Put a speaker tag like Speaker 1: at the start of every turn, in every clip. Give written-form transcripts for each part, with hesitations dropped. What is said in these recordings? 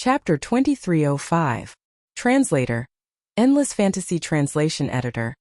Speaker 1: Chapter 2305. Translator. Endless Fantasy Translation Editor.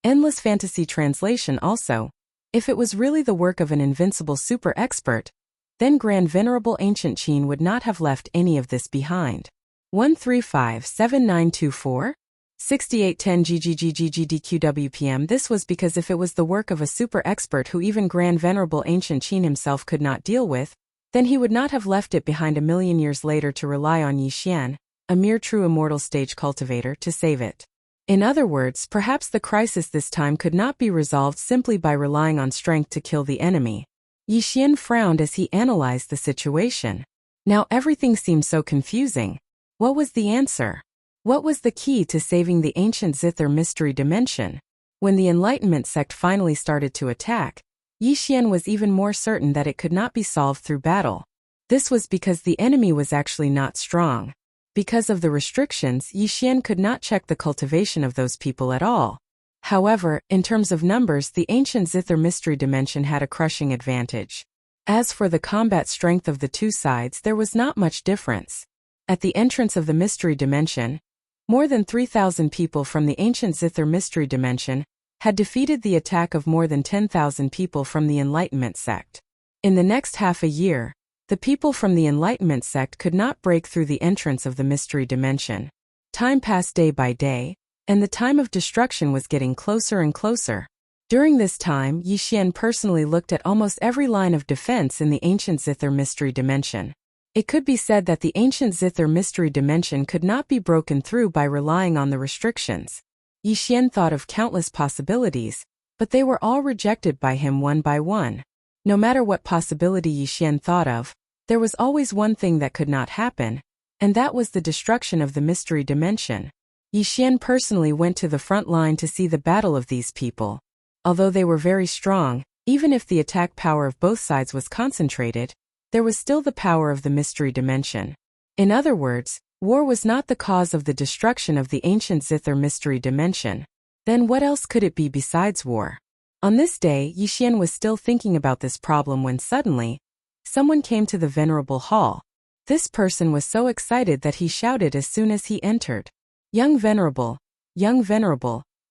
Speaker 1: Endless Fantasy Translation also. If it was really the work of an invincible super expert, then Grand Venerable Ancient Qin would not have left any of this behind. 1357924? 6810 GGGGGDQWPM. This was because if it was the work of a super expert who even Grand Venerable Ancient Qin himself could not deal with, then he would not have left it behind a million years later to rely on Yi Xian, a mere true immortal stage cultivator, to save it. In other words, perhaps the crisis this time could not be resolved simply by relying on strength to kill the enemy. Yi Xian frowned as he analyzed the situation. Now everything seemed so confusing. What was the answer? What was the key to saving the ancient Zither mystery dimension? When the Enlightenment sect finally started to attack, Yi Xian was even more certain that it could not be solved through battle. This was because the enemy was actually not strong. Because of the restrictions, Yi Xian could not check the cultivation of those people at all. However, in terms of numbers, the ancient Zither mystery dimension had a crushing advantage. As for the combat strength of the two sides, there was not much difference. At the entrance of the mystery dimension, more than 3,000 people from the ancient Zither mystery dimension had defeated the attack of more than 10,000 people from the Enlightenment sect. In the next half a year, the people from the Enlightenment sect could not break through the entrance of the mystery dimension. Time passed day by day, and the time of destruction was getting closer and closer. During this time, Yi Xian personally looked at almost every line of defense in the ancient Zither mystery dimension. It could be said that the ancient Zither mystery dimension could not be broken through by relying on the restrictions. Yi Xian thought of countless possibilities, but they were all rejected by him one by one. No matter what possibility Yi Xian thought of, there was always one thing that could not happen, and that was the destruction of the mystery dimension. Yi Xian personally went to the front line to see the battle of these people. Although they were very strong, even if the attack power of both sides was concentrated, there was still the power of the mystery dimension. In other words, war was not the cause of the destruction of the ancient Zither mystery dimension. Then what else could it be besides war? On this day, Yi Xian was still thinking about this problem when suddenly, someone came to the venerable hall. This person was so excited that he shouted as soon as he entered. Young Venerable,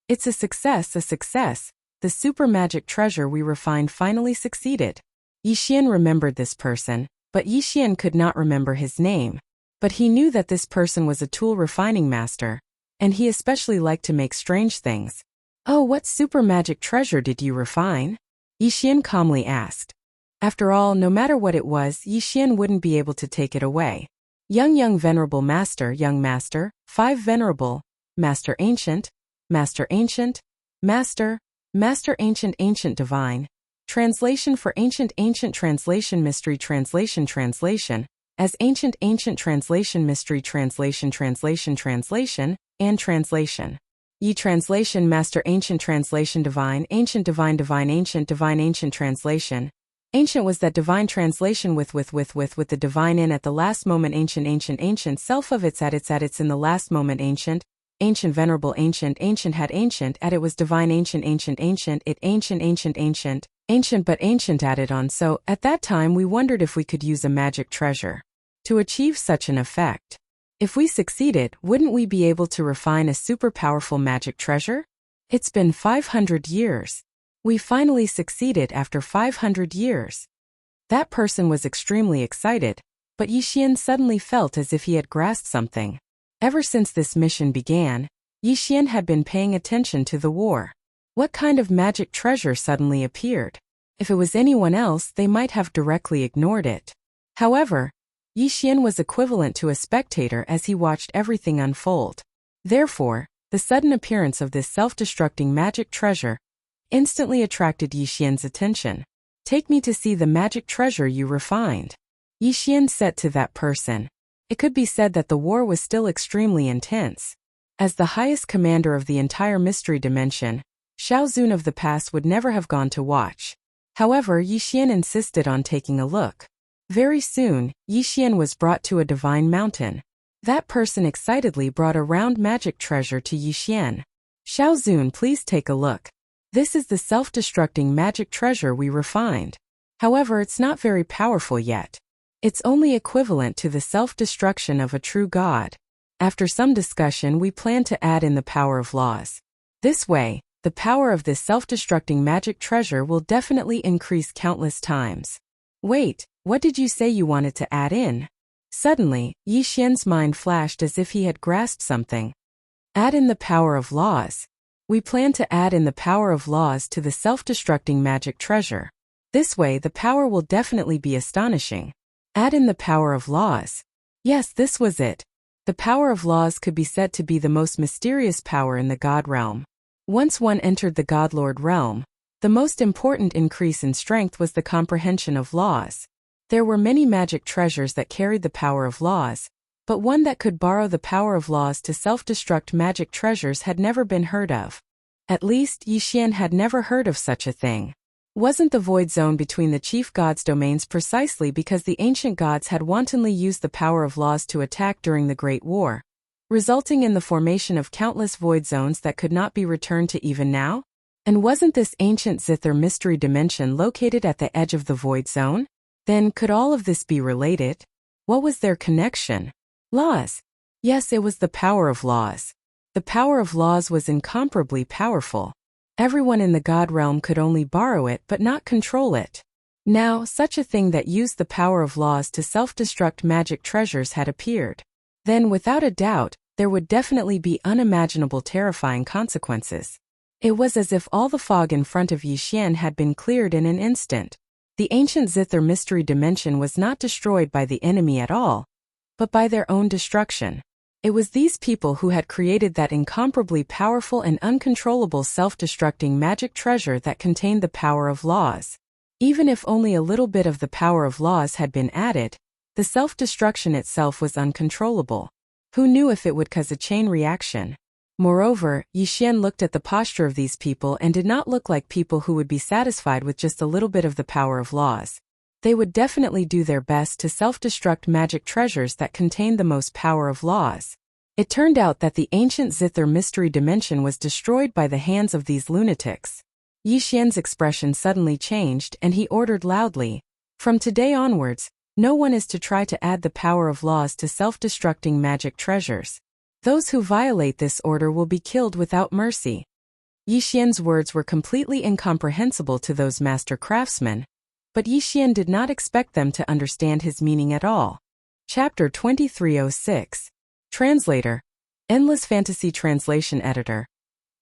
Speaker 1: it's a success, the super magic treasure we refined finally succeeded. Yi Xian remembered this person, but Yi Xian could not remember his name. But he knew that this person was a tool refining master, and he especially liked to make strange things. Oh, what super magic treasure did you refine? Yi Xian calmly asked. After all, no matter what it was, Yi Xian wouldn't be able to take it away. Young venerable master, young master, 5 venerable, master ancient, master ancient, master ancient, ancient divine. Translation for ancient translation mystery translation as ancient translation mystery translation and translation. Yi translation master ancient translation divine ancient translation. Ancient was that divine translation with the divine in at the last moment. Ancient self of it's in the last moment. Ancient venerable ancient had ancient at it was divine ancient it ancient but ancient added on. So at that time we wondered if we could use a magic treasure to achieve such an effect. If we succeeded, wouldn't we be able to refine a super powerful magic treasure? It's been 500 years. We finally succeeded after 500 years. That person was extremely excited, but Yi Xian suddenly felt as if he had grasped something. Ever since this mission began, Yi Xian had been paying attention to the war. What kind of magic treasure suddenly appeared? If it was anyone else, they might have directly ignored it. However, Yi Xian was equivalent to a spectator as he watched everything unfold. Therefore, the sudden appearance of this self-destructing magic treasure instantly attracted Yi Xian's attention. Take me to see the magic treasure you refined. Yi Xian said to that person. It could be said that the war was still extremely intense. As the highest commander of the entire mystery dimension, Xiao Zun of the past would never have gone to watch. However, Yi Xian insisted on taking a look. Very soon, Yi Xian was brought to a divine mountain. That person excitedly brought a round magic treasure to Yi Xian. Xiao Zun, please take a look. This is the self-destructing magic treasure we refined. However, it's not very powerful yet. It's only equivalent to the self-destruction of a true god. After some discussion, we plan to add in the power of laws. This way, the power of this self-destructing magic treasure will definitely increase countless times. Wait, what did you say you wanted to add in? Suddenly, Yi Xian's mind flashed as if he had grasped something. Add in the power of laws. We plan to add in the power of laws to the self-destructing magic treasure. This way, the power will definitely be astonishing. Add in the power of laws. Yes, this was it. The power of laws could be said to be the most mysterious power in the god realm. Once one entered the godlord realm, the most important increase in strength was the comprehension of laws. There were many magic treasures that carried the power of laws, but one that could borrow the power of laws to self-destruct magic treasures had never been heard of. At least, Yi Xian had never heard of such a thing. Wasn't the void zone between the chief gods' domains precisely because the ancient gods had wantonly used the power of laws to attack during the Great War, resulting in the formation of countless void zones that could not be returned to even now? And wasn't this ancient zither mystery dimension located at the edge of the void zone? Then could all of this be related? What was their connection? Laws. Yes, it was the power of laws. The power of laws was incomparably powerful. Everyone in the god realm could only borrow it but not control it. Now, such a thing that used the power of laws to self-destruct magic treasures had appeared. Then, without a doubt, there would definitely be unimaginable terrifying consequences. It was as if all the fog in front of Yi Xian had been cleared in an instant. The ancient zither mystery dimension was not destroyed by the enemy at all, but by their own destruction. It was these people who had created that incomparably powerful and uncontrollable self-destructing magic treasure that contained the power of laws. Even if only a little bit of the power of laws had been added, the self-destruction itself was uncontrollable. Who knew if it would cause a chain reaction? Moreover, Yi Xian looked at the posture of these people and did not look like people who would be satisfied with just a little bit of the power of laws. They would definitely do their best to self-destruct magic treasures that contained the most power of laws. It turned out that the ancient zither mystery dimension was destroyed by the hands of these lunatics. Yi Xian's expression suddenly changed and he ordered loudly, "From today onwards, no one is to try to add the power of laws to self-destructing magic treasures. Those who violate this order will be killed without mercy." Yi Xian's words were completely incomprehensible to those master craftsmen, but Yi Xian did not expect them to understand his meaning at all. Chapter 2306. Translator. Endless Fantasy Translation Editor.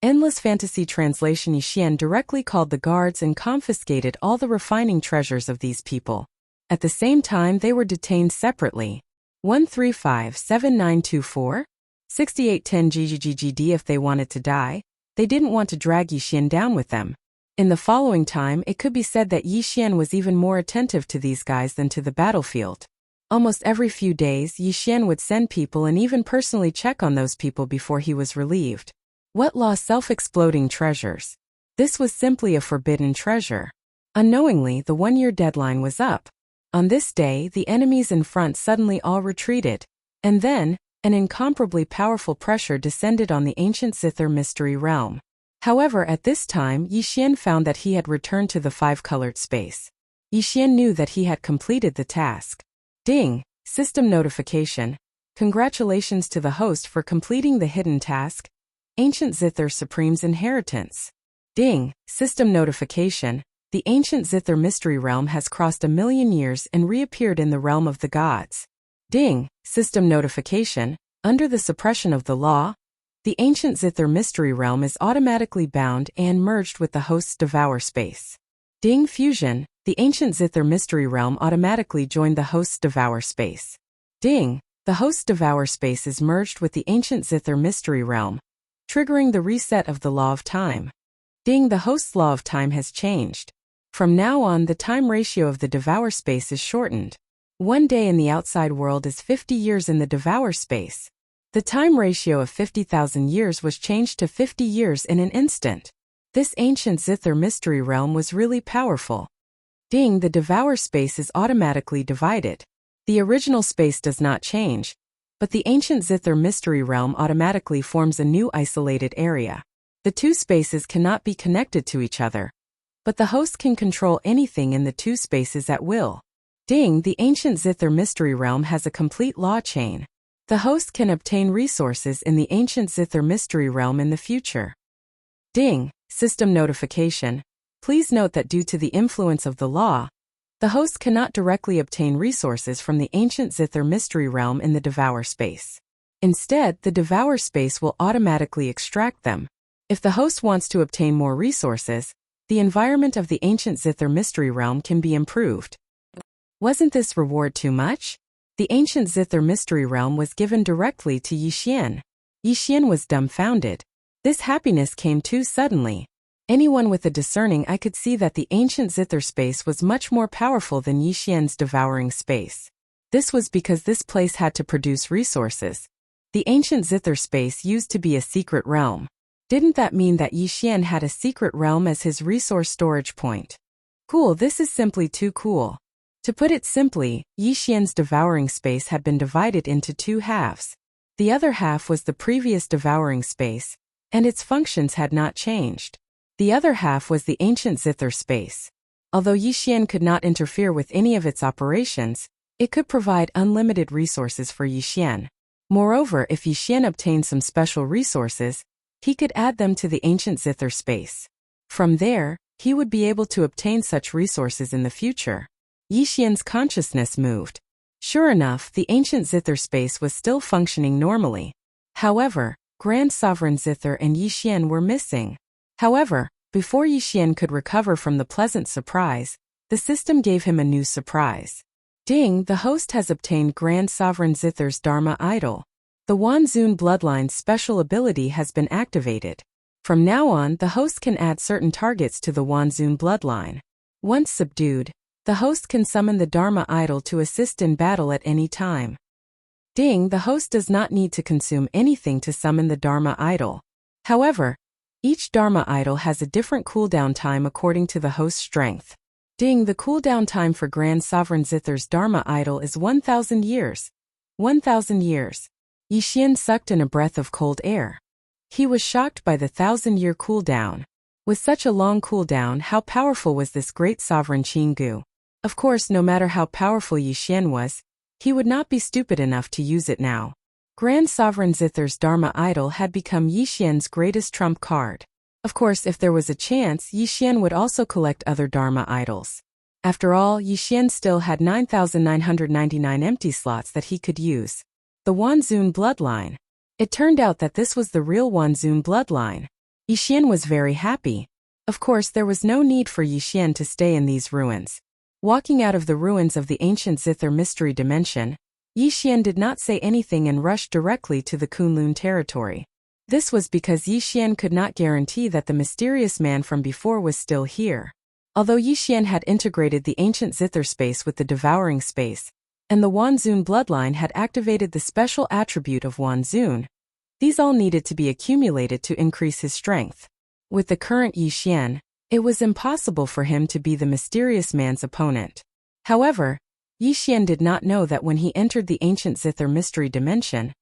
Speaker 1: Endless Fantasy Translation. Yi Xian directly called the guards and confiscated all the refining treasures of these people. At the same time, they were detained separately. 1357924? 6810 GGGGD. If they wanted to die, they didn't want to drag Yi Xian down with them. In the following time, it could be said that Yi Xian was even more attentive to these guys than to the battlefield. Almost every few days, Yi Xian would send people and even personally check on those people before he was relieved. What law? Self-exploding treasures. This was simply a forbidden treasure. Unknowingly, the 1-year deadline was up. On this day, the enemies in front suddenly all retreated. And then, an incomparably powerful pressure descended on the ancient zither mystery realm. However, at this time, Yi Xian found that he had returned to the 5-colored space. Yi Xian knew that he had completed the task. Ding! System notification. Congratulations to the host for completing the hidden task. Ancient Zither Supreme's Inheritance. Ding! System notification. The ancient Zither mystery realm has crossed 1,000,000 years and reappeared in the realm of the gods. Ding! System notification. Under the suppression of the law, the ancient Zither mystery realm is automatically bound and merged with the host's devour space. Ding! Fusion. The ancient Zither mystery realm automatically joined the host's devour space. Ding! The host's devour space is merged with the ancient Zither mystery realm, triggering the reset of the law of time. Ding! The host's law of time has changed. From now on, the time ratio of the devour space is shortened. 1 day in the outside world is 50 years in the devour space. The time ratio of 50,000 years was changed to 50 years in an instant. This ancient Zither mystery realm was really powerful. Ding! The devour space is automatically divided. The original space does not change, but the ancient Zither mystery realm automatically forms a new isolated area. The two spaces cannot be connected to each other, but the host can control anything in the two spaces at will. Ding, the ancient Zither mystery realm has a complete law chain. The host can obtain resources in the ancient Zither mystery realm in the future. Ding, system notification. Please note that due to the influence of the law, the host cannot directly obtain resources from the ancient Zither mystery realm in the Devour space. Instead, the Devour space will automatically extract them. If the host wants to obtain more resources, the environment of the ancient Zither mystery realm can be improved. Wasn't this reward too much? The ancient Zither mystery realm was given directly to Yixian. Yixian was dumbfounded. This happiness came too suddenly. Anyone with a discerning eye could see that the ancient Zither space was much more powerful than Yixian's devouring space. This was because this place had to produce resources. The ancient Zither space used to be a secret realm. Didn't that mean that Yixian had a secret realm as his resource storage point? Cool, this is simply too cool. To put it simply, Yixian's devouring space had been divided into two halves. The other half was the previous devouring space, and its functions had not changed. The other half was the ancient Zither space. Although Yixian could not interfere with any of its operations, it could provide unlimited resources for Yixian. Moreover, if Yixian obtained some special resources, he could add them to the ancient Zither space. From there, he would be able to obtain such resources in the future. Yixian's consciousness moved. Sure enough, the ancient Zither space was still functioning normally. However, Grand Sovereign Zither and Yixian were missing. However, before Yixian could recover from the pleasant surprise, the system gave him a new surprise. Ding, the host has obtained Grand Sovereign Zither's Dharma idol. The Wanzun bloodline's special ability has been activated. From now on, the host can add certain targets to the Wanzun bloodline. Once subdued, the host can summon the Dharma idol to assist in battle at any time. Ding, the host does not need to consume anything to summon the Dharma idol. However, each Dharma idol has a different cooldown time according to the host's strength. Ding, the cooldown time for Grand Sovereign Zither's Dharma idol is 1,000 years. 1,000 years. Yixian sucked in a breath of cold air. He was shocked by the 1,000-year cooldown. With such a long cooldown, how powerful was this great sovereign Qinggu? Of course, no matter how powerful Yixian was, he would not be stupid enough to use it now. Grand Sovereign Zither's Dharma idol had become Yixian's greatest trump card. Of course, if there was a chance, Yixian would also collect other Dharma idols. After all, Yixian still had 9,999 empty slots that he could use. The Wanzun bloodline. It turned out that this was the real Wanzun bloodline. Yixian was very happy. Of course, there was no need for Yixian to stay in these ruins. Walking out of the ruins of the ancient Zither mystery dimension, Yixian did not say anything and rushed directly to the Kunlun territory. This was because Yixian could not guarantee that the mysterious man from before was still here. Although Yixian had integrated the ancient Zither space with the devouring space, and the Wanzun bloodline had activated the special attribute of Wanzun, these all needed to be accumulated to increase his strength. With the current Yixian, it was impossible for him to be the mysterious man's opponent. However, Yixian did not know that when he entered the ancient Zither mystery dimension,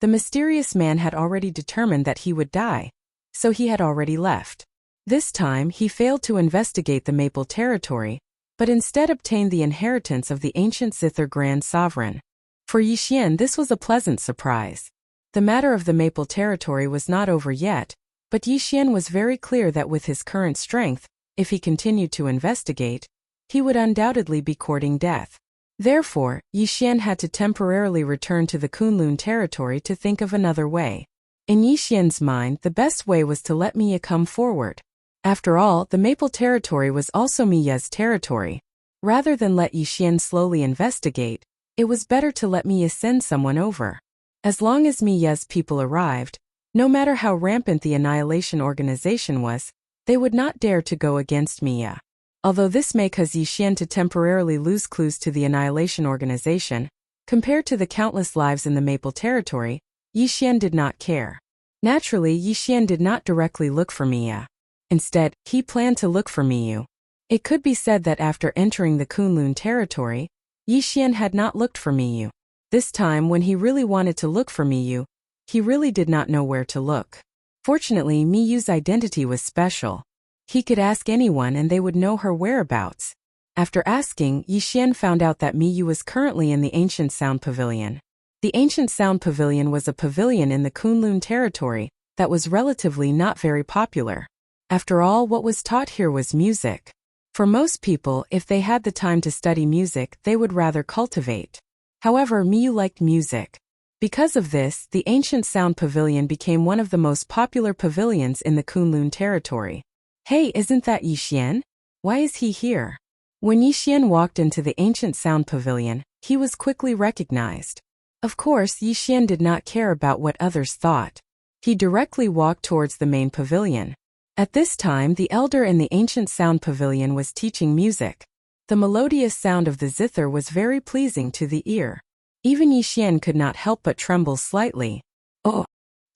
Speaker 1: the mysterious man had already determined that he would die, so he had already left. This time, he failed to investigate the Maple territory, but instead obtained the inheritance of the ancient Zither Grand Sovereign. For Yixian, this was a pleasant surprise. The matter of the Maple territory was not over yet, but Yixian was very clear that with his current strength, if he continued to investigate, he would undoubtedly be courting death. Therefore, Yixian had to temporarily return to the Kunlun territory to think of another way. In Yixian's mind, the best way was to let Miya come forward. After all, the Maple territory was also Miya's territory. Rather than let Yixian slowly investigate, it was better to let Miya send someone over. As long as Miya's people arrived, no matter how rampant the Annihilation organization was, they would not dare to go against Miya. Although this may cause Yixian to temporarily lose clues to the Annihilation organization, compared to the countless lives in the Maple territory, Yixian did not care. Naturally, Yixian did not directly look for Miya. Instead, he planned to look for Miyu. It could be said that after entering the Kunlun territory, Yixian had not looked for Miyu. This time, when he really wanted to look for Miyu, he really did not know where to look. Fortunately, Miyu's identity was special. He could ask anyone and they would know her whereabouts. After asking, Yixian found out that Miyu was currently in the Ancient Sound Pavilion. The Ancient Sound Pavilion was a pavilion in the Kunlun territory that was relatively not very popular. After all, what was taught here was music. For most people, if they had the time to study music, they would rather cultivate. However, Miyu liked music. Because of this, the Ancient Sound Pavilion became one of the most popular pavilions in the Kunlun territory. Hey, isn't that Yixian? Why is he here? When Yixian walked into the Ancient Sound Pavilion, he was quickly recognized. Of course, Yixian did not care about what others thought. He directly walked towards the main pavilion. At this time, the elder in the Ancient Sound Pavilion was teaching music. The melodious sound of the zither was very pleasing to the ear. Even Yixian could not help but tremble slightly. Oh!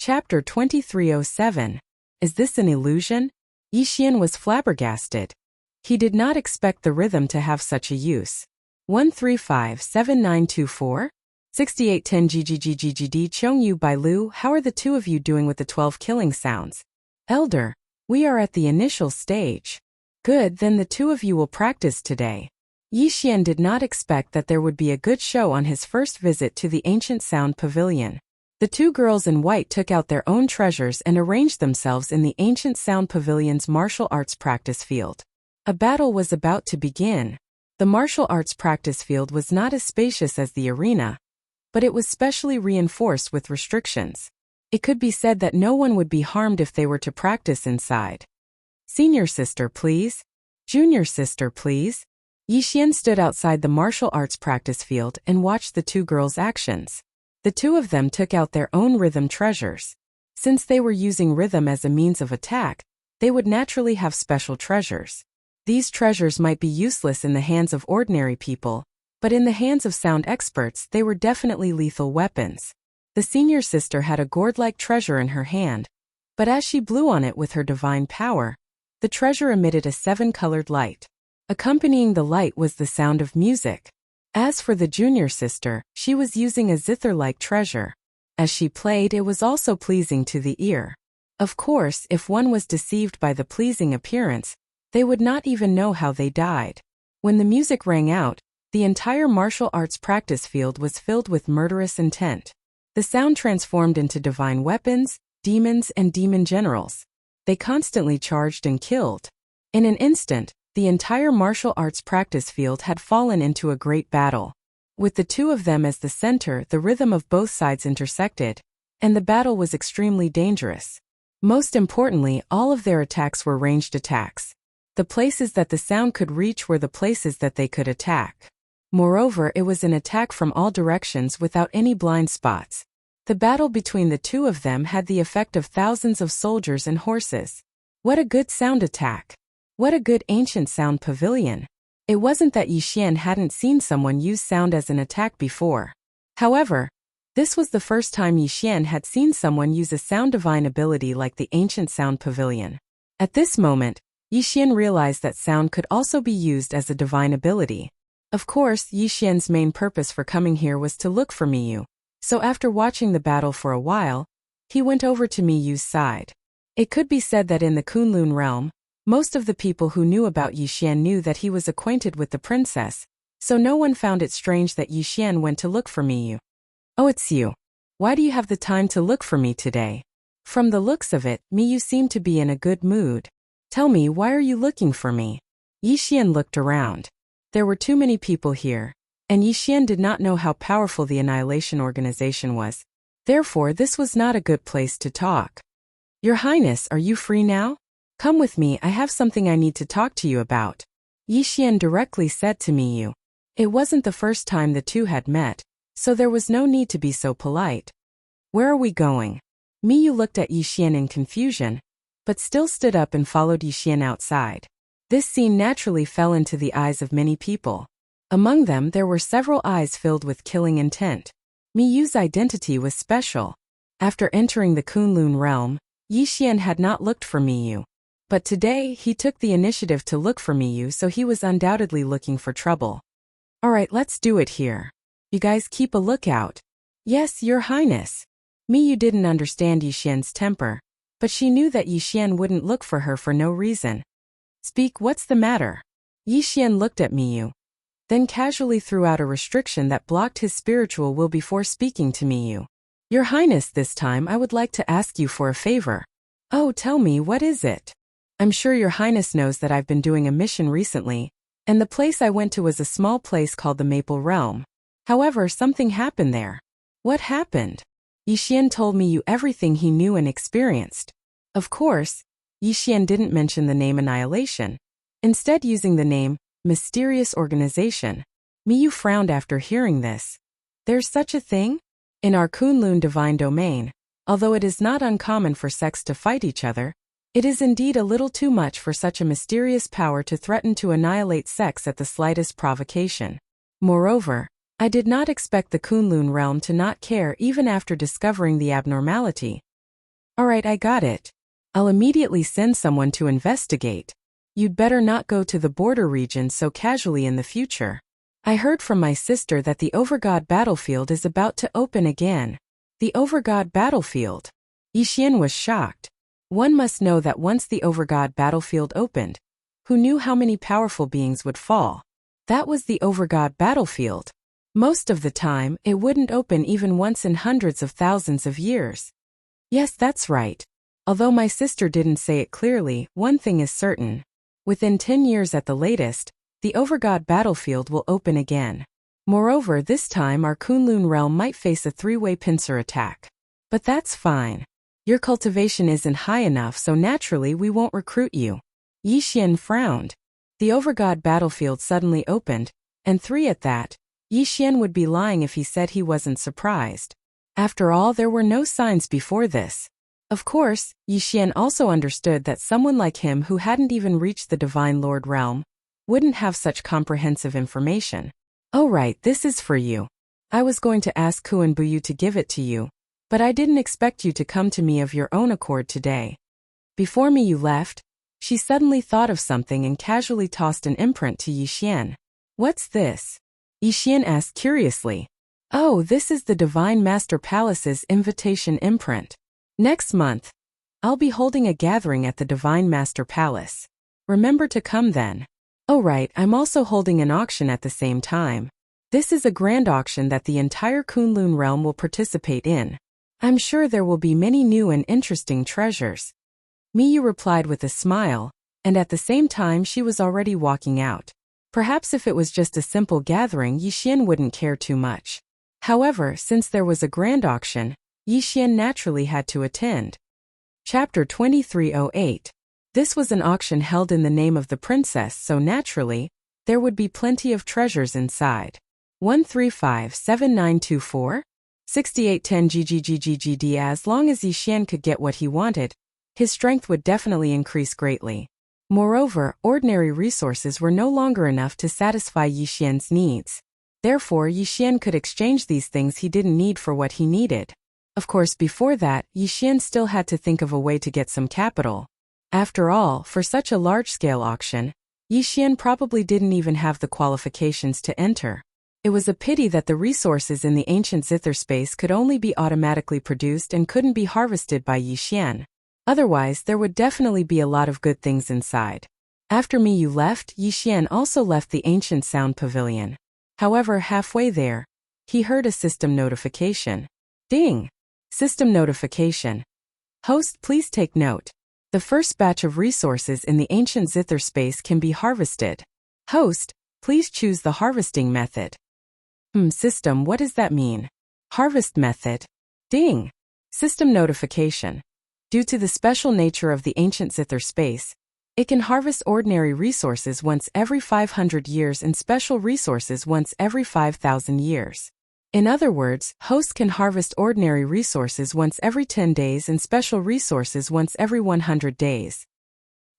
Speaker 1: Chapter 2307. Is this an illusion? Yixian was flabbergasted. He did not expect the rhythm to have such a use. 1357924? 6810 GGGGGD Chongyu Bai Lu, how are the two of you doing with the 12 killing sounds? Elder, we are at the initial stage. Good, then the two of you will practice today. Yixian did not expect that there would be a good show on his first visit to the Ancient Sound Pavilion. The two girls in white took out their own treasures and arranged themselves in the Ancient Sound Pavilion's martial arts practice field. A battle was about to begin. The martial arts practice field was not as spacious as the arena, but it was specially reinforced with restrictions. It could be said that no one would be harmed if they were to practice inside. Senior sister, please. Junior sister, please. Yixian stood outside the martial arts practice field and watched the two girls' actions. The two of them took out their own rhythm treasures. Since they were using rhythm as a means of attack, they would naturally have special treasures. These treasures might be useless in the hands of ordinary people, but in the hands of sound experts they were definitely lethal weapons. The senior sister had a gourd-like treasure in her hand, but as she blew on it with her divine power, the treasure emitted a 7-colored light. Accompanying the light was the sound of music. As for the junior sister, she was using a zither-like treasure. As she played, it was also pleasing to the ear. Of course, if one was deceived by the pleasing appearance, they would not even know how they died. When the music rang out, the entire martial arts practice field was filled with murderous intent. The sound transformed into divine weapons, demons, and demon generals. They constantly charged and killed. In an instant, the entire martial arts practice field had fallen into a great battle. With the two of them as the center, the rhythm of both sides intersected, and the battle was extremely dangerous. Most importantly, all of their attacks were ranged attacks. The places that the sound could reach were the places that they could attack. Moreover, it was an attack from all directions without any blind spots. The battle between the two of them had the effect of thousands of soldiers and horses. What a good sound attack! What a good Ancient Sound Pavilion! It wasn't that Yixian hadn't seen someone use sound as an attack before. However, this was the first time Yixian had seen someone use a sound divine ability like the Ancient Sound Pavilion. At this moment, Yixian realized that sound could also be used as a divine ability. Of course, Yixian's main purpose for coming here was to look for Miyu. So after watching the battle for a while, he went over to Miyu's side. It could be said that in the Kunlun realm, most of the people who knew about Yixian knew that he was acquainted with the princess, so no one found it strange that Yixian went to look for Miyu. Oh, it's you. Why do you have the time to look for me today? From the looks of it, Miyu seemed to be in a good mood. Tell me, why are you looking for me? Yixian looked around. There were too many people here, and Yixian did not know how powerful the Annihilation Organization was. Therefore, this was not a good place to talk. Your Highness, are you free now? Come with me, I have something I need to talk to you about. Yixian directly said to Miyu. It wasn't the first time the two had met, so there was no need to be so polite. Where are we going? Miyu looked at Yixian in confusion, but still stood up and followed Yixian outside. This scene naturally fell into the eyes of many people. Among them there were several eyes filled with killing intent. Miyu's identity was special. After entering the Kunlun realm, Yixian had not looked for Miyu. But today, he took the initiative to look for Miyu, so he was undoubtedly looking for trouble. Alright, let's do it here. You guys keep a lookout. Yes, Your Highness. Miyu didn't understand Yixian's temper, but she knew that Yixian wouldn't look for her for no reason. Speak, what's the matter? Yi Xian looked at Miyu, then casually threw out a restriction that blocked his spiritual will before speaking to Miyu. Your Highness, this time I would like to ask you for a favor. Oh, tell me, what is it? I'm sure Your Highness knows that I've been doing a mission recently, and the place I went to was a small place called the Maple Realm. However, something happened there. What happened? Yi Xian told Miyu everything he knew and experienced. Of course, Yi Xian didn't mention the name Annihilation, instead using the name Mysterious Organization. Miyu frowned after hearing this. There's such a thing? In our Kunlun divine domain, although it is not uncommon for sects to fight each other, it is indeed a little too much for such a mysterious power to threaten to annihilate sects at the slightest provocation. Moreover, I did not expect the Kunlun realm to not care even after discovering the abnormality. Alright, I got it. I'll immediately send someone to investigate. You'd better not go to the border region so casually in the future. I heard from my sister that the Overgod battlefield is about to open again. The Overgod battlefield? Yi Xian was shocked. One must know that once the Overgod battlefield opened, who knew how many powerful beings would fall? That was the Overgod battlefield. Most of the time, it wouldn't open even once in hundreds of thousands of years. Yes, that's right. Although my sister didn't say it clearly, one thing is certain. Within 10 years at the latest, the Overgod battlefield will open again. Moreover, this time our Kunlun realm might face a three-way pincer attack. But that's fine. Your cultivation isn't high enough, so naturally we won't recruit you. Yi Xian frowned. The Overgod battlefield suddenly opened, and 3 at that. Yi Xian would be lying if he said he wasn't surprised. After all, there were no signs before this. Of course, Yi Xian also understood that someone like him who hadn't even reached the Divine Lord realm wouldn't have such comprehensive information. Oh right, this is for you. I was going to ask Kuan Buyu to give it to you, but I didn't expect you to come to me of your own accord today. Before Miyu left, she suddenly thought of something and casually tossed an imprint to Yi Xian. What's this? Yi Xian asked curiously. Oh, this is the Divine Master Palace's invitation imprint. Next month, I'll be holding a gathering at the Divine Master Palace. Remember to come then. Oh right, I'm also holding an auction at the same time. This is a grand auction that the entire Kunlun realm will participate in. I'm sure there will be many new and interesting treasures. Miyu replied with a smile, and at the same time she was already walking out. Perhaps if it was just a simple gathering, Yi Xian wouldn't care too much. However, since there was a grand auction, Yi Xian naturally had to attend. Chapter 2308. This was an auction held in the name of the princess, so naturally, there would be plenty of treasures inside. 1357924? 6810 GGGGGD. As long as Yi Xian could get what he wanted, his strength would definitely increase greatly. Moreover, ordinary resources were no longer enough to satisfy Yi Xian's needs. Therefore, Yi Xian could exchange these things he didn't need for what he needed. Of course, before that, Yi Xian still had to think of a way to get some capital. After all, for such a large-scale auction, Yi Xian probably didn't even have the qualifications to enter. It was a pity that the resources in the ancient zither space could only be automatically produced and couldn't be harvested by Yi Xian. Otherwise, there would definitely be a lot of good things inside. After Miyu left, Yi Xian also left the ancient sound pavilion. However, halfway there, he heard a system notification. Ding! System notification. Host, please take note. The first batch of resources in the ancient zither space can be harvested. Host, please choose the harvesting method. System, what does that mean? Harvest method. Ding! System notification. Due to the special nature of the ancient zither space, it can harvest ordinary resources once every 500 years and special resources once every 5,000 years. In other words, host can harvest ordinary resources once every 10 days and special resources once every 100 days.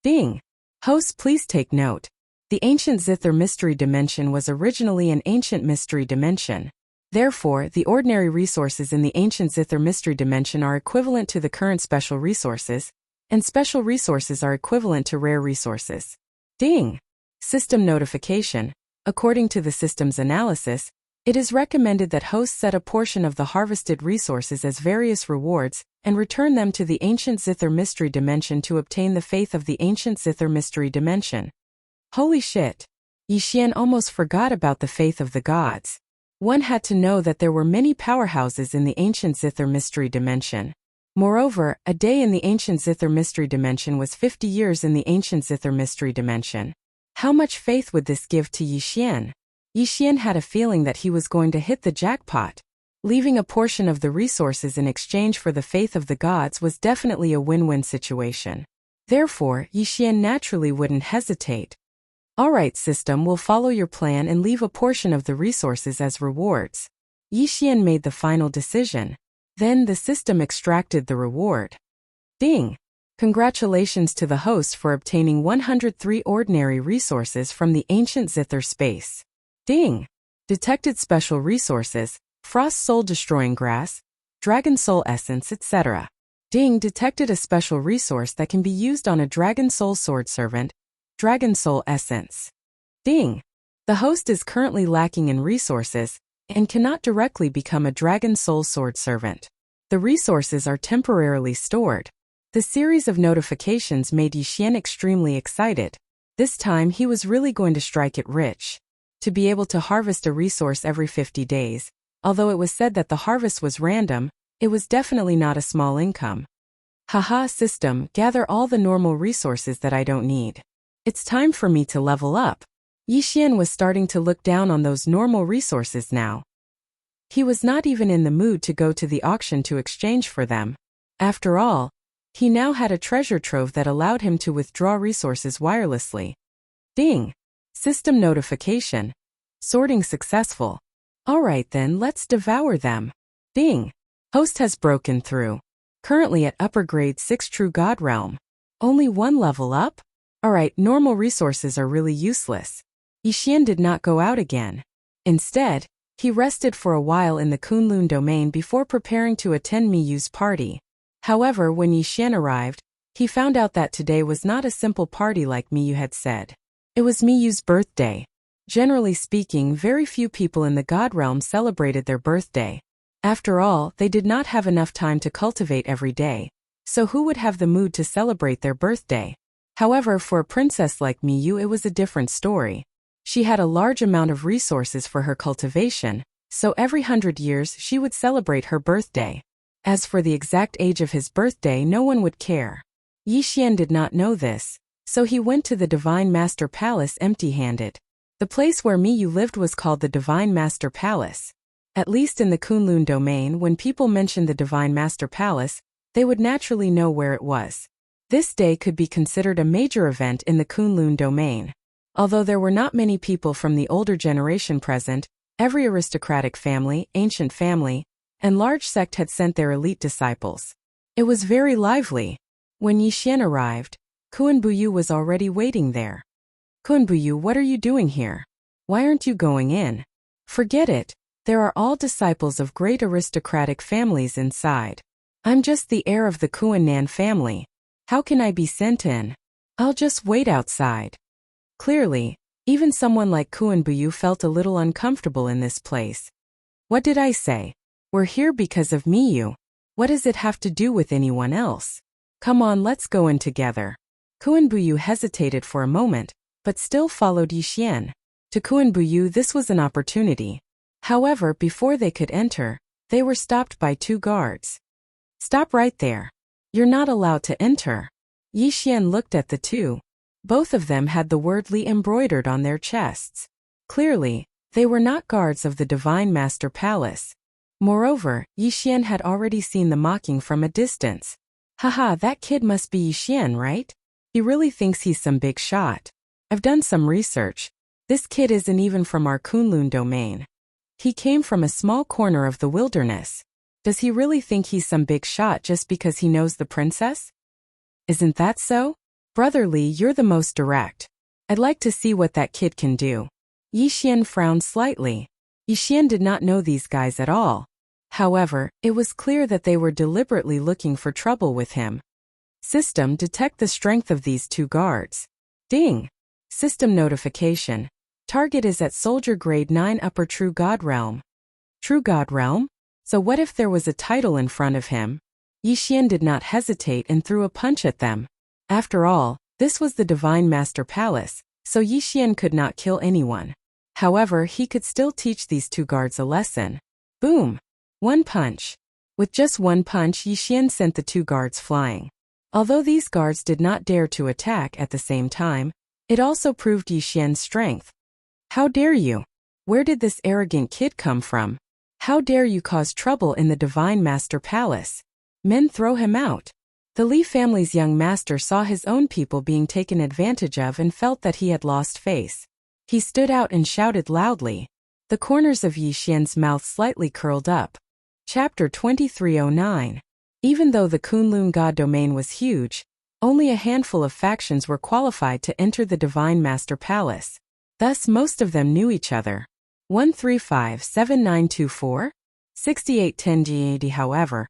Speaker 1: Ding! Host, please take note. The ancient zither mystery dimension was originally an ancient mystery dimension. Therefore, the ordinary resources in the ancient zither mystery dimension are equivalent to the current special resources, and special resources are equivalent to rare resources. Ding! System notification. According to the system's analysis, it is recommended that hosts set a portion of the harvested resources as various rewards and return them to the ancient zither mystery dimension to obtain the faith of the ancient zither mystery dimension. Holy shit! Yixian almost forgot about the faith of the gods. One had to know that there were many powerhouses in the ancient Zither mystery dimension. Moreover, a day in the ancient Zither mystery dimension was 50 years in the ancient Zither mystery dimension. How much faith would this give to Yixian? Yixian had a feeling that he was going to hit the jackpot. Leaving a portion of the resources in exchange for the faith of the gods was definitely a win-win situation. Therefore, Yixian naturally wouldn't hesitate. Alright, system, we'll follow your plan and leave a portion of the resources as rewards. Yixian made the final decision. Then the system extracted the reward. Ding! Congratulations to the host for obtaining 103 ordinary resources from the ancient Zither space. Ding! Detected special resources, Frost Soul Destroying Grass, Dragon Soul Essence, etc. Ding! Detected a special resource that can be used on a Dragon Soul Sword Servant, Dragon Soul Essence. Ding! The host is currently lacking in resources and cannot directly become a Dragon Soul Sword Servant. The resources are temporarily stored. The series of notifications made Yixian extremely excited. This time he was really going to strike it rich. To be able to harvest a resource every 50 days, although it was said that the harvest was random, it was definitely not a small income. Haha, system, gather all the normal resources that I don't need. It's time for me to level up. Yixian was starting to look down on those normal resources now. He was not even in the mood to go to the auction to exchange for them. After all, he now had a treasure trove that allowed him to withdraw resources wirelessly. Ding! System notification. Sorting successful. Alright then, let's devour them. Ding! Host has broken through. Currently at upper grade 6 True God Realm. Only one level up? Alright, normal resources are really useless. Yixian did not go out again. Instead, he rested for a while in the Kunlun domain before preparing to attend Miyu's party. However, when Yixian arrived, he found out that today was not a simple party like Miyu had said. It was Miyu's birthday. Generally speaking, very few people in the God Realm celebrated their birthday. After all, they did not have enough time to cultivate every day. So who would have the mood to celebrate their birthday? However, for a princess like Miyu, it was a different story. She had a large amount of resources for her cultivation, so every 100 years she would celebrate her birthday. As for the exact age of his birthday, no one would care. Yixian did not know this, so he went to the Divine Master Palace empty-handed. The place where Miyu lived was called the Divine Master Palace. At least in the Kunlun domain, when people mentioned the Divine Master Palace, they would naturally know where it was. This day could be considered a major event in the Kunlun domain. Although there were not many people from the older generation present, every aristocratic family, ancient family, and large sect had sent their elite disciples. It was very lively. When Yixian arrived, Kuan-Buyu was already waiting there. Kuan-Buyu, what are you doing here? Why aren't you going in? Forget it. There are all disciples of great aristocratic families inside. I'm just the heir of the Kuan-Nan family. How can I be sent in? I'll just wait outside. Clearly, even someone like Kuan-Buyu felt a little uncomfortable in this place. What did I say? We're here because of Miyu. What does it have to do with anyone else? Come on, let's go in together. Kuan-Buyu hesitated for a moment, but still followed Yixian. To Kuan-Buyu, this was an opportunity. However, before they could enter, they were stopped by 2 guards. Stop right there. You're not allowed to enter. Yixian looked at the 2. Both of them had the word Li embroidered on their chests. Clearly, they were not guards of the Divine Master Palace. Moreover, Yixian had already seen the mocking from a distance. Haha, that kid must be Yixian, right? He really thinks he's some big shot. I've done some research. This kid isn't even from our Kunlun domain. He came from a small corner of the wilderness. Does he really think he's some big shot just because he knows the princess? Isn't that so? Brother Li, you're the most direct. I'd like to see what that kid can do. Yixian frowned slightly. Yixian did not know these guys at all. However, it was clear that they were deliberately looking for trouble with him. System, detect the strength of these 2 guards. Ding! System notification. Target is at Soldier Grade 9 Upper True God Realm. True God Realm? So what if there was a title in front of him? Yixian did not hesitate and threw a punch at them. After all, this was the Divine Master Palace, so Yi Xian could not kill anyone. However, he could still teach these two guards a lesson. Boom! One punch. With just one punch, Yi Xian sent the two guards flying. Although these guards did not dare to attack at the same time, it also proved Yi Xian's strength. How dare you? Where did this arrogant kid come from? How dare you cause trouble in the Divine Master Palace? Men, throw him out. The Li family's young master saw his own people being taken advantage of and felt that he had lost face. He stood out and shouted loudly. The corners of Yi Xian's mouth slightly curled up. Chapter 2309. Even though the Kunlun God domain was huge, only a handful of factions were qualified to enter the Divine Master Palace. Thus most of them knew each other. 1357924? 6810 GAD. However,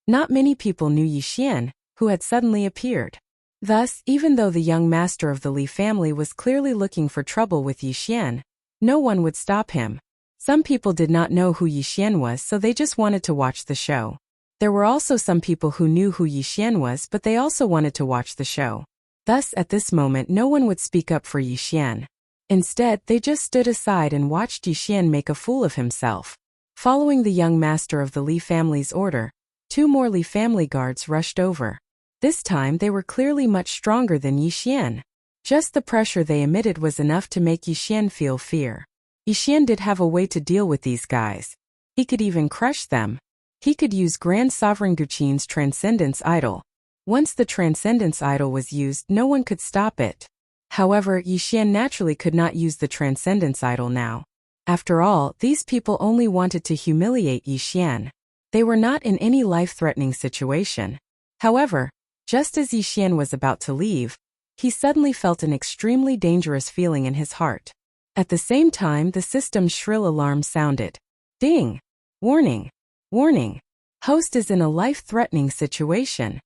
Speaker 1: not many people knew Yi Xian, who had suddenly appeared. Thus, even though the young master of the Li family was clearly looking for trouble with Yi Xian, no one would stop him. Some people did not know who Yi Xian was, so they just wanted to watch the show. There were also some people who knew who Yi Xian was, but they also wanted to watch the show. Thus, at this moment, no one would speak up for Yi Xian. Instead, they just stood aside and watched Yi Xian make a fool of himself. Following the young master of the Li family's order, two more Li family guards rushed over. This time they were clearly much stronger than Yi Xian. Just the pressure they emitted was enough to make Yi Xian feel fear. Yi Xian did have a way to deal with these guys. He could even crush them. He could use Grand Sovereign Guqin's Transcendence Idol. Once the Transcendence Idol was used, no one could stop it. However, Yi Xian naturally could not use the Transcendence Idol now. After all, these people only wanted to humiliate Yi Xian. They were not in any life-threatening situation. However, just as Yi Xian was about to leave, he suddenly felt an extremely dangerous feeling in his heart. At the same time, the system's shrill alarm sounded. Ding! Warning! Warning! Host is in a life-threatening situation.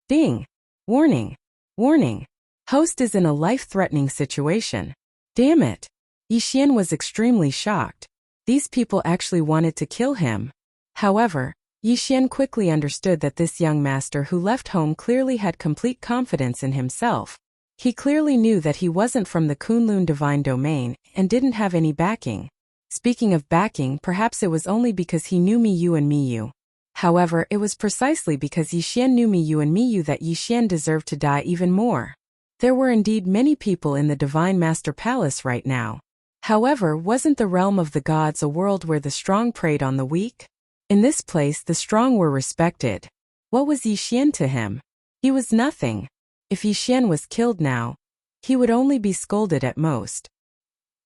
Speaker 1: Ding! Warning! Warning! Host is in a life-threatening situation. Damn it! Yi Xian was extremely shocked. These people actually wanted to kill him. However, Yi Xian quickly understood that this young master who left home clearly had complete confidence in himself. He clearly knew that he wasn't from the Kunlun Divine Domain and didn't have any backing. Speaking of backing, perhaps it was only because he knew Miyu and Miyu. However, it was precisely because Yi Xian knew Miyu and Miyu that Yi Xian deserved to die even more. There were indeed many people in the Divine Master Palace right now. However, wasn't the realm of the gods a world where the strong preyed on the weak? In this place, the strong were respected. What was Yi Xian to him? He was nothing. If Yi Xian was killed now, he would only be scolded at most.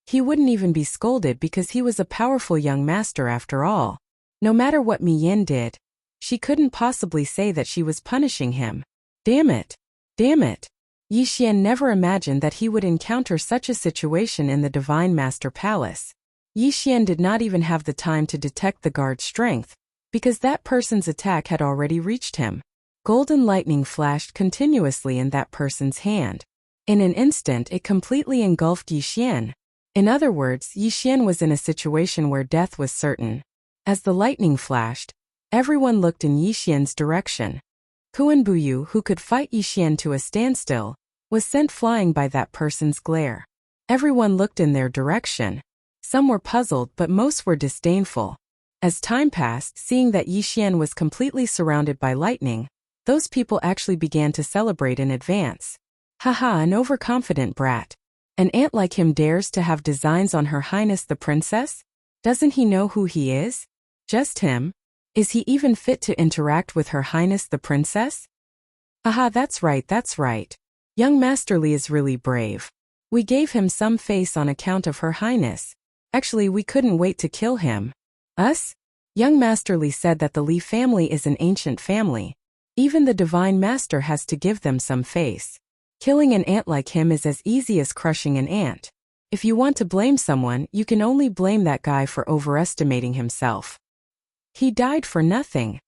Speaker 1: He wouldn't even be scolded because he was a powerful young master after all. No matter what Mi Yin did, she couldn't possibly say that she was punishing him. Damn it! Damn it! Yi Xian never imagined that he would encounter such a situation in the Divine Master Palace. Yi Xian did not even have the time to detect the guard's strength, because that person's attack had already reached him. Golden lightning flashed continuously in that person's hand. In an instant, it completely engulfed Yi Xian. In other words, Yi Xian was in a situation where death was certain. As the lightning flashed, everyone looked in Yi Xian's direction. Kuan Buyu, who could fight Yi Xian to a standstill, was sent flying by that person's glare. Everyone looked in their direction. Some were puzzled, but most were disdainful. As time passed, seeing that Yi Xian was completely surrounded by lightning, those people actually began to celebrate in advance. Haha, an overconfident brat. An ant like him dares to have designs on Her Highness the Princess? Doesn't he know who he is? Just him? Is he even fit to interact with Her Highness the Princess? Haha, that's right, that's right. Young Master Li is really brave. We gave him some face on account of Her Highness. Actually, we couldn't wait to kill him. Us? Young Master Li said that the Li family is an ancient family. Even the Divine Master has to give them some face. Killing an ant like him is as easy as crushing an ant. If you want to blame someone, you can only blame that guy for overestimating himself. He died for nothing.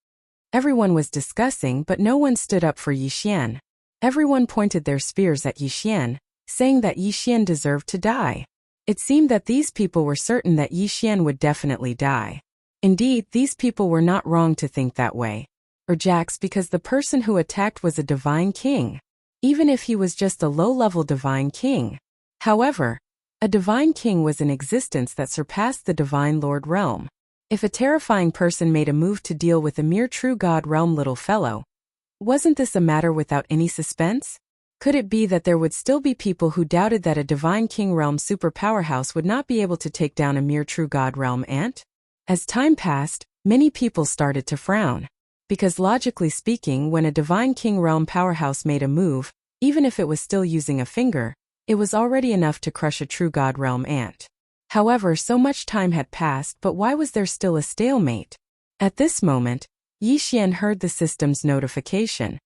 Speaker 1: Everyone was discussing, but no one stood up for Yi Xian. Everyone pointed their spears at Yi Xian, saying that Yi Xian deserved to die. It seemed that these people were certain that Yi Xian would definitely die. Indeed, these people were not wrong to think that way. Or Jax, because the person who attacked was a divine king. Even if he was just a low-level divine king, However, a divine king was in existence that surpassed the divine lord realm. If a terrifying person made a move to deal with a mere true god realm little fellow, wasn't this a matter without any suspense? Could it be that there would still be people who doubted that a divine king realm super powerhouse would not be able to take down a mere true god realm ant? As time passed, many people started to frown. Because logically speaking, when a divine king realm powerhouse made a move, even if it was still using a finger, it was already enough to crush a true god realm ant. However, so much time had passed, but why was there still a stalemate? At this moment, Yi Xian heard the system's notification.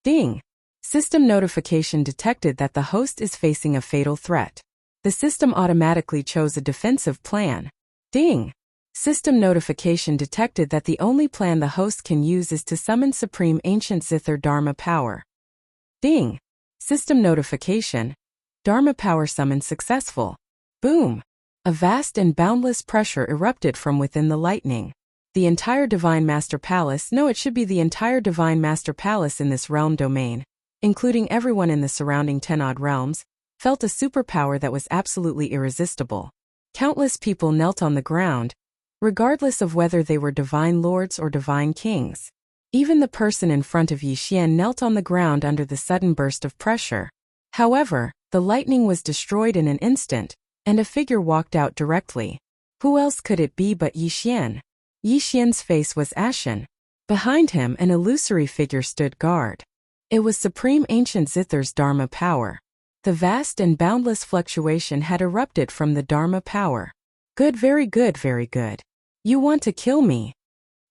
Speaker 1: Ding! System notification detected that the host is facing a fatal threat. The system automatically chose a defensive plan. Ding! System notification detected that the only plan the host can use is to summon Supreme Ancient Zither Dharma power. Ding! System notification. Dharma power summon successful. Boom! A vast and boundless pressure erupted from within the lightning. The entire Divine Master Palace, no, it should be the entire Divine Master Palace in this realm domain, including everyone in the surrounding 10-odd realms, felt a superpower that was absolutely irresistible. Countless people knelt on the ground, regardless of whether they were divine lords or divine kings. Even the person in front of Yi Xian knelt on the ground under the sudden burst of pressure. However, the lightning was destroyed in an instant, and a figure walked out directly. Who else could it be but Yi Xian? Yi Xian's face was ashen. Behind him, an illusory figure stood guard. It was Supreme Ancient Zither's Dharma power. The vast and boundless fluctuation had erupted from the Dharma power. Good, very good, very good. You want to kill me?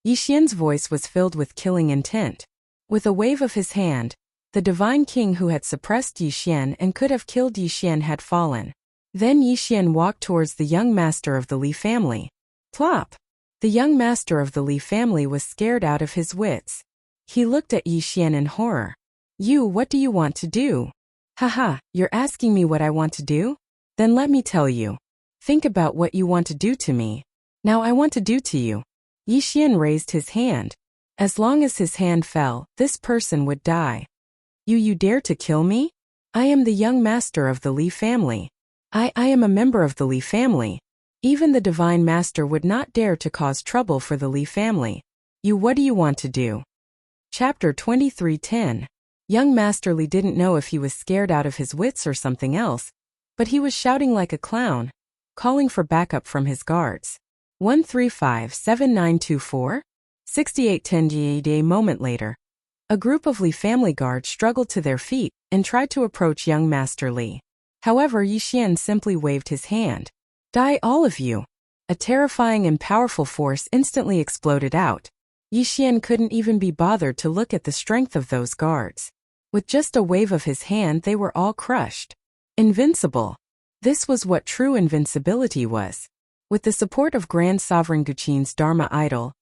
Speaker 1: Yi Xian's voice was filled with killing intent. With a wave of his hand, the divine king who had suppressed Yi Xian and could have killed Yi Xian had fallen. Then Yi Xian walked towards the young master of the Li family. Plop! The young master of the Li family was scared out of his wits. He looked at Yi Xian in horror. You, what do you want to do? Haha, you're asking me what I want to do? Then let me tell you. Think about what you want to do to me. Now I want to do to you. Yi Xian raised his hand. As long as his hand fell, this person would die. You dare to kill me? I am the young master of the Li family. I am a member of the Li family. Even the divine master would not dare to cause trouble for the Li family. What do you want to do? Chapter 23:10. Young Master Li didn't know if he was scared out of his wits or something else, but he was shouting like a clown, calling for backup from his guards. 1357924? 6810 A moment later, a group of Li family guards struggled to their feet and tried to approach young Master Li. However, Yi Xian simply waved his hand. Die all of you! A terrifying and powerful force instantly exploded out. Yi Xian couldn't even be bothered to look at the strength of those guards. With just a wave of his hand, they were all crushed. Invincible! This was what true invincibility was. With the support of Grand Sovereign Guqin's Dharma idol,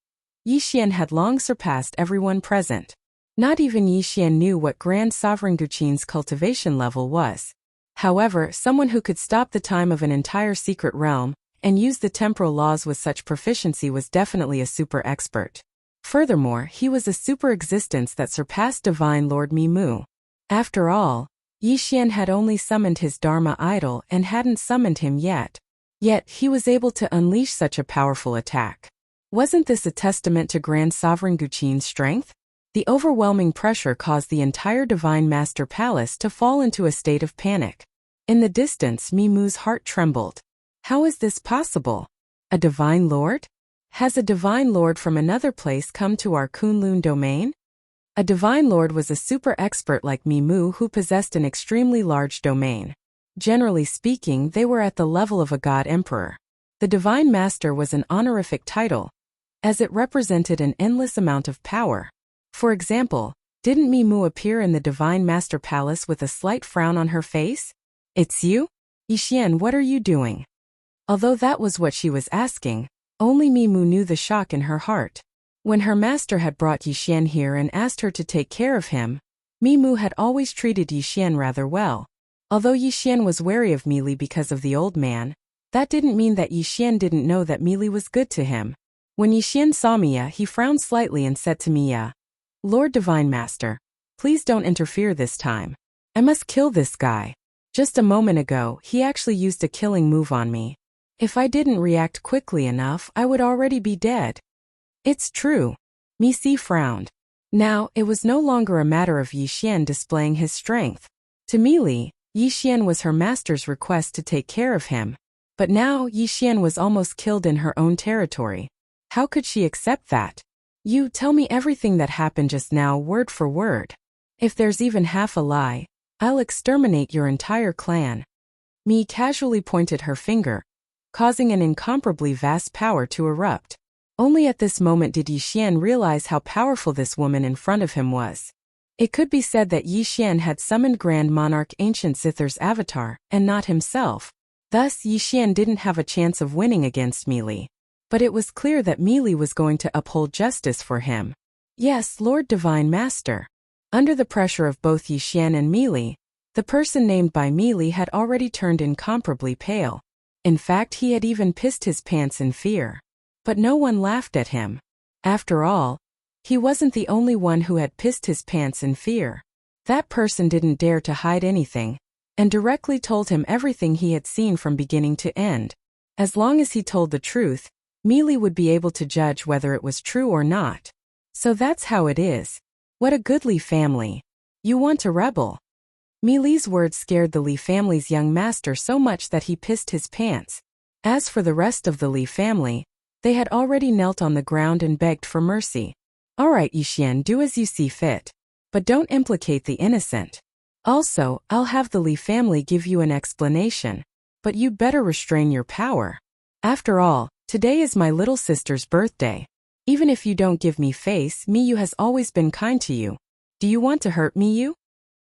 Speaker 1: Yi Xian had long surpassed everyone present. Not even Yi Xian knew what Grand Sovereign Guqin's cultivation level was. However, someone who could stop the time of an entire secret realm and use the temporal laws with such proficiency was definitely a super expert. Furthermore, he was a super existence that surpassed Divine Lord Mimu. After all, Yi Xian had only summoned his Dharma idol and hadn't summoned him yet. Yet, he was able to unleash such a powerful attack. Wasn't this a testament to Grand Sovereign Guqin's strength? The overwhelming pressure caused the entire Divine Master Palace to fall into a state of panic. In the distance, Mimu's heart trembled. How is this possible? A Divine Lord? Has a Divine Lord from another place come to our Kunlun domain? A Divine Lord was a super expert like Mimu who possessed an extremely large domain. Generally speaking, they were at the level of a God Emperor. The Divine Master was an honorific title, as it represented an endless amount of power. For example, didn't Mimu appear in the Divine Master Palace with a slight frown on her face? It's you? Yi Xian, what are you doing? Although that was what she was asking, only Mimu knew the shock in her heart. When her master had brought Yi Xian here and asked her to take care of him, Mimu had always treated Yi Xian rather well. Although Yi Xian was wary of Mili because of the old man, that didn't mean that Yi Xian didn't know that Mili was good to him. When Yi Xian saw Mia, he frowned slightly and said to Mia, Lord Divine Master, please don't interfere this time. I must kill this guy. Just a moment ago, he actually used a killing move on me. If I didn't react quickly enough, I would already be dead. It's true. Mi Si frowned. Now, it was no longer a matter of Yi Xian displaying his strength. To Mi Li, Yi Xian was her master's request to take care of him. But now, Yi Xian was almost killed in her own territory. How could she accept that? You tell me everything that happened just now word for word. If there's even half a lie, I'll exterminate your entire clan. Mi casually pointed her finger, causing an incomparably vast power to erupt. Only at this moment did Yi Xian realize how powerful this woman in front of him was. It could be said that Yi Xian had summoned Grand Monarch Ancient Zither's avatar, and not himself. Thus, Yi Xian didn't have a chance of winning against Mi Li. But it was clear that Mi Li was going to uphold justice for him. Yes, Lord Divine Master. Under the pressure of both Yi Xian and Mi Li, the person named by Mi Li had already turned incomparably pale. In fact, he had even pissed his pants in fear. But no one laughed at him. After all, he wasn't the only one who had pissed his pants in fear. That person didn't dare to hide anything, and directly told him everything he had seen from beginning to end. As long as he told the truth, Mi Li would be able to judge whether it was true or not. So that's how it is. What a goodly family. You want to rebel. Mi Li's words scared the Li family's young master so much that he pissed his pants. As for the rest of the Li family, they had already knelt on the ground and begged for mercy. Alright, Yi Xian, do as you see fit. But don't implicate the innocent. Also, I'll have the Li family give you an explanation. But you'd better restrain your power. After all, today is my little sister's birthday. Even if you don't give me face, Miyu has always been kind to you. Do you want to hurt Miyu?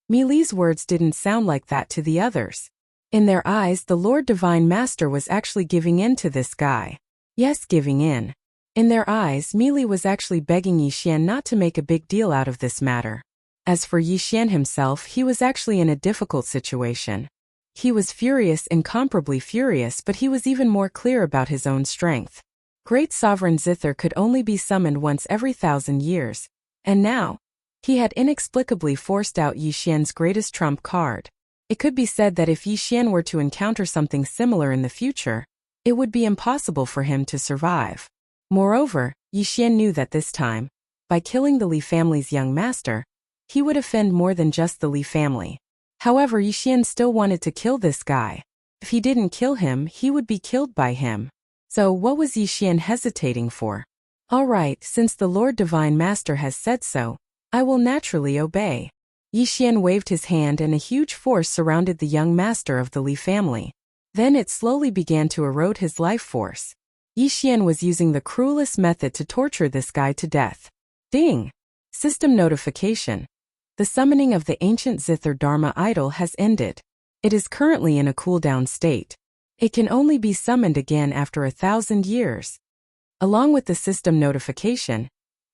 Speaker 1: Mi Li's words didn't sound like that to the others. In their eyes, the Lord Divine Master was actually giving in to this guy. Yes, giving in. In their eyes, Mi Li was actually begging Yi Xian not to make a big deal out of this matter. As for Yi Xian himself, he was actually in a difficult situation. He was furious, incomparably furious, but he was even more clear about his own strength. Great Sovereign Zither could only be summoned once every 1,000 years. And now, he had inexplicably forced out Yi Xian's greatest trump card. It could be said that if Yi Xian were to encounter something similar in the future, it would be impossible for him to survive. Moreover, Yi Xian knew that this time, by killing the Li family's young master, he would offend more than just the Li family. However, Yi Xian still wanted to kill this guy. If he didn't kill him, he would be killed by him. So what was Yi Xian hesitating for? Alright, since the Lord Divine Master has said so, I will naturally obey. Yi Xian waved his hand and a huge force surrounded the young master of the Li family. Then it slowly began to erode his life force. Yi Xian was using the cruelest method to torture this guy to death. Ding! System notification. The summoning of the ancient Zither Dharma idol has ended. It is currently in a cooldown state. It can only be summoned again after 1,000 years. Along with the system notification,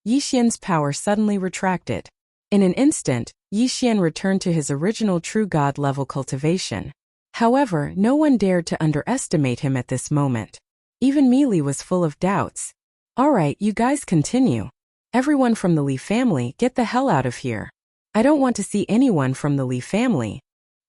Speaker 1: Yi Xian's power suddenly retracted. In an instant, Yi Xian returned to his original true god level cultivation. However, no one dared to underestimate him at this moment. Even Mi Li was full of doubts. Alright, you guys continue. Everyone from the Li family, get the hell out of here. I don't want to see anyone from the Li family.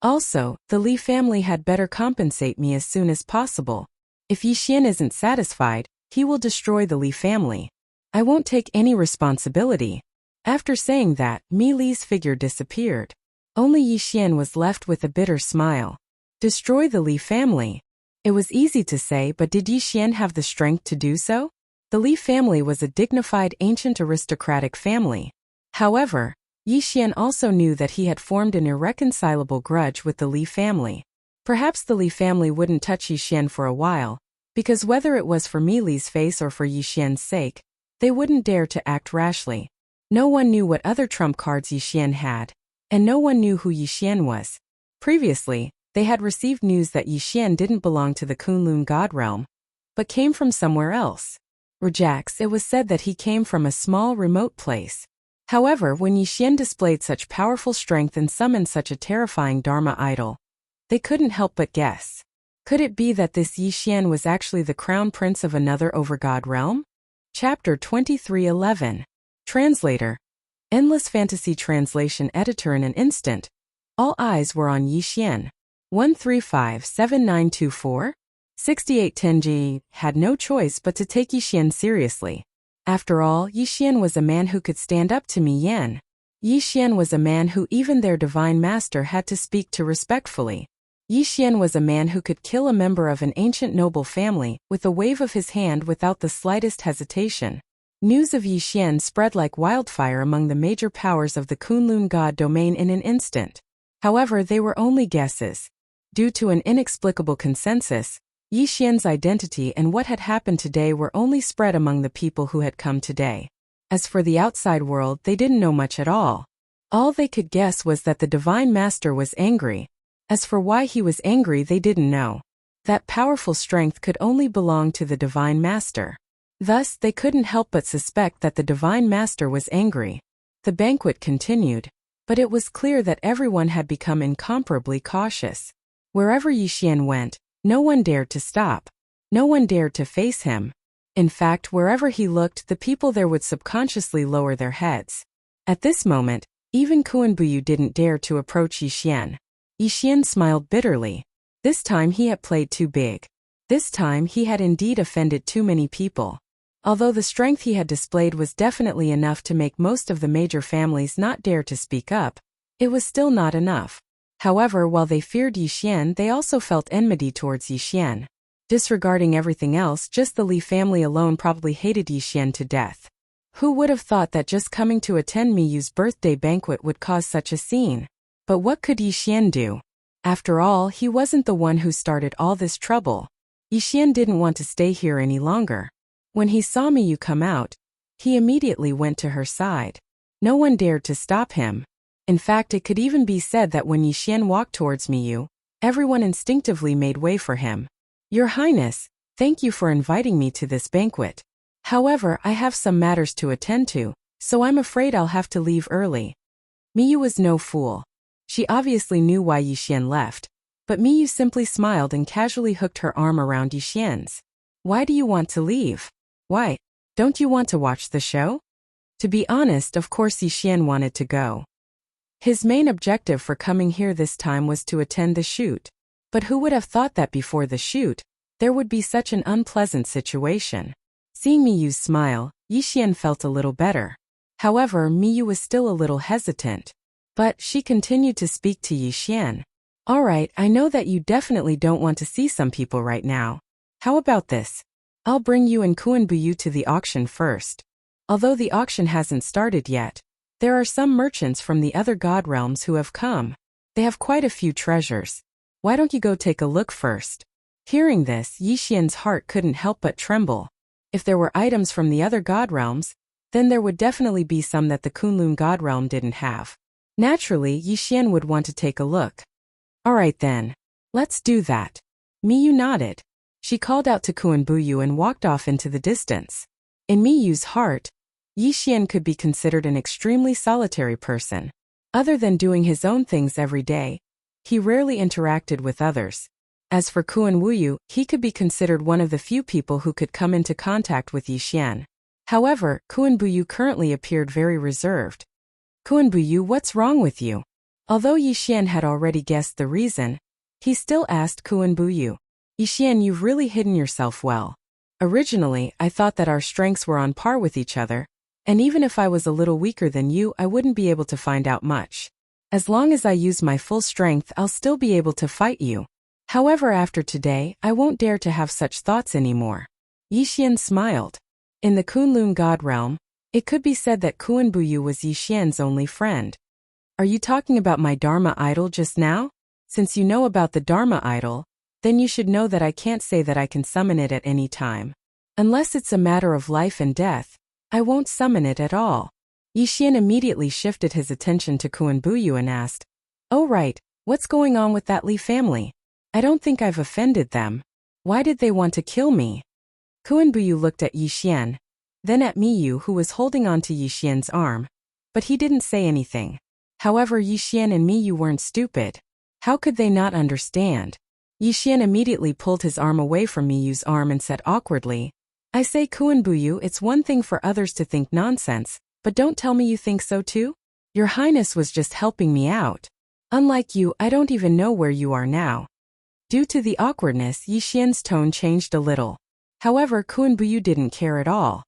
Speaker 1: Also, the Li family had better compensate me as soon as possible. If Yi Xian isn't satisfied, he will destroy the Li family. I won't take any responsibility. After saying that, Mi Li's figure disappeared. Only Yi Xian was left with a bitter smile. Destroy the Li family. It was easy to say, but did Yi Xian have the strength to do so? The Li family was a dignified ancient aristocratic family. However, Yi Xian also knew that he had formed an irreconcilable grudge with the Li family. Perhaps the Li family wouldn't touch Yi Xian for a while, because whether it was for Mi Li's face or for Yi Xian's sake, they wouldn't dare to act rashly. No one knew what other trump cards Yi Xian had, and no one knew who Yi Xian was. Previously, they had received news that Yi Xian didn't belong to the Kunlun God realm, but came from somewhere else. Rajax, it was said that he came from a small remote place. However, when Yi Xian displayed such powerful strength and summoned such a terrifying Dharma idol, they couldn't help but guess. Could it be that this Yi Xian was actually the crown prince of another overgod realm? Chapter 23:11. Translator. Endless fantasy translation editor. In an instant, all eyes were on Yi Xian. 1357924? 6810G had no choice but to take Yixian seriously. After all, Yixian was a man who could stand up to Mi Yan. Yixian was a man who even their divine master had to speak to respectfully. Yixian was a man who could kill a member of an ancient noble family with a wave of his hand without the slightest hesitation. News of Yixian spread like wildfire among the major powers of the Kunlun God domain in an instant. However, they were only guesses. Due to an inexplicable consensus, Yixian's identity and what had happened today were only spread among the people who had come today. As for the outside world, they didn't know much at all. All they could guess was that the Divine Master was angry. As for why he was angry, they didn't know. That powerful strength could only belong to the Divine Master. Thus, they couldn't help but suspect that the Divine Master was angry. The banquet continued, but it was clear that everyone had become incomparably cautious. Wherever Yixian went, no one dared to stop. No one dared to face him. In fact, wherever he looked, the people there would subconsciously lower their heads. At this moment, even Kuan-Buyu didn't dare to approach Yixian. Yixian smiled bitterly. This time he had played too big. This time he had indeed offended too many people. Although the strength he had displayed was definitely enough to make most of the major families not dare to speak up, it was still not enough. However, while they feared Yixian, they also felt enmity towards Yixian. Disregarding everything else, just the Li family alone probably hated Yixian to death. Who would have thought that just coming to attend Miyu's birthday banquet would cause such a scene? But what could Yixian do? After all, he wasn't the one who started all this trouble. Yixian didn't want to stay here any longer. When he saw Miyu come out, he immediately went to her side. No one dared to stop him. In fact, it could even be said that when Yixian walked towards Miyu, everyone instinctively made way for him. Your Highness, thank you for inviting me to this banquet. However, I have some matters to attend to, so I'm afraid I'll have to leave early. Miyu was no fool. She obviously knew why Yixian left, but Miyu simply smiled and casually hooked her arm around Yixian's. Why do you want to leave? Why? Don't you want to watch the show? To be honest, of course Yixian wanted to go. His main objective for coming here this time was to attend the shoot. But who would have thought that before the shoot, there would be such an unpleasant situation? Seeing Miyu's smile, Yixian felt a little better. However, Miyu was still a little hesitant. But she continued to speak to Yixian. Alright, I know that you definitely don't want to see some people right now. How about this? I'll bring you and Kuan-Buyu to the auction first. Although the auction hasn't started yet, there are some merchants from the other god realms who have come. They have quite a few treasures. Why don't you go take a look first? Hearing this, Yixian's heart couldn't help but tremble. If there were items from the other god realms, then there would definitely be some that the Kunlun god realm didn't have. Naturally, Yixian would want to take a look. Alright then. Let's do that. Miyu nodded. She called out to Kuan-Buyu and walked off into the distance. In Miyu's heart, Yixian could be considered an extremely solitary person. Other than doing his own things every day, he rarely interacted with others. As for Kuan-Buyu, he could be considered one of the few people who could come into contact with Yixian. However, Kuan-Buyu currently appeared very reserved. Kuan-Buyu, what's wrong with you? Although Yixian had already guessed the reason, he still asked Kuan-Buyu. Yixian, you've really hidden yourself well. Originally, I thought that our strengths were on par with each other, and even if I was a little weaker than you, I wouldn't be able to find out much. As long as I use my full strength, I'll still be able to fight you. However, after today, I won't dare to have such thoughts anymore. Yixian smiled. In the Kunlun god realm, it could be said that Kuan-Buyu was Yixian's only friend. Are you talking about my Dharma idol just now? Since you know about the Dharma idol, then you should know that I can't say that I can summon it at any time. Unless it's a matter of life and death, I won't summon it at all. Yixian immediately shifted his attention to Kuan-Buyu and asked, Oh right, what's going on with that Li family? I don't think I've offended them. Why did they want to kill me? Kuan-Buyu looked at Yixian, then at Miyu who was holding on to Yixian's arm, but he didn't say anything. However, Yixian and Miyu weren't stupid. How could they not understand? Yixian immediately pulled his arm away from Miyu's arm and said awkwardly, I say Kuan-Buyu, it's one thing for others to think nonsense, but don't tell me you think so too? Your Highness was just helping me out. Unlike you, I don't even know where you are now. Due to the awkwardness, Yixian's tone changed a little. However, Kuan-Buyu didn't care at all.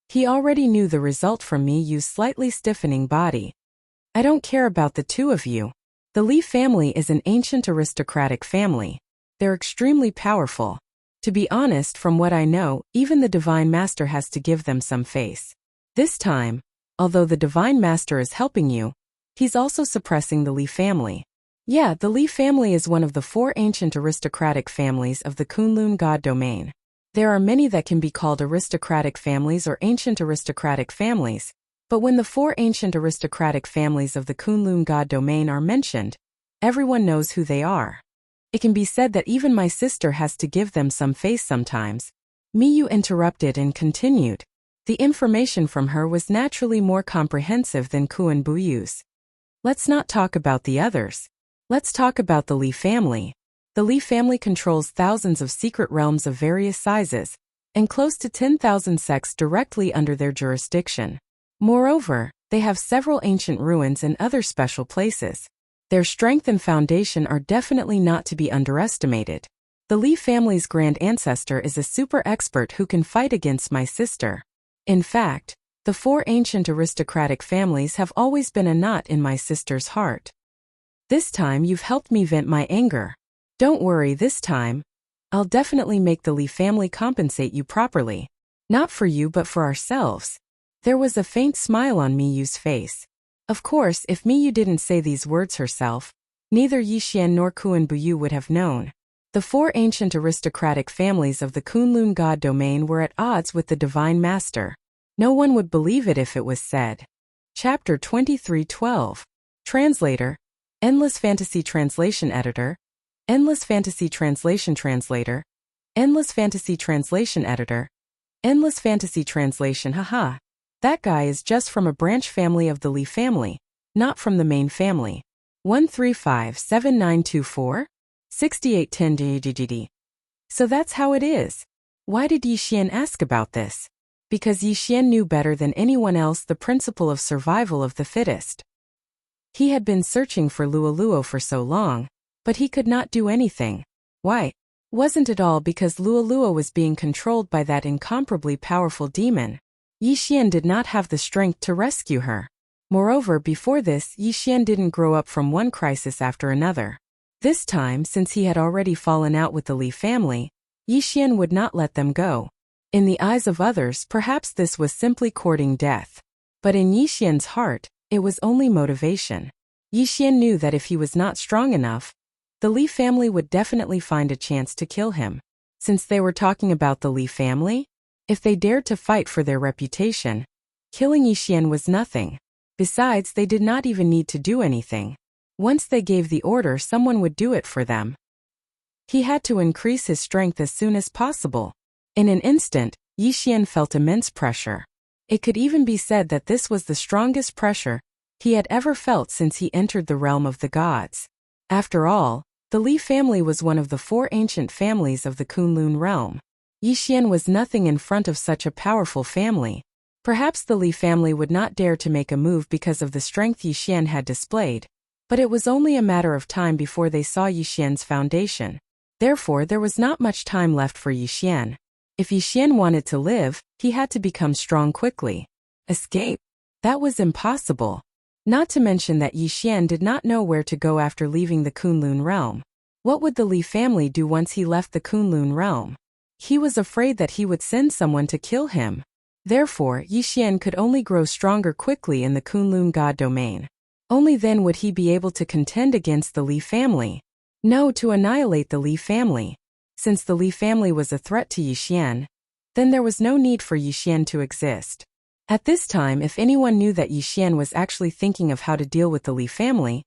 Speaker 1: He already knew the result from Miyu's slightly stiffening body. I don't care about the two of you. The Li family is an ancient aristocratic family. They're extremely powerful. To be honest, from what I know, even the Divine Master has to give them some face. This time, although the Divine Master is helping you, he's also suppressing the Li family. Yeah, the Li family is one of the 4 ancient aristocratic families of the Kunlun God domain. There are many that can be called aristocratic families or ancient aristocratic families, but when the 4 ancient aristocratic families of the Kunlun God domain are mentioned, everyone knows who they are. It can be said that even my sister has to give them some face sometimes. Miyu interrupted and continued. The information from her was naturally more comprehensive than Kuan-Buyu's. Let's not talk about the others. Let's talk about the Li family. The Li family controls thousands of secret realms of various sizes, and close to 10,000 sects directly under their jurisdiction. Moreover, they have several ancient ruins and other special places. Their strength and foundation are definitely not to be underestimated. The Li family's grand ancestor is a super expert who can fight against my sister. In fact, the 4 ancient aristocratic families have always been a knot in my sister's heart. This time you've helped me vent my anger. Don't worry, this time, I'll definitely make the Li family compensate you properly. Not for you but for ourselves. There was a faint smile on Miyu's face. Of course, if Miyu didn't say these words herself, neither Yixian nor Kuan-Buyu would have known. The 4 ancient aristocratic families of the Kunlun God domain were at odds with the Divine Master. No one would believe it if it was said. Chapter 23:12. Translator. Endless Fantasy Translation Editor. Endless Fantasy Translation Translator. Endless Fantasy Translation Editor. Endless Fantasy Translation. Haha. That guy is just from a branch family of the Li family, not from the main family. 1357924? 6810 DGGD. So that's how it is. Why did Yixian ask about this? Because Yixian knew better than anyone else the principle of survival of the fittest. He had been searching for Luoluo for so long, but he could not do anything. Why? Wasn't it all because Luoluo was being controlled by that incomparably powerful demon? Yixian did not have the strength to rescue her. Moreover, before this, Yixian didn't grow up from one crisis after another. This time, since he had already fallen out with the Li family, Yixian would not let them go. In the eyes of others, perhaps this was simply courting death. But in Yixian's heart, it was only motivation. Yixian knew that if he was not strong enough, the Li family would definitely find a chance to kill him. Since they were talking about the Li family, if they dared to fight for their reputation, killing Yixian was nothing. Besides, they did not even need to do anything. Once they gave the order, someone would do it for them. He had to increase his strength as soon as possible. In an instant, Yixian felt immense pressure. It could even be said that this was the strongest pressure he had ever felt since he entered the realm of the gods. After all, the Li family was one of the 4 ancient families of the Kunlun realm. Yixian was nothing in front of such a powerful family. Perhaps the Li family would not dare to make a move because of the strength Yixian had displayed, but it was only a matter of time before they saw Yixian's foundation. Therefore, there was not much time left for Yixian. If Yixian wanted to live, he had to become strong quickly. Escape? That was impossible. Not to mention that Yixian did not know where to go after leaving the Kunlun realm. What would the Li family do once he left the Kunlun realm? He was afraid that he would send someone to kill him. Therefore, Yixian could only grow stronger quickly in the Kunlun God domain. Only then would he be able to contend against the Li family. No, to annihilate the Li family. Since the Li family was a threat to Yixian, then there was no need for Yixian to exist. At this time, if anyone knew that Yixian was actually thinking of how to deal with the Li family,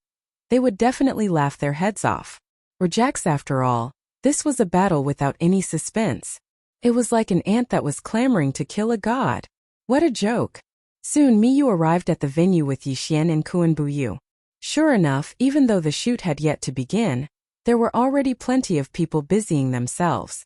Speaker 1: they would definitely laugh their heads off. Rejects after all. This was a battle without any suspense. It was like an ant that was clamoring to kill a god. What a joke. Soon Miyu arrived at the venue with Yixian and Kuan-Buyu. Sure enough, even though the shoot had yet to begin, there were already plenty of people busying themselves.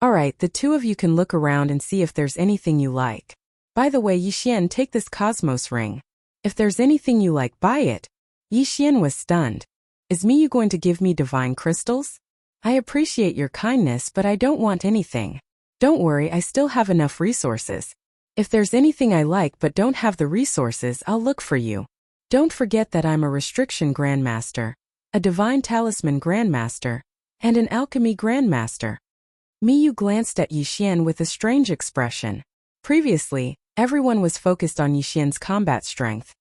Speaker 1: Alright, the two of you can look around and see if there's anything you like. By the way, Yixian, take this Cosmos ring. If there's anything you like, buy it. Yi Xian was stunned. Is Miyu going to give me divine crystals? I appreciate your kindness, but I don't want anything. Don't worry, I still have enough resources. If there's anything I like but don't have the resources, I'll look for you. Don't forget that I'm a restriction grandmaster, a divine talisman grandmaster, and an alchemy grandmaster. Miyu glanced at Yi Xian with a strange expression. Previously, everyone was focused on Yi Xian's combat strength.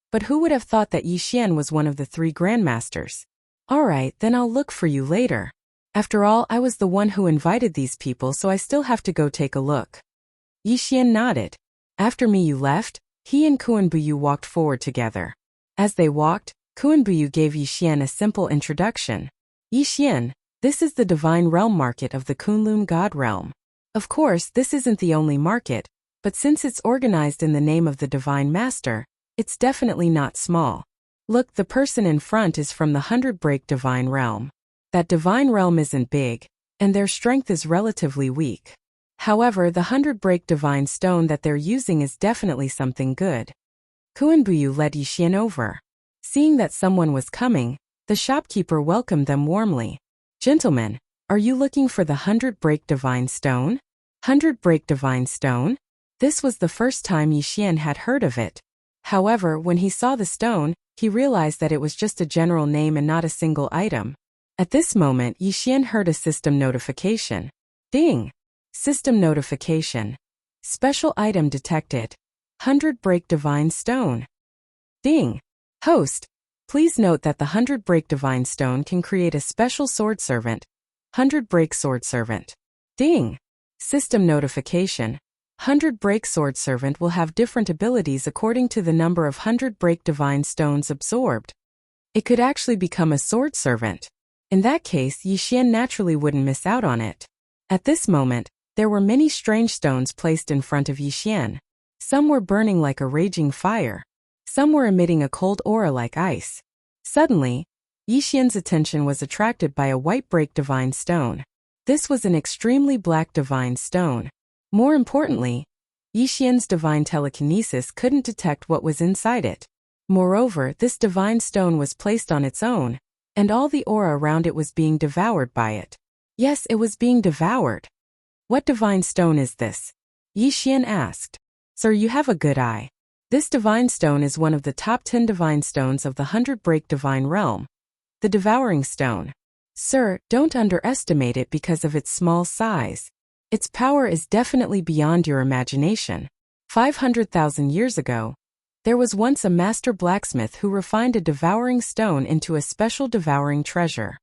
Speaker 1: But who would have thought that Yi Xian was one of the 3 grandmasters? Alright, then I'll look for you later. After all, I was the one who invited these people, so I still have to go take a look. Yi Xian nodded. After Miyu left, he and Kuan-Buyu walked forward together. As they walked, Kuan-Buyu gave Yi Xian a simple introduction. Yi Xian, this is the divine realm market of the Kunlun God realm. Of course, this isn't the only market, but since it's organized in the name of the divine master, it's definitely not small. Look, the person in front is from the 100 Break divine realm. That divine realm isn't big, and their strength is relatively weak. However, the 100 Break divine stone that they're using is definitely something good. Kuan-Buyu led Yi Xian over. Seeing that someone was coming, the shopkeeper welcomed them warmly. Gentlemen, are you looking for the 100 Break divine stone? 100 Break divine stone? This was the first time Yi Xian had heard of it. However, when he saw the stone, he realized that it was just a general name and not a single item. At this moment, Yi Xian heard a system notification. Ding! System notification. Special item detected. 100 Break divine stone. Ding! Host, please note that the 100 Break divine stone can create a special sword servant. 100 Break sword servant. Ding! System notification. 100 Break sword servant will have different abilities according to the number of 100 Break divine stones absorbed. It could actually become a sword servant. In that case, Yi Xian naturally wouldn't miss out on it. At this moment, there were many strange stones placed in front of Yi Xian. Some were burning like a raging fire. Some were emitting a cold aura like ice. Suddenly, Yi Xian's attention was attracted by a white Break divine stone. This was an extremely black divine stone. More importantly, Yi Xian's divine telekinesis couldn't detect what was inside it. Moreover, this divine stone was placed on its own, and all the aura around it was being devoured by it. Yes, it was being devoured. What divine stone is this? Yi Xian asked. Sir, you have a good eye. This divine stone is one of the top 10 divine stones of the 100 Break divine realm. The Devouring stone. Sir, don't underestimate it because of its small size. Its power is definitely beyond your imagination. 500,000 years ago, there was once a master blacksmith who refined a devouring stone into a special devouring treasure.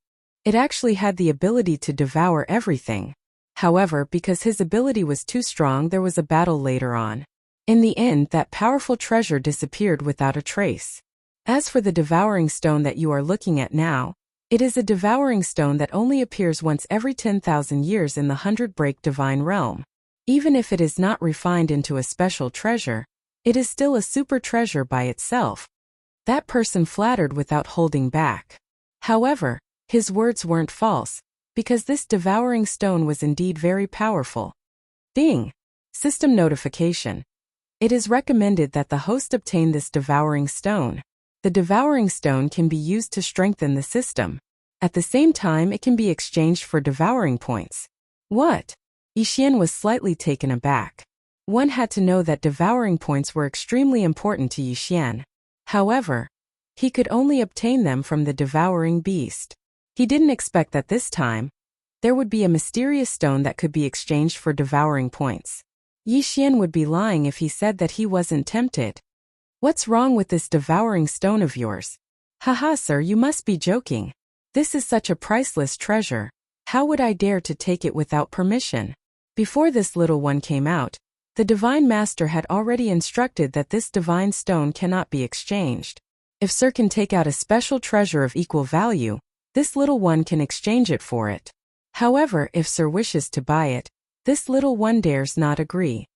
Speaker 1: It actually had the ability to devour everything. However, because his ability was too strong, there was a battle later on. In the end, that powerful treasure disappeared without a trace. As for the devouring stone that you are looking at now, it is a devouring stone that only appears once every 10,000 years in the 100 Break divine realm. Even if it is not refined into a special treasure, it is still a super treasure by itself. That person flattered without holding back. However, his words weren't false, because this devouring stone was indeed very powerful. Ding! System notification. It is recommended that the host obtain this devouring stone. The devouring stone can be used to strengthen the system. At the same time, it can be exchanged for devouring points. What? Yi Xian was slightly taken aback. One had to know that devouring points were extremely important to Yi Xian. However, he could only obtain them from the devouring beast. He didn't expect that this time, there would be a mysterious stone that could be exchanged for devouring points. Yi Xian would be lying if he said that he wasn't tempted. What's wrong with this devouring stone of yours? Haha, sir, you must be joking. This is such a priceless treasure. How would I dare to take it without permission? Before this little one came out, the Divine Master had already instructed that this divine stone cannot be exchanged. If Sir can take out a special treasure of equal value, this little one can exchange it for it. However, if Sir wishes to buy it, this little one dares not agree.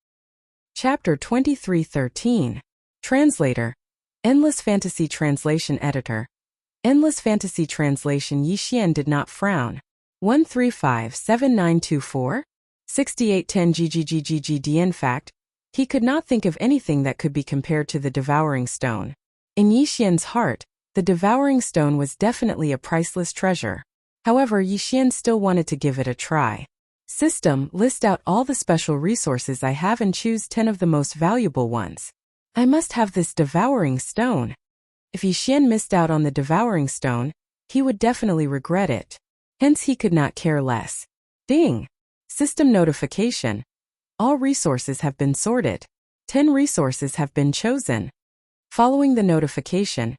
Speaker 1: Chapter 23:13. Translator. Endless Fantasy Translation Editor. Endless Fantasy Translation. Yi Xian did not frown. 1357924? 6810 GGGGGD. In fact, he could not think of anything that could be compared to the Devouring Stone. In Yi Xian's heart, The devouring stone was definitely a priceless treasure. However, Yixian still wanted to give it a try. System, list out all the special resources I have and choose 10 of the most valuable ones. I must have this devouring stone. If Yixian missed out on the devouring stone, he would definitely regret it. Hence he could not care less. Ding! System notification. All resources have been sorted. 10 resources have been chosen. Following the notification,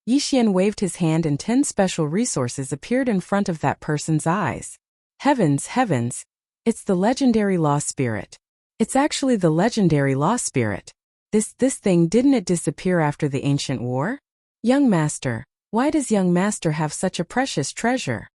Speaker 1: Yixian waved his hand and 10 special resources appeared in front of that person's eyes. Heavens, heavens! It's the legendary law spirit. It's actually the legendary law spirit. This thing, didn't it disappear after the ancient war? Young master, why does young master have such a precious treasure?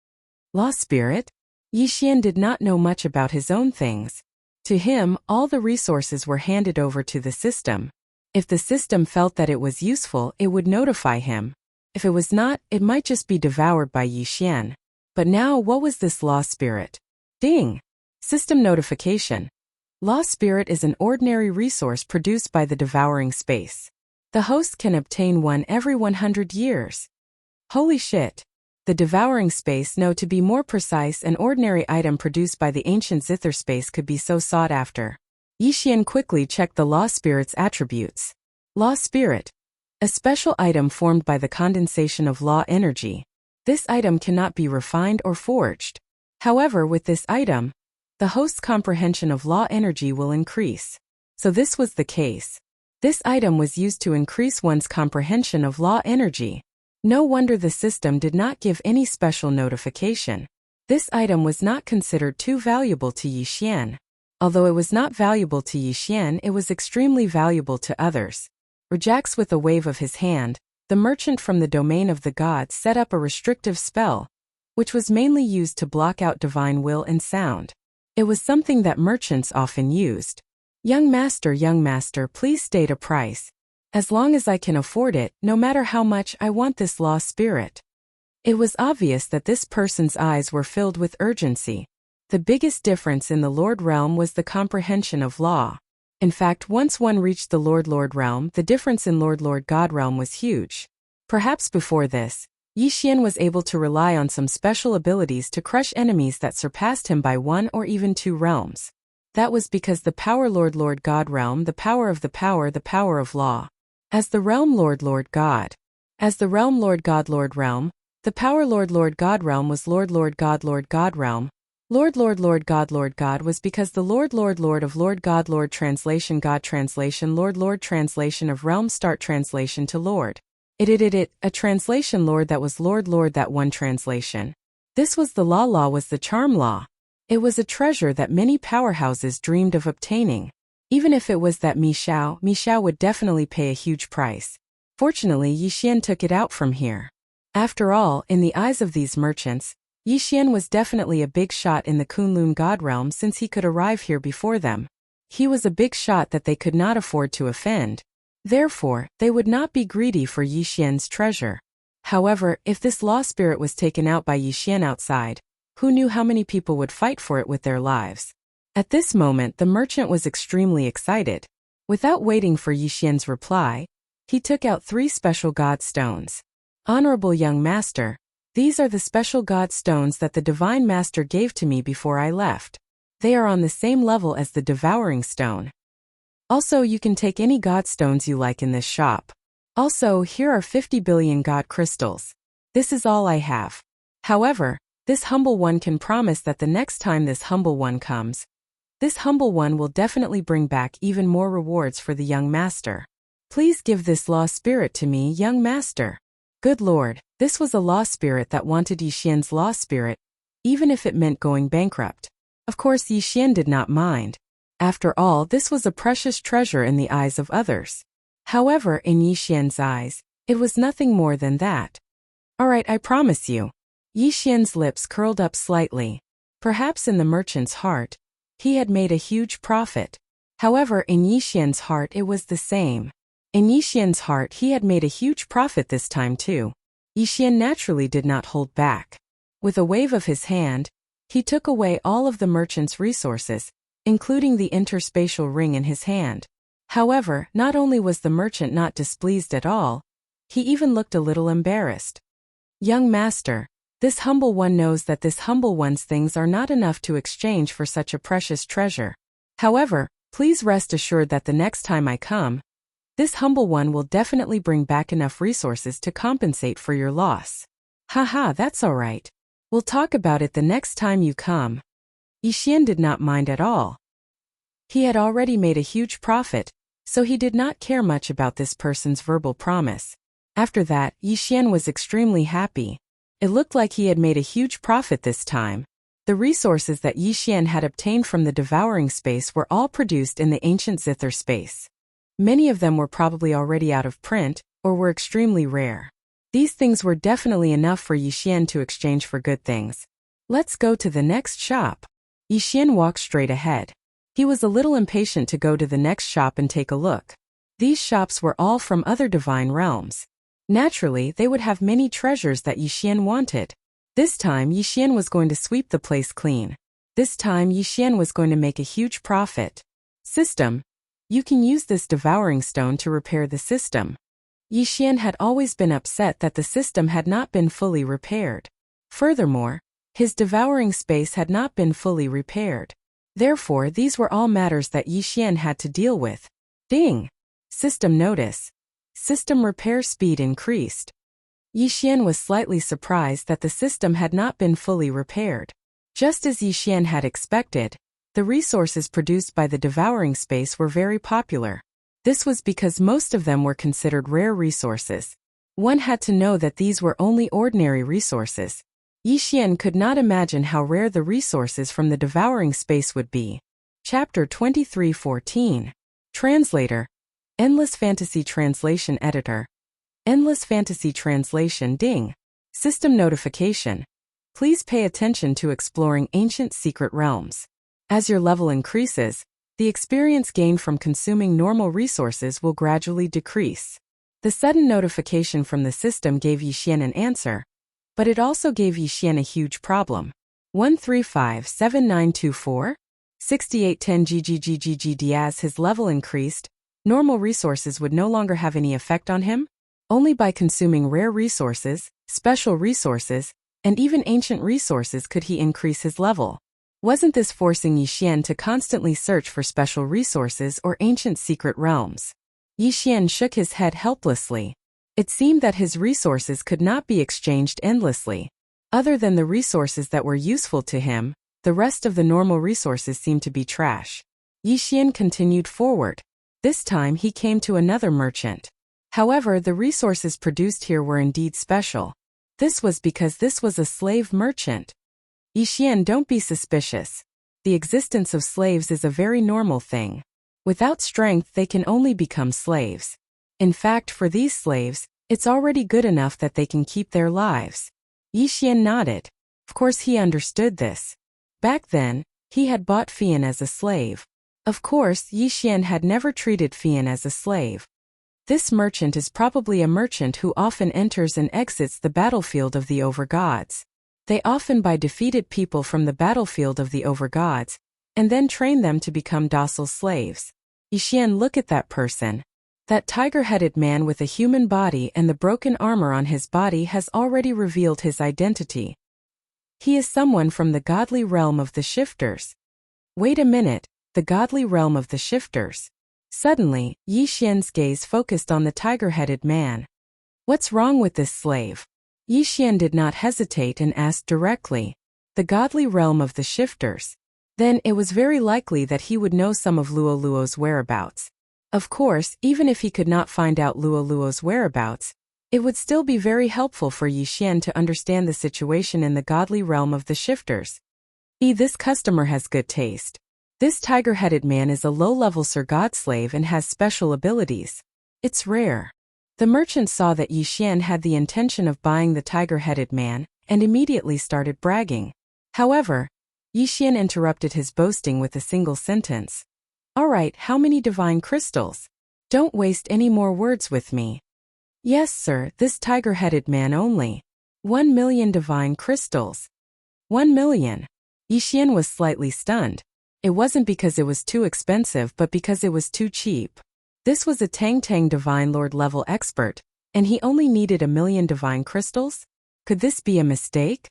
Speaker 1: Law spirit? Yixian did not know much about his own things. To him, all the resources were handed over to the system. If the system felt that it was useful, it would notify him. If it was not, it might just be devoured by Yixian. But now, what was this law spirit? Ding! System notification. Law spirit is an ordinary resource produced by the devouring space. The host can obtain one every 100 years. Holy shit! The devouring space, no, to be more precise, an ordinary item produced by the ancient zither space could be so sought after. Yixian quickly checked the law spirit's attributes. Law spirit. A special item formed by the condensation of law energy. This item cannot be refined or forged. However, with this item, the host's comprehension of law energy will increase. So this was the case. This item was used to increase one's comprehension of law energy. No wonder the system did not give any special notification. This item was not considered too valuable to Yixian. Although it was not valuable to Yixian, it was extremely valuable to others. Rejects with a wave of his hand, the merchant from the domain of the gods set up a restrictive spell, which was mainly used to block out divine will and sound. It was something that merchants often used. Young master, please state a price. As long as I can afford it, no matter how much, I want this law spirit. It was obvious that this person's eyes were filled with urgency. The biggest difference in the Lord realm was the comprehension of law. In fact, once one reached the Lord realm, the difference in Lord God realm was huge. Perhaps before this, Yixian was able to rely on some special abilities to crush enemies that surpassed him by 1 or even 2 realms. That was because the power Lord God realm, the power of the power of law. As the realm Lord God. As the realm Lord God realm, the power Lord God realm was Lord God realm. Lord God was because the Lord of Lord God Lord translation God translation Lord translation of realm start translation to Lord. A translation Lord that was Lord that one translation. This was the law was the charm law. It was a treasure that many powerhouses dreamed of obtaining. Even if it was that Mi Xiao would definitely pay a huge price. Fortunately, Yixian took it out from here. After all, in the eyes of these merchants, Yixian was definitely a big shot in the Kunlun God realm since he could arrive here before them. He was a big shot that they could not afford to offend. Therefore, they would not be greedy for Yixian's treasure. However, if this law spirit was taken out by Yixian outside, who knew how many people would fight for it with their lives? At this moment, the merchant was extremely excited. Without waiting for Yixian's reply, he took out 3 special god stones. Honorable young master, these are the special god stones that the divine master gave to me before I left. They are on the same level as the devouring stone. Also, you can take any god stones you like in this shop. Also, here are 50 billion god crystals. This is all I have. However, this humble one can promise that the next time this humble one comes, this humble one will definitely bring back even more rewards for the young master. Please give this law spirit to me, young master. Good lord, this was a law spirit that wanted Yixian's law spirit, even if it meant going bankrupt. Of course, Yixian did not mind. After all, this was a precious treasure in the eyes of others. However, in Yixian's eyes, it was nothing more than that. Alright, I promise you. Yixian's lips curled up slightly. Perhaps in the merchant's heart, he had made a huge profit. However, in Yixian's heart it was the same. In Yixian's heart he had made a huge profit this time too. Yixian naturally did not hold back. With a wave of his hand, he took away all of the merchant's resources, including the interspatial ring in his hand. However, not only was the merchant not displeased at all, He even looked a little embarrassed. Young master, this humble one knows that this humble one's things are not enough to exchange for such a precious treasure. However, please rest assured that the next time I come, this humble one will definitely bring back enough resources to compensate for your loss. Haha, that's all right. We'll talk about it the next time you come. Yixian did not mind at all. He had already made a huge profit, so he did not care much about this person's verbal promise. After that, Yixian was extremely happy. It looked like he had made a huge profit this time. The resources that Yixian had obtained from the devouring space were all produced in the ancient zither space. Many of them were probably already out of print, or were extremely rare. These things were definitely enough for Yixian to exchange for good things. Let's go to the next shop. Yixian walked straight ahead. He was a little impatient to go to the next shop and take a look. These shops were all from other divine realms. Naturally, they would have many treasures that Yixian wanted. This time, Yixian was going to sweep the place clean. This time, Yixian was going to make a huge profit. System. You can use this devouring stone to repair the system. Yixian had always been upset that the system had not been fully repaired. Furthermore, his devouring space had not been fully repaired. Therefore, these were all matters that Yixian had to deal with. Ding! System notice. System repair speed increased. Yixian was slightly surprised that the system had not been fully repaired. Just as Yixian had expected, the resources produced by the devouring space were very popular. This was because most of them were considered rare resources. One had to know that these were only ordinary resources. Yixian could not imagine how rare the resources from the devouring space would be. Chapter 23:14. Translator. Endless Fantasy Translation Editor. Endless Fantasy Translation Ding. System notification. Please pay attention to exploring ancient secret realms. As your level increases, the experience gained from consuming normal resources will gradually decrease. The sudden notification from the system gave Yixian an answer, but it also gave Yixian a huge problem. 1357924? 6810 GGGGGD. As his level increased, normal resources would no longer have any effect on him. Only by consuming rare resources, special resources, and even ancient resources could he increase his level. Wasn't this forcing Yixian to constantly search for special resources or ancient secret realms? Yixian shook his head helplessly. It seemed that his resources could not be exchanged endlessly. Other than the resources that were useful to him, the rest of the normal resources seemed to be trash. Yixian continued forward. This time he came to another merchant. However, the resources produced here were indeed special. This was because this was a slave merchant. Yixian, don't be suspicious. The existence of slaves is a very normal thing. Without strength, they can only become slaves. In fact, for these slaves, it's already good enough that they can keep their lives. Yixian nodded. Of course he understood this. Back then, he had bought Fian as a slave. Of course, Yixian had never treated Fian as a slave. This merchant is probably a merchant who often enters and exits the battlefield of the overgods. They often buy defeated people from the battlefield of the overgods, and then train them to become docile slaves. Yixian, look at that person. That tiger-headed man with a human body and the broken armor on his body has already revealed his identity. He is someone from the godly realm of the shifters. Wait a minute, the godly realm of the shifters. Suddenly, Yixian's gaze focused on the tiger-headed man. What's wrong with this slave? Yixian did not hesitate and asked directly. The godly realm of the shifters. Then it was very likely that he would know some of Luoluo's whereabouts. Of course, even if he could not find out Luoluo's whereabouts, it would still be very helpful for Yixian to understand the situation in the godly realm of the shifters. This customer has good taste. This tiger-headed man is a low-level Sir God slave and has special abilities. It's rare. The merchant saw that Yixian had the intention of buying the tiger-headed man, and immediately started bragging. However, Yixian interrupted his boasting with a single sentence. All right, how many divine crystals? Don't waste any more words with me. Yes, sir, this tiger-headed man only. 1 million divine crystals. 1 million. Yixian was slightly stunned. It wasn't because it was too expensive but because it was too cheap. This was a Tang Tang Divine Lord level expert, And he only needed 1,000,000 divine crystals? Could this be a mistake?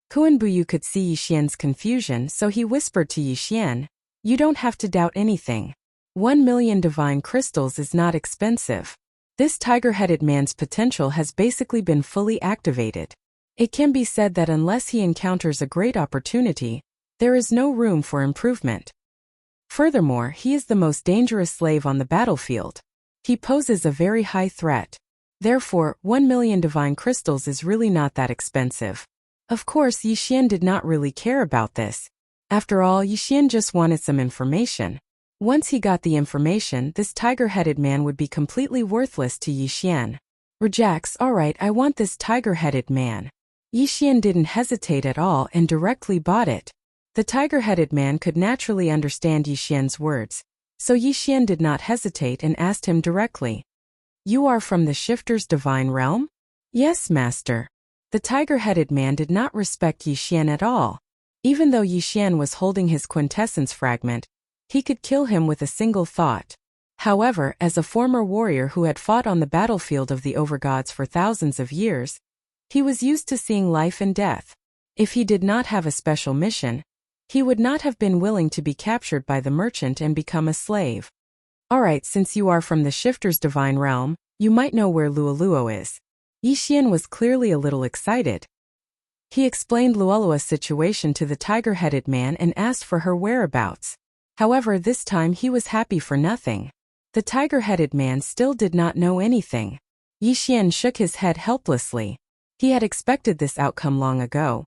Speaker 1: Kuan-Buyu could see Yixian's confusion, so he whispered to Yixian, "You don't have to doubt anything. 1,000,000 divine crystals is not expensive. This tiger-headed man's potential has basically been fully activated. It can be said that unless he encounters a great opportunity, there is no room for improvement. Furthermore, he is the most dangerous slave on the battlefield. He poses a very high threat. Therefore, 1,000,000 divine crystals is really not that expensive." Of course, Yixian did not really care about this. After all, Yixian just wanted some information. Once he got the information, this tiger-headed man would be completely worthless to Yixian. Rejects, alright, I want this tiger-headed man. Yixian didn't hesitate at all and directly bought it. The tiger-headed man could naturally understand Yixian's words, so Yixian did not hesitate and asked him directly. "You are from the Shifter's divine realm?" "Yes, master." The tiger-headed man did not respect Yixian at all. Even though Yixian was holding his quintessence fragment, he could kill him with a single thought. However, as a former warrior who had fought on the battlefield of the overgods for thousands of years, he was used to seeing life and death. If he did not have a special mission, he would not have been willing to be captured by the merchant and become a slave. "Alright, since you are from the Shifter's divine realm, you might know where Luoluo is." Yixian was clearly a little excited. He explained Luoluo's situation to the tiger-headed man and asked for her whereabouts. However, this time he was happy for nothing. The tiger-headed man still did not know anything. Yixian shook his head helplessly. He had expected this outcome long ago,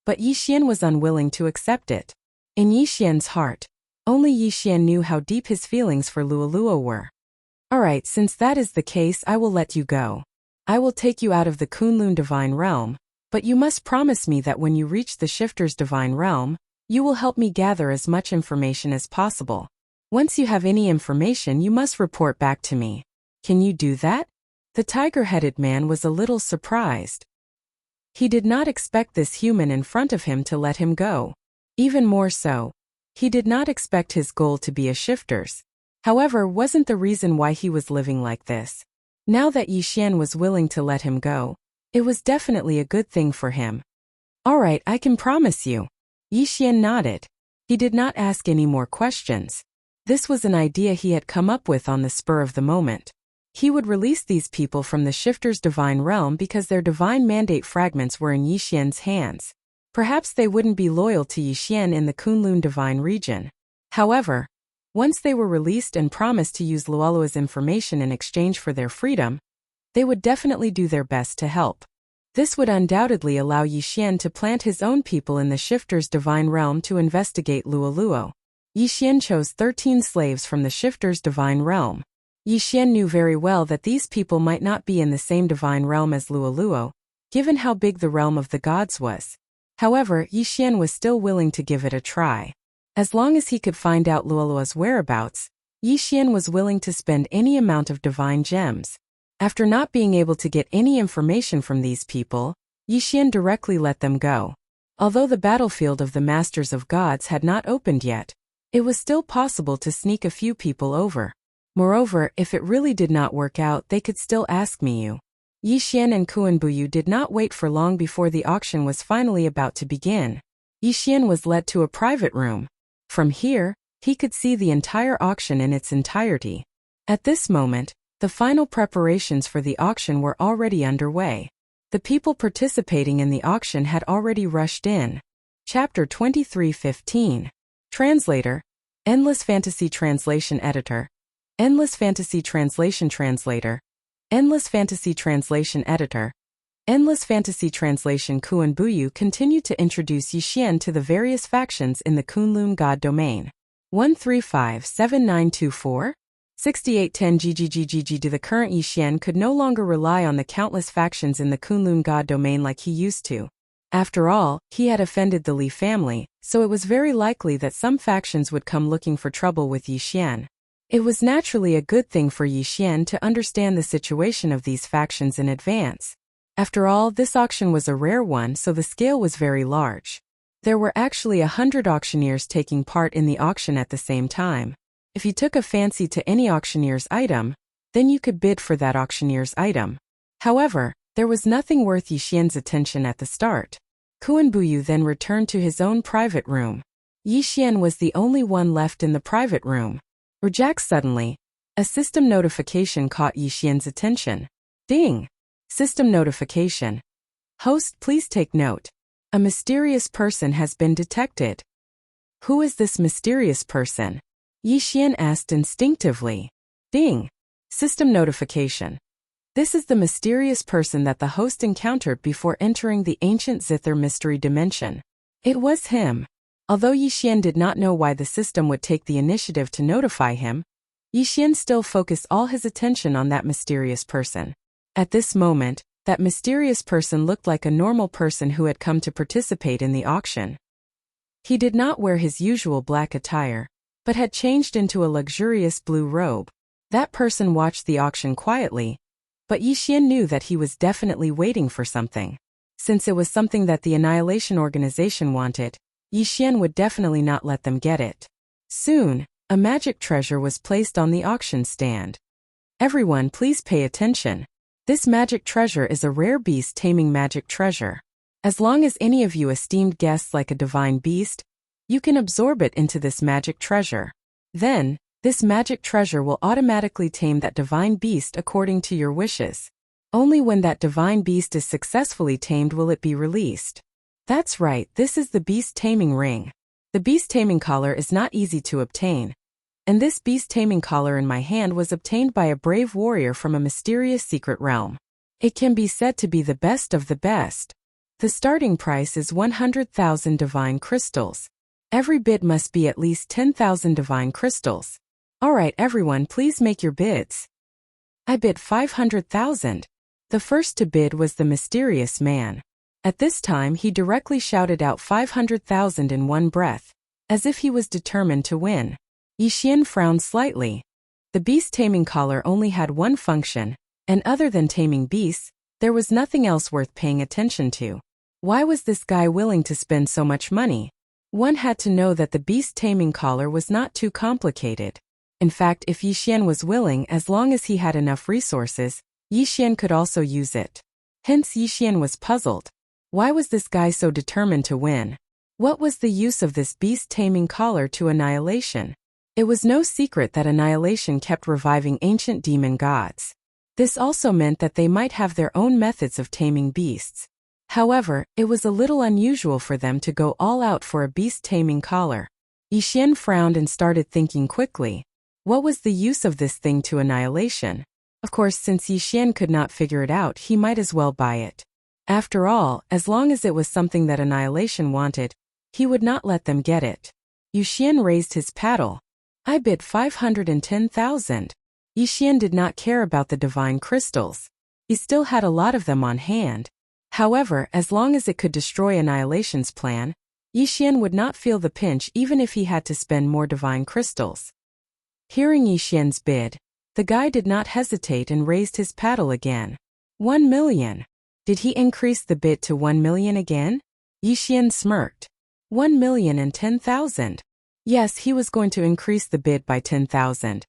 Speaker 1: but Yixian was unwilling to accept it. In Yixian's heart, only Yixian knew how deep his feelings for Luoluo were. "Alright, since that is the case, I will let you go. I will take you out of the Kunlun divine realm, but you must promise me that when you reach the Shifter's divine realm, you will help me gather as much information as possible. Once you have any information, you must report back to me. Can you do that?" The tiger-headed man was a little surprised. He did not expect this human in front of him to let him go. Even more so, he did not expect his goal to be a Shifter's. However, wasn't the reason why he was living like this. Now that Yixian was willing to let him go, it was definitely a good thing for him. "Alright, I can promise you." Yixian nodded. He did not ask any more questions. This was an idea he had come up with on the spur of the moment. He would release these people from the Shifter's divine realm because their divine mandate fragments were in Yixian's hands. Perhaps they wouldn't be loyal to Yixian in the Kunlun divine region. However, once they were released and promised to use Luoluo's information in exchange for their freedom, they would definitely do their best to help. This would undoubtedly allow Yixian to plant his own people in the Shifter's divine realm to investigate Luoluo. Yixian chose 13 slaves from the Shifter's divine realm. Yixian knew very well that these people might not be in the same divine realm as Luoluo, given how big the realm of the gods was. However, Yixian was still willing to give it a try. As long as he could find out Luoluo's whereabouts, Yixian was willing to spend any amount of divine gems. After not being able to get any information from these people, Yixian directly let them go. Although the battlefield of the Masters of Gods had not opened yet, it was still possible to sneak a few people over. Moreover, if it really did not work out, they could still ask Miyu. Yixian and Kuan-Buyu did not wait for long before the auction was finally about to begin. Yixian was led to a private room. From here, he could see the entire auction in its entirety. At this moment, the final preparations for the auction were already underway. The people participating in the auction had already rushed in. Chapter 23:15. Translator, Endless Fantasy Translation Editor, Endless Fantasy Translation Translator, Endless Fantasy Translation Editor, Endless Fantasy Translation. Kuan-Buyu continued to introduce Yixian to the various factions in the Kunlun God domain. 1357924? 6810 GGGGG. The current Yixian could no longer rely on the countless factions in the Kunlun God domain like he used to. After all, he had offended the Li family, so it was very likely that some factions would come looking for trouble with Yixian. It was naturally a good thing for Yixian to understand the situation of these factions in advance. After all, this auction was a rare one, so the scale was very large. There were actually 100 auctioneers taking part in the auction at the same time. If you took a fancy to any auctioneer's item, then you could bid for that auctioneer's item. However, there was nothing worth Yi Xian's attention at the start. Kuan Buyu then returned to his own private room. Yi Xian was the only one left in the private room. Reject suddenly. A system notification caught Yi Xian's attention. Ding! System notification. Host, please take note. A mysterious person has been detected. Who is this mysterious person? Yi Xian asked instinctively. Ding! System notification. This is the mysterious person that the host encountered before entering the ancient Zither mystery dimension. It was him. Although Yi Xian did not know why the system would take the initiative to notify him, Yi Xian still focused all his attention on that mysterious person. At this moment, that mysterious person looked like a normal person who had come to participate in the auction. He did not wear his usual black attire, but had changed into a luxurious blue robe. That person watched the auction quietly, but Yi Xian knew that he was definitely waiting for something. Since it was something that the Annihilation Organization wanted, Yi Xian would definitely not let them get it. Soon, a magic treasure was placed on the auction stand. Everyone, please pay attention. This magic treasure is a rare beast taming magic treasure. As long as any of you esteemed guests like a divine beast, you can absorb it into this magic treasure. Then, this magic treasure will automatically tame that divine beast according to your wishes. Only when that divine beast is successfully tamed will it be released. That's right, this is the beast taming ring. The beast taming collar is not easy to obtain. And this beast taming collar in my hand was obtained by a brave warrior from a mysterious secret realm. It can be said to be the best of the best. The starting price is 100,000 divine crystals. Every bid must be at least 10,000 divine crystals. Alright everyone, please make your bids. I bid 500,000. The first to bid was the mysterious man. At this time he directly shouted out 500,000 in one breath, as if he was determined to win. Yi Xian frowned slightly. The beast taming collar only had one function, and other than taming beasts, there was nothing else worth paying attention to. Why was this guy willing to spend so much money? One had to know that the beast taming collar was not too complicated. In fact, if Yi Xian was willing, as long as he had enough resources, Yi Xian could also use it. Hence Yi Xian was puzzled. Why was this guy so determined to win? What was the use of this beast taming collar to Annihilation? It was no secret that Annihilation kept reviving ancient demon gods. This also meant that they might have their own methods of taming beasts. However, it was a little unusual for them to go all out for a beast taming collar. Yi Xian frowned and started thinking quickly. What was the use of this thing to Annihilation? Of course, since Yi Xian could not figure it out, he might as well buy it. After all, as long as it was something that Annihilation wanted, he would not let them get it. Yi Xian raised his paddle. I bid 510,000. Yi Xian did not care about the divine crystals. He still had a lot of them on hand. However, as long as it could destroy Annihilation's plan, Yi Xian would not feel the pinch even if he had to spend more divine crystals. Hearing Yi Xian's bid, the guy did not hesitate and raised his paddle again. 1 million. Did he increase the bid to 1 million again? Yi Xian smirked. 1,010,000. Yes, he was going to increase the bid by 10,000.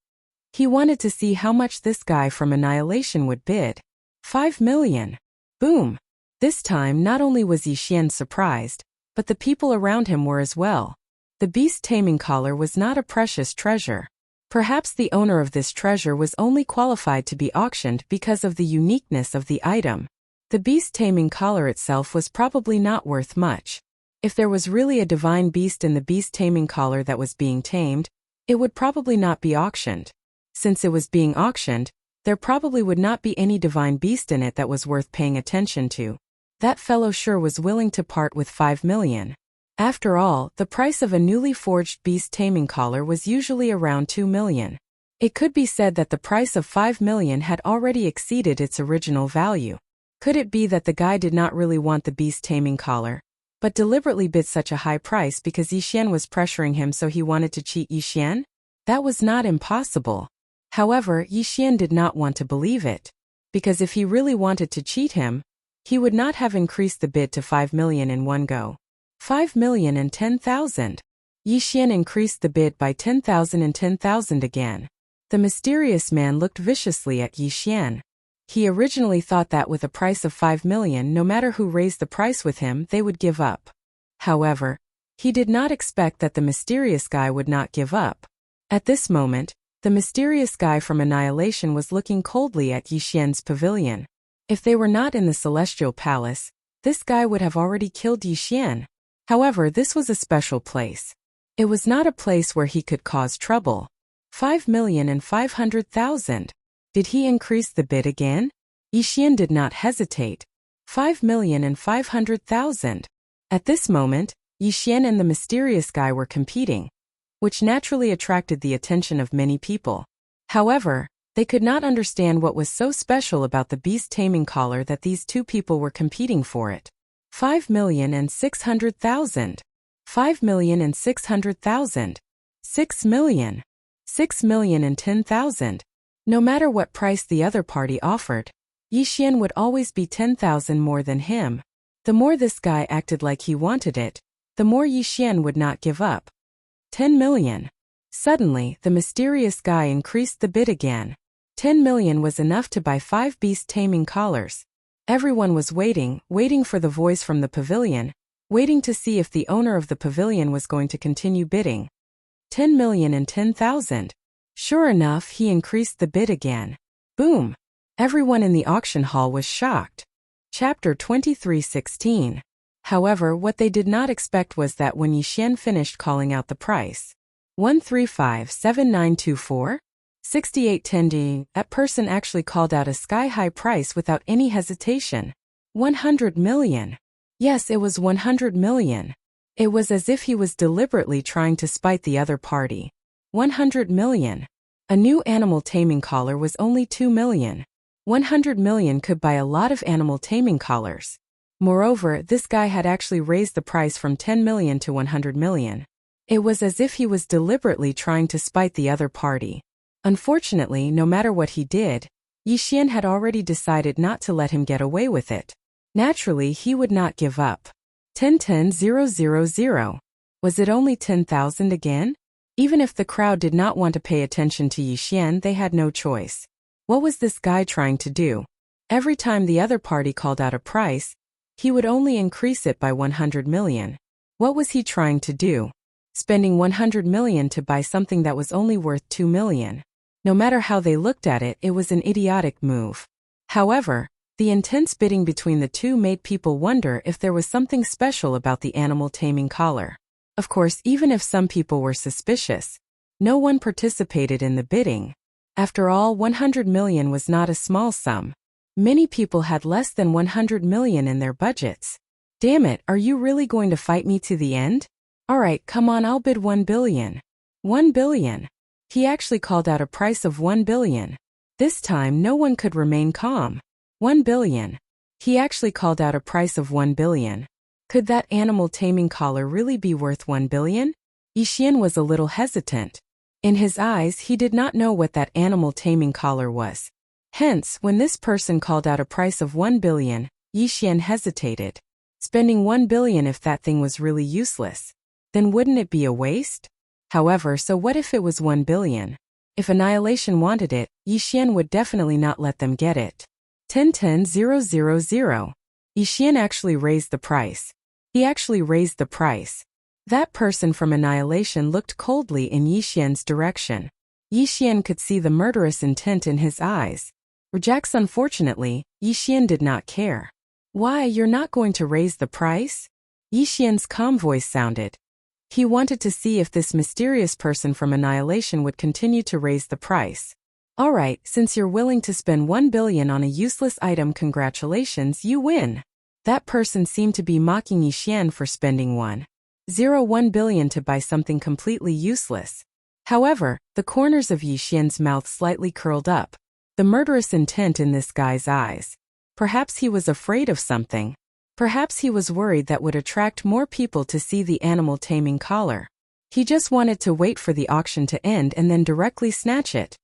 Speaker 1: He wanted to see how much this guy from Annihilation would bid. 5 million. Boom. This time not only was Yi Xian surprised, but the people around him were as well. The beast taming collar was not a precious treasure. Perhaps the owner of this treasure was only qualified to be auctioned because of the uniqueness of the item. The beast taming collar itself was probably not worth much. If there was really a divine beast in the beast taming collar that was being tamed, it would probably not be auctioned. Since it was being auctioned, there probably would not be any divine beast in it that was worth paying attention to. That fellow sure was willing to part with 5 million. After all, the price of a newly forged beast taming collar was usually around 2 million. It could be said that the price of 5 million had already exceeded its original value. Could it be that the guy did not really want the beast taming collar, but deliberately bid such a high price because Yi Xian was pressuring him, so he wanted to cheat Yi Xian? That was not impossible. However, Yi Xian did not want to believe it, because if he really wanted to cheat him, he would not have increased the bid to 5 million in one go. 5,010,000. Yi Xian increased the bid by 10,000 and 10,000 again. The mysterious man looked viciously at Yi Xian. He originally thought that with a price of 5 million, no matter who raised the price with him, they would give up. However, he did not expect that the mysterious guy would not give up. At this moment, the mysterious guy from Annihilation was looking coldly at Yi Xian's pavilion. If they were not in the Celestial Palace, this guy would have already killed Yi Xian. However, this was a special place. It was not a place where he could cause trouble. 5,500,000. Did he increase the bid again? Yi Xian did not hesitate. 5,500,000. At this moment, Yi Xian and the mysterious guy were competing, which naturally attracted the attention of many people. However, they could not understand what was so special about the beast taming collar that these two people were competing for it. 5,600,000. 5,600,000. 6 million. 6,010,000. No matter what price the other party offered, Yi Xian would always be 10,000 more than him. The more this guy acted like he wanted it, the more Yi Xian would not give up. 10 million. Suddenly, the mysterious guy increased the bid again. 10 million was enough to buy 5 beast taming collars. Everyone was waiting for the voice from the pavilion, waiting to see if the owner of the pavilion was going to continue bidding. 10,010,000. Sure enough, he increased the bid again. Boom! Everyone in the auction hall was shocked. Chapter 23:16. However, what they did not expect was that when Yi Xian finished calling out the price, 1357924? 6810D, that person actually called out a sky-high price without any hesitation. 100 million. Yes, it was 100 million. It was as if he was deliberately trying to spite the other party. 100 million. A new animal taming collar was only 2 million. 100 million could buy a lot of animal taming collars. Moreover, this guy had actually raised the price from 10 million to 100 million. It was as if he was deliberately trying to spite the other party. Unfortunately, no matter what he did, Yi Xian had already decided not to let him get away with it. Naturally, he would not give up. 10,000. Was it only 10,000 again? Even if the crowd did not want to pay attention to Yi Xian, they had no choice. What was this guy trying to do? Every time the other party called out a price, he would only increase it by 100 million. What was he trying to do? Spending 100 million to buy something that was only worth 2 million. No matter how they looked at it, it was an idiotic move. However, the intense bidding between the two made people wonder if there was something special about the animal taming collar. Of course, even if some people were suspicious, no one participated in the bidding. After all, 100 million was not a small sum. Many people had less than 100 million in their budgets. Damn it, are you really going to fight me to the end? Alright, come on, I'll bid 1 billion. 1 billion. He actually called out a price of 1 billion. This time, no one could remain calm. 1 billion. He actually called out a price of 1 billion. Could that animal taming collar really be worth 1 billion? Yi Xian was a little hesitant. In his eyes, he did not know what that animal taming collar was. Hence, when this person called out a price of 1 billion, Yi Xian hesitated. Spending 1 billion if that thing was really useless. Then wouldn't it be a waste? However, so what if it was 1 billion? If Annihilation wanted it, Yi Xian would definitely not let them get it. 10,000. Yi Xian actually raised the price. He actually raised the price. That person from Annihilation looked coldly in Yi Xian's direction. Yi Xian could see the murderous intent in his eyes. Rejects. Unfortunately, Yi Xian did not care. Why, you're not going to raise the price? Yi Xian's calm voice sounded. He wanted to see if this mysterious person from Annihilation would continue to raise the price. Alright, since you're willing to spend 1 billion on a useless item, congratulations, you win. That person seemed to be mocking Yi Xian for spending 1 billion to buy something completely useless. However, the corners of Yi Xian's mouth slightly curled up. The murderous intent in this guy's eyes. Perhaps he was afraid of something. Perhaps he was worried that would attract more people to see the animal taming collar. He just wanted to wait for the auction to end and then directly snatch it.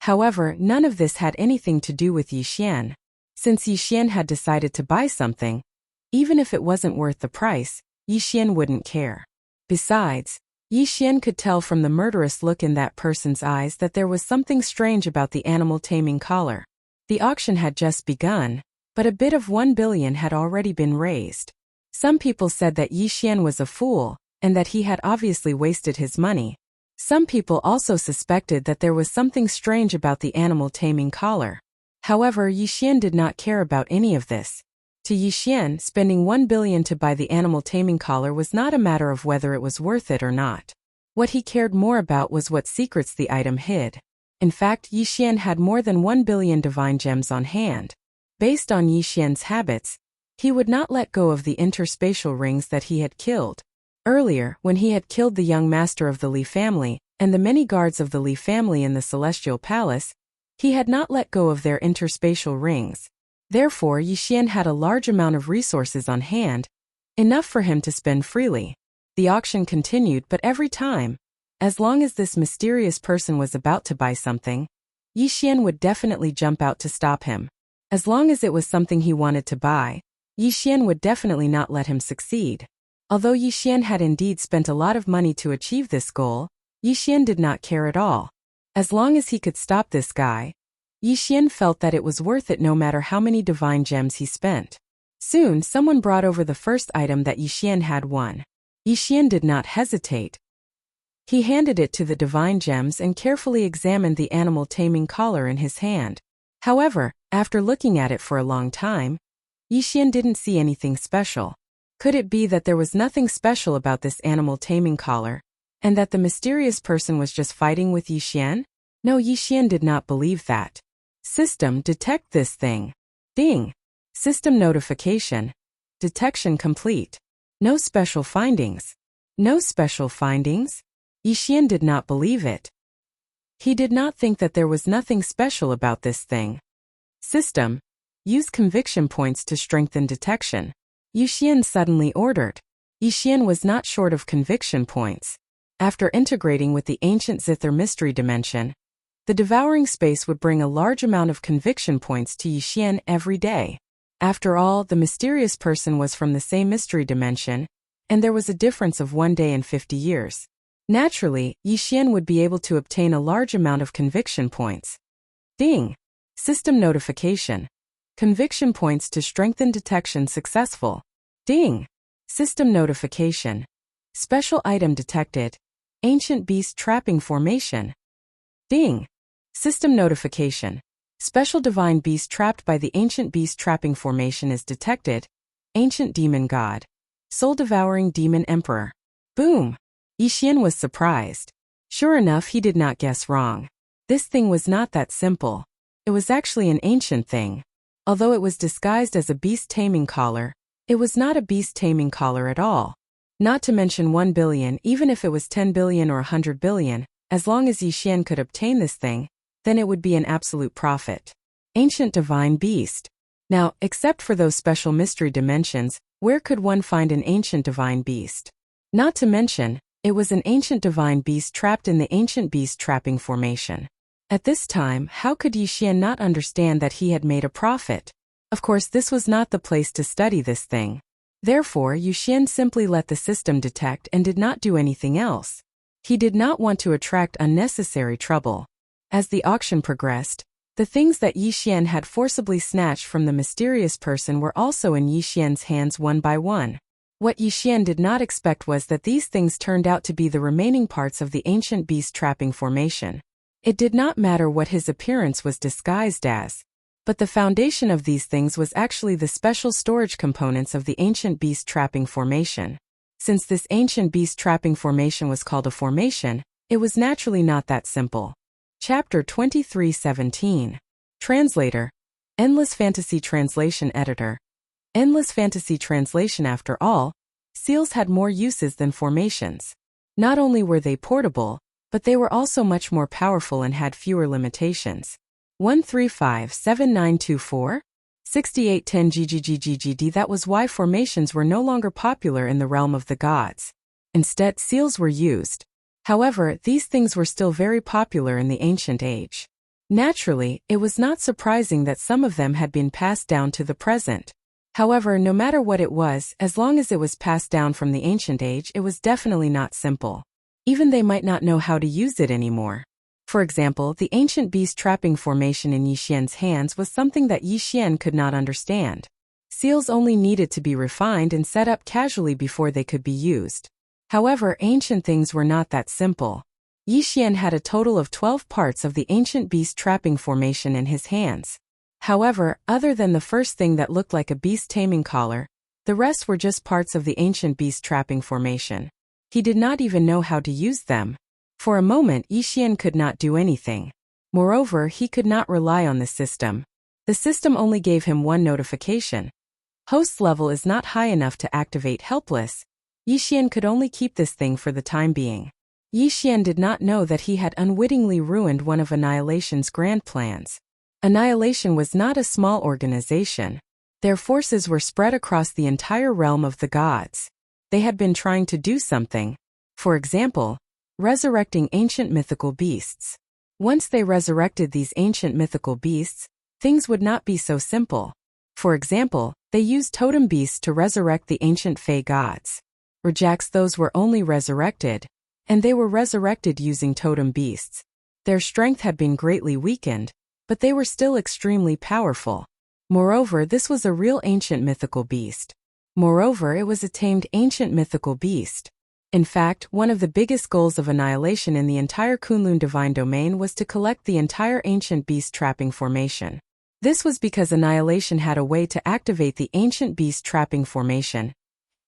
Speaker 1: However, none of this had anything to do with Yi Xian. Since Yi Xian had decided to buy something, even if it wasn't worth the price, Yi Xian wouldn't care. Besides, Yi Xian could tell from the murderous look in that person's eyes that there was something strange about the animal taming collar. The auction had just begun, but a bid of 1 billion had already been raised. Some people said that Yi Xian was a fool, and that he had obviously wasted his money. Some people also suspected that there was something strange about the animal taming collar. However, Yi Xian did not care about any of this. To Yi Xian, spending 1 billion to buy the animal taming collar was not a matter of whether it was worth it or not. What he cared more about was what secrets the item hid. In fact, Yi Xian had more than 1 billion divine gems on hand. Based on Yi Xian's habits, he would not let go of the interspatial rings that he had killed. Earlier, when he had killed the young master of the Li family, and the many guards of the Li family in the Celestial Palace, he had not let go of their interspatial rings. Therefore, Yi Xian had a large amount of resources on hand, enough for him to spend freely. The auction continued, but every time, as long as this mysterious person was about to buy something, Yi Xian would definitely jump out to stop him. As long as it was something he wanted to buy, Yi Xian would definitely not let him succeed. Although Yi Xian had indeed spent a lot of money to achieve this goal, Yi Xian did not care at all. As long as he could stop this guy, Yi Xian felt that it was worth it no matter how many divine gems he spent. Soon, someone brought over the first item that Yi Xian had won. Yi Xian did not hesitate. He handed it to the divine gems and carefully examined the animal taming collar in his hand. However, after looking at it for a long time, Yi Xian didn't see anything special. Could it be that there was nothing special about this animal taming collar, and that the mysterious person was just fighting with Yi Xian? No, Yi Xian did not believe that. System, detect this thing. Ding. System notification. Detection complete. No special findings. No special findings? Yi Xian did not believe it. He did not think that there was nothing special about this thing. System, use conviction points to strengthen detection. Yi Xian suddenly ordered. Yi Xian was not short of conviction points. After integrating with the ancient Zither mystery dimension, the devouring space would bring a large amount of conviction points to Yi Xian every day. After all, the mysterious person was from the same mystery dimension, and there was a difference of 1 day and 50 years. Naturally, Yi Xian would be able to obtain a large amount of conviction points. Ding! System notification. Conviction points to strengthen detection successful. Ding! System notification. Special item detected. Ancient beast trapping formation. Ding! System notification. Special divine beast trapped by the ancient beast trapping formation is detected. Ancient demon god. Soul devouring demon emperor. Boom! Yi Xian was surprised. Sure enough, he did not guess wrong. This thing was not that simple. It was actually an ancient thing. Although it was disguised as a beast taming collar, it was not a beast taming collar at all. Not to mention 1 billion, even if it was 10 billion or 100 billion, as long as Yi Xian could obtain this thing, then it would be an absolute profit. Ancient divine beast. Now, except for those special mystery dimensions, where could one find an ancient divine beast? Not to mention, it was an ancient divine beast trapped in the ancient beast trapping formation. At this time, how could Yi Xian not understand that he had made a profit? Of course, this was not the place to study this thing. Therefore, Yi Xian simply let the system detect and did not do anything else. He did not want to attract unnecessary trouble. As the auction progressed, the things that Yi Xian had forcibly snatched from the mysterious person were also in Yi Xian's hands one by one. What Yi Xian did not expect was that these things turned out to be the remaining parts of the ancient beast trapping formation. It did not matter what his appearance was disguised as, but the foundation of these things was actually the special storage components of the ancient beast trapping formation. Since this ancient beast trapping formation was called a formation, it was naturally not that simple. Chapter 23:17. Translator. Endless Fantasy Translation Editor. Endless Fantasy Translation. After all, seals had more uses than formations. Not only were they portable, but they were also much more powerful and had fewer limitations. 1357924? 6810 GGGGGD. That was why formations were no longer popular in the realm of the gods. Instead, seals were used. However, these things were still very popular in the ancient age. Naturally, it was not surprising that some of them had been passed down to the present. However, no matter what it was, as long as it was passed down from the ancient age, it was definitely not simple. Even they might not know how to use it anymore. For example, the ancient beast trapping formation in Yixian's hands was something that Yixian could not understand. Seals only needed to be refined and set up casually before they could be used. However, ancient things were not that simple. Yixian had a total of 12 parts of the ancient beast trapping formation in his hands. However, other than the first thing that looked like a beast taming collar, the rest were just parts of the ancient beast trapping formation. He did not even know how to use them. For a moment, Yixian could not do anything. Moreover, he could not rely on the system. The system only gave him one notification. Host's level is not high enough to activate helpless. Yixian could only keep this thing for the time being. Yixian did not know that he had unwittingly ruined one of Annihilation's grand plans. Annihilation was not a small organization. Their forces were spread across the entire realm of the gods. They had been trying to do something. For example, resurrecting ancient mythical beasts. Once they resurrected these ancient mythical beasts, things would not be so simple. For example, they used totem beasts to resurrect the ancient Fey gods. Rejects those were only resurrected, and they were resurrected using totem beasts. Their strength had been greatly weakened, but they were still extremely powerful. Moreover, this was a real ancient mythical beast. Moreover, it was a tamed ancient mythical beast. In fact, one of the biggest goals of Annihilation in the entire Kunlun Divine Domain was to collect the entire ancient beast trapping formation. This was because Annihilation had a way to activate the ancient beast trapping formation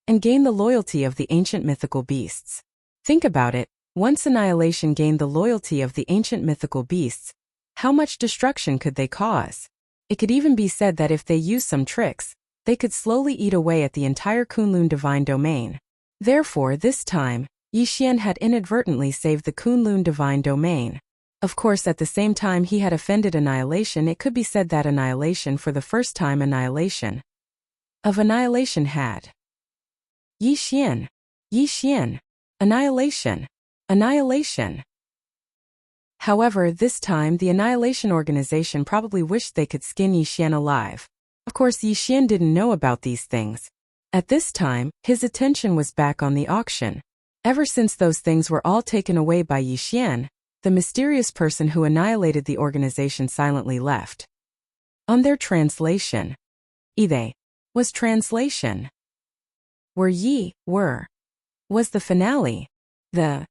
Speaker 1: and gain the loyalty of the ancient mythical beasts. Think about it, once Annihilation gained the loyalty of the ancient mythical beasts, how much destruction could they cause? It could even be said that if they used some tricks, they could slowly eat away at the entire Kunlun Divine Domain. Therefore, this time, Yixian had inadvertently saved the Kunlun Divine Domain. Of course, at the same time he had offended Annihilation, it could be said that Annihilation, for the first time, Annihilation had Yixian, Annihilation. However, this time the Annihilation organization probably wished they could skin Yixian alive. Of course, Yixian didn't know about these things. At this time, his attention was back on the auction. Ever since those things were all taken away by Yixian, the mysterious person who annihilated the organization silently left. On their translation. Ide was translation. Was the finale. The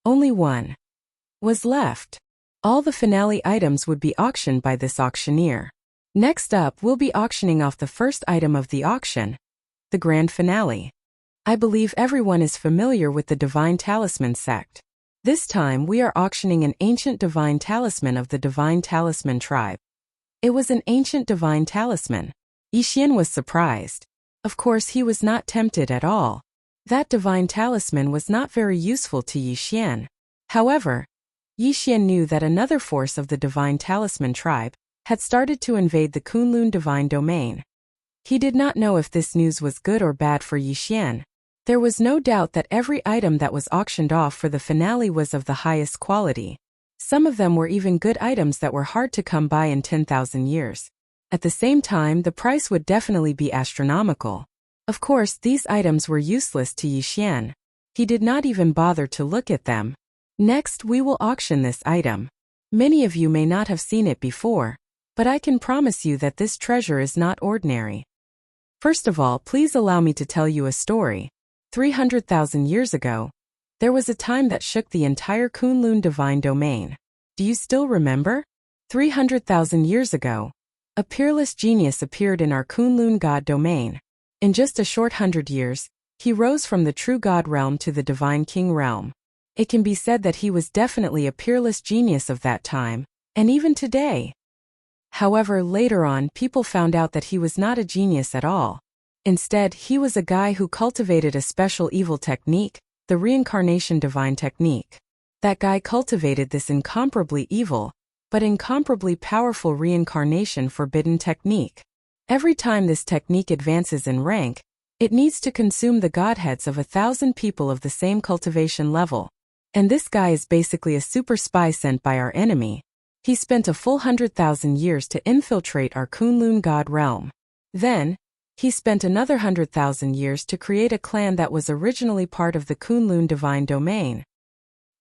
Speaker 1: only one was left. All the finale items would be auctioned by this auctioneer. Next up, we'll be auctioning off the first item of the auction, the grand finale. I believe everyone is familiar with the Divine Talisman sect. This time we are auctioning an ancient divine talisman of the Divine Talisman tribe. It was an ancient divine talisman. Yixian was surprised. Of course, he was not tempted at all. That divine talisman was not very useful to Yixian. However, Yixian knew that another force of the Divine Talisman tribe had started to invade the Kunlun Divine Domain. He did not know if this news was good or bad for Yixian. There was no doubt that every item that was auctioned off for the finale was of the highest quality. Some of them were even good items that were hard to come by in 10,000 years. At the same time, the price would definitely be astronomical. Of course, these items were useless to Yixian. He did not even bother to look at them. Next, we will auction this item. Many of you may not have seen it before, but I can promise you that this treasure is not ordinary. First of all, please allow me to tell you a story. 300,000 years ago, there was a time that shook the entire Kunlun Divine Domain. Do you still remember? 300,000 years ago, a peerless genius appeared in our Kunlun God Domain. In just a short 100 years, he rose from the true God realm to the Divine King realm. It can be said that he was definitely a peerless genius of that time, and even today. However, later on, people found out that he was not a genius at all. Instead, he was a guy who cultivated a special evil technique, the reincarnation divine technique. That guy cultivated this incomparably evil, but incomparably powerful reincarnation forbidden technique. Every time this technique advances in rank, it needs to consume the godheads of 1,000 people of the same cultivation level. And this guy is basically a super spy sent by our enemy. He spent a full 100,000 years to infiltrate our Kunlun God realm. Then, he spent another 100,000 years to create a clan that was originally part of the Kunlun Divine Domain.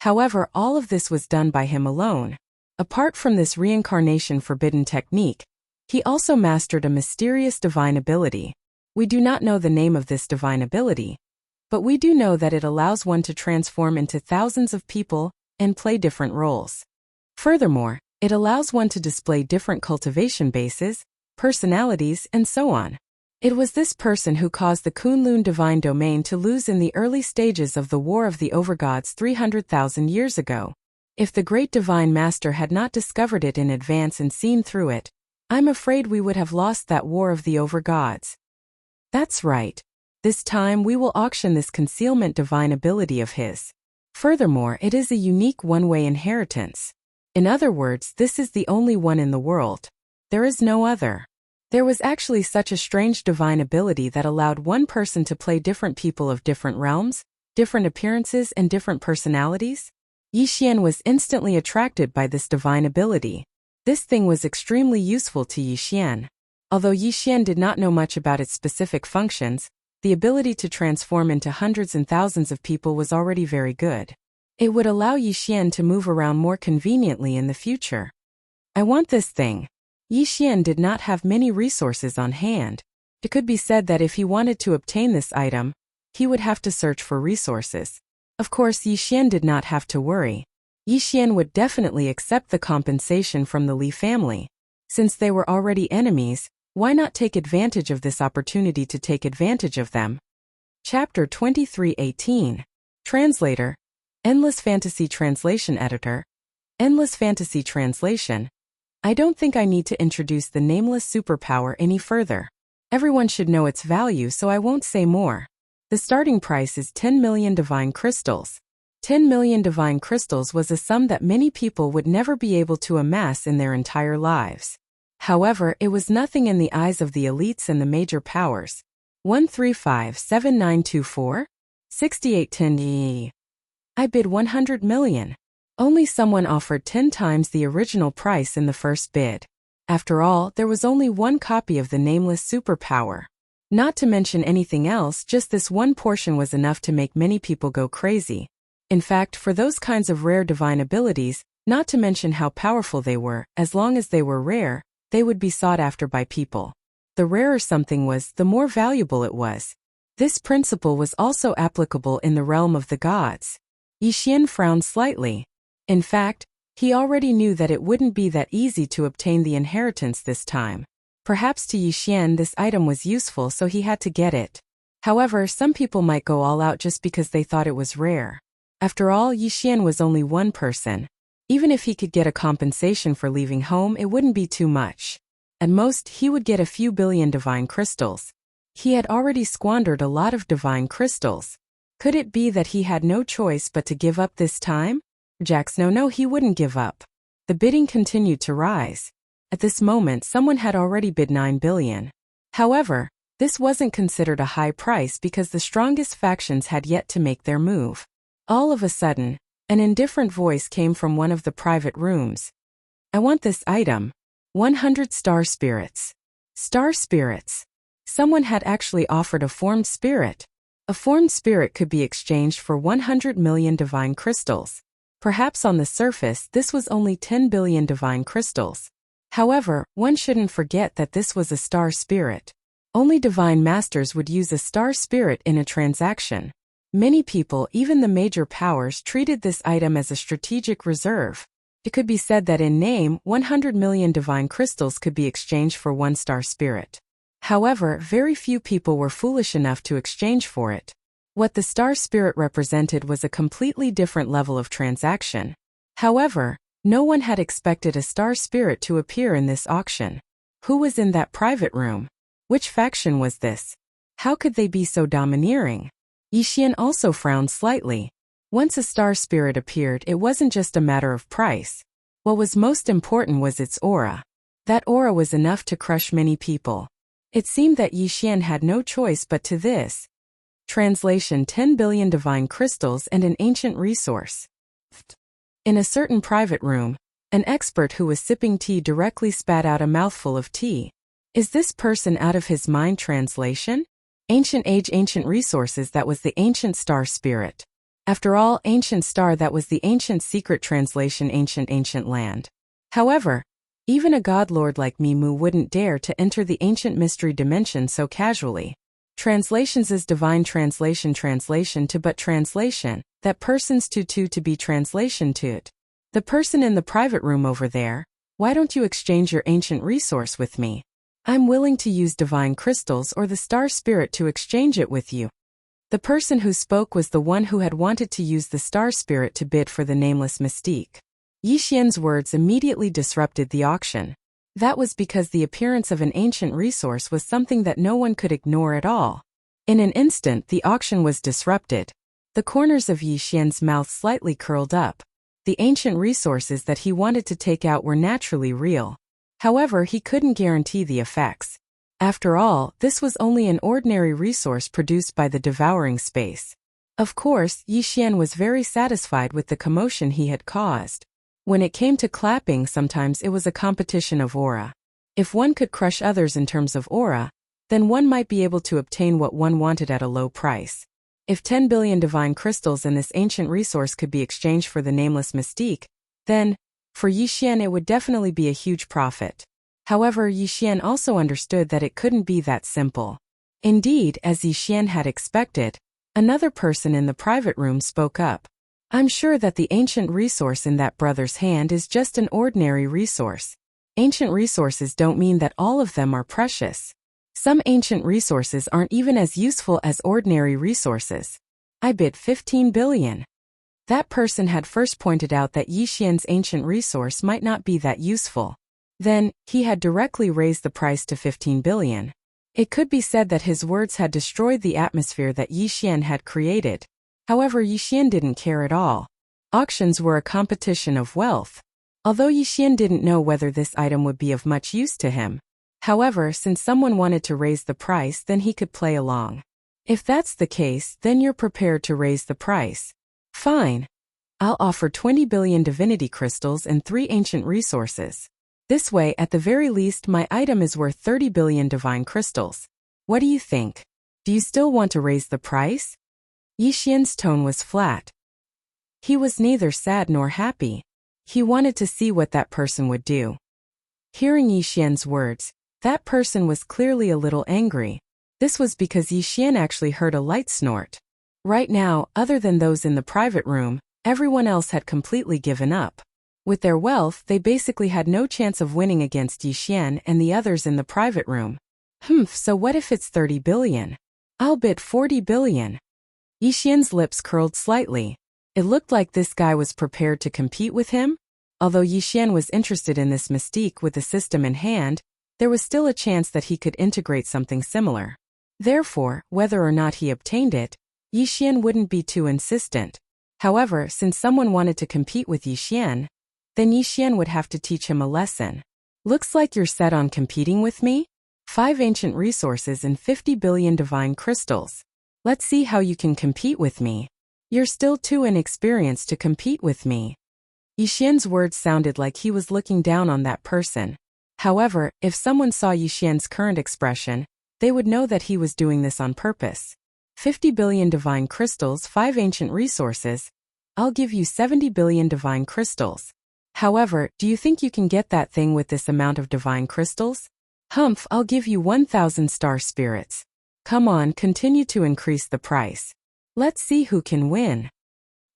Speaker 1: However, all of this was done by him alone. Apart from this reincarnation forbidden technique, he also mastered a mysterious divine ability. We do not know the name of this divine ability, but we do know that it allows one to transform into thousands of people and play different roles. Furthermore, it allows one to display different cultivation bases, personalities, and so on. It was this person who caused the Kunlun divine domain to lose in the early stages of the War of the Overgods 300,000 years ago. If the great divine master had not discovered it in advance and seen through it, I'm afraid we would have lost that War of the Overgods. That's right. This time we will auction this concealment divine ability of his. Furthermore, it is a unique one-way inheritance. In other words, this is the only one in the world. There is no other. There was actually such a strange divine ability that allowed one person to play different people of different realms, different appearances, and different personalities. Yi Xian was instantly attracted by this divine ability. This thing was extremely useful to Yi Xian. Although Yi Xian did not know much about its specific functions, the ability to transform into hundreds and thousands of people was already very good. It would allow Yi Xian to move around more conveniently in the future. I want this thing. Yi Xian did not have many resources on hand. It could be said that if he wanted to obtain this item, he would have to search for resources. Of course, Yi Xian did not have to worry. Yi Xian would definitely accept the compensation from the Li family. Since they were already enemies, why not take advantage of this opportunity to take advantage of them? Chapter 23:18. Translator. Endless Fantasy Translation Editor. Endless Fantasy Translation. I don't think I need to introduce the nameless superpower any further. Everyone should know its value, so I won't say more. The starting price is 10 million divine crystals. 10 million divine crystals was a sum that many people would never be able to amass in their entire lives. However, it was nothing in the eyes of the elites and the major powers. 1357924? 6810 I bid 100 million. Only someone offered 10 times the original price in the first bid. After all, there was only one copy of the nameless superpower. Not to mention anything else, just this one portion was enough to make many people go crazy. In fact, for those kinds of rare divine abilities, not to mention how powerful they were, as long as they were rare, they would be sought after by people. The rarer something was, the more valuable it was. This principle was also applicable in the realm of the gods. Yi Xian frowned slightly. In fact, he already knew that it wouldn't be that easy to obtain the inheritance this time. Perhaps to Yi Xian this item was useful, so he had to get it. However, some people might go all out just because they thought it was rare. After all, Yi Xian was only one person. Even if he could get a compensation for leaving home, it wouldn't be too much. At most, he would get a few billion divine crystals. He had already squandered a lot of divine crystals. Could it be that he had no choice but to give up this time? No, he wouldn't give up. The bidding continued to rise. At this moment, someone had already bid 9 billion. However, this wasn't considered a high price because the strongest factions had yet to make their move. All of a sudden, an indifferent voice came from one of the private rooms. I want this item. 100 star spirits. Star spirits. Someone had actually offered a formed spirit. A formed spirit could be exchanged for 100 million divine crystals. Perhaps on the surface, this was only 10 billion divine crystals. However, one shouldn't forget that this was a star spirit. Only divine masters would use a star spirit in a transaction. Many people, even the major powers, treated this item as a strategic reserve. It could be said that in name, 100 million divine crystals could be exchanged for one star spirit. However, very few people were foolish enough to exchange for it. What the star spirit represented was a completely different level of transaction. However, no one had expected a star spirit to appear in this auction. Who was in that private room? Which faction was this? How could they be so domineering? Yi Xian also frowned slightly. Once a star spirit appeared, it wasn't just a matter of price. What was most important was its aura. That aura was enough to crush many people. It seemed that Yi Xian had no choice but to this. Translation: 10 billion divine crystals and an ancient resource. In a certain private room, an expert who was sipping tea directly spat out a mouthful of tea. Is this person out of his mind? Translation: Ancient age, ancient resources. That was the ancient star spirit. After all, ancient star, that was the ancient secret translation, ancient land. However, even a godlord like Mimu wouldn't dare to enter the ancient mystery dimension so casually. Translations is divine translation to but translation, that person's to be translation to it. The person in the private room over there, why don't you exchange your ancient resource with me? I'm willing to use divine crystals or the star spirit to exchange it with you. The person who spoke was the one who had wanted to use the star spirit to bid for the nameless mystique. Yi Xian's words immediately disrupted the auction. That was because the appearance of an ancient resource was something that no one could ignore at all. In an instant, the auction was disrupted. The corners of Yi Xian's mouth slightly curled up. The ancient resources that he wanted to take out were naturally real. However, he couldn't guarantee the effects. After all, this was only an ordinary resource produced by the devouring space. Of course, Yi Xian was very satisfied with the commotion he had caused. When it came to clapping, sometimes it was a competition of aura. If one could crush others in terms of aura, then one might be able to obtain what one wanted at a low price. If 10 billion divine crystals in this ancient resource could be exchanged for the nameless mystique, then, for Yi Xian, it would definitely be a huge profit. However, Yi Xian also understood that it couldn't be that simple. Indeed, as Yi Xian had expected, another person in the private room spoke up. I'm sure that the ancient resource in that brother's hand is just an ordinary resource. Ancient resources don't mean that all of them are precious. Some ancient resources aren't even as useful as ordinary resources. I bid 15 billion. That person had first pointed out that Yi Xian's ancient resource might not be that useful. Then, he had directly raised the price to 15 billion. It could be said that his words had destroyed the atmosphere that Yi Xian had created. However, Yi Xian didn't care at all. Auctions were a competition of wealth. Although Yi Xian didn't know whether this item would be of much use to him. However, since someone wanted to raise the price, then he could play along. If that's the case, then you're prepared to raise the price. Fine. I'll offer 20 billion divinity crystals and 3 ancient resources. This way, at the very least, my item is worth 30 billion divine crystals. What do you think? Do you still want to raise the price? Yi Xian's tone was flat. He was neither sad nor happy. He wanted to see what that person would do. Hearing Yi Xian's words, that person was clearly a little angry. This was because Yi Xian actually heard a light snort. Right now, other than those in the private room, everyone else had completely given up. With their wealth, they basically had no chance of winning against Yi Xian and the others in the private room. So what if it's 30 billion? I'll bid 40 billion. Yi Xian's lips curled slightly. It looked like this guy was prepared to compete with him. Although Yi Xian was interested in this mystique with the system in hand, there was still a chance that he could integrate something similar. Therefore, whether or not he obtained it, Yi Xian wouldn't be too insistent. However, since someone wanted to compete with Yi Xian, then Yi Xian would have to teach him a lesson. Looks like you're set on competing with me? 5 ancient resources and 50 billion divine crystals. Let's see how you can compete with me. You're still too inexperienced to compete with me. Yi Xian's words sounded like he was looking down on that person. However, if someone saw Yi Xian's current expression, they would know that he was doing this on purpose. 50 billion divine crystals, 5 ancient resources. I'll give you 70 billion divine crystals. However, do you think you can get that thing with this amount of divine crystals? I'll give you 1,000 star spirits. Come on, continue to increase the price. Let's see who can win.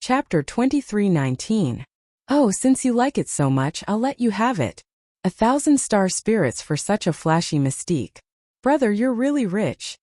Speaker 1: Chapter 23:19. Oh, since you like it so much, I'll let you have it. 1,000 star spirits for such a flashy mystique. Brother, you're really rich.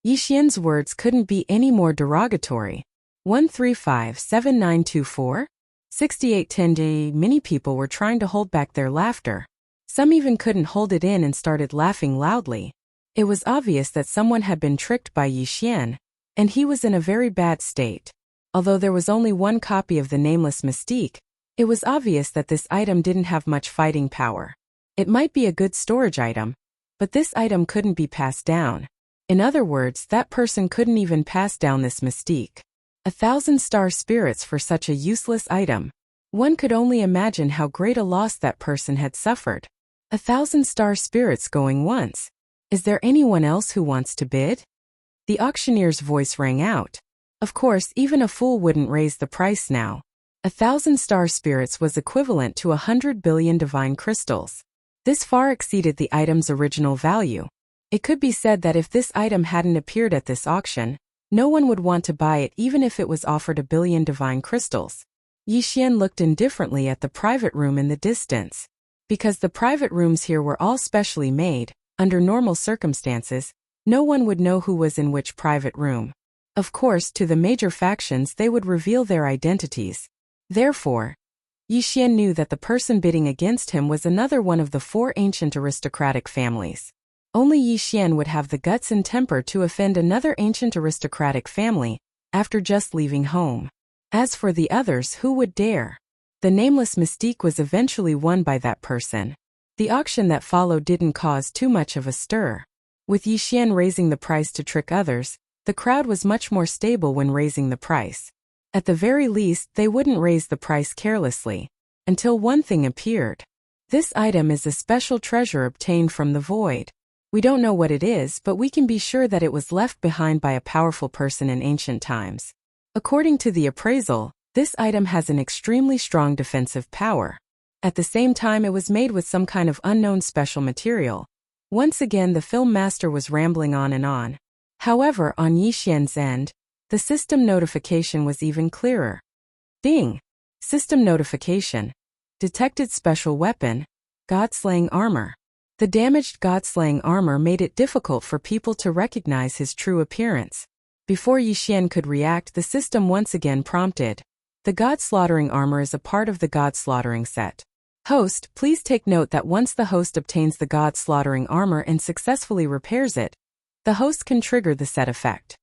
Speaker 1: Yi Xian's words couldn't be any more derogatory. 1357924? 6810. Many people were trying to hold back their laughter. Some even couldn't hold it in and started laughing loudly. It was obvious that someone had been tricked by Yi Xian, and he was in a very bad state. Although there was only one copy of the nameless mystique, it was obvious that this item didn't have much fighting power. It might be a good storage item, but this item couldn't be passed down. In other words, that person couldn't even pass down this mystique. 1,000 star spirits for such a useless item. One could only imagine how great a loss that person had suffered. 1,000 star spirits going once. Is there anyone else who wants to bid? The auctioneer's voice rang out. Of course, even a fool wouldn't raise the price now. 1,000 star spirits was equivalent to 100 billion divine crystals. This far exceeded the item's original value. It could be said that if this item hadn't appeared at this auction, no one would want to buy it even if it was offered 1 billion divine crystals. Yi Xian looked indifferently at the private room in the distance. Because the private rooms here were all specially made, under normal circumstances, no one would know who was in which private room. Of course, to the major factions they would reveal their identities. Therefore, Yi Xian knew that the person bidding against him was another one of the 4 ancient aristocratic families. Only Yi Xian would have the guts and temper to offend another ancient aristocratic family, after just leaving home. As for the others, who would dare? The nameless mystique was eventually won by that person. The auction that followed didn't cause too much of a stir. With Yi Xian raising the price to trick others, the crowd was much more stable when raising the price. At the very least, they wouldn't raise the price carelessly. Until one thing appeared. This item is a special treasure obtained from the void. We don't know what it is, but we can be sure that it was left behind by a powerful person in ancient times. According to the appraisal, this item has an extremely strong defensive power. At the same time, it was made with some kind of unknown special material. Once again, the film master was rambling on and on. However, on Yi Xian's end, the system notification was even clearer. Ding! System notification. Detected special weapon, God-slaying armor. The damaged God-slaying armor made it difficult for people to recognize his true appearance. Before Yi Xian could react, the system once again prompted. The God-slaughtering armor is a part of the God-slaughtering set. Host, please take note that once the host obtains the God-slaughtering armor and successfully repairs it, the host can trigger the set effect.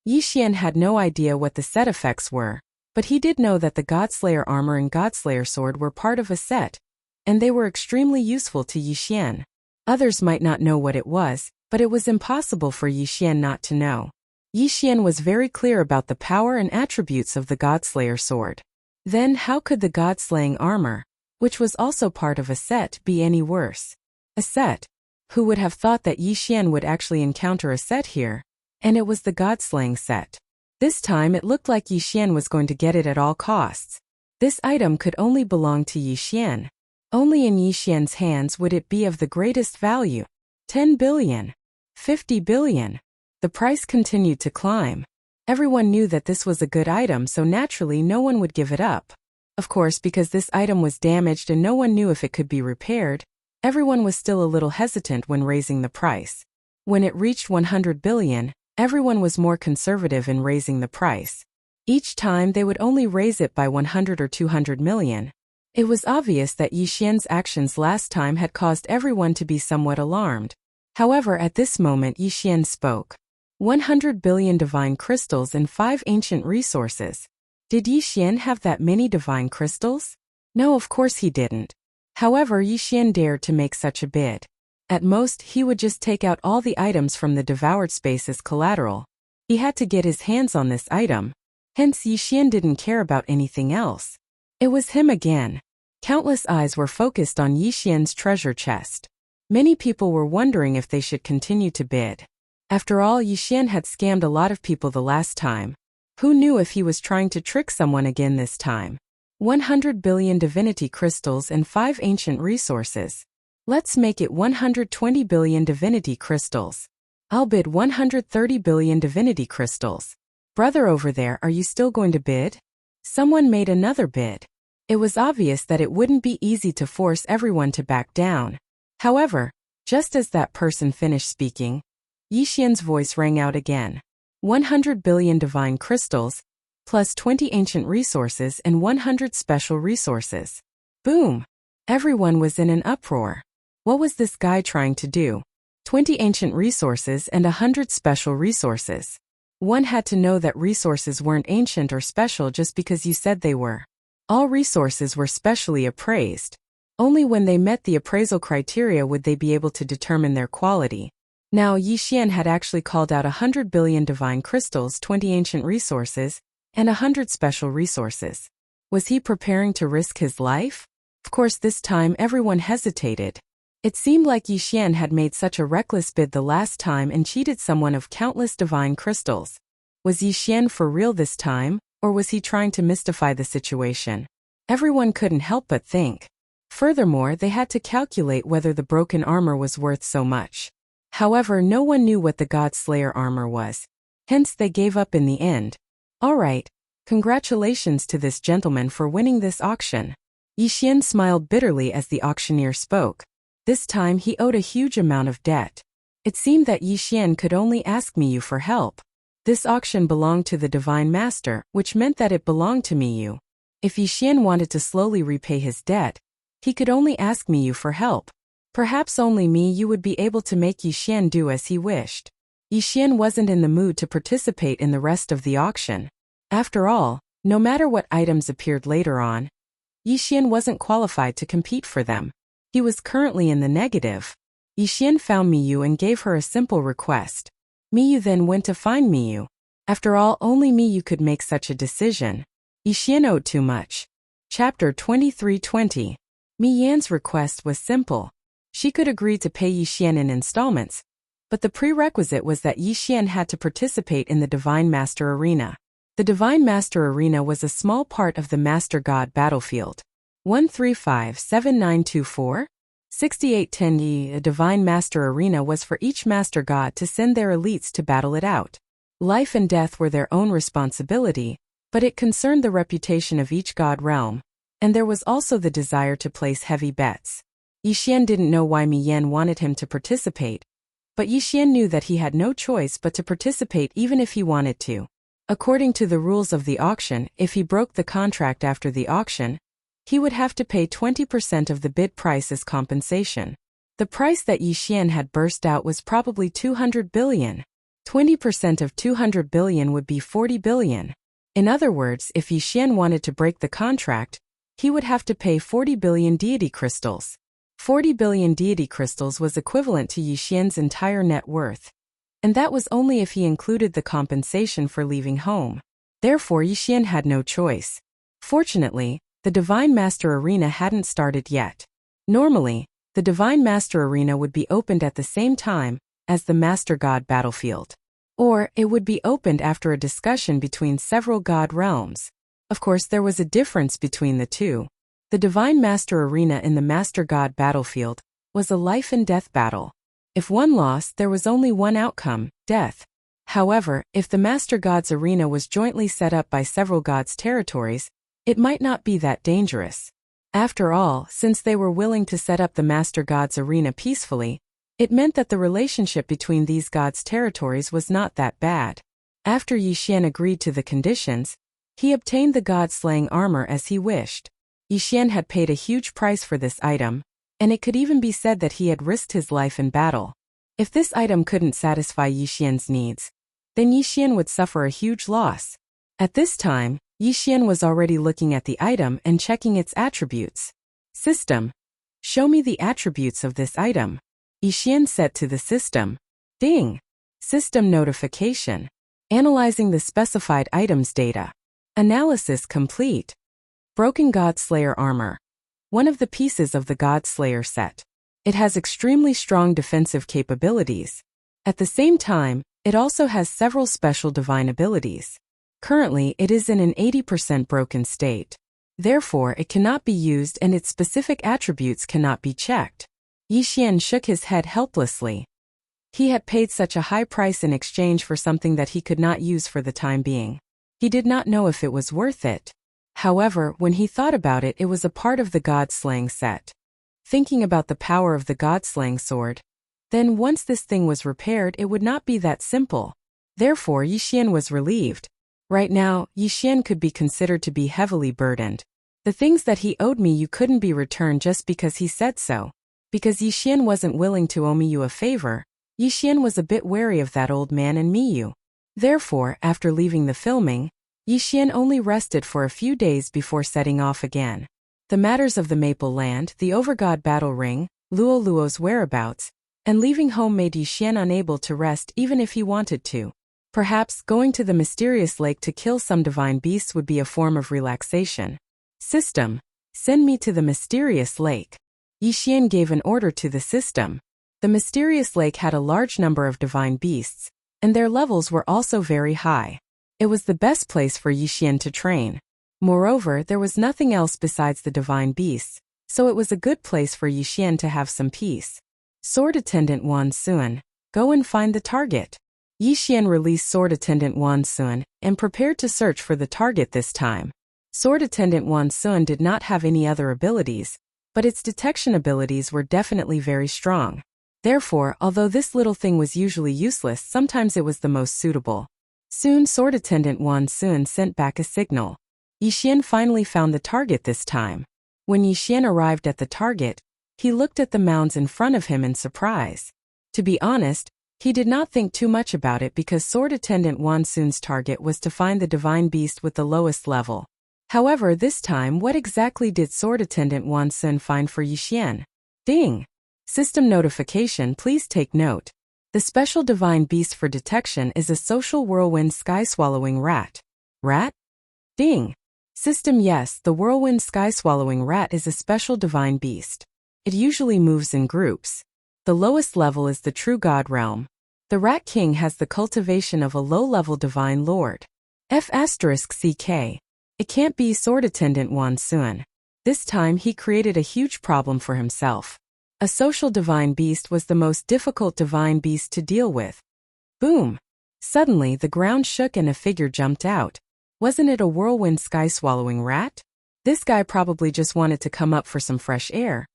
Speaker 1: Yi Xian had no idea what the set effects were, but he did know that the Godslayer armor and Godslayer sword were part of a set, and they were extremely useful to Yi Xian. Others might not know what it was, but it was impossible for Yi Xian not to know. Yi Xian was very clear about the power and attributes of the Godslayer sword. Then how could the God-slaying armor, which was also part of a set, be any worse? A set? Who would have thought that Yi Xian would actually encounter a set here? And it was the God-slaying set. This time it looked like Yi Xian was going to get it at all costs. This item could only belong to Yi Xian. Only in Yi Xian's hands would it be of the greatest value. 10 billion. 50 billion. The price continued to climb. Everyone knew that this was a good item, so naturally no one would give it up. Of course, because this item was damaged and no one knew if it could be repaired, everyone was still a little hesitant when raising the price. When it reached 100 billion, everyone was more conservative in raising the price. Each time they would only raise it by 100 or 200 million. It was obvious that Yi Xian's actions last time had caused everyone to be somewhat alarmed. However, at this moment Yi Xian spoke. 100 billion divine crystals and 5 ancient resources. Did Yi Xian have that many divine crystals? No, of course he didn't. However, Yi Xian dared to make such a bid. At most, he would just take out all the items from the devoured space as collateral. He had to get his hands on this item. Hence, Yi Xian didn't care about anything else. It was him again. Countless eyes were focused on Yi Xian's treasure chest. Many people were wondering if they should continue to bid. After all, Yi Xian had scammed a lot of people the last time. Who knew if he was trying to trick someone again this time? 100 billion divinity crystals and 5 ancient resources. Let's make it 120 billion divinity crystals. I'll bid 130 billion divinity crystals. Brother over there, are you still going to bid? Someone made another bid. It was obvious that it wouldn't be easy to force everyone to back down. However, just as that person finished speaking, Yi Xian's voice rang out again. 100 billion divine crystals, plus 20 ancient resources and 100 special resources. Boom! Everyone was in an uproar. What was this guy trying to do? 20 ancient resources and 100 special resources. One had to know that resources weren't ancient or special just because you said they were. All resources were specially appraised. Only when they met the appraisal criteria would they be able to determine their quality. Now Yi Xian had actually called out 100 billion divine crystals, 20 ancient resources, and 100 special resources. Was he preparing to risk his life? Of course, this time everyone hesitated. It seemed like Yi Xian had made such a reckless bid the last time and cheated someone of countless divine crystals. Was Yixian for real this time, or was he trying to mystify the situation? Everyone couldn't help but think. Furthermore, they had to calculate whether the broken armor was worth so much. However, no one knew what the God Slayer armor was. Hence, they gave up in the end. All right. Congratulations to this gentleman for winning this auction. Yixian smiled bitterly as the auctioneer spoke. This time he owed a huge amount of debt. It seemed that Yixian could only ask Miyu for help. This auction belonged to the Divine Master, which meant that it belonged to Miyu. If Yixian wanted to slowly repay his debt, he could only ask Miyu for help. Perhaps only Miyu would be able to make Yixian do as he wished. Yixian wasn't in the mood to participate in the rest of the auction. After all, no matter what items appeared later on, Yixian wasn't qualified to compete for them. He was currently in the negative. Yixian found Miyu and gave her a simple request. Miyu then went to find Miyu. After all, only Miyu could make such a decision. Yixian owed too much. Chapter 23:20. Miyan's request was simple. She could agree to pay Yixian in installments, but the prerequisite was that Yixian had to participate in the Divine Master Arena. The Divine Master Arena was a small part of the Master God battlefield. 1357924? 6810. A Divine Master Arena was for each Master God to send their elites to battle it out. Life and death were their own responsibility, but it concerned the reputation of each God realm, and there was also the desire to place heavy bets. Yixian didn't know why Miyan wanted him to participate, but Yixian knew that he had no choice but to participate even if he wanted to. According to the rules of the auction, if he broke the contract after the auction, he would have to pay 20% of the bid price as compensation. The price that Yixian had burst out was probably 200 billion. 20% of 200 billion would be 40 billion. In other words, if Yixian wanted to break the contract, he would have to pay 40 billion deity crystals. 40 billion deity crystals was equivalent to Yixian's entire net worth. And that was only if he included the compensation for leaving home. Therefore, Yixian had no choice. Fortunately, the Divine Master Arena hadn't started yet. Normally, the Divine Master Arena would be opened at the same time as the Master God battlefield. Or, it would be opened after a discussion between several God realms. Of course, there was a difference between the two. The Divine Master Arena in the Master God battlefield was a life and death battle. If one lost, there was only one outcome, death. However, if the Master God's arena was jointly set up by several gods' territories, it might not be that dangerous. After all, since they were willing to set up the Master God's arena peacefully, it meant that the relationship between these gods' territories was not that bad. After Yixian agreed to the conditions, he obtained the god-slaying armor as he wished. Yixian had paid a huge price for this item, and it could even be said that he had risked his life in battle. If this item couldn't satisfy Yixian's needs, then Yixian would suffer a huge loss. At this time, Yixian was already looking at the item and checking its attributes. System. Show me the attributes of this item. Yixian said to the system. Ding. System notification. Analyzing the specified item's data. Analysis complete. Broken God Slayer armor. One of the pieces of the God Slayer set. It has extremely strong defensive capabilities. At the same time, it also has several special divine abilities. Currently, it is in an 80% broken state. Therefore, it cannot be used and its specific attributes cannot be checked. Yixian shook his head helplessly. He had paid such a high price in exchange for something that he could not use for the time being. He did not know if it was worth it. However, when he thought about it, it was a part of the God-slaying set. Thinking about the power of the God-slaying sword, then once this thing was repaired, it would not be that simple. Therefore, Yixian was relieved. Right now, Yixian could be considered to be heavily burdened. The things that he owed Miyu couldn't be returned just because he said so. Because Yixian wasn't willing to owe Miyu a favor, Yixian was a bit wary of that old man and Miyu. Therefore, after leaving the filming, Yixian only rested for a few days before setting off again. The matters of the Maple Land, the Overgod battle ring, Luo Luo's whereabouts, and leaving home made Yixian unable to rest even if he wanted to. Perhaps going to the mysterious lake to kill some divine beasts would be a form of relaxation. System. Send me to the mysterious lake. Yixian gave an order to the system. The mysterious lake had a large number of divine beasts, and their levels were also very high. It was the best place for Yixian to train. Moreover, there was nothing else besides the divine beasts, so it was a good place for Yixian to have some peace. Sword Attendant Wan Sun, go and find the target. Yixian released Sword Attendant Wan Sun and prepared to search for the target this time. Sword Attendant Wan Sun did not have any other abilities, but its detection abilities were definitely very strong. Therefore, although this little thing was usually useless, sometimes it was the most suitable. Soon Sword Attendant Wan Sun sent back a signal. Yixian finally found the target this time. When Yixian arrived at the target, he looked at the mounds in front of him in surprise. To be honest, he did not think too much about it because Sword Attendant Wan Sun's target was to find the divine beast with the lowest level. However, this time, what exactly did Sword Attendant Wan Sun find for Yixian? Ding! System notification, please take note. The special divine beast for detection is a social whirlwind sky-swallowing rat. Rat? Ding! System, yes, the whirlwind sky-swallowing rat is a special divine beast. It usually moves in groups. The lowest level is the true god realm. The Rat King has the cultivation of a low-level divine lord. F***CK. It can't be Sword Attendant Wan Sun. This time he created a huge problem for himself. A social divine beast was the most difficult divine beast to deal with. Boom! Suddenly the ground shook and a figure jumped out. Wasn't it a whirlwind sky-swallowing rat? This guy probably just wanted to come up for some fresh air.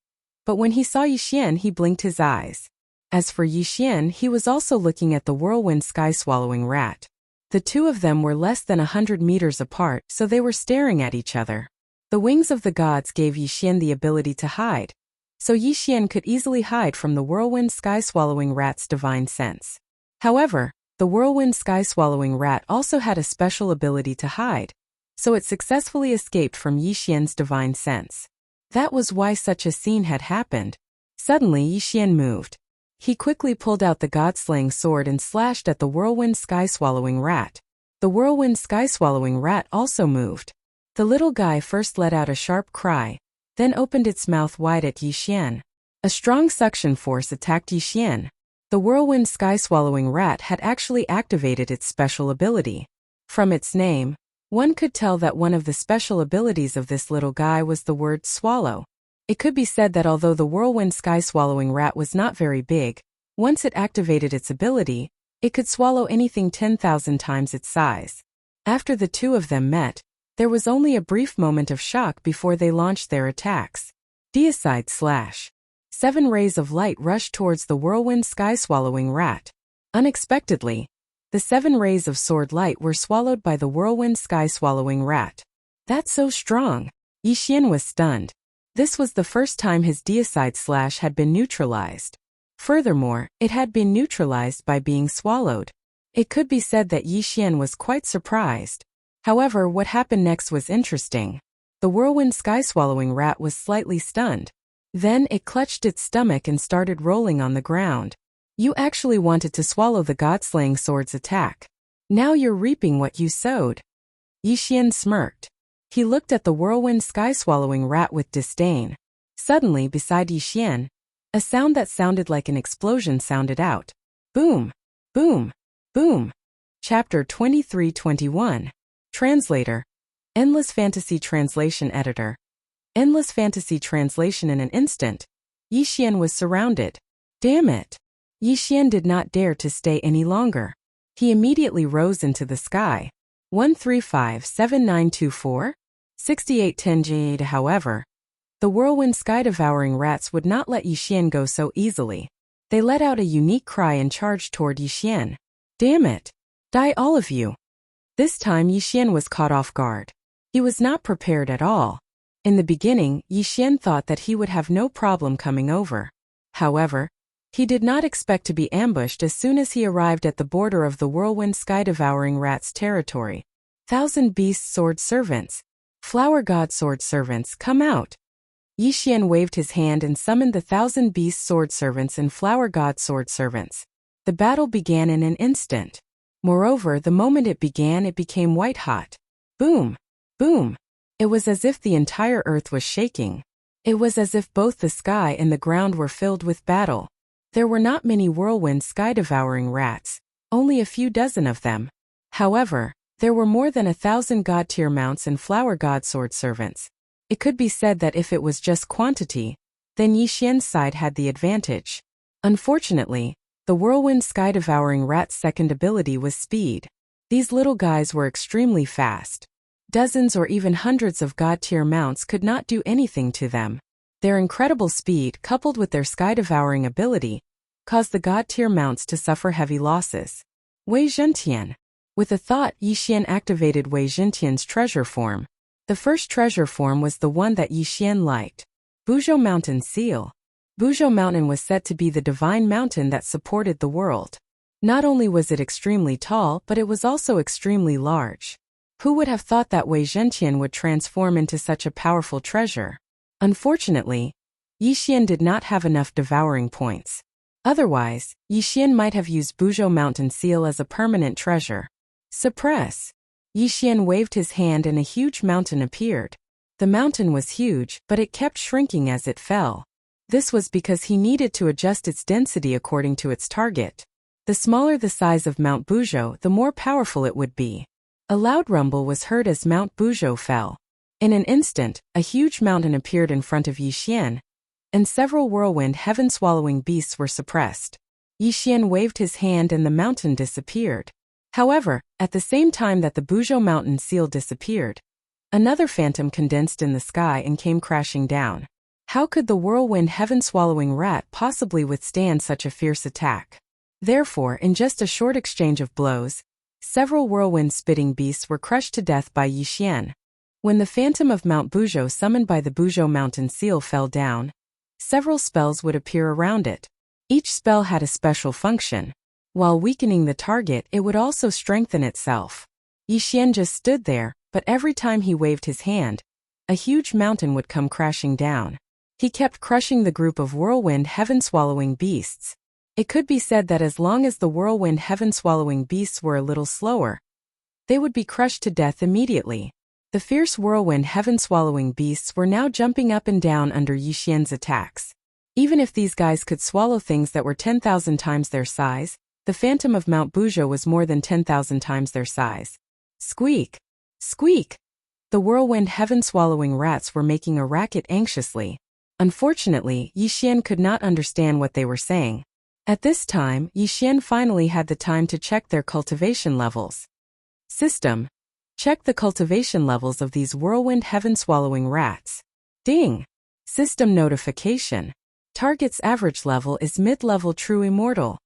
Speaker 1: But when he saw Yixian, he blinked his eyes. As for Yixian, he was also looking at the whirlwind sky-swallowing rat. The two of them were less than 100 meters apart, so they were staring at each other. The wings of the gods gave Yixian the ability to hide, so Yixian could easily hide from the whirlwind sky-swallowing rat's divine sense. However, the whirlwind sky-swallowing rat also had a special ability to hide, so it successfully escaped from Yixian's divine sense. That was why such a scene had happened. Suddenly Yixian moved. He quickly pulled out the god-slaying sword and slashed at the whirlwind sky-swallowing rat. The whirlwind sky-swallowing rat also moved. The little guy first let out a sharp cry, then opened its mouth wide at Yixian. A strong suction force attacked Yixian. The whirlwind sky-swallowing rat had actually activated its special ability. From its name, one could tell that one of the special abilities of this little guy was the word swallow. It could be said that although the whirlwind sky-swallowing rat was not very big, once it activated its ability, it could swallow anything 10,000 times its size. After the two of them met, there was only a brief moment of shock before they launched their attacks. Deicide slash. 7 rays of light rushed towards the whirlwind sky-swallowing rat. Unexpectedly, the 7 rays of sword light were swallowed by the whirlwind sky-swallowing rat. That's so strong. Yixian was stunned. This was the first time his deicide slash had been neutralized. Furthermore, it had been neutralized by being swallowed. It could be said that Yixian was quite surprised. However, what happened next was interesting. The whirlwind sky-swallowing rat was slightly stunned. Then it clutched its stomach and started rolling on the ground. You actually wanted to swallow the god-slaying sword's attack. Now you're reaping what you sowed. Yixian smirked. He looked at the whirlwind sky-swallowing rat with disdain. Suddenly, beside Yixian, a sound that sounded like an explosion sounded out. Boom! Boom! Boom! Chapter 23-21. Translator. Endless Fantasy Translation Editor. Endless Fantasy Translation. In an instant, Yixian was surrounded. Damn it! Yixian did not dare to stay any longer. He immediately rose into the sky. 1357924? 6810G. However, the whirlwind sky-devouring rats would not let Yixian go so easily. They let out a unique cry and charged toward Yixian. Damn it! Die all of you! This time Yixian was caught off guard. He was not prepared at all. In the beginning, Yixian thought that he would have no problem coming over. However, he did not expect to be ambushed as soon as he arrived at the border of the whirlwind sky-devouring rat's territory. Thousand Beast Sword Servants. Flower God Sword Servants, come out! Yixian waved his hand and summoned the Thousand Beast Sword Servants and Flower God Sword Servants. The battle began in an instant. Moreover, the moment it began, it became white-hot. Boom! Boom! It was as if the entire earth was shaking. It was as if both the sky and the ground were filled with battle. There were not many whirlwind sky-devouring rats, only a few dozen of them. However, There were more than 1,000 god-tier mounts and flower god sword servants. It could be said that if it was just quantity, then Yi Xian's side had the advantage. Unfortunately, the whirlwind sky-devouring rat's second ability was speed. These little guys were extremely fast. Dozens or even hundreds of god-tier mounts could not do anything to them. Their incredible speed, coupled with their sky-devouring ability, caused the god-tier mounts to suffer heavy losses. Wei Zhentian. With a thought, Yi Xian activated Wei Zhentian's treasure form. The first treasure form was the one that Yi Xian liked. Buzhou Mountain Seal. Buzhou Mountain was said to be the divine mountain that supported the world. Not only was it extremely tall, but it was also extremely large. Who would have thought that Wei Zhentian would transform into such a powerful treasure? Unfortunately, Yi Xian did not have enough devouring points. Otherwise, Yi Xian might have used Buzhou Mountain Seal as a permanent treasure. Suppress. Yi Xian waved his hand and a huge mountain appeared. The mountain was huge, but it kept shrinking as it fell. This was because he needed to adjust its density according to its target. The smaller the size of Mount Buzhou, the more powerful it would be. A loud rumble was heard as Mount Buzhou fell. In an instant, a huge mountain appeared in front of Yi Xian, and several whirlwind heaven-swallowing beasts were suppressed. Yi Xian waved his hand and the mountain disappeared. However, at the same time that the Buzhou Mountain Seal disappeared, another phantom condensed in the sky and came crashing down. How could the whirlwind heaven-swallowing rat possibly withstand such a fierce attack? Therefore, in just a short exchange of blows, several whirlwind-spitting beasts were crushed to death by Yi Xian. When the phantom of Mount Buzhou summoned by the Buzhou Mountain Seal fell down, several spells would appear around it. Each spell had a special function. While weakening the target, it would also strengthen itself. Yi Xian just stood there, but every time he waved his hand, a huge mountain would come crashing down. He kept crushing the group of whirlwind heaven-swallowing beasts. It could be said that as long as the whirlwind heaven-swallowing beasts were a little slower, they would be crushed to death immediately. The fierce whirlwind heaven-swallowing beasts were now jumping up and down under Yi Xian's attacks. Even if these guys could swallow things that were 10,000 times their size, the phantom of Mount Buzhou was more than 10,000 times their size. Squeak! Squeak! The whirlwind heaven-swallowing rats were making a racket anxiously. Unfortunately, Yi Xian could not understand what they were saying. At this time, Yi Xian finally had the time to check their cultivation levels. System. Check the cultivation levels of these whirlwind heaven-swallowing rats. Ding! System notification. Target's average level is mid-level true immortal.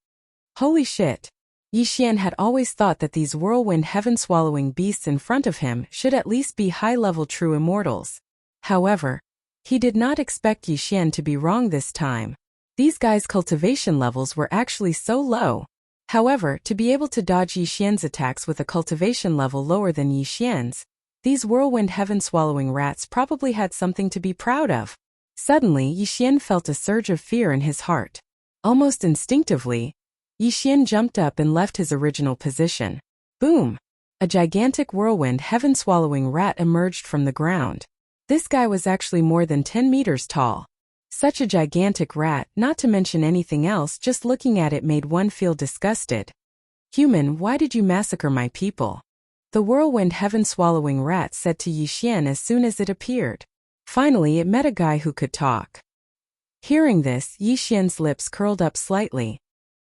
Speaker 1: Holy shit! Yi Xian had always thought that these whirlwind heaven-swallowing beasts in front of him should at least be high-level true immortals. However, he did not expect Yi Xian to be wrong this time. These guys' cultivation levels were actually so low. However, to be able to dodge Yi Xian's attacks with a cultivation level lower than Yi Xian's, these whirlwind heaven-swallowing rats probably had something to be proud of. Suddenly, Yi Xian felt a surge of fear in his heart. Almost instinctively, Yi Xian jumped up and left his original position. Boom! A gigantic whirlwind heaven-swallowing rat emerged from the ground. This guy was actually more than 10 meters tall. Such a gigantic rat, not to mention anything else, just looking at it made one feel disgusted. Human, why did you massacre my people? The whirlwind heaven-swallowing rat said to Yi Xian as soon as it appeared. Finally, it met a guy who could talk. Hearing this, Yi Xian's lips curled up slightly.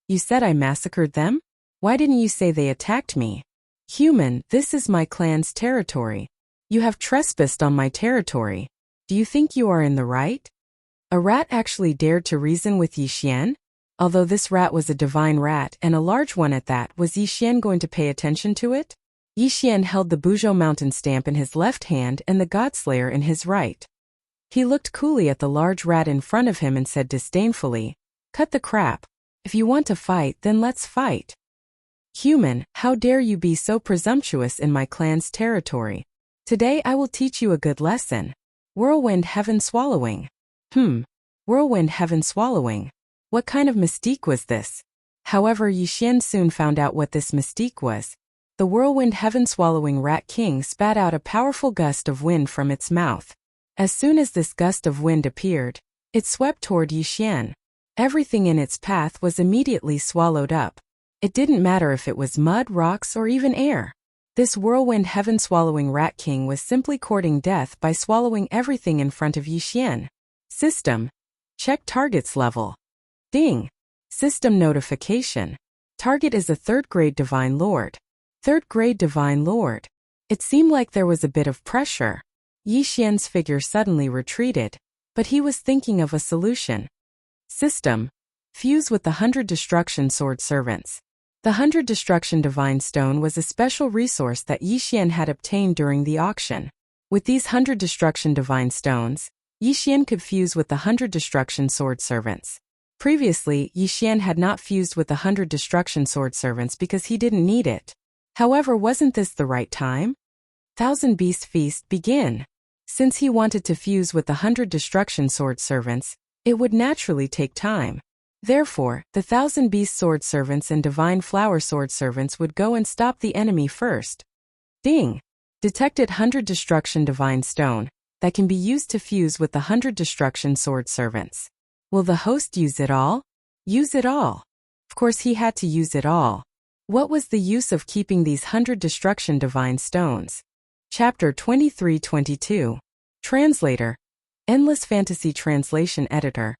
Speaker 1: You said I massacred them? Why didn't you say they attacked me? Human, this is my clan's territory. You have trespassed on my territory. Do you think you are in the right? A rat actually dared to reason with Yi Xian? Although this rat was a divine rat and a large one at that, was Yi Xian going to pay attention to it? Yi Xian held the Buzhou Mountain stamp in his left hand and the Godslayer in his right. He looked coolly at the large rat in front of him and said disdainfully, "Cut the crap. If you want to fight, then let's fight." Human, how dare you be so presumptuous in my clan's territory? Today I will teach you a good lesson. Whirlwind heaven swallowing. Whirlwind heaven swallowing. What kind of mystique was this? However, Yi Xian soon found out what this mystique was. The whirlwind heaven-swallowing rat king spat out a powerful gust of wind from its mouth. As soon as this gust of wind appeared, it swept toward Yi Xian. Everything in its path was immediately swallowed up. It didn't matter if it was mud, rocks, or even air. This whirlwind heaven-swallowing rat king was simply courting death by swallowing everything in front of Yixian. System. Check target's level. Ding. System notification. Target is a 3rd grade Divine Lord. 3rd grade Divine Lord. It seemed like there was a bit of pressure. Yixian's figure suddenly retreated, but he was thinking of a solution. System. Fuse with the 100 Destruction Sword Servants. The 100 Destruction Divine Stone was a special resource that Yixian had obtained during the auction. With these 100 Destruction Divine Stones, Yixian could fuse with the 100 Destruction Sword Servants. Previously, Yixian had not fused with the 100 Destruction Sword Servants because he didn't need it. However, wasn't this the right time? Thousand Beast Feast begin. Since he wanted to fuse with the 100 Destruction Sword Servants, it would naturally take time. Therefore, the 1,000 Beast Sword Servants and Divine Flower Sword Servants would go and stop the enemy first. Ding! Detected 100 Destruction Divine Stone that can be used to fuse with the 100 Destruction Sword Servants. Will the host use it all? Use it all. Of course he had to use it all. What was the use of keeping these 100 Destruction Divine Stones? Chapter 23-22. Translator. Endless Fantasy Translation Editor.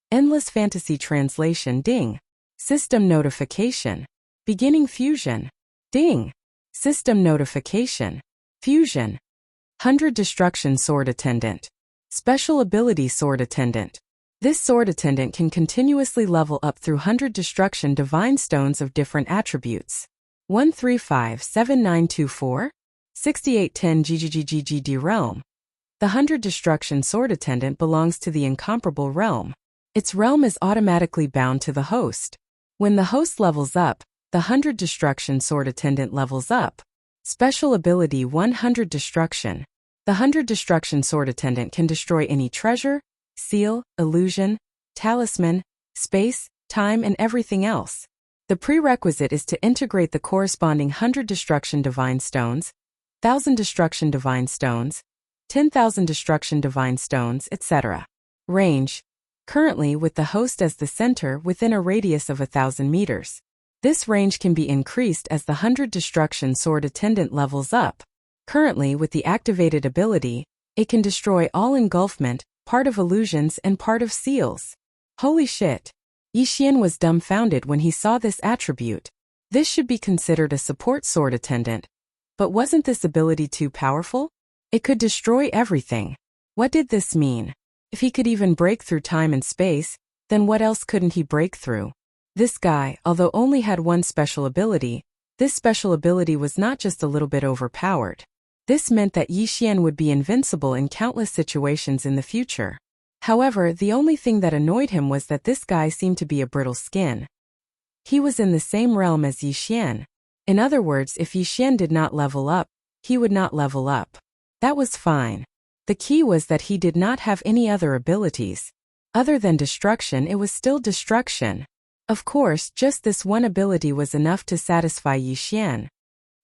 Speaker 1: Endless Fantasy Translation. Ding. System notification. Beginning fusion. Ding. System notification. Fusion. 100 Destruction Sword Attendant. Special Ability Sword Attendant. This Sword Attendant can continuously level up through 100 Destruction Divine Stones of different attributes. 1357924? 6810 GGGGGD Realm. The 100 Destruction Sword Attendant belongs to the Incomparable Realm. Its realm is automatically bound to the host. When the host levels up, the 100 Destruction Sword Attendant levels up. Special Ability 100 Destruction. The 100 Destruction Sword Attendant can destroy any treasure, seal, illusion, talisman, space, time, and everything else. The prerequisite is to integrate the corresponding 100 Destruction Divine Stones, 1,000 Destruction Divine Stones, 10,000 Destruction Divine Stones, etc. Range. Currently with the host as the center within a radius of 1,000 meters. This range can be increased as the 100 Destruction Sword Attendant levels up. Currently with the activated ability, it can destroy all engulfment, part of illusions and part of seals. Holy shit! Yixian was dumbfounded when he saw this attribute. This should be considered a support sword attendant. But wasn't this ability too powerful? It could destroy everything. What did this mean? If he could even break through time and space, then what else couldn't he break through? This guy, although only had one special ability, this special ability was not just a little bit overpowered. This meant that Yixian would be invincible in countless situations in the future. However, the only thing that annoyed him was that this guy seemed to be a brittle skin. He was in the same realm as Yixian. In other words, if Yixian did not level up, he would not level up. That was fine. The key was that he did not have any other abilities. Other than destruction, it was still destruction. Of course, just this one ability was enough to satisfy Yixian.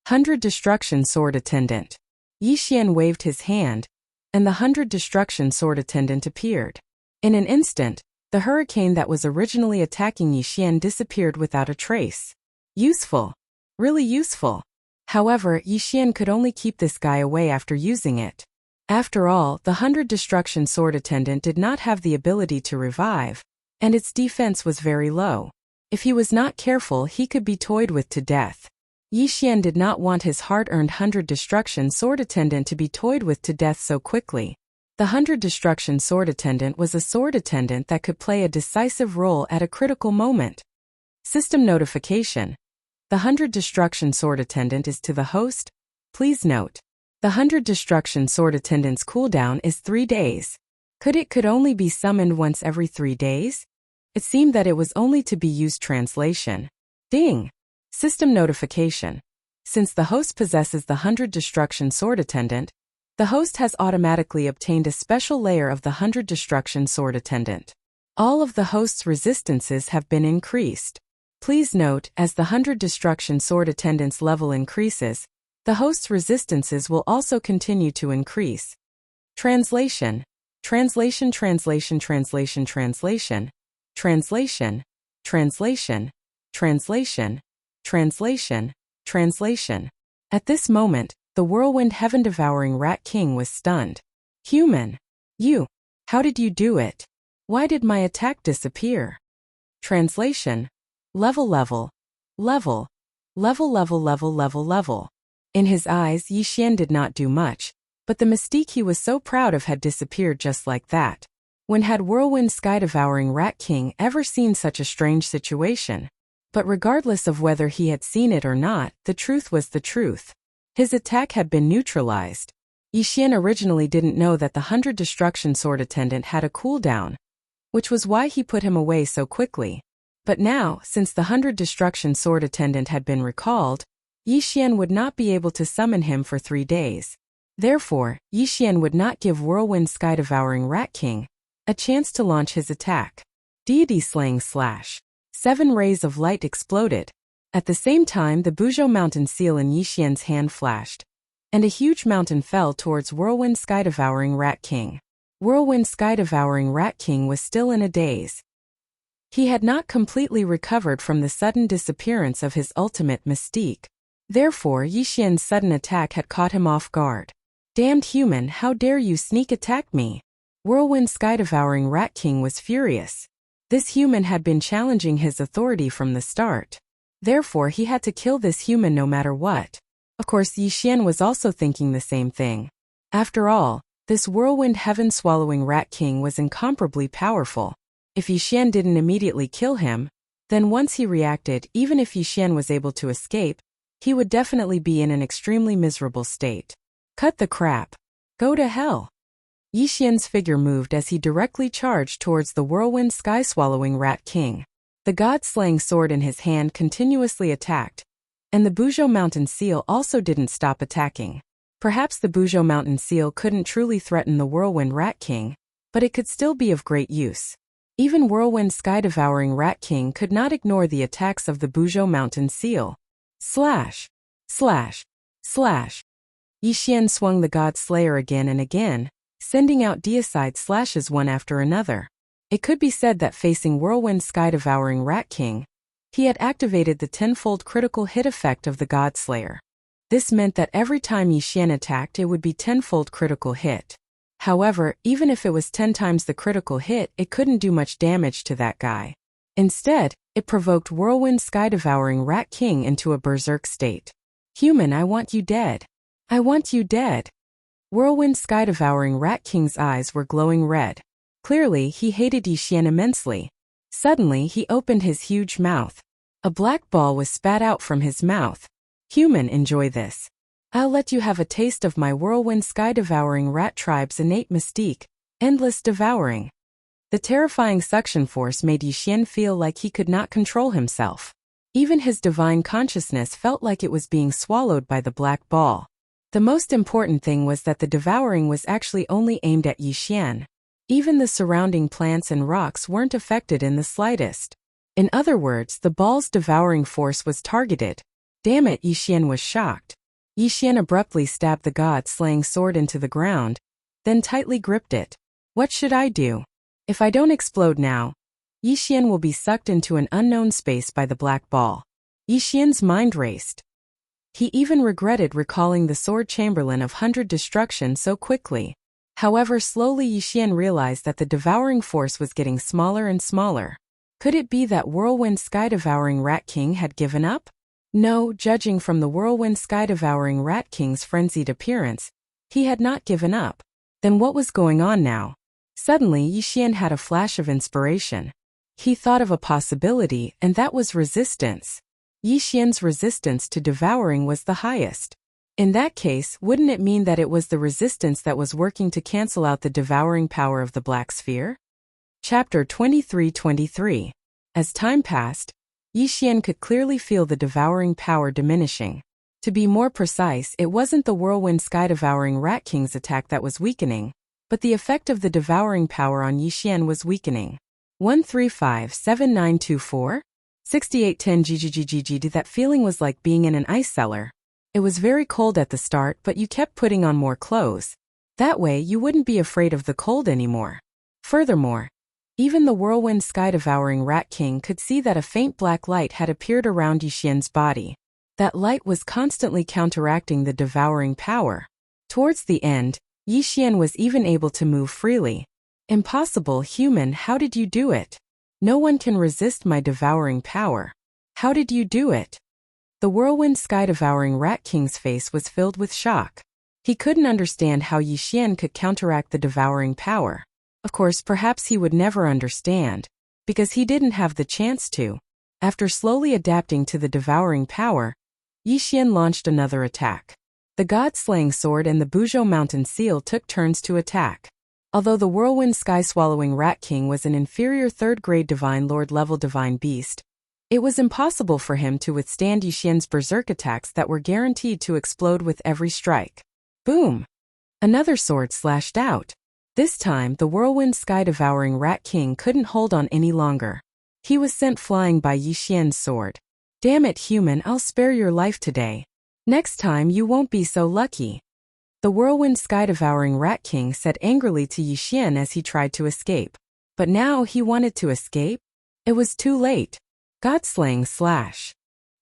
Speaker 1: 100 Destruction Sword Attendant. Yixian waved his hand, and the 100 Destruction Sword Attendant appeared. In an instant, the hurricane that was originally attacking Yixian disappeared without a trace. Useful. Really useful. However, Yixian could only keep this guy away after using it. After all, the 100 Destruction Sword Attendant did not have the ability to revive, and its defense was very low. If he was not careful, he could be toyed with to death. Yixian did not want his hard-earned 100 Destruction Sword Attendant to be toyed with to death so quickly. The 100 Destruction Sword Attendant was a sword attendant that could play a decisive role at a critical moment. System notification. The 100 Destruction Sword Attendant is to the host. Please note. The 100 Destruction Sword Attendant's cooldown is 3 days. Could only be summoned once every 3 days? It seemed that it was only to be used translation. Ding! System notification. Since the host possesses the 100 Destruction Sword Attendant, the host has automatically obtained a special layer of the 100 Destruction Sword Attendant. All of the host's resistances have been increased. Please note, as the 100 Destruction Sword Attendant's level increases, the host's resistances will also continue to increase. Translation. Translation. Translation. Translation. Translation. Translation. Translation. Translation. Translation. Translation. At this moment, the whirlwind heaven-devouring Rat King was stunned. Human! You! How did you do it? Why did my attack disappear? Translation. Level. In his eyes, Yi Xian did not do much, but the mystique he was so proud of had disappeared just like that. When had whirlwind sky-devouring Rat King ever seen such a strange situation? But regardless of whether he had seen it or not, the truth was the truth. His attack had been neutralized. Yi Xian originally didn't know that the 100 Destruction Sword Attendant had a cooldown, which was why he put him away so quickly. But now, since the 100 Destruction Sword Attendant had been recalled, Yi Xian would not be able to summon him for 3 days. Therefore, Yi Xian would not give whirlwind sky-devouring Rat King a chance to launch his attack. Deity slaying slash. 7 rays of light exploded. At the same time, the Buzhou mountain seal in Yi Xian's hand flashed, and a huge mountain fell towards whirlwind sky-devouring Rat King. Whirlwind sky-devouring Rat King was still in a daze. He had not completely recovered from the sudden disappearance of his ultimate mystique. Therefore, Yi Xian's sudden attack had caught him off guard. Damned human, how dare you sneak attack me? Whirlwind sky-devouring Rat King was furious. This human had been challenging his authority from the start. Therefore, he had to kill this human no matter what. Of course, Yi Xian was also thinking the same thing. After all, this whirlwind heaven-swallowing Rat King was incomparably powerful. If Yi Xian didn't immediately kill him, then once he reacted, even if Yi Xian was able to escape, he would definitely be in an extremely miserable state. Cut the crap. Go to hell. Yi Xian's figure moved as he directly charged towards the whirlwind sky-swallowing Rat King. The god-slaying sword in his hand continuously attacked, and the Buzhou mountain seal also didn't stop attacking. Perhaps the Buzhou mountain seal couldn't truly threaten the whirlwind Rat King, but it could still be of great use. Even whirlwind sky-devouring Rat King could not ignore the attacks of the Buzhou mountain seal. Slash! Slash! Slash! Yi Xian swung the God Slayer again and again, sending out deicide slashes one after another. It could be said that facing whirlwind sky-devouring Rat King, he had activated the 10-fold critical hit effect of the God Slayer. This meant that every time Yi Xian attacked, it would be 10-fold critical hit. However, even if it was 10 times the critical hit, it couldn't do much damage to that guy. Instead, it provoked whirlwind sky-devouring Rat King into a berserk state. Human, I want you dead. I want you dead. Whirlwind sky-devouring Rat King's eyes were glowing red. Clearly, he hated Yi Xian immensely. Suddenly, he opened his huge mouth. A black ball was spat out from his mouth. Human, enjoy this. I'll let you have a taste of my whirlwind sky-devouring rat tribe's innate mystique, endless devouring. The terrifying suction force made Yi Xian feel like he could not control himself. Even his divine consciousness felt like it was being swallowed by the black ball. The most important thing was that the devouring was actually only aimed at Yi Xian. Even the surrounding plants and rocks weren't affected in the slightest. In other words, the ball's devouring force was targeted. Damn it, Yi Xian was shocked. Yi Xian abruptly stabbed the god-slaying sword into the ground, then tightly gripped it. What should I do? If I don't explode now, Yi Xian will be sucked into an unknown space by the black ball. Yi Xian's mind raced. He even regretted recalling the Sword Chamberlain of 100 Destruction so quickly. However, slowly Yi Xian realized that the devouring force was getting smaller and smaller. Could it be that whirlwind sky-devouring Rat King had given up? No, judging from the whirlwind sky-devouring Rat King's frenzied appearance, he had not given up. Then what was going on now? Suddenly, Yi Xian had a flash of inspiration. He thought of a possibility, and that was resistance. Yi Xian's resistance to devouring was the highest. In that case, wouldn't it mean that it was the resistance that was working to cancel out the devouring power of the Black Sphere? Chapter 23-23. As time passed, Yi Xian could clearly feel the devouring power diminishing. To be more precise, it wasn't the whirlwind sky-devouring Rat King's attack that was weakening, but the effect of the devouring power on Yi Xian was weakening. 1357924? 6810 GGGGG. That feeling was like being in an ice cellar. It was very cold at the start, but you kept putting on more clothes. That way, you wouldn't be afraid of the cold anymore. Furthermore, even the whirlwind sky-devouring Rat King could see that a faint black light had appeared around Yi Xian's body. That light was constantly counteracting the devouring power. Towards the end, Yi Xian was even able to move freely. Impossible, human, how did you do it? No one can resist my devouring power. How did you do it? The whirlwind sky-devouring Rat King's face was filled with shock. He couldn't understand how Yi Xian could counteract the devouring power. Of course, perhaps he would never understand, because he didn't have the chance to. After slowly adapting to the devouring power, Yi Xian launched another attack. The God-slaying sword and the Buzhou mountain seal took turns to attack. Although the whirlwind sky-swallowing Rat King was an inferior third-grade Divine Lord level Divine Beast, it was impossible for him to withstand Yi Xian's berserk attacks that were guaranteed to explode with every strike. Boom! Another sword slashed out. This time, the whirlwind sky-devouring Rat King couldn't hold on any longer. He was sent flying by Yi Xian's sword. Damn it, human, I'll spare your life today. Next time you won't be so lucky. The whirlwind sky-devouring Rat King said angrily to Yi Xian as he tried to escape. But now he wanted to escape? It was too late. God-slaying slash.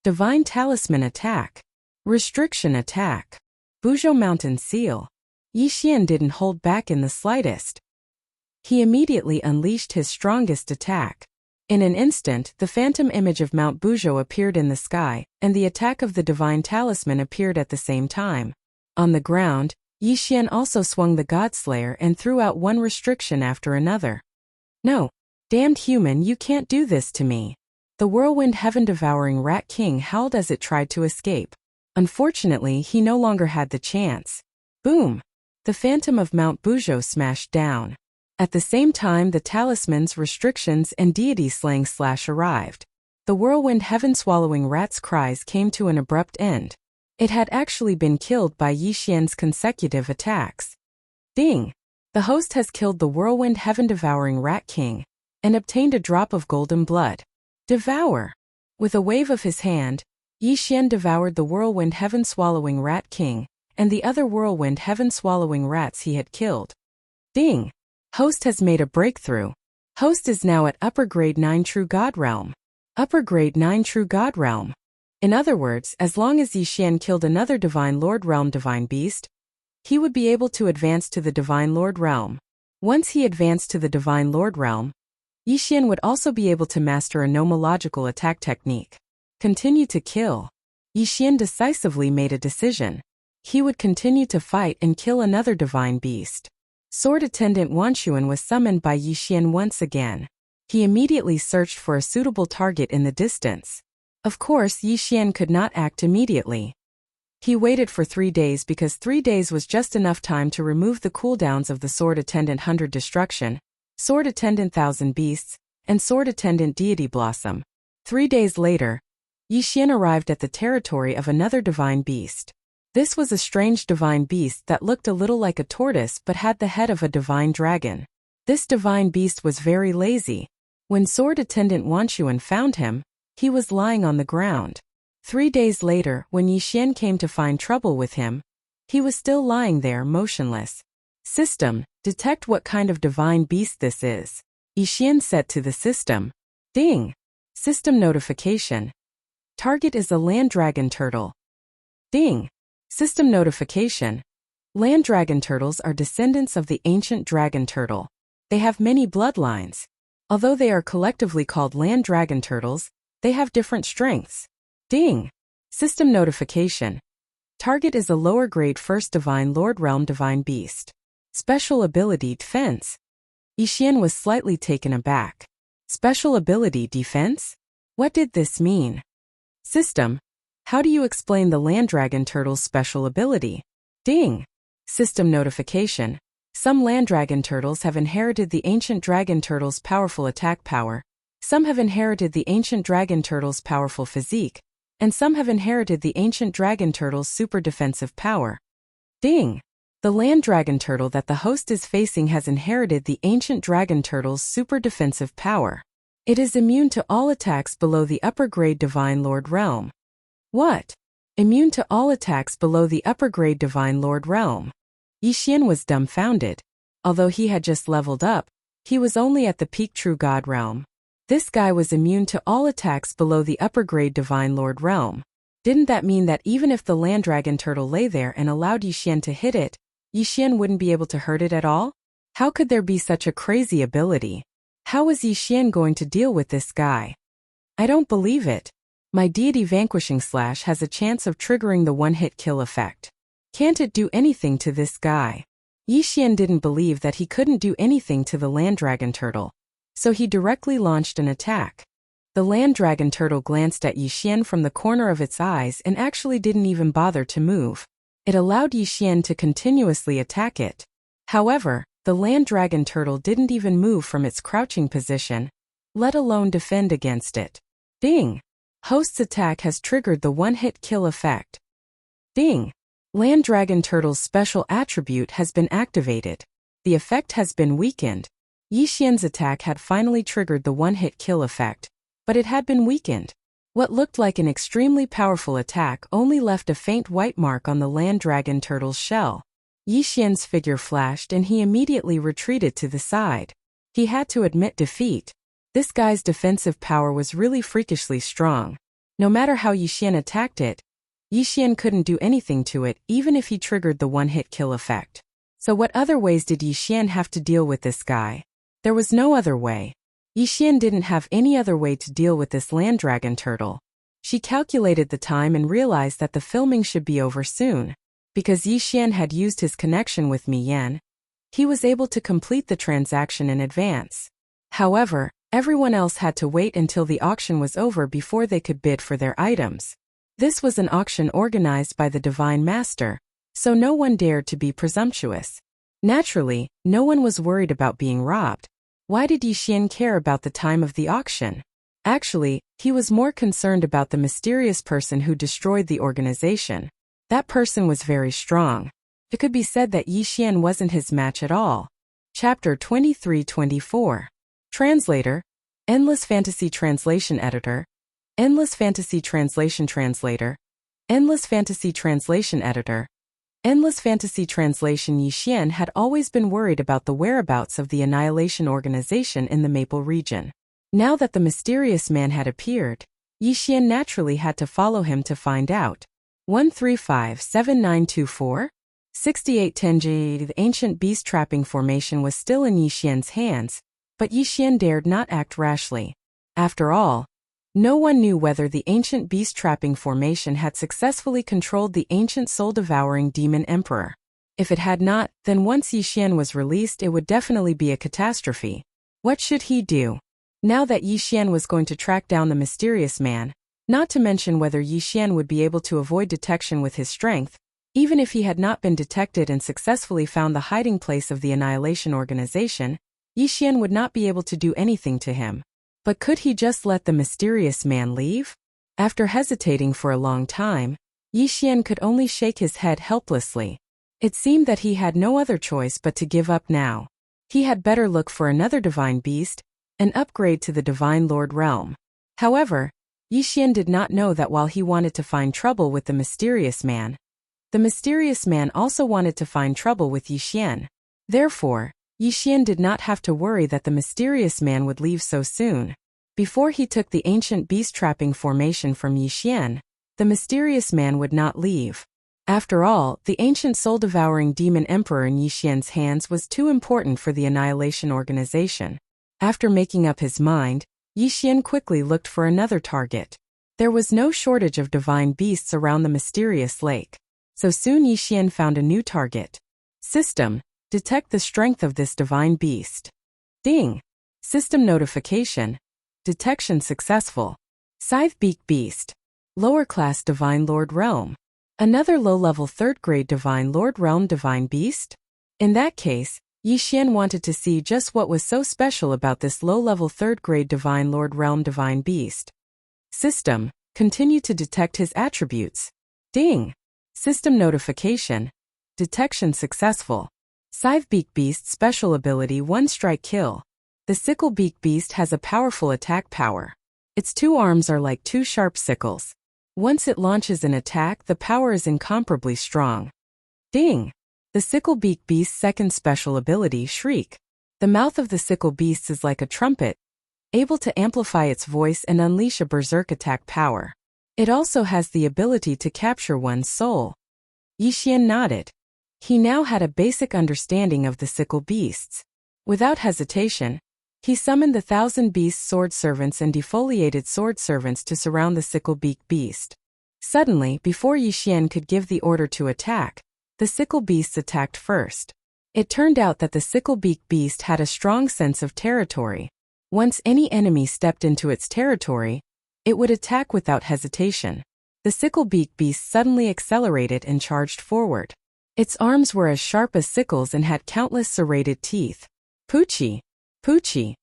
Speaker 1: Divine talisman attack. Restriction attack. Buzhou mountain seal. Yi Xian didn't hold back in the slightest. He immediately unleashed his strongest attack. In an instant, the phantom image of Mount Buzhou appeared in the sky, and the attack of the divine talisman appeared at the same time. On the ground, Yi Xian also swung the Godslayer and threw out one restriction after another. No, damned human, you can't do this to me. The whirlwind heaven-devouring Rat King howled as it tried to escape. Unfortunately, he no longer had the chance. Boom! The phantom of Mount Buzhou smashed down. At the same time, the talismans, restrictions, and deity-slaying slash arrived. The whirlwind heaven-swallowing rat's cries came to an abrupt end. It had actually been killed by Yi Xian's consecutive attacks. Ding! The host has killed the whirlwind heaven-devouring Rat King and obtained a drop of golden blood. Devour! With a wave of his hand, Yi Xian devoured the whirlwind heaven-swallowing Rat King and the other whirlwind heaven-swallowing rats he had killed. Ding! Host has made a breakthrough. Host is now at upper grade 9 True God Realm. Upper grade 9 True God Realm. In other words, as long as Yi Xian killed another Divine Lord Realm Divine Beast, he would be able to advance to the Divine Lord Realm. Once he advanced to the Divine Lord Realm, Yi Xian would also be able to master a nomological attack technique. Continue to kill. Yi Xian decisively made a decision. He would continue to fight and kill another Divine Beast. Sword Attendant Wanxuan was summoned by Yi Xian once again. He immediately searched for a suitable target in the distance. Of course, Yi Xian could not act immediately. He waited for 3 days because 3 days was just enough time to remove the cooldowns of the Sword Attendant 100 Destruction, Sword Attendant Thousand Beasts, and Sword Attendant Deity Blossom. 3 days later, Yi Xian arrived at the territory of another Divine Beast. This was a strange Divine Beast that looked a little like a tortoise but had the head of a Divine Dragon. This Divine Beast was very lazy. When Sword Attendant Wanxuan found him, he was lying on the ground. 3 days later, when Yi Xian came to find trouble with him, he was still lying there motionless. System, detect what kind of Divine Beast this is. Yi Xian said to the system. Ding! System notification. Target is a land dragon turtle. Ding! System notification. Land dragon turtles are descendants of the ancient dragon turtle. They have many bloodlines. Although they are collectively called land dragon turtles, they have different strengths. Ding! System notification. Target is a lower grade first Divine Lord Realm Divine Beast. Special ability Defense. Yi Xian was slightly taken aback. Special ability Defense? What did this mean? System. How do you explain the land dragon turtle's special ability? Ding! System notification. Some land dragon turtles have inherited the ancient dragon turtle's powerful attack power. Some have inherited the ancient dragon turtle's powerful physique, and some have inherited the ancient dragon turtle's super defensive power. Ding! The land dragon turtle that the host is facing has inherited the ancient dragon turtle's super defensive power. It is immune to all attacks below the upper grade Divine Lord Realm. What? Immune to all attacks below the upper grade Divine Lord Realm. Yi Xian was dumbfounded. Although he had just leveled up, he was only at the peak True God Realm. This guy was immune to all attacks below the upper grade Divine Lord Realm. Didn't that mean that even if the land dragon turtle lay there and allowed Yixian to hit it, Yixian wouldn't be able to hurt it at all? How could there be such a crazy ability? How was Yixian going to deal with this guy? I don't believe it. My deity vanquishing slash has a chance of triggering the one-hit kill effect. Can't it do anything to this guy? Yixian didn't believe that he couldn't do anything to the land dragon turtle, so he directly launched an attack. The land dragon turtle glanced at Yixian from the corner of its eyes and actually didn't even bother to move. It allowed Yixian to continuously attack it. However, the land dragon turtle didn't even move from its crouching position, let alone defend against it. Ding! Host's attack has triggered the one-hit kill effect. Ding! Land dragon turtle's special attribute has been activated. The effect has been weakened. Yixian's attack had finally triggered the one-hit kill effect, but it had been weakened. What looked like an extremely powerful attack only left a faint white mark on the land dragon turtle's shell. Yixian's figure flashed and he immediately retreated to the side. He had to admit defeat. This guy's defensive power was really freakishly strong. No matter how Yixian attacked it, Yixian couldn't do anything to it even if he triggered the one-hit kill effect. So what other ways did Yixian have to deal with this guy? There was no other way. Yixian didn't have any other way to deal with this land dragon turtle. She calculated the time and realized that the filming should be over soon. Because Yixian had used his connection with Mi Yan, he was able to complete the transaction in advance. However, everyone else had to wait until the auction was over before they could bid for their items. This was an auction organized by the Divine Master, so no one dared to be presumptuous. Naturally, no one was worried about being robbed. Why did Yixian care about the time of the auction? Actually, he was more concerned about the mysterious person who destroyed the organization. That person was very strong. It could be said that Yixian wasn't his match at all. Chapter 23-24. Translator, Endless Fantasy Translation Editor, Endless Fantasy Translation Translator, Endless Fantasy Translation Editor, Endless Fantasy Translation. Yixian had always been worried about the whereabouts of the Annihilation Organization in the Maple region. Now that the mysterious man had appeared, Yixian naturally had to follow him to find out. 1357924? 6810G. The ancient beast trapping formation was still in Yixian's hands, but Yixian dared not act rashly. After all, no one knew whether the ancient beast trapping formation had successfully controlled the ancient soul-devouring demon emperor. If it had not, then once Yixian was released it would definitely be a catastrophe. What should he do? Now that Yixian was going to track down the mysterious man, not to mention whether Yixian would be able to avoid detection with his strength, even if he had not been detected and successfully found the hiding place of the Annihilation Organization, Yixian would not be able to do anything to him. But could he just let the mysterious man leave? After hesitating for a long time, Yixian could only shake his head helplessly. It seemed that he had no other choice but to give up now. He had better look for another divine beast, an upgrade to the Divine Lord realm. However, Yixian did not know that while he wanted to find trouble with the mysterious man, the mysterious man also wanted to find trouble with Yixian. Therefore, Yixian did not have to worry that the mysterious man would leave so soon. Before he took the ancient beast trapping formation from Yixian, the mysterious man would not leave. After all, the ancient soul-devouring demon emperor in Yixian's hands was too important for the Annihilation Organization. After making up his mind, Yixian quickly looked for another target. There was no shortage of divine beasts around the mysterious lake. So soon Yixian found a new target. System. Detect the strength of this divine beast. Ding! System notification. Detection successful. Scythe Beak Beast. Lower class Divine Lord Realm. Another low-level third-grade Divine Lord Realm Divine Beast? In that case, Yixian wanted to see just what was so special about this low-level third-grade Divine Lord Realm Divine Beast. System. Continue to detect his attributes. Ding! System notification. Detection successful. Scythe Beak Beast special ability 1 strike kill. The Sickle Beak Beast has a powerful attack power. Its 2 arms are like 2 sharp sickles. Once it launches an attack, the power is incomparably strong. Ding! The Sickle Beak Beast's second special ability Shriek. The mouth of the Sickle Beast is like a trumpet, able to amplify its voice and unleash a berserk attack power. It also has the ability to capture one's soul. Yixian nodded. He now had a basic understanding of the sickle beasts. Without hesitation, he summoned the 1,000 beast sword servants and defoliated sword servants to surround the sickle-beak beast. Suddenly, before Yixian could give the order to attack, the sickle beasts attacked first. It turned out that the sickle-beak beast had a strong sense of territory. Once any enemy stepped into its territory, it would attack without hesitation. The sickle-beak beast suddenly accelerated and charged forward. Its arms were as sharp as sickles and had countless serrated teeth. Poochie! Poochie!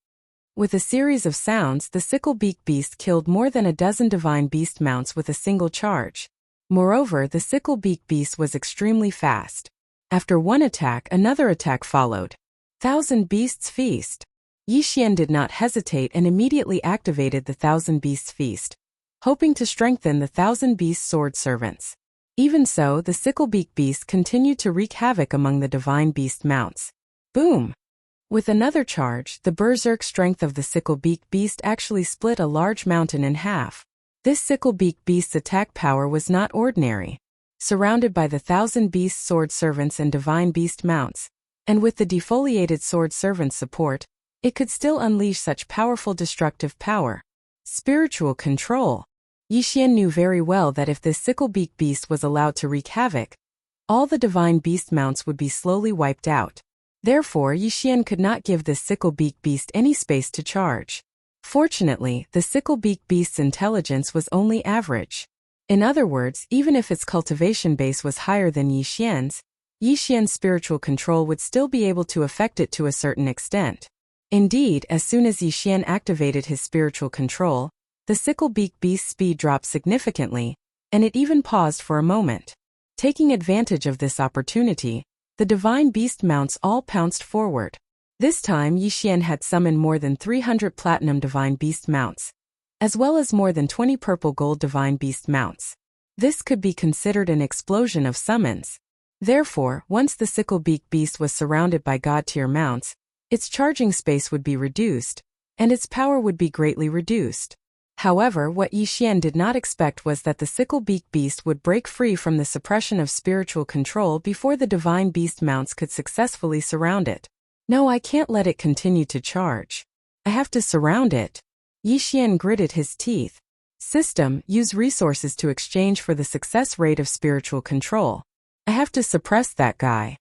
Speaker 1: With a series of sounds, the sickle-beak beast killed more than a dozen divine beast mounts with a single charge. Moreover, the sickle-beak beast was extremely fast. After one attack, another attack followed. 1,000 Beasts Feast. Yixian did not hesitate and immediately activated the 1,000 Beasts Feast, hoping to strengthen the 1,000 Beast Sword Servants. Even so, the sickle-beak beast continued to wreak havoc among the divine beast mounts. Boom! With another charge, the berserk strength of the sickle-beak beast actually split a large mountain in half. This sickle-beak beast's attack power was not ordinary. Surrounded by the 1,000 beast sword servants and divine beast mounts, and with the defoliated sword servant's support, it could still unleash such powerful destructive power. Spiritual control. Yixian knew very well that if this sickle-beak beast was allowed to wreak havoc, all the divine beast mounts would be slowly wiped out. Therefore, Yixian could not give this sickle-beak beast any space to charge. Fortunately, the sickle-beak beast's intelligence was only average. In other words, even if its cultivation base was higher than Yixian's spiritual control would still be able to affect it to a certain extent. Indeed, as soon as Yixian activated his spiritual control, the sickle-beak beast's speed dropped significantly, and it even paused for a moment. Taking advantage of this opportunity, the divine beast mounts all pounced forward. This time Yixian had summoned more than 300 platinum divine beast mounts, as well as more than 20 purple gold divine beast mounts. This could be considered an explosion of summons. Therefore, once the sickle-beak beast was surrounded by god-tier mounts, its charging space would be reduced, and its power would be greatly reduced. However, what Yixian did not expect was that the sickle-beak beast would break free from the suppression of spiritual control before the divine beast mounts could successfully surround it. No, I can't let it continue to charge. I have to surround it. Yixian gritted his teeth. System, use resources to exchange for the success rate of spiritual control. I have to suppress that guy.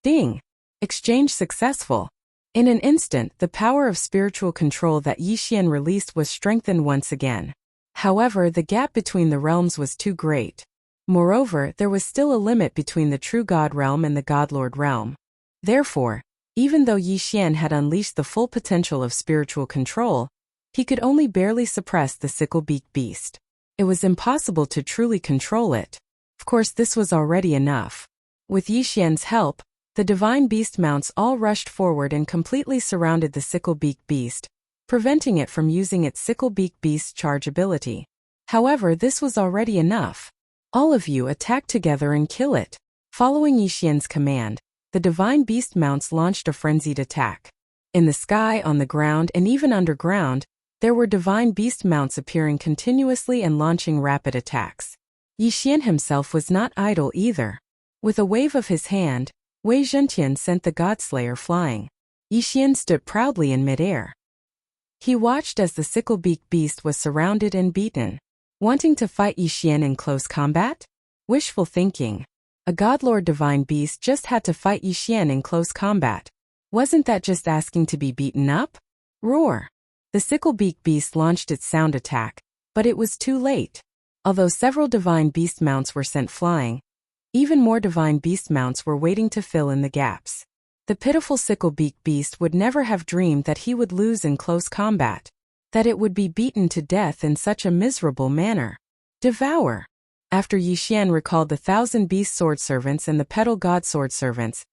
Speaker 1: Ding! Exchange successful. In an instant, the power of spiritual control that Yixian released was strengthened once again. However, the gap between the realms was too great. Moreover, there was still a limit between the true God realm and the Godlord realm. Therefore, even though Yixian had unleashed the full potential of spiritual control, he could only barely suppress the sickle-beak beast. It was impossible to truly control it. Of course, this was already enough. With Yixian's help, the divine beast mounts all rushed forward and completely surrounded the sickle-beak beast, preventing it from using its sickle-beak beast's charge ability. However, this was already enough. All of you attack together and kill it. Following Yixian's command, the divine beast mounts launched a frenzied attack. In the sky, on the ground, and even underground, there were divine beast mounts appearing continuously and launching rapid attacks. Yixian himself was not idle either. With a wave of his hand, Wei Zhentian sent the Godslayer flying. Yixian stood proudly in midair. He watched as the sickle-beak beast was surrounded and beaten. Wanting to fight Yixian in close combat? Wishful thinking. A Godlord divine beast just had to fight Yixian in close combat. Wasn't that just asking to be beaten up? Roar! The sickle-beak beast launched its sound attack, but it was too late. Although several divine beast mounts were sent flying, even more divine beast mounts were waiting to fill in the gaps. The pitiful sickle-beak beast would never have dreamed that he would lose in close combat, that it would be beaten to death in such a miserable manner. Devour! After Yixian recalled the 1,000 beast sword servants and the petal god sword servants,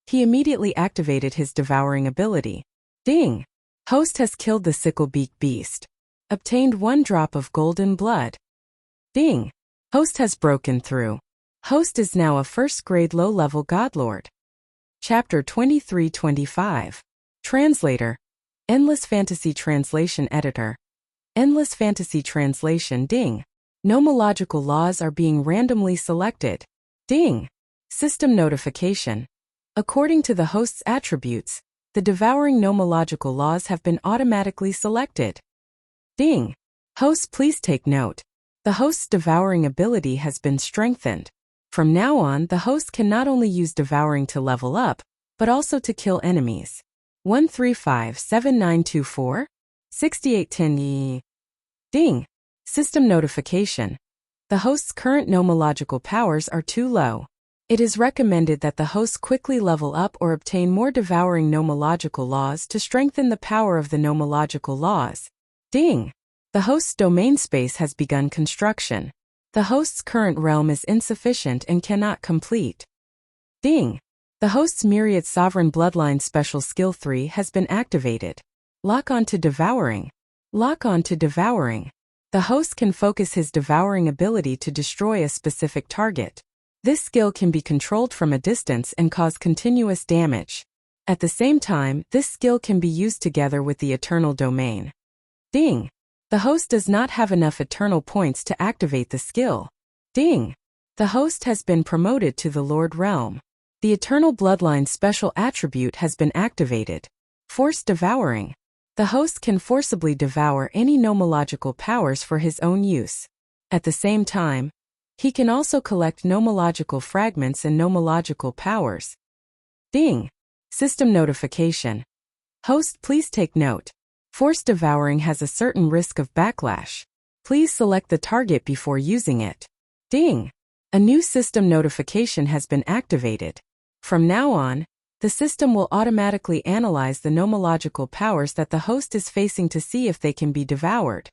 Speaker 1: he immediately activated his devouring ability. Ding! Host has killed the sickle-beak beast. Obtained 1 drop of golden blood. Ding! Host has broken through. Host is now a first-grade low-level godlord. Chapter 23-25. Translator. Endless Fantasy Translation Editor. Endless Fantasy Translation. Ding! Nomological laws are being randomly selected. Ding! System notification. According to the host's attributes, the devouring nomological laws have been automatically selected. Ding! Host, please take note. The host's devouring ability has been strengthened. From now on, the host can not only use devouring to level up, but also to kill enemies. 1357924 6810 Ding! System notification. The host's current nomological powers are too low. It is recommended that the host quickly level up or obtain more devouring nomological laws to strengthen the power of the nomological laws. Ding! The host's domain space has begun construction. The host's current realm is insufficient and cannot complete. Ding! The host's Myriad Sovereign Bloodline Special Skill 3 has been activated. Lock on to Devouring. Lock on to Devouring. The host can focus his devouring ability to destroy a specific target. This skill can be controlled from a distance and cause continuous damage. At the same time, this skill can be used together with the Eternal Domain. Ding! The host does not have enough Eternal points to activate the skill. Ding! The host has been promoted to the Lord Realm. The Eternal Bloodline Special Attribute has been activated. Forced Devouring. The host can forcibly devour any nomological powers for his own use. At the same time, he can also collect nomological fragments and nomological powers. Ding! System notification. Host, please take note. Forced devouring has a certain risk of backlash. Please select the target before using it. Ding! A new system notification has been activated. From now on, the system will automatically analyze the nomological powers that the host is facing to see if they can be devoured.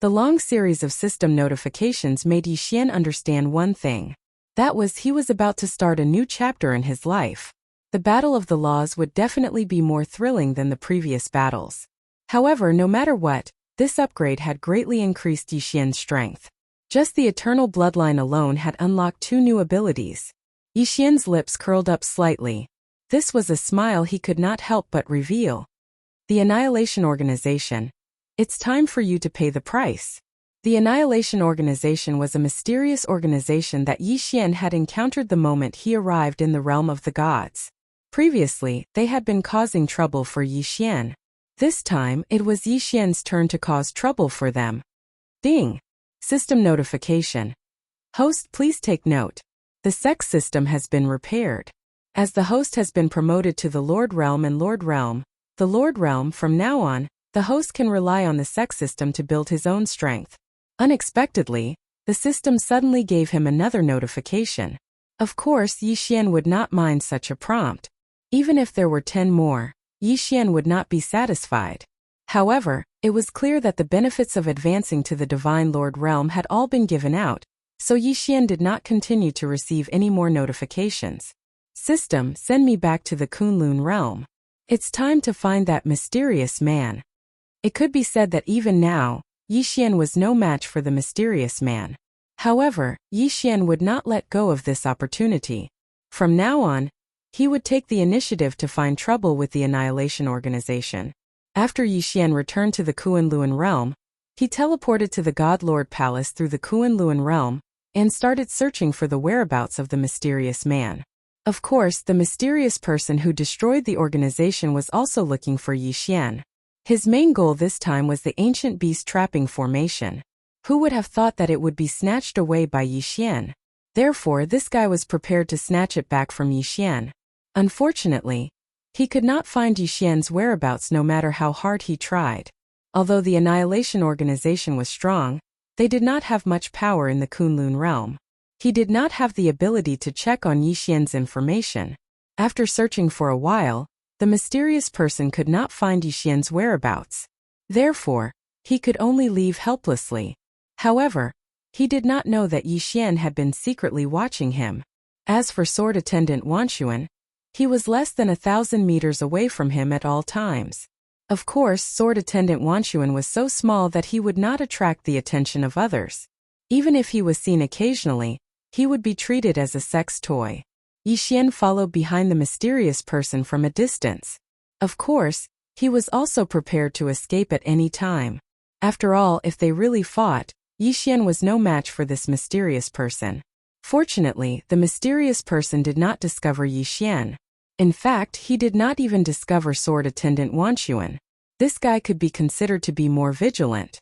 Speaker 1: The long series of system notifications made Yixian understand one thing. That was, he was about to start a new chapter in his life. The Battle of the Laws would definitely be more thrilling than the previous battles. However, no matter what, this upgrade had greatly increased Yixian's strength. Just the Eternal Bloodline alone had unlocked 2 new abilities. Yixian's lips curled up slightly. This was a smile he could not help but reveal. The Annihilation Organization. It's time for you to pay the price. The Annihilation Organization was a mysterious organization that Yixian had encountered the moment he arrived in the realm of the gods. Previously, they had been causing trouble for Yixian. This time, it was Yixian's turn to cause trouble for them. Ding! System notification. Host, please take note. The sex system has been repaired. As the host has been promoted to the Lord Realm and Lord Realm, the Lord Realm, from now on, the host can rely on the sex system to build his own strength. Unexpectedly, the system suddenly gave him another notification. Of course, Yixian would not mind such a prompt. Even if there were 10 more, Yixian would not be satisfied. However, it was clear that the benefits of advancing to the Divine Lord Realm had all been given out, so Yixian did not continue to receive any more notifications. System, send me back to the Kunlun realm. It's time to find that mysterious man. It could be said that even now, Yixian was no match for the mysterious man. However, Yixian would not let go of this opportunity. From now on, he would take the initiative to find trouble with the Annihilation Organization. After Yixian returned to the Kunlun realm, he teleported to the God Lord Palace through the Kunlun realm and started searching for the whereabouts of the mysterious man. Of course, the mysterious person who destroyed the organization was also looking for Yixian. His main goal this time was the ancient beast trapping formation. Who would have thought that it would be snatched away by Yixian? Therefore, this guy was prepared to snatch it back from Yixian. Unfortunately, he could not find Yixian's whereabouts no matter how hard he tried. Although the Annihilation Organization was strong, they did not have much power in the Kunlun realm. He did not have the ability to check on Yixian's information. After searching for a while, the mysterious person could not find Yixian's whereabouts. Therefore, he could only leave helplessly. However, he did not know that Yixian had been secretly watching him. As for Sword Attendant Wanshuan, he was less than 1,000 meters away from him at all times. Of course, Sword Attendant Wanshuan was so small that he would not attract the attention of others. Even if he was seen occasionally, he would be treated as a sex toy. Yixian followed behind the mysterious person from a distance. Of course, he was also prepared to escape at any time. After all, if they really fought, Yixian was no match for this mysterious person. Fortunately, the mysterious person did not discover Yixian. In fact, he did not even discover sword attendant Wanxuan. This guy could be considered to be more vigilant.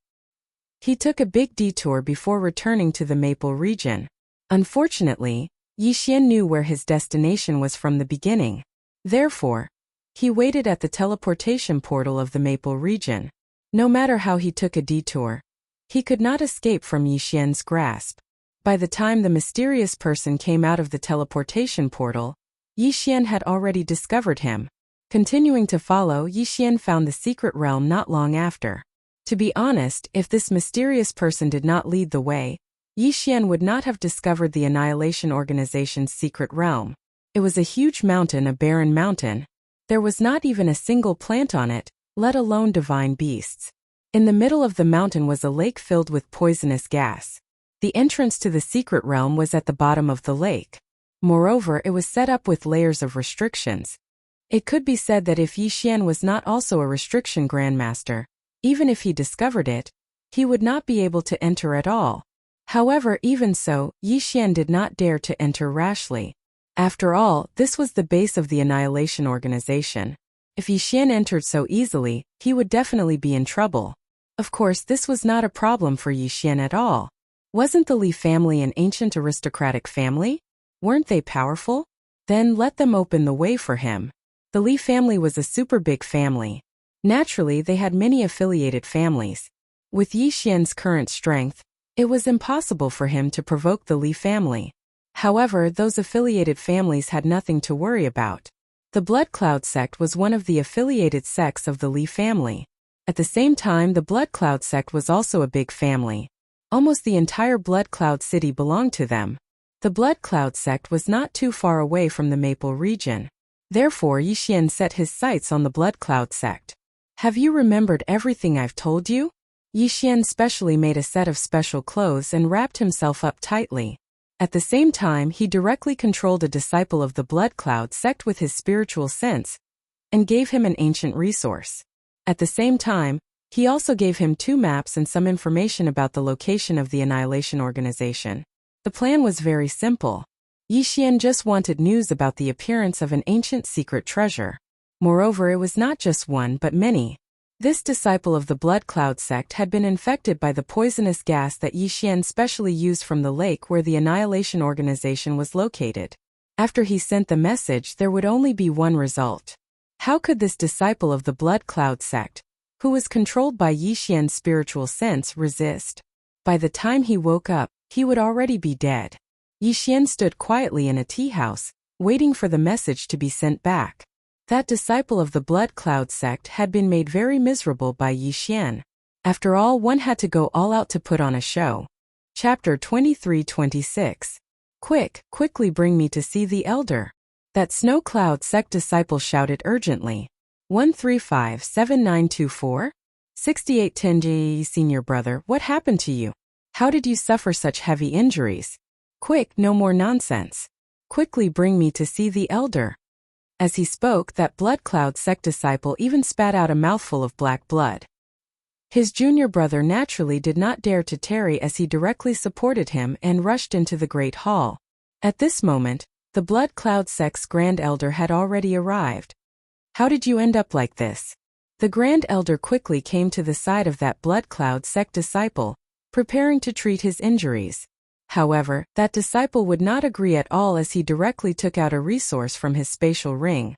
Speaker 1: He took a big detour before returning to the Maple region. Unfortunately, Yixian knew where his destination was from the beginning. Therefore, he waited at the teleportation portal of the Maple region. No matter how he took a detour, he could not escape from Yixian's grasp. By the time the mysterious person came out of the teleportation portal, Yixian had already discovered him. Continuing to follow, Yixian found the secret realm not long after. To be honest, if this mysterious person did not lead the way, Yixian would not have discovered the Annihilation Organization's secret realm. It was a huge mountain, a barren mountain. There was not even a single plant on it, let alone divine beasts. In the middle of the mountain was a lake filled with poisonous gas. The entrance to the secret realm was at the bottom of the lake. Moreover, it was set up with layers of restrictions. It could be said that if Yixian was not also a restriction grandmaster, even if he discovered it, he would not be able to enter at all. However, even so, Yixian did not dare to enter rashly. After all, this was the base of the Annihilation Organization. If Yixian entered so easily, he would definitely be in trouble. Of course, this was not a problem for Yixian at all. Wasn't the Li family an ancient aristocratic family? Weren't they powerful? Then let them open the way for him. The Li family was a super big family. Naturally, they had many affiliated families. With Yixian's current strength, it was impossible for him to provoke the Li family. However, those affiliated families had nothing to worry about. The Blood Cloud sect was one of the affiliated sects of the Li family. At the same time, the Blood Cloud sect was also a big family. Almost the entire Blood Cloud city belonged to them. The Blood Cloud sect was not too far away from the Maple region. Therefore, Yixian set his sights on the Blood Cloud sect. Have you remembered everything I've told you? Yixian specially made a set of special clothes and wrapped himself up tightly. At the same time, he directly controlled a disciple of the Blood Cloud sect with his spiritual sense, and gave him an ancient resource. At the same time, he also gave him 2 maps and some information about the location of the Annihilation Organization. The plan was very simple. Yixian just wanted news about the appearance of an ancient secret treasure. Moreover, it was not just one but many. This disciple of the Blood Cloud sect had been infected by the poisonous gas that Yixian specially used from the lake where the Annihilation Organization was located. After he sent the message, there would only be one result. How could this disciple of the Blood Cloud sect, who was controlled by Yixian's spiritual sense, resist? By the time he woke up, he would already be dead. Yixian stood quietly in a tea house, waiting for the message to be sent back. That disciple of the Blood Cloud sect had been made very miserable by Yixian. After all, one had to go all out to put on a show. Chapter 23-26. Quickly bring me to see the elder. That Snow Cloud sect disciple shouted urgently. 1357924? 6810J, senior brother, what happened to you? How did you suffer such heavy injuries? Quick, no more nonsense. Quickly bring me to see the elder. As he spoke, that Blood Cloud sect disciple even spat out a mouthful of black blood. His junior brother naturally did not dare to tarry as he directly supported him and rushed into the Great Hall. At this moment, the Blood Cloud sect's Grand Elder had already arrived. How did you end up like this? The Grand Elder quickly came to the side of that Blood Cloud sect disciple, preparing to treat his injuries. However, that disciple would not agree at all as he directly took out a resource from his spatial ring.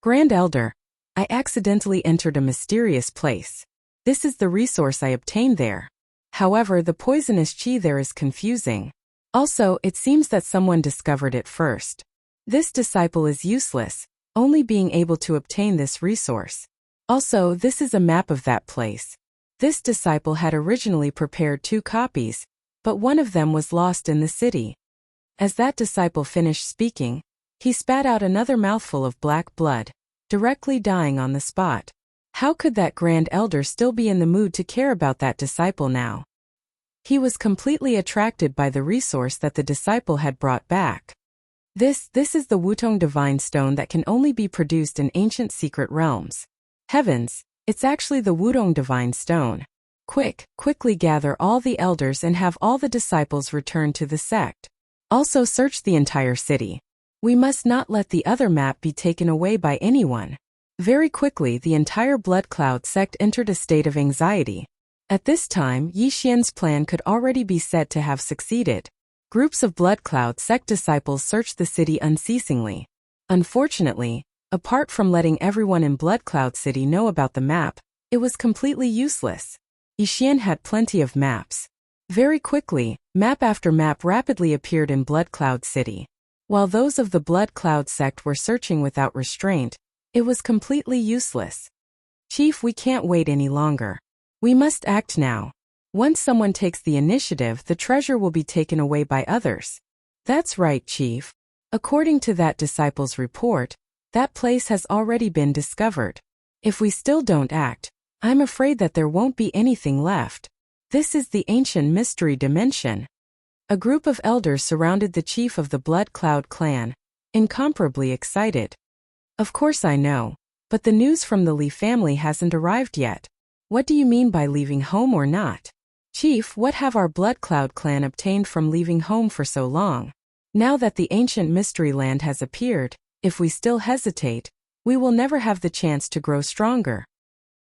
Speaker 1: Grand Elder, I accidentally entered a mysterious place. This is the resource I obtained there. However, the poisonous chi there is confusing. Also, it seems that someone discovered it first. This disciple is useless, only being able to obtain this resource. Also, this is a map of that place. This disciple had originally prepared 2 copies, but one of them was lost in the city. As that disciple finished speaking, he spat out another mouthful of black blood, directly dying on the spot. How could that Grand Elder still be in the mood to care about that disciple now? He was completely attracted by the resource that the disciple had brought back. This is the Wutong Divine Stone that can only be produced in ancient secret realms. Heavens, it's actually the Wutong Divine Stone. Quickly gather all the elders and have all the disciples return to the sect. Also search the entire city. We must not let the other map be taken away by anyone." Very quickly the entire Blood Cloud sect entered a state of anxiety. At this time Yi Xian's plan could already be said to have succeeded. Groups of Blood Cloud sect disciples searched the city unceasingly. Unfortunately, apart from letting everyone in Blood Cloud City know about the map, it was completely useless. Yi Xian had plenty of maps. Very quickly, map after map rapidly appeared in Blood Cloud City. While those of the Blood Cloud sect were searching without restraint, it was completely useless. "Chief, we can't wait any longer. We must act now. Once someone takes the initiative, the treasure will be taken away by others." "That's right, Chief. According to that disciple's report, that place has already been discovered. If we still don't act, I'm afraid that there won't be anything left. This is the ancient mystery dimension." A group of elders surrounded the chief of the Blood Cloud clan, incomparably excited. "Of course I know, but the news from the Li family hasn't arrived yet. What do you mean by leaving home or not? Chief, what have our Blood Cloud clan obtained from leaving home for so long? Now that the ancient mystery land has appeared, if we still hesitate, we will never have the chance to grow stronger."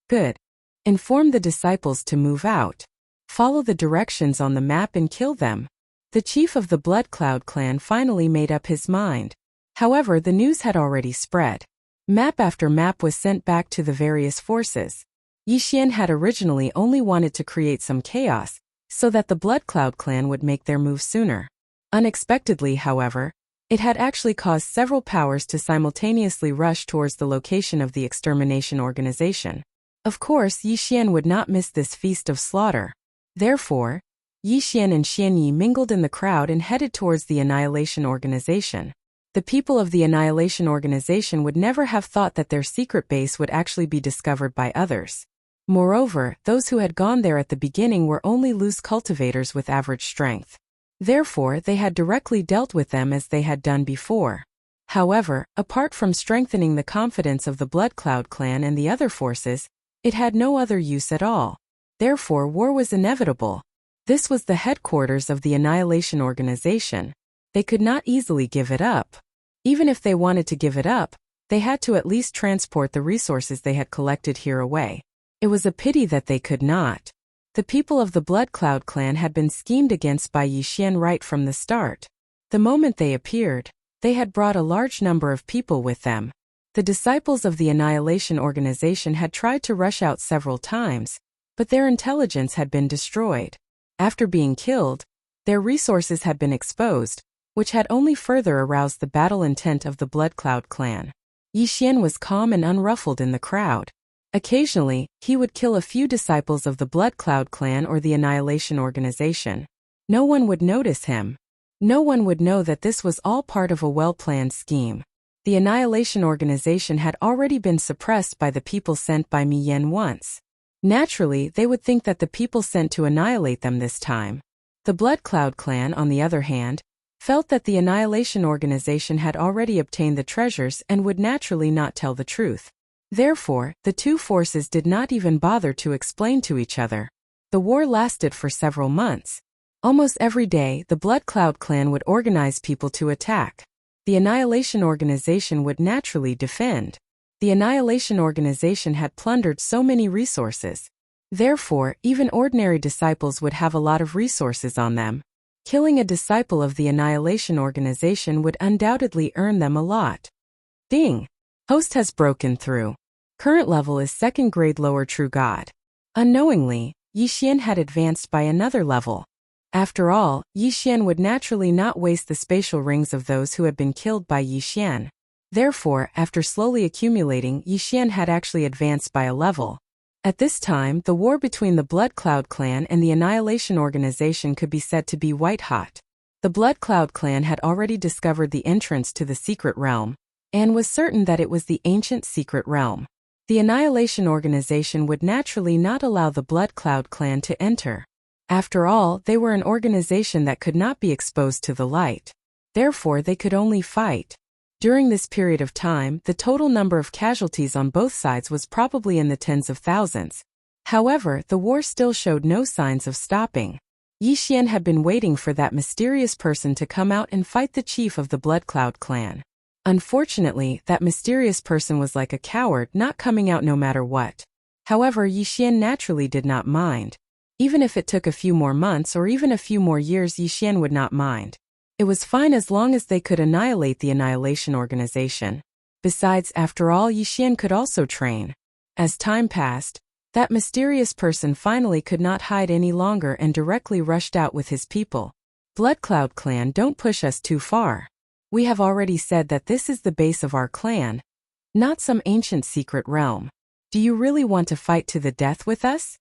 Speaker 1: "Good. Inform the disciples to move out. Follow the directions on the map and kill them." The chief of the Blood Cloud clan finally made up his mind. However, the news had already spread. Map after map was sent back to the various forces. Yi Xian had originally only wanted to create some chaos, so that the Blood Cloud clan would make their move sooner. Unexpectedly, however, it had actually caused several powers to simultaneously rush towards the location of the extermination organization. Of course, Yi Xian would not miss this feast of slaughter. Therefore, Yi Xian and Xian Yi mingled in the crowd and headed towards the Annihilation Organization. The people of the Annihilation Organization would never have thought that their secret base would actually be discovered by others. Moreover, those who had gone there at the beginning were only loose cultivators with average strength. Therefore, they had directly dealt with them as they had done before. However, apart from strengthening the confidence of the Blood Cloud clan and the other forces, it had no other use at all. Therefore, war was inevitable. This was the headquarters of the Annihilation Organization. They could not easily give it up. Even if they wanted to give it up, they had to at least transport the resources they had collected here away. It was a pity that they could not. The people of the Blood Cloud clan had been schemed against by Yi Xian right from the start. The moment they appeared, they had brought a large number of people with them. The disciples of the Annihilation Organization had tried to rush out several times, but their intelligence had been destroyed. After being killed, their resources had been exposed, which had only further aroused the battle intent of the Blood Cloud clan. Yi Xian was calm and unruffled in the crowd. Occasionally, he would kill a few disciples of the Blood Cloud clan or the Annihilation Organization. No one would notice him. No one would know that this was all part of a well-planned scheme. The Annihilation Organization had already been suppressed by the people sent by Mi Yan once. Naturally, they would think that the people sent to annihilate them this time. The Blood Cloud clan, on the other hand, felt that the Annihilation Organization had already obtained the treasures and would naturally not tell the truth. Therefore, the two forces did not even bother to explain to each other. The war lasted for several months. Almost every day, the Blood Cloud clan would organize people to attack. The Annihilation Organization would naturally defend. The Annihilation Organization had plundered so many resources. Therefore, even ordinary disciples would have a lot of resources on them. Killing a disciple of the Annihilation Organization would undoubtedly earn them a lot. Ding! Host has broken through. Current level is 2nd grade lower true god. Unknowingly, Yi Xian had advanced by another level. After all, Yi Xian would naturally not waste the spatial rings of those who had been killed by Yi Xian. Therefore, after slowly accumulating, Yi Xian had actually advanced by a level. At this time, the war between the Blood Cloud clan and the Annihilation Organization could be said to be white-hot. The Blood Cloud clan had already discovered the entrance to the secret realm, and was certain that it was the ancient secret realm. The Annihilation Organization would naturally not allow the Blood Cloud clan to enter. After all, they were an organization that could not be exposed to the light. Therefore, they could only fight. During this period of time, the total number of casualties on both sides was probably in the tens of thousands. However, the war still showed no signs of stopping. Yi Xian had been waiting for that mysterious person to come out and fight the chief of the Blood Cloud clan. Unfortunately, that mysterious person was like a coward, not coming out no matter what. However, Yi Xian naturally did not mind. Even if it took a few more months or even a few more years, Yi Xian would not mind. It was fine as long as they could annihilate the Annihilation Organization. Besides, after all, Yi Xian could also train. As time passed, that mysterious person finally could not hide any longer and directly rushed out with his people. Blood Cloud clan, don't push us too far. We have already said that this is the base of our clan, not some ancient secret realm. Do you really want to fight to the death with us?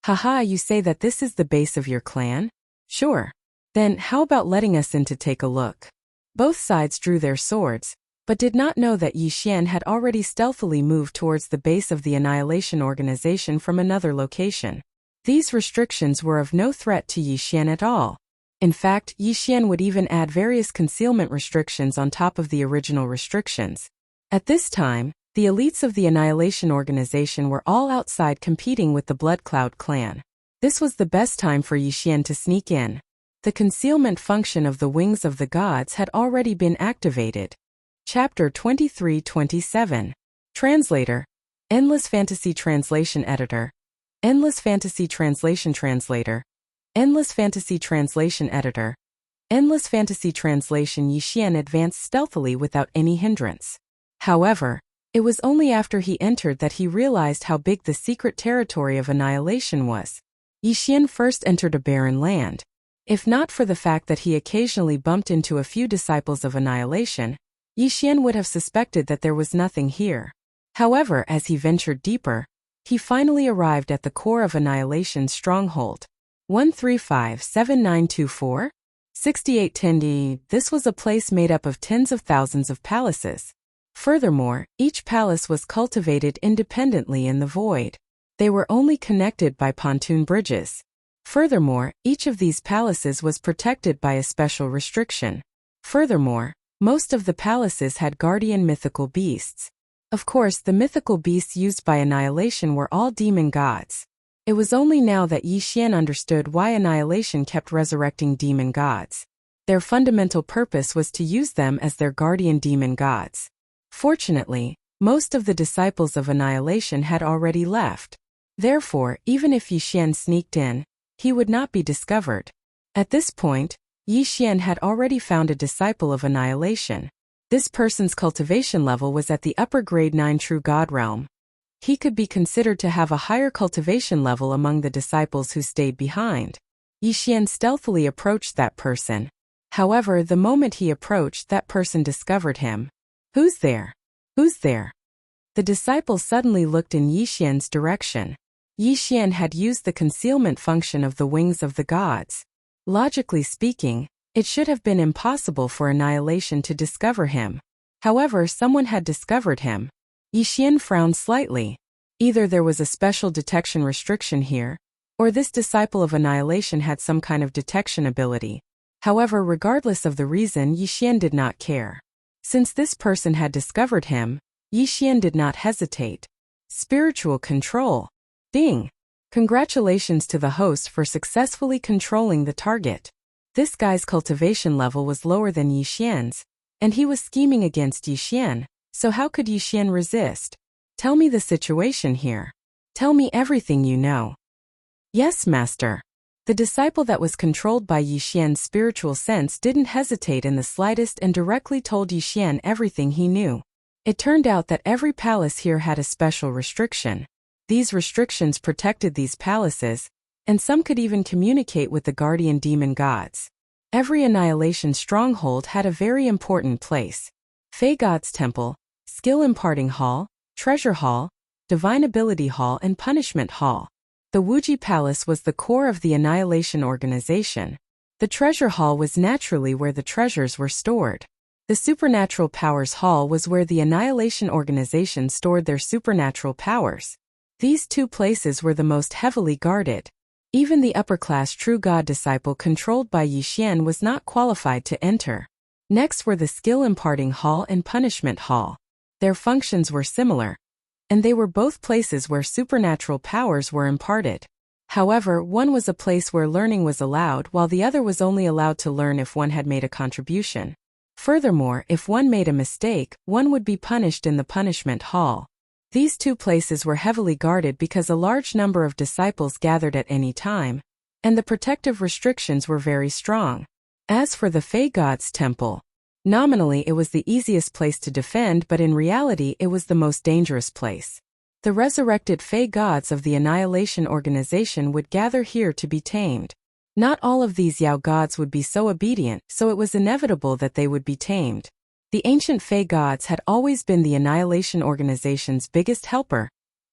Speaker 1: Haha, you say that this is the base of your clan? Sure. Then, how about letting us in to take a look? Both sides drew their swords, but did not know that Yi Xian had already stealthily moved towards the base of the Annihilation Organization from another location. These restrictions were of no threat to Yi Xian at all. In fact, Yi Xian would even add various concealment restrictions on top of the original restrictions. At this time, the elites of the Annihilation Organization were all outside competing with the Blood Cloud clan. This was the best time for Yi Xian to sneak in. The concealment function of the Wings of the Gods had already been activated. Chapter 23-27. Translator. Endless Fantasy Translation Editor. Endless Fantasy Translation Translator. Endless Fantasy Translation Editor. Endless Fantasy Translation. Yi Xian advanced stealthily without any hindrance. However, it was only after he entered that he realized how big the secret territory of Annihilation was. Yi Xian first entered a barren land. If not for the fact that he occasionally bumped into a few disciples of Annihilation, Yi Xian would have suspected that there was nothing here. However, as he ventured deeper, he finally arrived at the core of Annihilation's stronghold. 1357924? 6810D. This was a place made up of tens of thousands of palaces. Furthermore, each palace was cultivated independently in the void. They were only connected by pontoon bridges. Furthermore, each of these palaces was protected by a special restriction. Furthermore, most of the palaces had guardian mythical beasts. Of course, the mythical beasts used by Annihilation were all demon gods. It was only now that Yi Xian understood why Annihilation kept resurrecting demon gods. Their fundamental purpose was to use them as their guardian demon gods. Fortunately, most of the disciples of Annihilation had already left. Therefore, even if Yi Xian sneaked in, he would not be discovered. At this point, Yi Xian had already found a disciple of Annihilation. This person's cultivation level was at the upper grade 9 true god realm. He could be considered to have a higher cultivation level among the disciples who stayed behind. Yi Xian stealthily approached that person. However, the moment he approached, that person discovered him. Who's there? Who's there? The disciple suddenly looked in Yi Xian's direction. Yi Xian had used the concealment function of the Wings of the Gods. Logically speaking, it should have been impossible for Annihilation to discover him. However, someone had discovered him. Yi Xian frowned slightly. Either there was a special detection restriction here, or this disciple of Annihilation had some kind of detection ability. However, regardless of the reason, Yi Xian did not care. Since this person had discovered him, Yi Xian did not hesitate. Spiritual control. Ding! Congratulations to the host for successfully controlling the target. This guy's cultivation level was lower than Yi Xian's, and he was scheming against Yi Xian, so how could Yi Xian resist? Tell me the situation here. Tell me everything you know. Yes, master. The disciple that was controlled by Yi Xian's spiritual sense didn't hesitate in the slightest and directly told Yi Xian everything he knew. It turned out that every palace here had a special restriction. These restrictions protected these palaces, and some could even communicate with the guardian demon gods. Every Annihilation stronghold had a very important place. Fey God's Temple, Skill Imparting Hall, Treasure Hall, Divine Ability Hall and Punishment Hall. The Wuji Palace was the core of the Annihilation Organization. The Treasure Hall was naturally where the treasures were stored. The Supernatural Powers Hall was where the Annihilation Organization stored their supernatural powers. These two places were the most heavily guarded. Even the upper-class true god disciple controlled by Yi Xian was not qualified to enter. Next were the Skill Imparting Hall and Punishment Hall. Their functions were similar. and they were both places where supernatural powers were imparted. However, one was a place where learning was allowed while the other was only allowed to learn if one had made a contribution. Furthermore, if one made a mistake, one would be punished in the punishment hall. These two places were heavily guarded because a large number of disciples gathered at any time, and the protective restrictions were very strong. As for the Fey Gods' temple, nominally it was the easiest place to defend, but in reality it was the most dangerous place. The resurrected Fey Gods of the Annihilation Organization would gather here to be tamed. Not all of these Yao gods would be so obedient, so it was inevitable that they would be tamed. The ancient Fey Gods had always been the Annihilation Organization's biggest helper,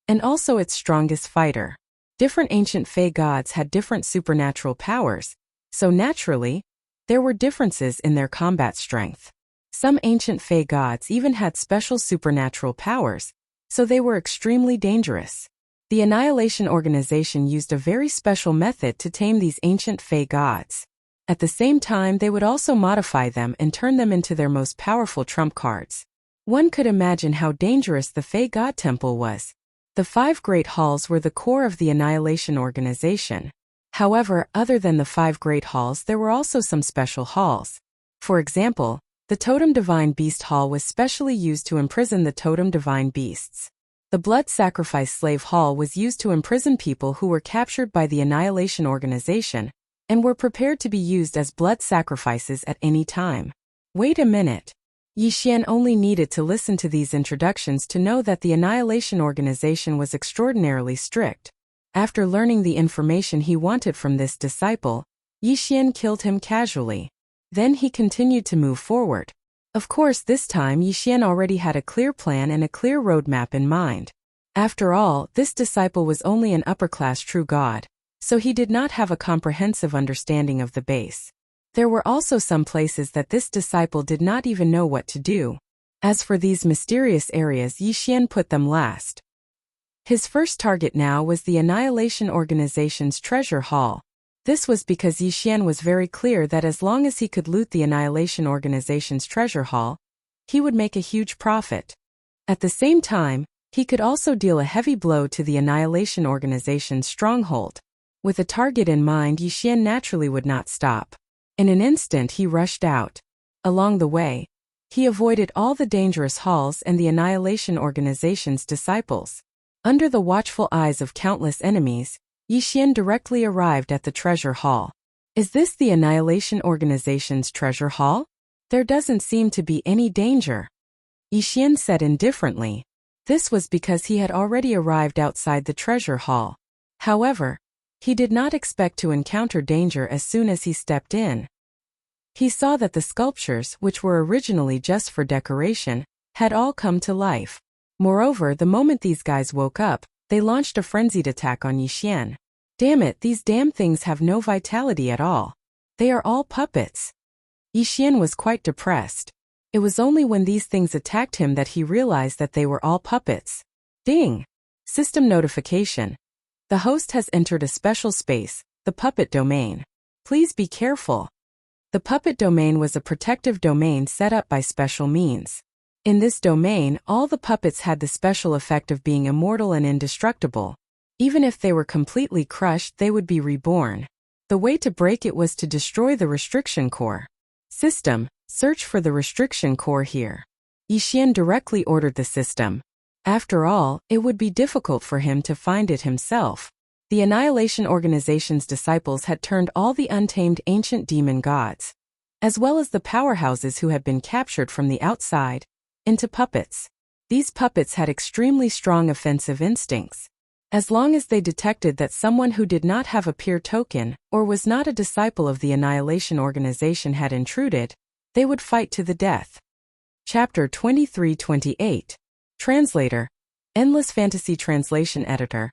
Speaker 1: and also its strongest fighter. Different ancient Fey Gods had different supernatural powers, so naturally, there were differences in their combat strength. Some ancient Fey Gods even had special supernatural powers, so they were extremely dangerous. The Annihilation Organization used a very special method to tame these ancient Fey Gods. At the same time, they would also modify them and turn them into their most powerful trump cards. One could imagine how dangerous the Fey God Temple was. The 5 Great Halls were the core of the Annihilation Organization. However, other than the 5 Great Halls, there were also some special halls. For example, the Totem Divine Beast Hall was specially used to imprison the Totem Divine Beasts. The Blood Sacrifice Slave Hall was used to imprison people who were captured by the Annihilation Organization and were prepared to be used as blood sacrifices at any time. Wait a minute. Yi Xian only needed to listen to these introductions to know that the Annihilation Organization was extraordinarily strict. After learning the information he wanted from this disciple, Yi Xian killed him casually. Then he continued to move forward. Of course, this time Yi Xian already had a clear plan and a clear roadmap in mind. After all, this disciple was only an upper-class true god, so he did not have a comprehensive understanding of the base. There were also some places that this disciple did not even know what to do. As for these mysterious areas, Yi Xian put them last. His first target now was the Annihilation Organization's treasure hall. This was because Yi Xian was very clear that as long as he could loot the Annihilation Organization's treasure hall, he would make a huge profit. At the same time, he could also deal a heavy blow to the Annihilation Organization's stronghold. With a target in mind, Yi Xian naturally would not stop. In an instant he rushed out. Along the way, he avoided all the dangerous halls and the Annihilation Organization's disciples. Under the watchful eyes of countless enemies, Yi Xian directly arrived at the treasure hall. Is this the Annihilation Organization's treasure hall? There doesn't seem to be any danger. Yi Xian said indifferently. This was because he had already arrived outside the treasure hall. However, he did not expect to encounter danger as soon as he stepped in. He saw that the sculptures, which were originally just for decoration, had all come to life. Moreover, the moment these guys woke up, they launched a frenzied attack on Yi Xian. Damn it, these damn things have no vitality at all. They are all puppets. Yi Xian was quite depressed. It was only when these things attacked him that he realized that they were all puppets. Ding! System notification. The host has entered a special space, the puppet domain. Please be careful. The puppet domain was a protective domain set up by special means. In this domain, all the puppets had the special effect of being immortal and indestructible. Even if they were completely crushed, they would be reborn. The way to break it was to destroy the restriction core. System, search for the restriction core here. Yi Xian directly ordered the system. After all, it would be difficult for him to find it himself. The Annihilation Organization's disciples had turned all the untamed ancient demon gods, as well as the powerhouses who had been captured from the outside, into puppets. These puppets had extremely strong offensive instincts. As long as they detected that someone who did not have a peer token or was not a disciple of the Annihilation Organization had intruded, they would fight to the death. Chapter 23-28. Translator. Endless Fantasy Translation Editor.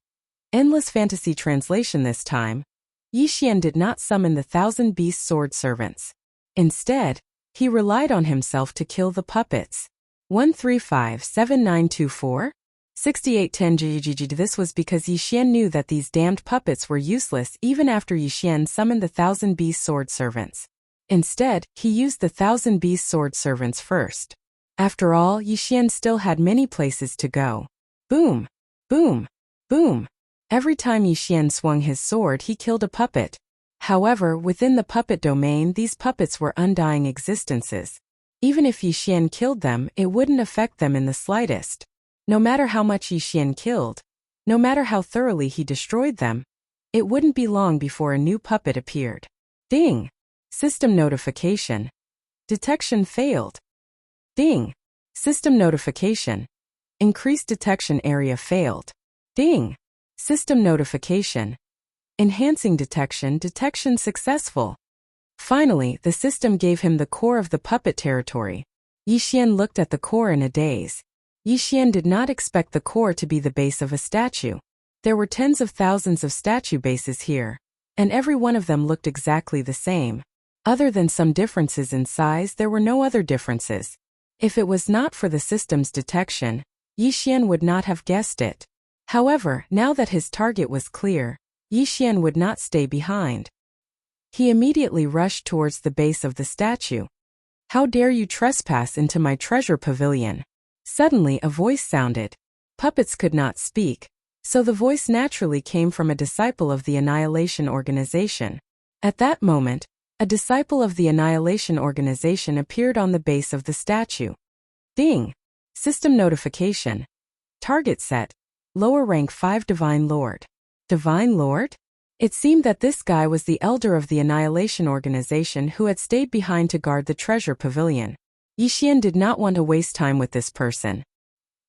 Speaker 1: Endless Fantasy Translation. This time, Yi Xian did not summon the 1,000 beast sword servants. Instead, he relied on himself to kill the puppets. 1357924? 6810 GGG. This was because Yi Xian knew that these damned puppets were useless even after Yi Xian summoned the 1,000 beast sword servants. Instead, he used the 1,000 beast sword servants first. After all, Yi Xian still had many places to go. Boom! Boom! Boom! Every time Yixian swung his sword, he killed a puppet. However, within the puppet domain, these puppets were undying existences. Even if Yixian killed them, it wouldn't affect them in the slightest. No matter how much Yixian killed, no matter how thoroughly he destroyed them, it wouldn't be long before a new puppet appeared. Ding! System notification. Detection failed. Ding! System notification. Increased detection area failed. Ding! System notification. Enhancing detection, detection successful. Finally, the system gave him the core of the puppet territory. Yixian looked at the core in a daze. Yixian did not expect the core to be the base of a statue. There were tens of thousands of statue bases here, and every one of them looked exactly the same. Other than some differences in size, there were no other differences. If it was not for the system's detection, Yixian would not have guessed it. However, now that his target was clear, Yixian would not stay behind. He immediately rushed towards the base of the statue. "How dare you trespass into my treasure pavilion?" Suddenly a voice sounded. Puppets could not speak, so the voice naturally came from a disciple of the Annihilation Organization. At that moment, a disciple of the Annihilation Organization appeared on the base of the statue. Ding! System notification. Target set. Lower rank 5 Divine Lord. Divine Lord? It seemed that this guy was the elder of the Annihilation Organization who had stayed behind to guard the treasure pavilion. Yixian did not want to waste time with this person.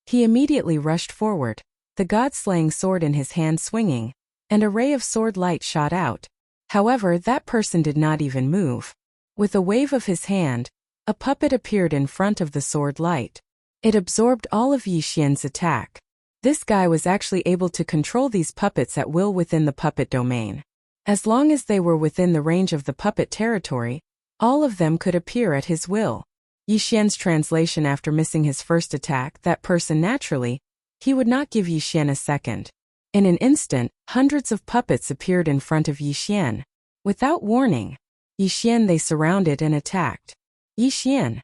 Speaker 1: He immediately rushed forward, the god-slaying sword in his hand swinging, and a ray of sword light shot out. However, that person did not even move. With a wave of his hand, a puppet appeared in front of the sword light. It absorbed all of Yixian's attack. This guy was actually able to control these puppets at will within the puppet domain. As long as they were within the range of the puppet territory, all of them could appear at his will. Yixian's translation: after missing his first attack, that person naturally, he would not give Yixian a second. In an instant, hundreds of puppets appeared in front of Yixian. Without warning, Yixian they surrounded and attacked. Yixian!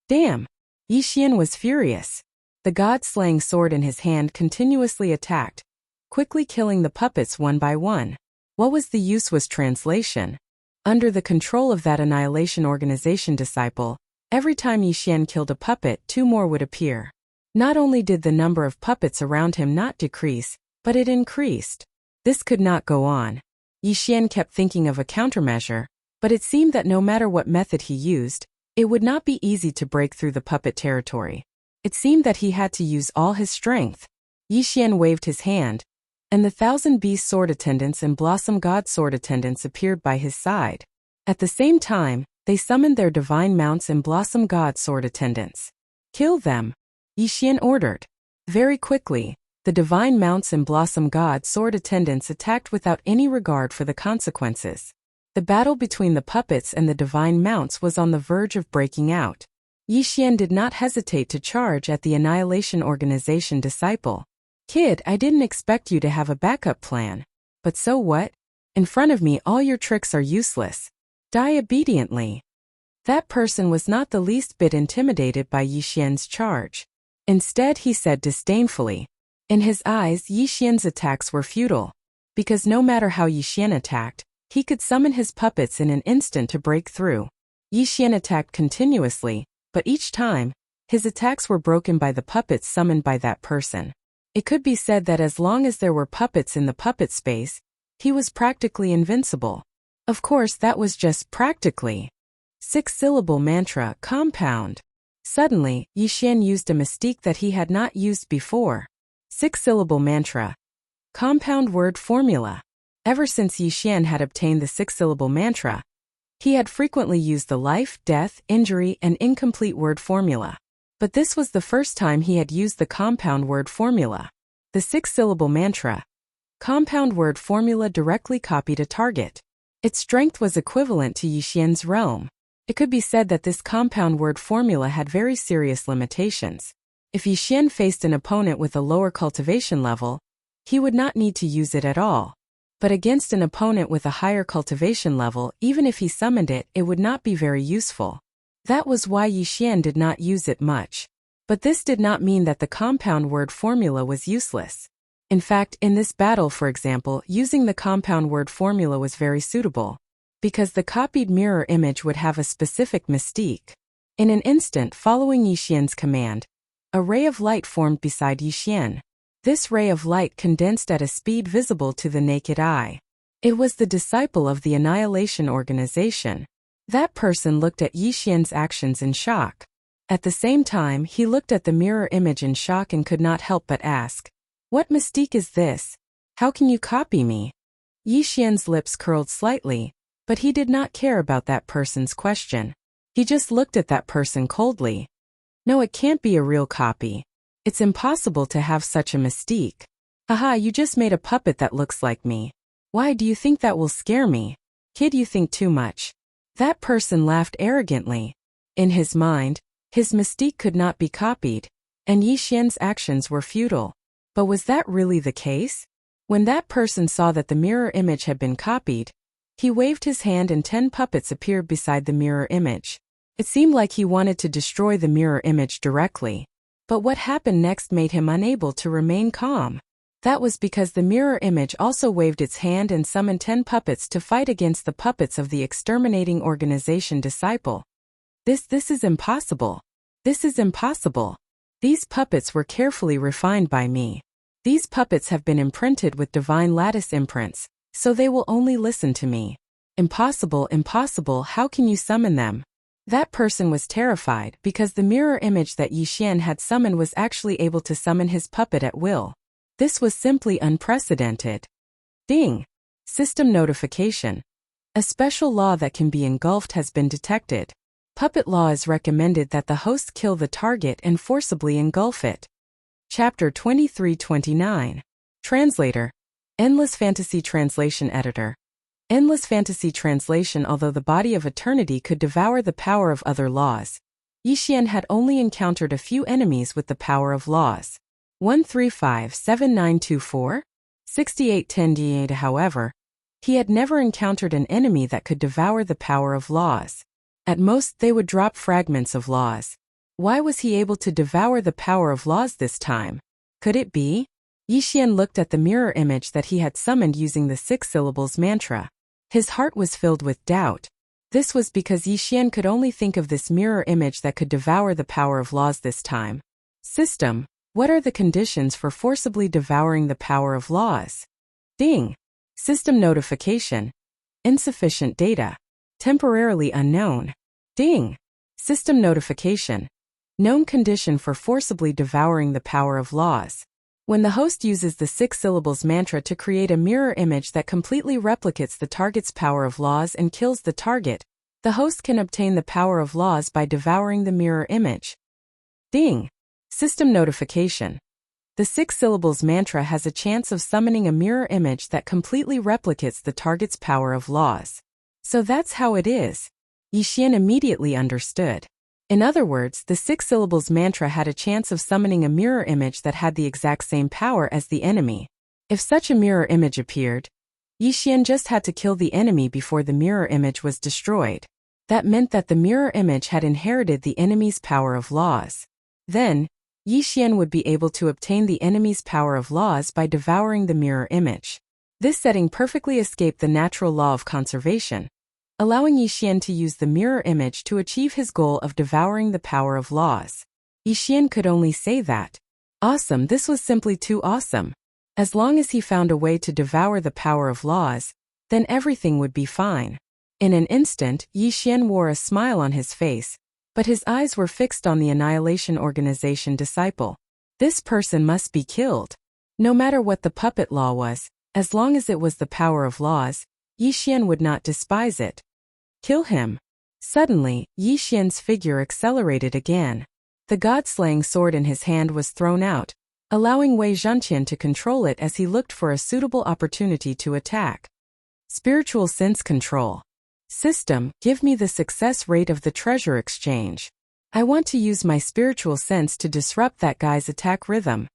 Speaker 1: Damn! Yixian was furious. The god-slaying sword in his hand continuously attacked, quickly killing the puppets one by one. What was the use? Was translation. Under the control of that Annihilation Organization disciple, every time Yixian killed a puppet, 2 more would appear. Not only did the number of puppets around him not decrease, but it increased. This could not go on. Yixian kept thinking of a countermeasure, but it seemed that no matter what method he used, it would not be easy to break through the puppet territory. It seemed that he had to use all his strength. Yixian waved his hand, and the 1,000 Beast Sword Attendants and Blossom God Sword Attendants appeared by his side. At the same time, they summoned their divine mounts and Blossom God Sword Attendants. "Kill them," Yixian ordered. Very quickly, the divine mounts and Blossom God Sword Attendants attacked without any regard for the consequences. The battle between the puppets and the divine mounts was on the verge of breaking out. Yixian did not hesitate to charge at the Annihilation Organization disciple. "Kid, I didn't expect you to have a backup plan. But so what? In front of me all your tricks are useless. Die obediently." That person was not the least bit intimidated by Yixian's charge. Instead, he said disdainfully. In his eyes, Yixian's attacks were futile. Because no matter how Yixian attacked, he could summon his puppets in an instant to break through. Yixian attacked continuously, but each time, his attacks were broken by the puppets summoned by that person. It could be said that as long as there were puppets in the puppet space, he was practically invincible. Of course, that was just practically. 6-syllable mantra, compound. Suddenly, Yixian used a mystique that he had not used before. 6-syllable mantra. Compound word formula. Ever since Yixian had obtained the 6-syllable mantra, he had frequently used the life, death, injury, and incomplete word formula. But this was the first time he had used the compound word formula. The 6-syllable mantra. Compound word formula directly copied a target. Its strength was equivalent to Yixian's realm. It could be said that this compound word formula had very serious limitations. If Yixian faced an opponent with a lower cultivation level, he would not need to use it at all. But against an opponent with a higher cultivation level, even if he summoned it, it would not be very useful. That was why Yixian did not use it much. But this did not mean that the compound word formula was useless. In fact, in this battle, for example, using the compound word formula was very suitable, because the copied mirror image would have a specific mystique. In an instant following Yixian's command, a ray of light formed beside Yixian. This ray of light condensed at a speed visible to the naked eye. It was the disciple of the Annihilation Organization. That person looked at Yixian's actions in shock. At the same time, he looked at the mirror image in shock and could not help but ask, "What mystique is this? How can you copy me?" Yixian's lips curled slightly, but he did not care about that person's question. He just looked at that person coldly. "No, it can't be a real copy. It's impossible to have such a mystique. Haha, you just made a puppet that looks like me. Why do you think that will scare me? Kid, you think too much." That person laughed arrogantly. In his mind, his mystique could not be copied, and Yixian's actions were futile. But was that really the case? When that person saw that the mirror image had been copied, he waved his hand and 10 puppets appeared beside the mirror image. It seemed like he wanted to destroy the mirror image directly. But what happened next made him unable to remain calm. That was because the mirror image also waved its hand and summoned 10 puppets to fight against the puppets of the exterminating organization disciple. This is impossible. This is impossible. These puppets were carefully refined by me. These puppets have been imprinted with divine lattice imprints, so they will only listen to me. Impossible, impossible, how can you summon them? That person was terrified because the mirror image that Yixian had summoned was actually able to summon his puppet at will. This was simply unprecedented. Ding! System notification. A special law that can be engulfed has been detected. Puppet law is recommended that the host kill the target and forcibly engulf it. Chapter 23-29. Translator. Endless Fantasy Translation Editor. Endless Fantasy Translation. Although the body of eternity could devour the power of other laws, Yixian had only encountered a few enemies with the power of laws. 1357924? 6810 However, he had never encountered an enemy that could devour the power of laws. At most, they would drop fragments of laws. Why was he able to devour the power of laws this time? Could it be? Yixian looked at the mirror image that he had summoned using the 6 syllables mantra. His heart was filled with doubt. This was because Yixian could only think of this mirror image that could devour the power of laws this time. System. What are the conditions for forcibly devouring the power of laws? Ding! System notification. Insufficient data. Temporarily unknown. Ding! System notification. Known condition for forcibly devouring the power of laws. When the host uses the 6 syllables mantra to create a mirror image that completely replicates the target's power of laws and kills the target, the host can obtain the power of laws by devouring the mirror image. Ding! System notification. The 6 syllables mantra has a chance of summoning a mirror image that completely replicates the target's power of laws. So that's how it is. Yixian immediately understood. In other words, the 6 syllables mantra had a chance of summoning a mirror image that had the exact same power as the enemy. If such a mirror image appeared, Yixian just had to kill the enemy before the mirror image was destroyed. That meant that the mirror image had inherited the enemy's power of laws. Then, Yixian would be able to obtain the enemy's power of laws by devouring the mirror image. This setting perfectly escaped the natural law of conservation, allowing Yixian to use the mirror image to achieve his goal of devouring the power of laws. Yixian could only say that. Awesome, this was simply too awesome. As long as he found a way to devour the power of laws, then everything would be fine. In an instant, Yixian wore a smile on his face, but his eyes were fixed on the Annihilation Organization disciple. This person must be killed. No matter what the puppet law was, as long as it was the power of laws, Yixian would not despise it. Kill him. Suddenly, Yixian's figure accelerated again. The god-slaying sword in his hand was thrown out, allowing Wei Zhenqian to control it as he looked for a suitable opportunity to attack. Spiritual sense control. System, give me the success rate of the treasure exchange. I want to use my spiritual sense to disrupt that guy's attack rhythm.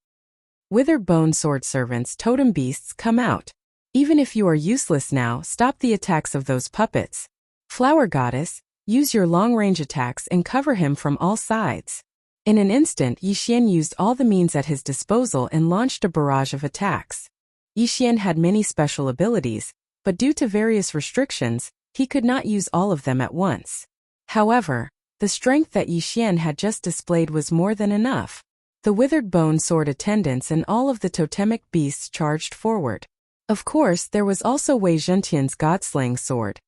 Speaker 1: Withered bone sword servants, totem beasts, come out. Even if you are useless now, stop the attacks of those puppets. Flower goddess, use your long-range attacks and cover him from all sides. In an instant, Yixian used all the means at his disposal and launched a barrage of attacks. Yixian had many special abilities, but due to various restrictions, he could not use all of them at once. However, the strength that Yixian had just displayed was more than enough. The withered bone sword attendants and all of the totemic beasts charged forward. Of course, there was also Wei Zhentian's god-slaying sword,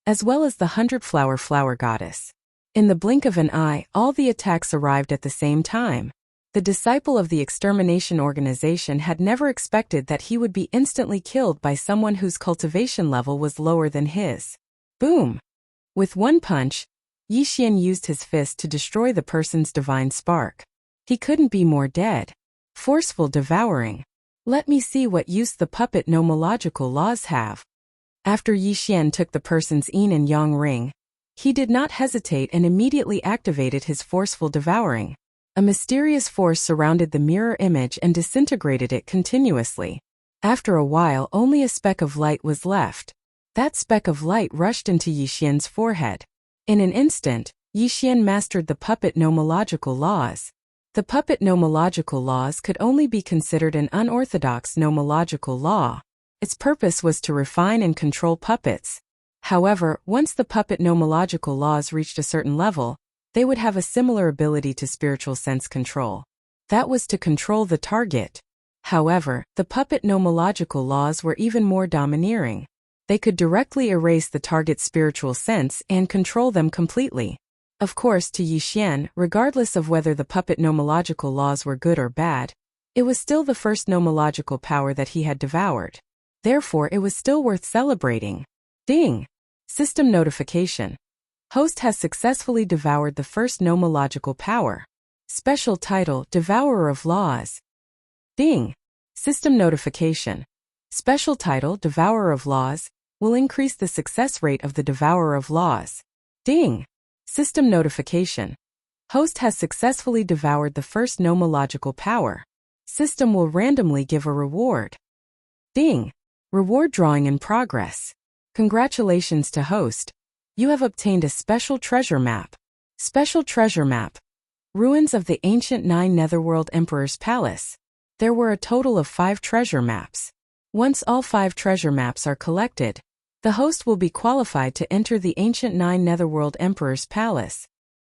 Speaker 1: as well as the 100-flower goddess. In the blink of an eye, all the attacks arrived at the same time. The disciple of the extermination organization had never expected that he would be instantly killed by someone whose cultivation level was lower than his. Boom! With one punch, Yixian used his fist to destroy the person's divine spark. He couldn't be more dead. Forceful devouring. Let me see what use the puppet nomological laws have. After Yixian took the person's yin and yang ring, he did not hesitate and immediately activated his forceful devouring. A mysterious force surrounded the mirror image and disintegrated it continuously. After a while, only a speck of light was left. That speck of light rushed into Yixian's forehead. In an instant, Yixian mastered the puppet nomological laws. The puppet nomological laws could only be considered an unorthodox nomological law. Its purpose was to refine and control puppets. However, once the puppet nomological laws reached a certain level, they would have a similar ability to spiritual sense control. That was to control the target. However, the puppet nomological laws were even more domineering. They could directly erase the target's spiritual sense and control them completely. Of course, to Yixian, regardless of whether the puppet nomological laws were good or bad, it was still the first nomological power that he had devoured. Therefore, it was still worth celebrating. Ding! System notification. Host has successfully devoured the first nomological power. Special title, Devourer of Laws. Ding! System notification. Special title, Devourer of Laws, will increase the success rate of the Devourer of Laws. Ding! System notification. Host has successfully devoured the first nomological power. System will randomly give a reward. Ding! Reward drawing in progress. Congratulations to host. You have obtained a special treasure map. Special treasure map. Ruins of the ancient 9 Netherworld Emperor's Palace. There were a total of 5 treasure maps. Once all 5 treasure maps are collected, the host will be qualified to enter the ancient 9 Netherworld Emperor's Palace.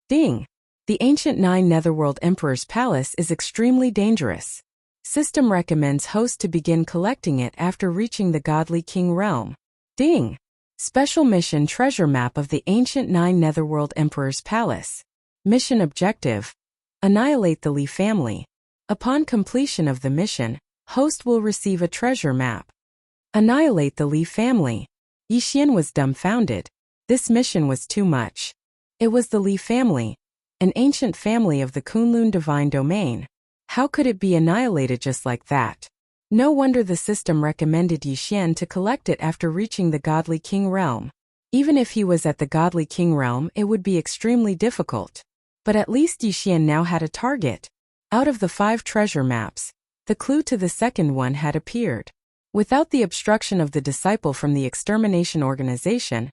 Speaker 1: Ding! The ancient 9 Netherworld Emperor's Palace is extremely dangerous. System recommends host to begin collecting it after reaching the Godly King realm. Ding! Special mission treasure map of the ancient 9 Netherworld Emperor's Palace. Mission objective: annihilate the Li family. Upon completion of the mission, host will receive a treasure map. Annihilate the Li family. Yixian was dumbfounded. This mission was too much. It was the Li family, an ancient family of the Kunlun divine domain. How could it be annihilated just like that? No wonder the system recommended Yixian to collect it after reaching the Godly King realm. Even if he was at the Godly King realm, it would be extremely difficult. But at least Yixian now had a target. Out of the 5 treasure maps, the clue to the second one had appeared. Without the obstruction of the disciple from the extermination organization,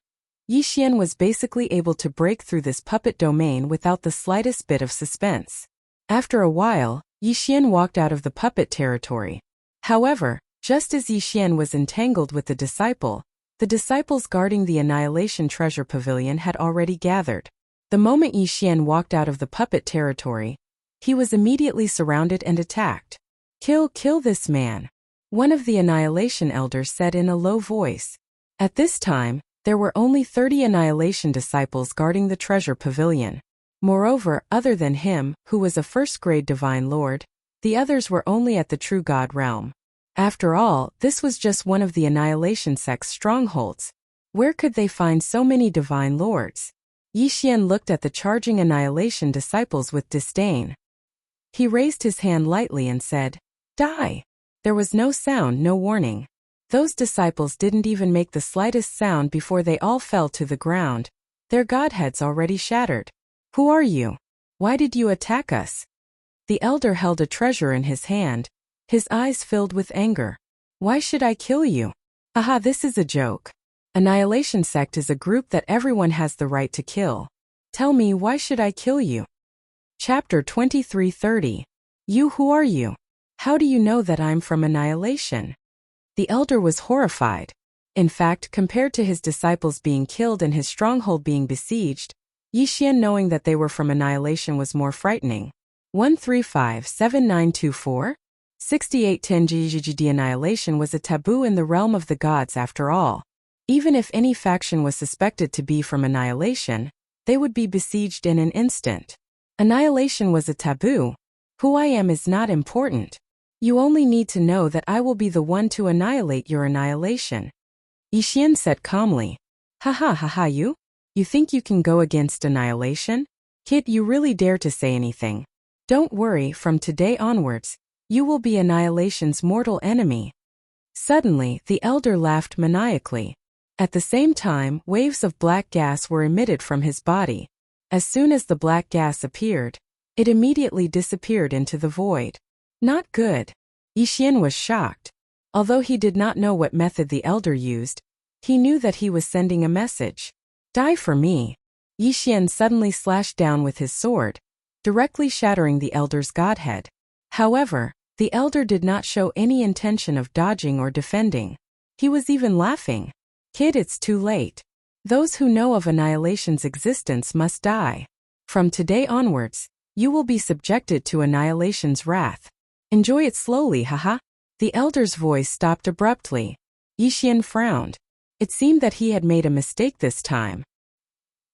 Speaker 1: Yixian was basically able to break through this puppet domain without the slightest bit of suspense. After a while, Yixian walked out of the puppet territory. However, just as Yixian was entangled with the disciples guarding the Annihilation Treasure Pavilion had already gathered. The moment Yixian walked out of the puppet territory, he was immediately surrounded and attacked. Kill this man," one of the Annihilation Elders said in a low voice. At this time, there were only 30 Annihilation disciples guarding the Treasure Pavilion. Moreover, other than him, who was a first-grade Divine Lord, the others were only at the True God realm. After all, this was just one of the Annihilation sect's strongholds. Where could they find so many Divine Lords? Yixian looked at the charging Annihilation disciples with disdain. He raised his hand lightly and said, "Die!" There was no sound, no warning. Those disciples didn't even make the slightest sound before they all fell to the ground, their godheads already shattered. "Who are you? Why did you attack us?" The elder held a treasure in his hand, his eyes filled with anger. "Why should I kill you? Aha, this is a joke. Annihilation sect is a group that everyone has the right to kill. Tell me, why should I kill you?" Chapter 2330. You, who are you? How do you know that I'm from annihilation? The elder was horrified. In fact, compared to his disciples being killed and his stronghold being besieged, Yixian knowing that they were from annihilation was more frightening. 1357924? 6810 GGGD. Annihilation was a taboo in the realm of the gods after all. Even if any faction was suspected to be from annihilation, they would be besieged in an instant. Annihilation was a taboo. Who I am is not important. You only need to know that I will be the one to annihilate your annihilation. Yixian said calmly. Ha, you? You think you can go against annihilation? Kid, you really dare to say anything. Don't worry, from today onwards, you will be annihilation's mortal enemy. Suddenly, the elder laughed maniacally. At the same time, waves of black gas were emitted from his body. As soon as the black gas appeared, it immediately disappeared into the void. Not good. Yixian was shocked. Although he did not know what method the elder used, he knew that he was sending a message. Die for me. Yixian suddenly slashed down with his sword, directly shattering the elder's godhead. However, the elder did not show any intention of dodging or defending. He was even laughing. Kid, it's too late. Those who know of annihilation's existence must die. From today onwards, you will be subjected to annihilation's wrath. Enjoy it slowly, haha. The elder's voice stopped abruptly. Yixian frowned. It seemed that he had made a mistake this time.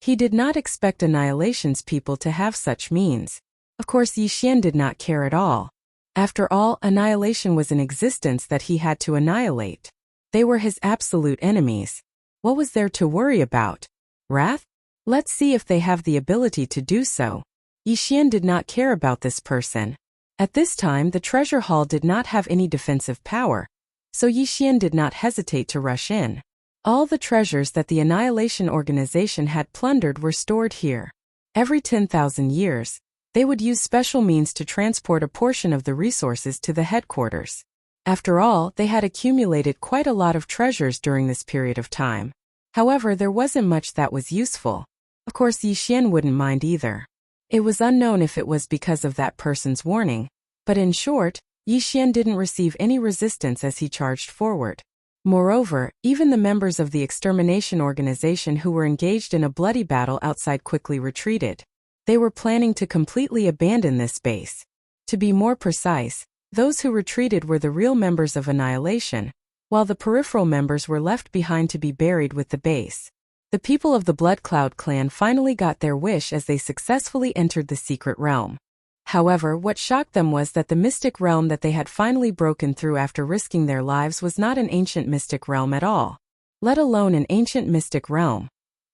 Speaker 1: He did not expect annihilation's people to have such means. Of course, Yixian did not care at all. After all, annihilation was an existence that he had to annihilate. They were his absolute enemies. What was there to worry about? Wrath? Let's see if they have the ability to do so. Yixian did not care about this person. At this time, the treasure hall did not have any defensive power, so Yixian did not hesitate to rush in. All the treasures that the Annihilation Organization had plundered were stored here. Every 10,000 years, they would use special means to transport a portion of the resources to the headquarters. After all, they had accumulated quite a lot of treasures during this period of time. However, there wasn't much that was useful. Of course, Yixian wouldn't mind either. It was unknown if it was because of that person's warning, but in short, Yixian didn't receive any resistance as he charged forward. Moreover, even the members of the extermination organization who were engaged in a bloody battle outside quickly retreated. They were planning to completely abandon this base. To be more precise, those who retreated were the real members of Annihilation, while the peripheral members were left behind to be buried with the base. The people of the Blood Cloud clan finally got their wish as they successfully entered the secret realm. However, what shocked them was that the mystic realm that they had finally broken through after risking their lives was not an ancient mystic realm at all, let alone an ancient mystic realm.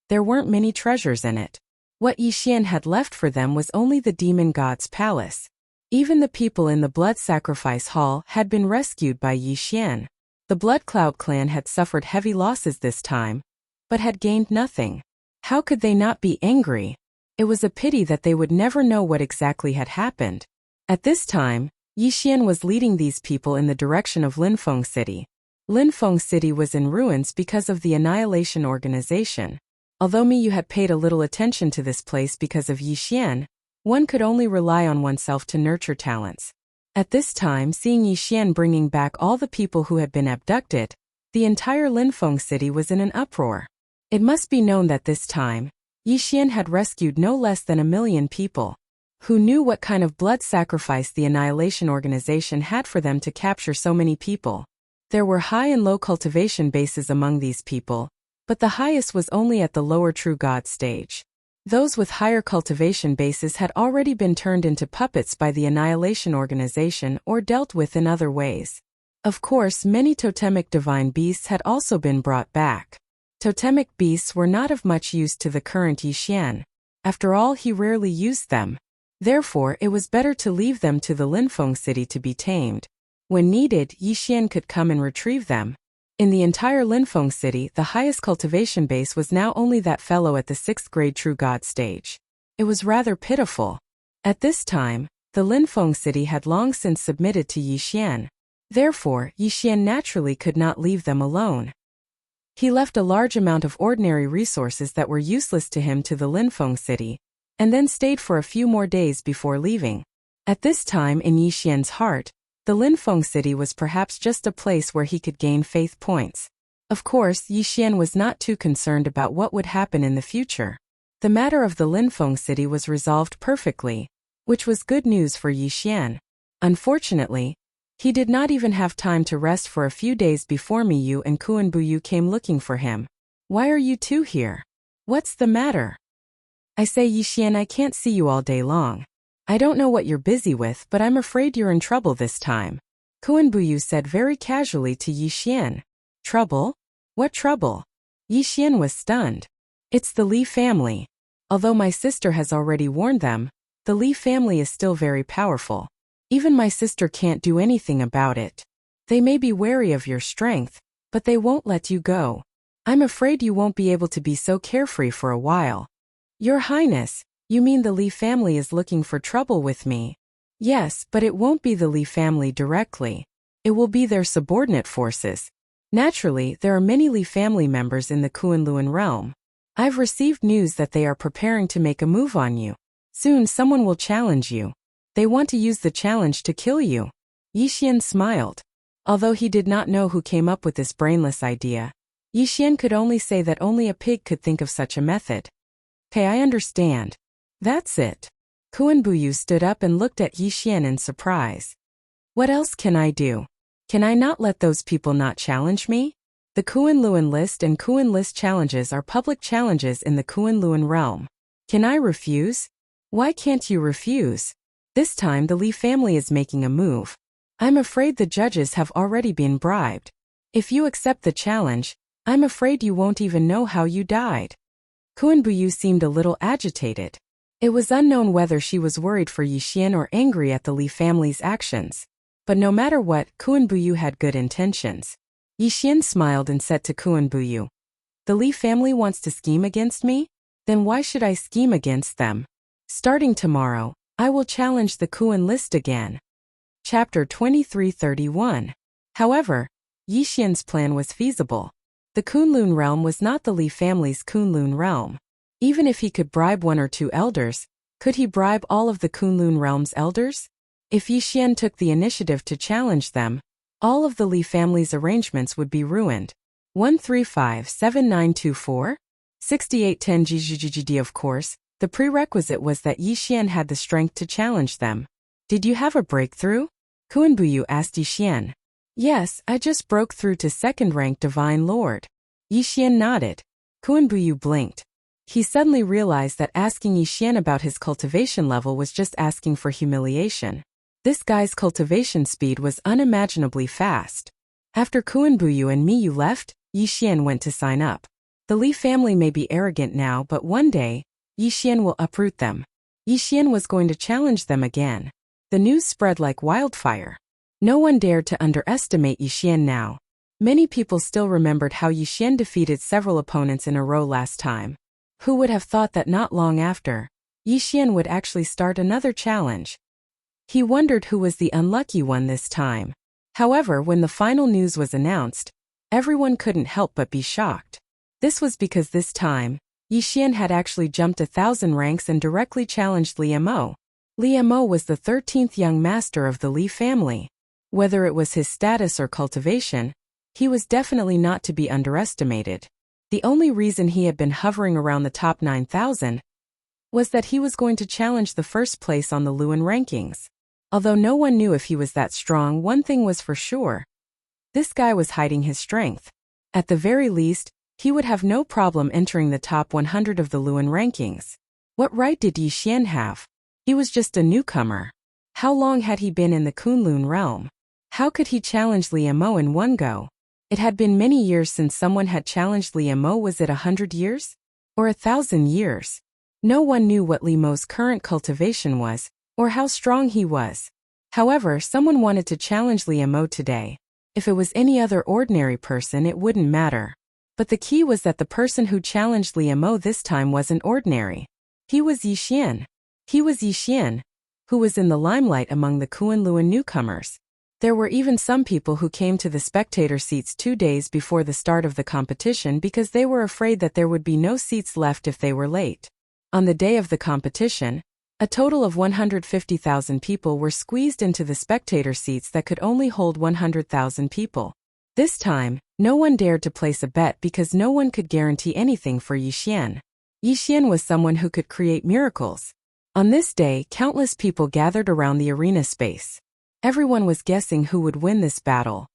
Speaker 1: There weren't many treasures in it. What Yixian had left for them was only the demon god's palace. Even the people in the blood sacrifice hall had been rescued by Yixian. The Blood Cloud clan had suffered heavy losses this time, but had gained nothing. How could they not be angry? It was a pity that they would never know what exactly had happened. At this time, Yixian was leading these people in the direction of Linfeng City. Linfeng City was in ruins because of the Annihilation Organization. Although Miyu had paid a little attention to this place because of Yixian, one could only rely on oneself to nurture talents. At this time, seeing Yixian bringing back all the people who had been abducted, the entire Linfeng City was in an uproar. It must be known that this time, Yixian had rescued no less than 1 million people. Who knew what kind of blood sacrifice the Annihilation Organization had for them to capture so many people? There were high and low cultivation bases among these people, but the highest was only at the lower True God stage. Those with higher cultivation bases had already been turned into puppets by the Annihilation Organization or dealt with in other ways. Of course, many totemic divine beasts had also been brought back. Totemic beasts were not of much use to the current Yixian. After all, he rarely used them. Therefore, it was better to leave them to the Linfeng City to be tamed. When needed, Yixian could come and retrieve them. In the entire Linfeng City, the highest cultivation base was now only that fellow at the 6th grade True God stage. It was rather pitiful. At this time, the Linfeng City had long since submitted to Yixian. Therefore, Yixian naturally could not leave them alone. He left a large amount of ordinary resources that were useless to him to the Linfeng City, and then stayed for a few more days before leaving. At this time in Yixian's heart, the Linfeng city was perhaps just a place where he could gain faith points. Of course, Yixian was not too concerned about what would happen in the future. The matter of the Linfeng city was resolved perfectly, which was good news for Yixian. Unfortunately, he did not even have time to rest for a few days before Miyu and Kuan-Buyu came looking for him. "Why are you two here? What's the matter?" "I say, Yixian, I can't see you all day long. I don't know what you're busy with, but I'm afraid you're in trouble this time," Kuan-Buyu said very casually to Yixian. "Trouble? What trouble?" Yixian was stunned. "It's the Li family. Although my sister has already warned them, the Li family is still very powerful. Even my sister can't do anything about it. They may be wary of your strength, but they won't let you go. I'm afraid you won't be able to be so carefree for a while." "Your Highness, you mean the Li family is looking for trouble with me?" "Yes, but it won't be the Li family directly. It will be their subordinate forces. Naturally, there are many Li family members in the Kunlun realm. I've received news that they are preparing to make a move on you. Soon someone will challenge you. They want to use the challenge to kill you." Yixian smiled. Although he did not know who came up with this brainless idea, Yixian could only say that only a pig could think of such a method. "Okay, I understand. That's it." Kuan-Buyu stood up and looked at Yixian in surprise. "What else can I do? Can I not let those people not challenge me? The Kunlun list and Kun list challenges are public challenges in the Kunlun realm. Can I refuse?" "Why can't you refuse? This time the Li family is making a move. I'm afraid the judges have already been bribed. If you accept the challenge, I'm afraid you won't even know how you died." Kuan-Buyu seemed a little agitated. It was unknown whether she was worried for Yixian or angry at the Li family's actions. But no matter what, Kuan-Buyu had good intentions. Yixian smiled and said to Kuan-Buyu, "The Li family wants to scheme against me? Then why should I scheme against them? Starting tomorrow, I will challenge the Kun list again." Chapter 2331. However, Yixian's plan was feasible. The Kunlun realm was not the Li family's Kunlun realm. Even if he could bribe one or two elders, could he bribe all of the Kunlun realm's elders? If Yixian took the initiative to challenge them, all of the Li family's arrangements would be ruined. 1357924? 6810 GGGGD. Of course, the prerequisite was that Yixian had the strength to challenge them. "Did you have a breakthrough?" Kuan-Buyu asked Yixian. "Yes, I just broke through to second rank Divine Lord." Yixian nodded. Kuan-Buyu blinked. He suddenly realized that asking Yixian about his cultivation level was just asking for humiliation. This guy's cultivation speed was unimaginably fast. After Kuan-Buyu and Miyu left, Yixian went to sign up. The Li family may be arrogant now, but one day, Yixian will uproot them. Yixian was going to challenge them again. The news spread like wildfire. No one dared to underestimate Yixian now. Many people still remembered how Yixian defeated several opponents in a row last time. Who would have thought that not long after, Yixian would actually start another challenge? He wondered who was the unlucky one this time. However, when the final news was announced, everyone couldn't help but be shocked. This was because this time, Yixian had actually jumped 1,000 ranks and directly challenged Li Mo. Li Mo was the 13th young master of the Li family. Whether it was his status or cultivation, he was definitely not to be underestimated. The only reason he had been hovering around the top 9,000 was that he was going to challenge the first place on the Luan rankings. Although no one knew if he was that strong, one thing was for sure. This guy was hiding his strength. At the very least, he would have no problem entering the top 100 of the Luan rankings. What right did Yixian have? He was just a newcomer. How long had he been in the Kunlun realm? How could he challenge Li Mo in one go? It had been many years since someone had challenged Li Mo. Was it 100 years? Or 1,000 years? No one knew what Li Mo's current cultivation was, or how strong he was. However, someone wanted to challenge Li Mo today. If it was any other ordinary person, it wouldn't matter. But the key was that the person who challenged Li Mo this time wasn't ordinary. He was Yixian. He was Yixian, who was in the limelight among the Kunlun newcomers. There were even some people who came to the spectator seats 2 days before the start of the competition because they were afraid that there would be no seats left if they were late. On the day of the competition, a total of 150,000 people were squeezed into the spectator seats that could only hold 100,000 people. This time, no one dared to place a bet because no one could guarantee anything for Yixian. Yixian was someone who could create miracles. On this day, countless people gathered around the arena space. Everyone was guessing who would win this battle.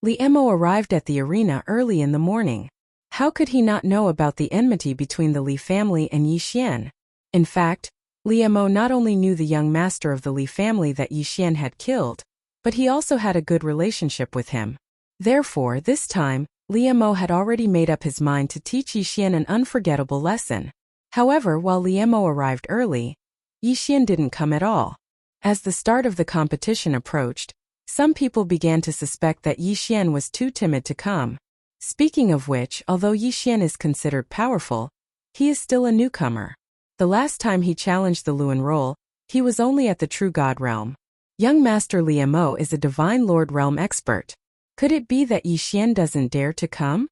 Speaker 1: Li Emo arrived at the arena early in the morning. How could he not know about the enmity between the Li family and Yixian? In fact, Li Emo not only knew the young master of the Li family that Yixian had killed, but he also had a good relationship with him. Therefore, this time, Li Emo had already made up his mind to teach Yixian an unforgettable lesson. However, while Li Emo arrived early, Yixian didn't come at all. As the start of the competition approached, some people began to suspect that Yixian was too timid to come. Speaking of which, although Yixian is considered powerful, he is still a newcomer. The last time he challenged the Luan role, he was only at the True God realm. Young Master Li Emo is a Divine Lord realm expert. Could it be that Yixian doesn't dare to come?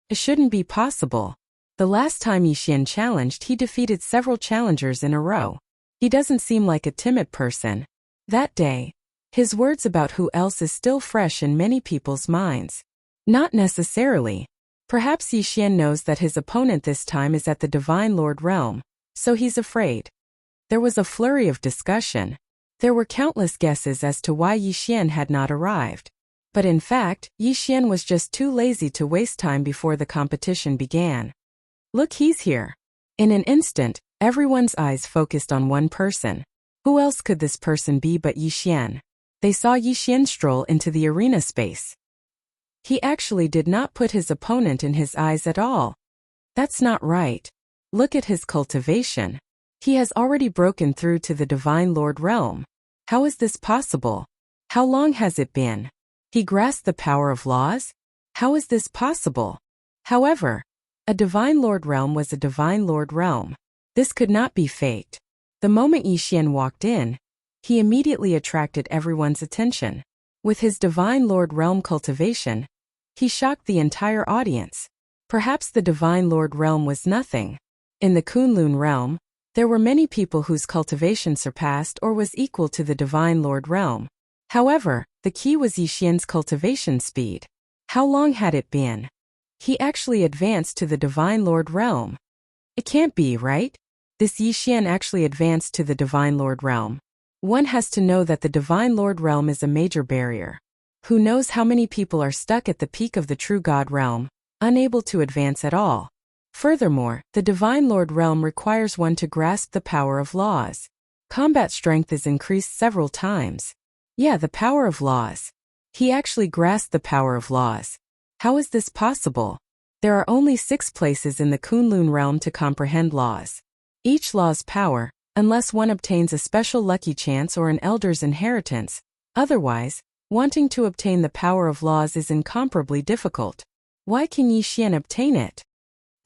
Speaker 1: It shouldn't be possible. The last time Yixian challenged, he defeated several challengers in a row. He doesn't seem like a timid person. That day, his words about who else is still fresh in many people's minds. Not necessarily. Perhaps Yixian knows that his opponent this time is at the Divine Lord realm, so he's afraid. There was a flurry of discussion. There were countless guesses as to why Yixian had not arrived. But in fact, Yixian was just too lazy to waste time before the competition began. Look, he's here. In an instant, everyone's eyes focused on one person. Who else could this person be but Yixian? They saw Yixian stroll into the arena space. He actually did not put his opponent in his eyes at all. That's not right. Look at his cultivation. He has already broken through to the Divine Lord realm. How is this possible? How long has it been? He grasped the power of laws? How is this possible? However, a Divine Lord realm was a Divine Lord realm. This could not be faked. The moment Yixian walked in, he immediately attracted everyone's attention. With his Divine Lord realm cultivation, he shocked the entire audience. Perhaps the Divine Lord realm was nothing. In the Kunlun realm, there were many people whose cultivation surpassed or was equal to the Divine Lord realm. However, the key was Yixian's cultivation speed. How long had it been? He actually advanced to the Divine Lord realm. It can't be, right? This Yixian actually advanced to the Divine Lord realm. One has to know that the Divine Lord realm is a major barrier. Who knows how many people are stuck at the peak of the True God realm, unable to advance at all. Furthermore, the Divine Lord realm requires one to grasp the power of laws. Combat strength is increased several times. Yeah, the power of laws. He actually grasped the power of laws. How is this possible? There are only 6 places in the Kunlun realm to comprehend laws. Each law's power, unless one obtains a special lucky chance or an elder's inheritance. Otherwise, wanting to obtain the power of laws is incomparably difficult. Why can Yixian obtain it?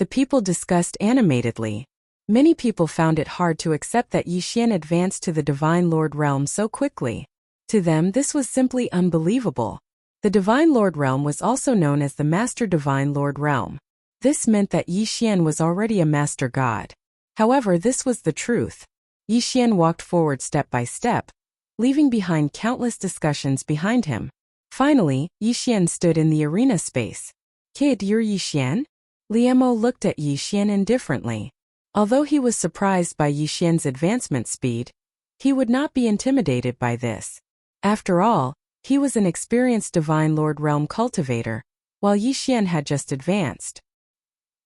Speaker 1: The people discussed animatedly. Many people found it hard to accept that Yixian advanced to the Divine Lord realm so quickly. To them, this was simply unbelievable. The Divine Lord realm was also known as the Master Divine Lord realm. This meant that Yixian was already a Master God. However, this was the truth. Yixian walked forward step by step, leaving behind countless discussions behind him. Finally, Yixian stood in the arena space. Kid, you're Yixian? Li Emo looked at Yixian indifferently. Although he was surprised by Yixian's advancement speed, he would not be intimidated by this. After all, he was an experienced Divine Lord realm cultivator, while Yixian had just advanced.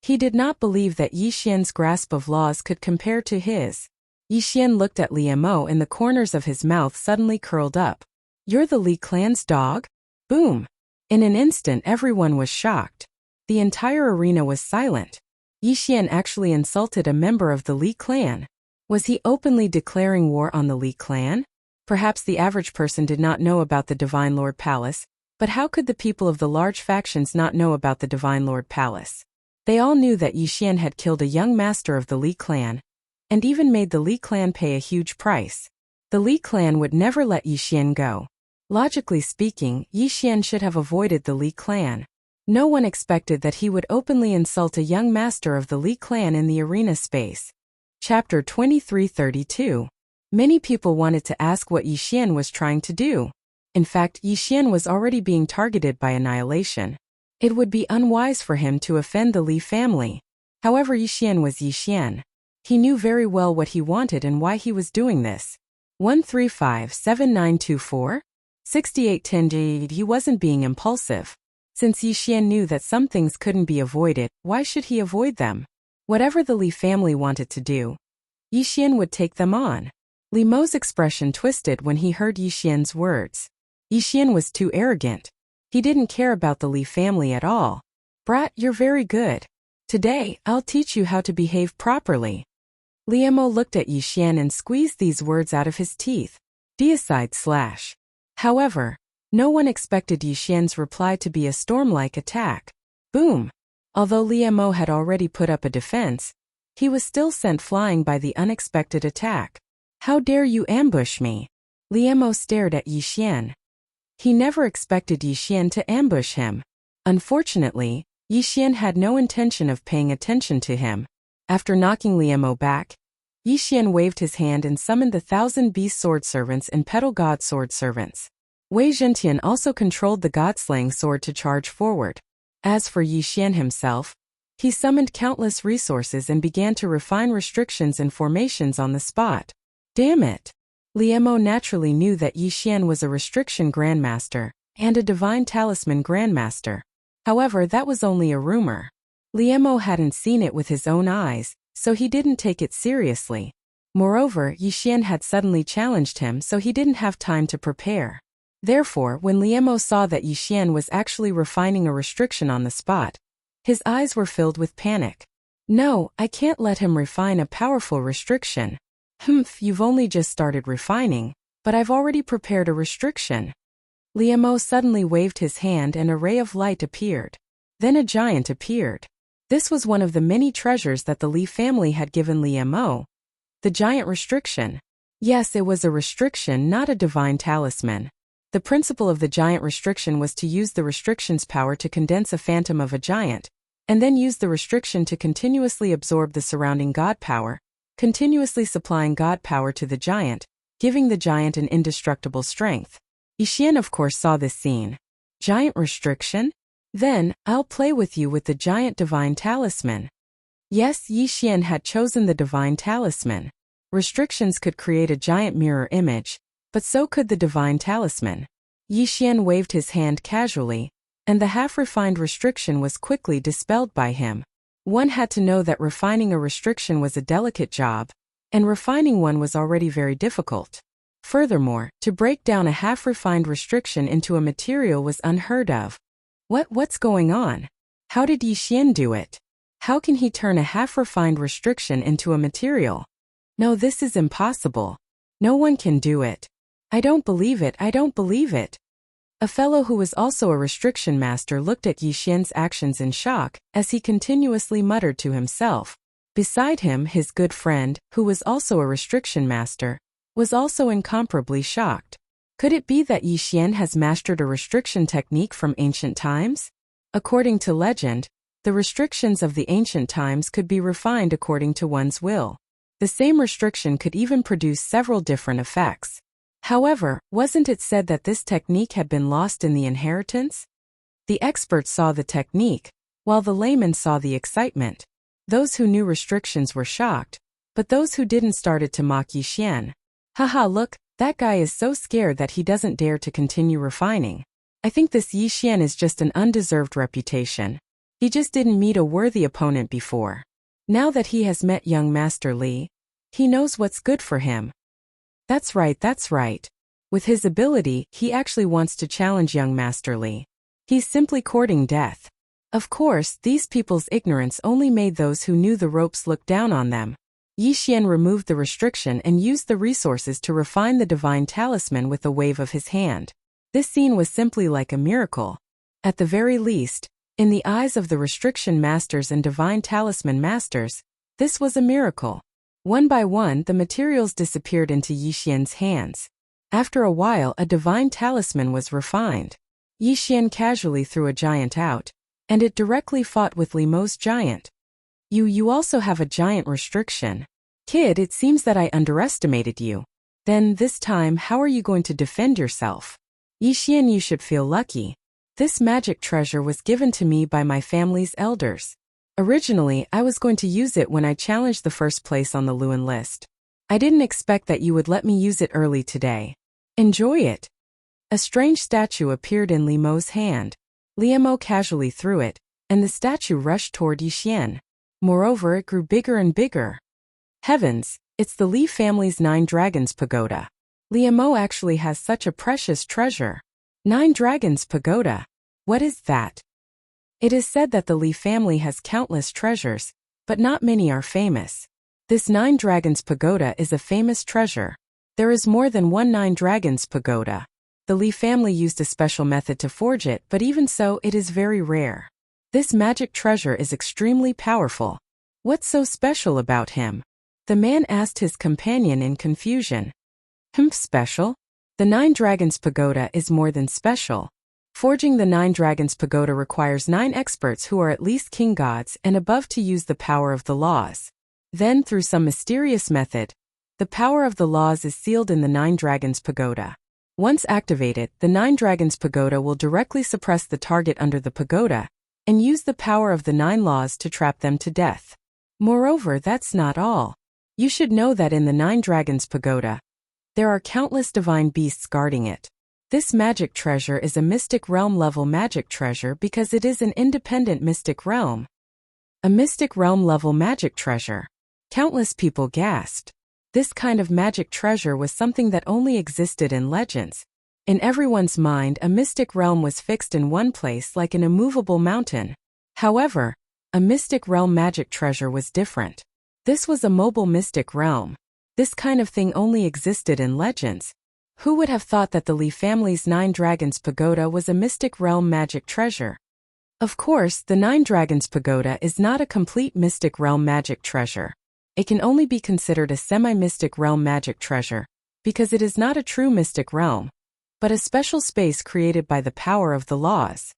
Speaker 1: He did not believe that Yixian's grasp of laws could compare to his. Yixian looked at Li Emo and the corners of his mouth suddenly curled up. You're the Li clan's dog? Boom! In an instant everyone was shocked. The entire arena was silent. Yixian actually insulted a member of the Li clan. Was he openly declaring war on the Li clan? Perhaps the average person did not know about the Divine Lord Palace, but how could the people of the large factions not know about the Divine Lord Palace? They all knew that Yixian had killed a young master of the Li clan, and even made the Li clan pay a huge price. The Li clan would never let Yixian go. Logically speaking, Yixian should have avoided the Li clan. No one expected that he would openly insult a young master of the Li clan in the arena space. Chapter 2332. Many people wanted to ask what Yi Xian was trying to do. In fact, Yi Xian was already being targeted by annihilation. It would be unwise for him to offend the Li family. However, Yi Xian was Yi Xian. He knew very well what he wanted and why he was doing this. 1357924? 6810. He wasn't being impulsive. Since Yi Xian knew that some things couldn't be avoided, why should he avoid them? Whatever the Li family wanted to do, Yi Xian would take them on. Li Mo's expression twisted when he heard Yi Xian's words. Yi Xian was too arrogant. He didn't care about the Li family at all. Brat, you're very good. Today, I'll teach you how to behave properly. Li Mo looked at Yi Xian and squeezed these words out of his teeth. Deicide/. However, no one expected Yi Xian's reply to be a storm-like attack. Boom! Although Li Mo had already put up a defense, he was still sent flying by the unexpected attack. How dare you ambush me? Li Mo stared at Yi Xian. He never expected Yi Xian to ambush him. Unfortunately, Yi Xian had no intention of paying attention to him. After knocking Li Mo back, Yi Xian waved his hand and summoned the 1,000 beast sword servants and petal god sword servants. Wei Zhentian also controlled the god-slaying sword to charge forward. As for Yi Xian himself, he summoned countless resources and began to refine restrictions and formations on the spot. Damn it! Li Mo naturally knew that Yi Xian was a restriction grandmaster and a divine talisman grandmaster. However, that was only a rumor. Li Mo hadn't seen it with his own eyes, so he didn't take it seriously. Moreover, Yi Xian had suddenly challenged him, so he didn't have time to prepare. Therefore, when Li Mo saw that Yi Xian was actually refining a restriction on the spot, his eyes were filled with panic. No, I can't let him refine a powerful restriction. Humph, you've only just started refining, but I've already prepared a restriction. Li Mo suddenly waved his hand and a ray of light appeared. Then a giant appeared. This was one of the many treasures that the Li family had given Li Mo. The giant restriction. Yes, it was a restriction, not a divine talisman. The principle of the giant restriction was to use the restriction's power to condense a phantom of a giant, and then use the restriction to continuously absorb the surrounding god power, continuously supplying god power to the giant, giving the giant an indestructible strength. Yi Xian of course saw this scene. Giant restriction? Then, I'll play with you with the giant divine talisman. Yes, Yi Xian had chosen the divine talisman. Restrictions could create a giant mirror image, but so could the divine talisman. Yi Xian waved his hand casually, and the half-refined restriction was quickly dispelled by him. One had to know that refining a restriction was a delicate job, and refining one was already very difficult. Furthermore, to break down a half-refined restriction into a material was unheard of. What's going on? How did Yi Xian do it? How can he turn a half-refined restriction into a material? No, this is impossible. No one can do it. I don't believe it, I don't believe it. A fellow who was also a restriction master looked at Yi Xian's actions in shock, as he continuously muttered to himself. Beside him, his good friend, who was also a restriction master, was also incomparably shocked. Could it be that Yi Xian has mastered a restriction technique from ancient times? According to legend, the restrictions of the ancient times could be refined according to one's will. The same restriction could even produce several different effects. However, wasn't it said that this technique had been lost in the inheritance? The experts saw the technique, while the laymen saw the excitement. Those who knew restrictions were shocked, but those who didn't started to mock Yi Xian. Haha, look, that guy is so scared that he doesn't dare to continue refining. I think this Yi Xian is just an undeserved reputation. He just didn't meet a worthy opponent before. Now that he has met young Master Li, he knows what's good for him. That's right, that's right. With his ability, he actually wants to challenge young Master Li. He's simply courting death. Of course, these people's ignorance only made those who knew the ropes look down on them. Yi Xian removed the restriction and used the resources to refine the divine talisman with a wave of his hand. This scene was simply like a miracle. At the very least, in the eyes of the restriction masters and divine talisman masters, this was a miracle. One by one, the materials disappeared into Yi Xian's hands. After a while, a divine talisman was refined. Yi Xian casually threw a giant out, and it directly fought with Li Mo's giant. You also have a giant restriction. Kid, it seems that I underestimated you. Then, this time, how are you going to defend yourself? Yixian, you should feel lucky. This magic treasure was given to me by my family's elders. Originally, I was going to use it when I challenged the first place on the Luan list. I didn't expect that you would let me use it early today. Enjoy it. A strange statue appeared in Li Mo's hand. Li Mo casually threw it, and the statue rushed toward Yixian. Moreover, it grew bigger and bigger. Heavens, it's the Li family's 9 Dragons Pagoda. Li Mo actually has such a precious treasure. 9 Dragons Pagoda. What is that? It is said that the Li family has countless treasures, but not many are famous. This 9 Dragons Pagoda is a famous treasure. There is more than one 9 Dragons Pagoda. The Li family used a special method to forge it, but even so, it is very rare. This magic treasure is extremely powerful. What's so special about him? The man asked his companion in confusion. Special? The 9 Dragons Pagoda is more than special. Forging the 9 Dragons Pagoda requires 9 experts who are at least king gods and above to use the power of the laws. Then, through some mysterious method, the power of the laws is sealed in the 9 Dragons Pagoda. Once activated, the 9 Dragons Pagoda will directly suppress the target under the pagoda and use the power of the 9 laws to trap them to death. Moreover, that's not all. You should know that in the 9 Dragons Pagoda, there are countless divine beasts guarding it. This magic treasure is a mystic realm level magic treasure because it is an independent mystic realm. A mystic realm level magic treasure. Countless people gasped. This kind of magic treasure was something that only existed in legends. In everyone's mind, a mystic realm was fixed in one place like an immovable mountain. However, a mystic realm magic treasure was different. This was a mobile mystic realm. This kind of thing only existed in legends. Who would have thought that the Li family's 9 Dragons Pagoda was a mystic realm magic treasure? Of course, the 9 Dragons Pagoda is not a complete mystic realm magic treasure. It can only be considered a semi-mystic realm magic treasure, because it is not a true mystic realm, but a special space created by the power of the laws.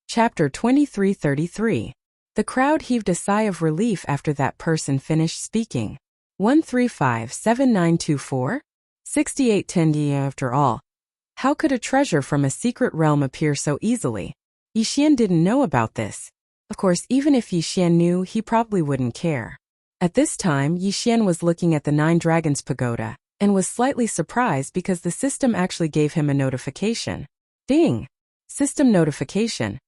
Speaker 1: Chapter 2333. The crowd heaved a sigh of relief after that person finished speaking. 1357924? 6810. After all, how could a treasure from a secret realm appear so easily? Yixian didn't know about this. Of course, even if Yixian knew, he probably wouldn't care. At this time, Yixian was looking at the 9 Dragons Pagoda and was slightly surprised because the system actually gave him a notification. Ding! System notification.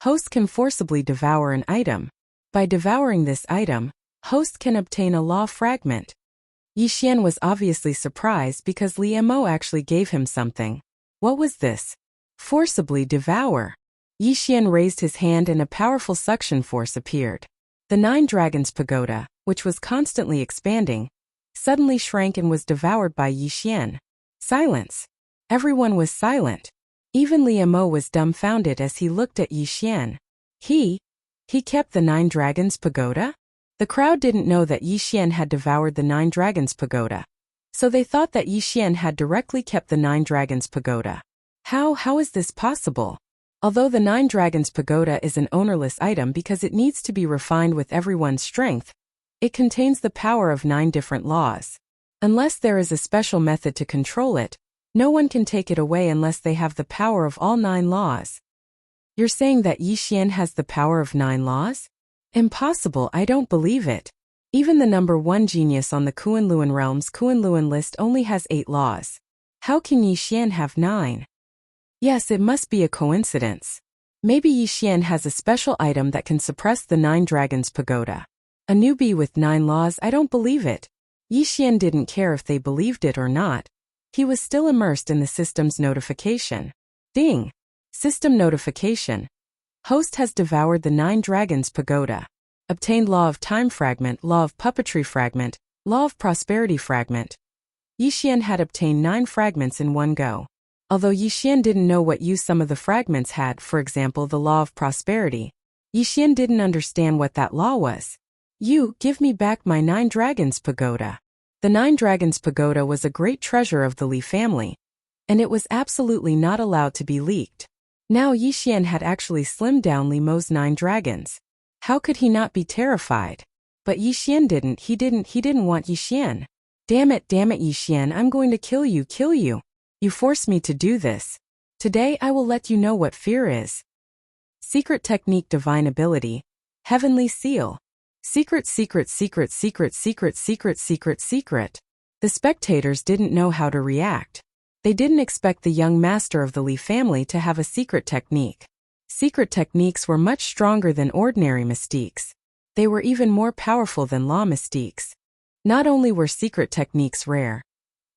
Speaker 1: Host can forcibly devour an item. By devouring this item, host can obtain a law fragment. Yixian was obviously surprised because Li Mo actually gave him something. What was this? Forcibly devour. Yixian raised his hand and a powerful suction force appeared. The 9 Dragons Pagoda, which was constantly expanding, suddenly shrank and was devoured by Yixian. Silence. Everyone was silent. Even Li Mo was dumbfounded as he looked at Yixian. He kept the 9 Dragons Pagoda? The crowd didn't know that Yixian had devoured the 9 Dragons Pagoda, so they thought that Yixian had directly kept the 9 Dragons Pagoda. How is this possible? Although the 9 Dragons Pagoda is an ownerless item because it needs to be refined with everyone's strength, it contains the power of 9 different laws. Unless there is a special method to control it, no one can take it away unless they have the power of all 9 laws. You're saying that Yixian has the power of 9 laws? Impossible, I don't believe it. Even the number 1 genius on the Kunlun realm's Kunlun list only has 8 laws. How can Yixian have 9? Yes, it must be a coincidence. Maybe Yixian has a special item that can suppress the 9 Dragons Pagoda. A newbie with 9 laws, I don't believe it. Yixian didn't care if they believed it or not. He was still immersed in the system's notification. Ding! System notification. Host has devoured the 9 Dragons Pagoda. Obtained Law of Time Fragment, Law of Puppetry Fragment, Law of Prosperity Fragment. Yixian had obtained 9 fragments in one go. Although Yixian didn't know what use some of the fragments had, for example the Law of Prosperity, Yixian didn't understand what that law was. You, give me back my 9 Dragons Pagoda. The 9 Dragons Pagoda was a great treasure of the Li family, and it was absolutely not allowed to be leaked. Now Yixian had actually slimmed down Li Mo's 9 dragons. How could he not be terrified? But Yixian didn't. He didn't want Yixian. Damn it, Yixian, I'm going to kill you. You forced me to do this. Today I will let you know what fear is. Secret technique, divine ability, heavenly seal. Secret. The spectators didn't know how to react. They didn't expect the young master of the Li family to have a secret technique. Secret techniques were much stronger than ordinary mystiques. They were even more powerful than law mystiques. Not only were secret techniques rare,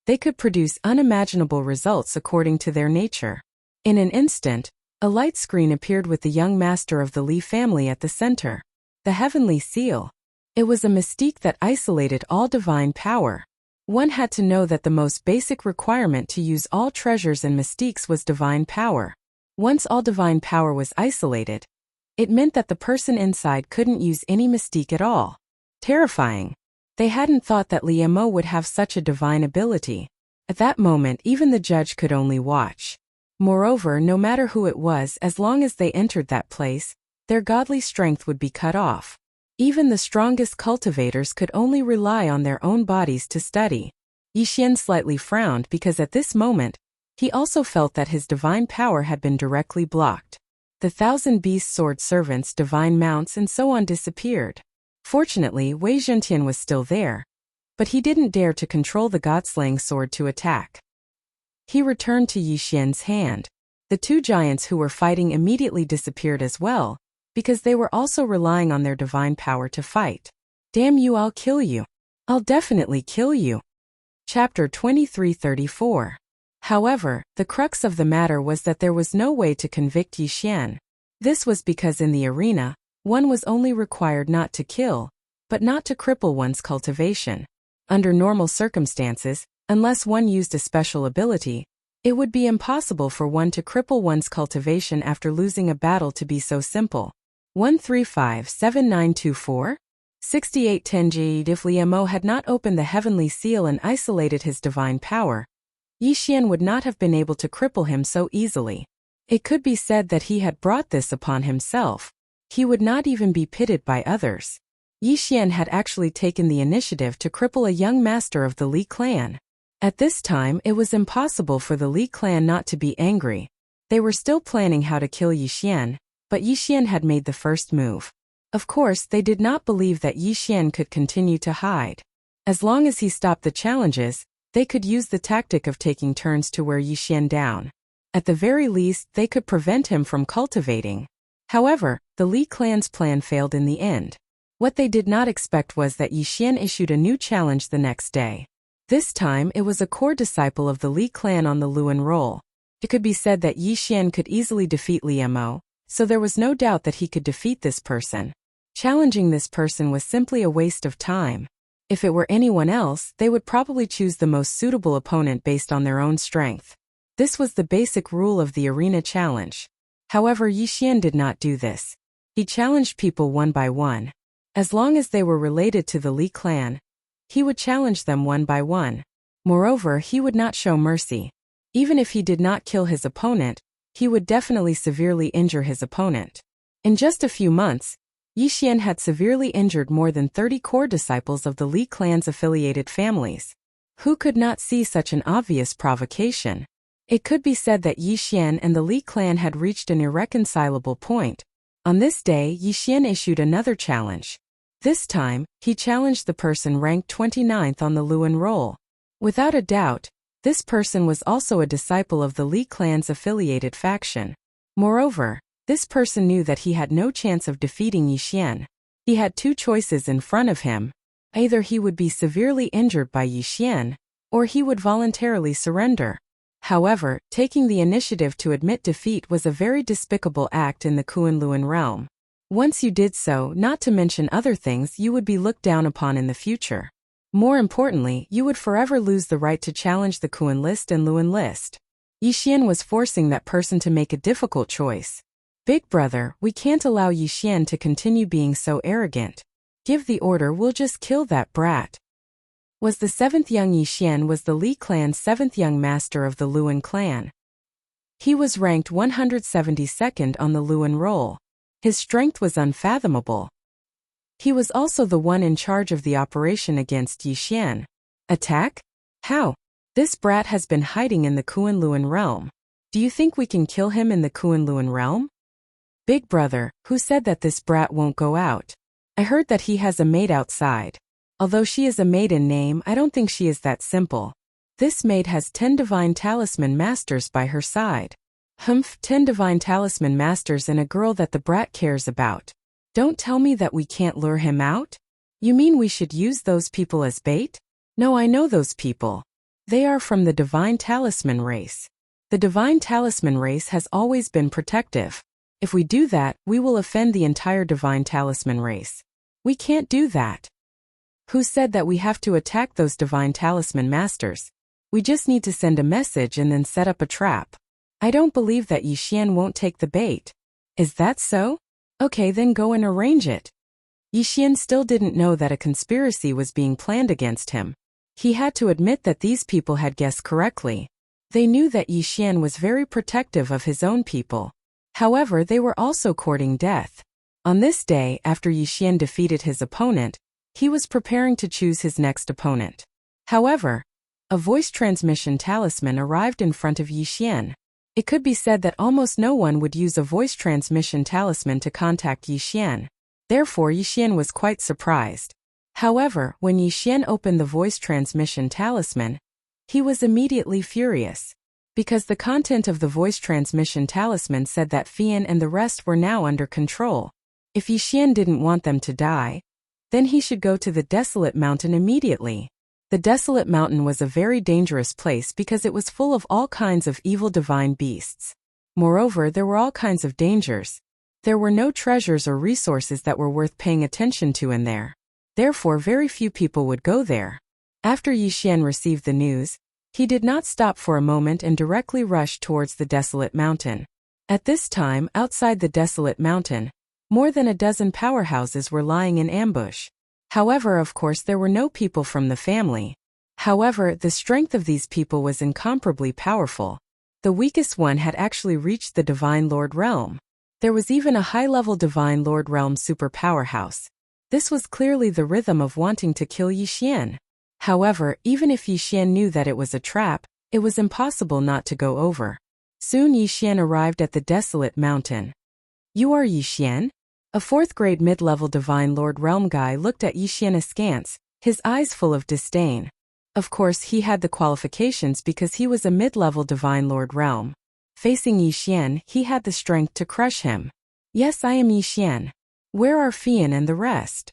Speaker 1: they could produce unimaginable results according to their nature. In an instant, a light screen appeared with the young master of the Li family at the center. The heavenly seal. It was a mystique that isolated all divine power. One had to know that the most basic requirement to use all treasures and mystiques was divine power. Once all divine power was isolated, it meant that the person inside couldn't use any mystique at all. Terrifying. They hadn't thought that Li Mo would have such a divine ability. At that moment, even the judge could only watch. Moreover, no matter who it was, as long as they entered that place, their godly strength would be cut off. Even the strongest cultivators could only rely on their own bodies to study. Yixian slightly frowned because at this moment, he also felt that his divine power had been directly blocked. The 1,000 beast sword servants, divine mounts and so on disappeared. Fortunately, Wei Zhentian was still there, but he didn't dare to control the god-slaying sword to attack. He returned to Yixian's hand. The two giants who were fighting immediately disappeared as well, because they were also relying on their divine power to fight. Damn you, I'll kill you. I'll definitely kill you. Chapter 2334. However, the crux of the matter was that there was no way to convict Yixian. This was because in the arena, one was only required not to kill, but not to cripple one's cultivation. Under normal circumstances, unless one used a special ability, it would be impossible for one to cripple one's cultivation after losing a battle to be so simple. 1357924? 6810G. If Li Mo had not opened the heavenly seal and isolated his divine power, Yixian would not have been able to cripple him so easily. It could be said that he had brought this upon himself. He would not even be pitied by others. Yixian had actually taken the initiative to cripple a young master of the Li clan. At this time, it was impossible for the Li clan not to be angry. They were still planning how to kill Yixian, but Yixian had made the first move. Of course, they did not believe that Yixian could continue to hide. As long as he stopped the challenges, they could use the tactic of taking turns to wear Yixian down. At the very least, they could prevent him from cultivating. However, the Li clan's plan failed in the end. What they did not expect was that Yixian issued a new challenge the next day. This time, it was a core disciple of the Li clan on the Luan roll. It could be said that Yixian could easily defeat Li Mo, so there was no doubt that he could defeat this person. Challenging this person was simply a waste of time. If it were anyone else, they would probably choose the most suitable opponent based on their own strength. This was the basic rule of the arena challenge. However, Yixian did not do this. He challenged people one by one. As long as they were related to the Li clan, he would challenge them one by one. Moreover, he would not show mercy. Even if he did not kill his opponent, he would definitely severely injure his opponent. In just a few months, Yixian had severely injured more than 30 core disciples of the Li clan's affiliated families. Who could not see such an obvious provocation? It could be said that Yixian and the Li clan had reached an irreconcilable point. On this day, Yixian issued another challenge. This time, he challenged the person ranked 29th on the Luan roll. Without a doubt, this person was also a disciple of the Li clan's affiliated faction. Moreover, this person knew that he had no chance of defeating Yixian. He had two choices in front of him. Either he would be severely injured by Yixian, or he would voluntarily surrender. However, taking the initiative to admit defeat was a very despicable act in the Kunlun realm. Once you did so, not to mention other things, you would be looked down upon in the future. More importantly, you would forever lose the right to challenge the Kun list and Luan list. Yixian was forcing that person to make a difficult choice. Big brother, we can't allow Yixian to continue being so arrogant. Give the order, we'll just kill that brat. Was the 7th young Yixian was the Li clan's 7th young master of the Luan clan. He was ranked 172nd on the Luan roll. His strength was unfathomable. He was also the one in charge of the operation against Yi Xian. Attack? How? This brat has been hiding in the Kunlun realm. Do you think we can kill him in the Kunlun realm? Big brother, who said that this brat won't go out? I heard that he has a maid outside. Although she is a maid in name, I don't think she is that simple. This maid has 10 divine talisman masters by her side. 10 divine talisman masters and a girl that the brat cares about. Don't tell me that we can't lure him out? You mean we should use those people as bait? No, I know those people. They are from the divine talisman race. The divine talisman race has always been protective. If we do that, we will offend the entire divine talisman race. We can't do that. Who said that we have to attack those divine talisman masters? We just need to send a message and then set up a trap. I don't believe that Yi Xian won't take the bait. Is that so? Okay, then go and arrange it. Yi Xian still didn't know that a conspiracy was being planned against him. He had to admit that these people had guessed correctly. They knew that Yi Xian was very protective of his own people. However, they were also courting death. On this day, after Yi Xian defeated his opponent, he was preparing to choose his next opponent. However, a voice transmission talisman arrived in front of Yi Xian. It could be said that almost no one would use a voice transmission talisman to contact Yi Xian. Therefore, Yi Xian was quite surprised. However, when Yi Xian opened the voice transmission talisman, he was immediately furious. Because the content of the voice transmission talisman said that Fian and the rest were now under control. If Yi Xian didn't want them to die, then he should go to the Desolate Mountain immediately. The Desolate Mountain was a very dangerous place because it was full of all kinds of evil divine beasts. Moreover, there were all kinds of dangers. There were no treasures or resources that were worth paying attention to in there. Therefore, very few people would go there. After Yi Xian received the news, he did not stop for a moment and directly rushed towards the Desolate Mountain. At this time, outside the Desolate Mountain, more than a dozen powerhouses were lying in ambush. However, of course, there were no people from the family. However, the strength of these people was incomparably powerful. The weakest one had actually reached the Divine Lord Realm. There was even a high-level Divine Lord Realm super powerhouse. This was clearly the rhythm of wanting to kill Yi Xian. However, even if Yi Xian knew that it was a trap, it was impossible not to go over. Soon Yi Xian arrived at the Desolate Mountain. You are Yi Xian? A 4th-grade mid-level Divine Lord Realm guy looked at Yi Xian askance, his eyes full of disdain. Of course, he had the qualifications because he was a mid-level Divine Lord Realm. Facing Yi Xian, he had the strength to crush him. Yes, I am Yi Xian. Where are Fian and the rest?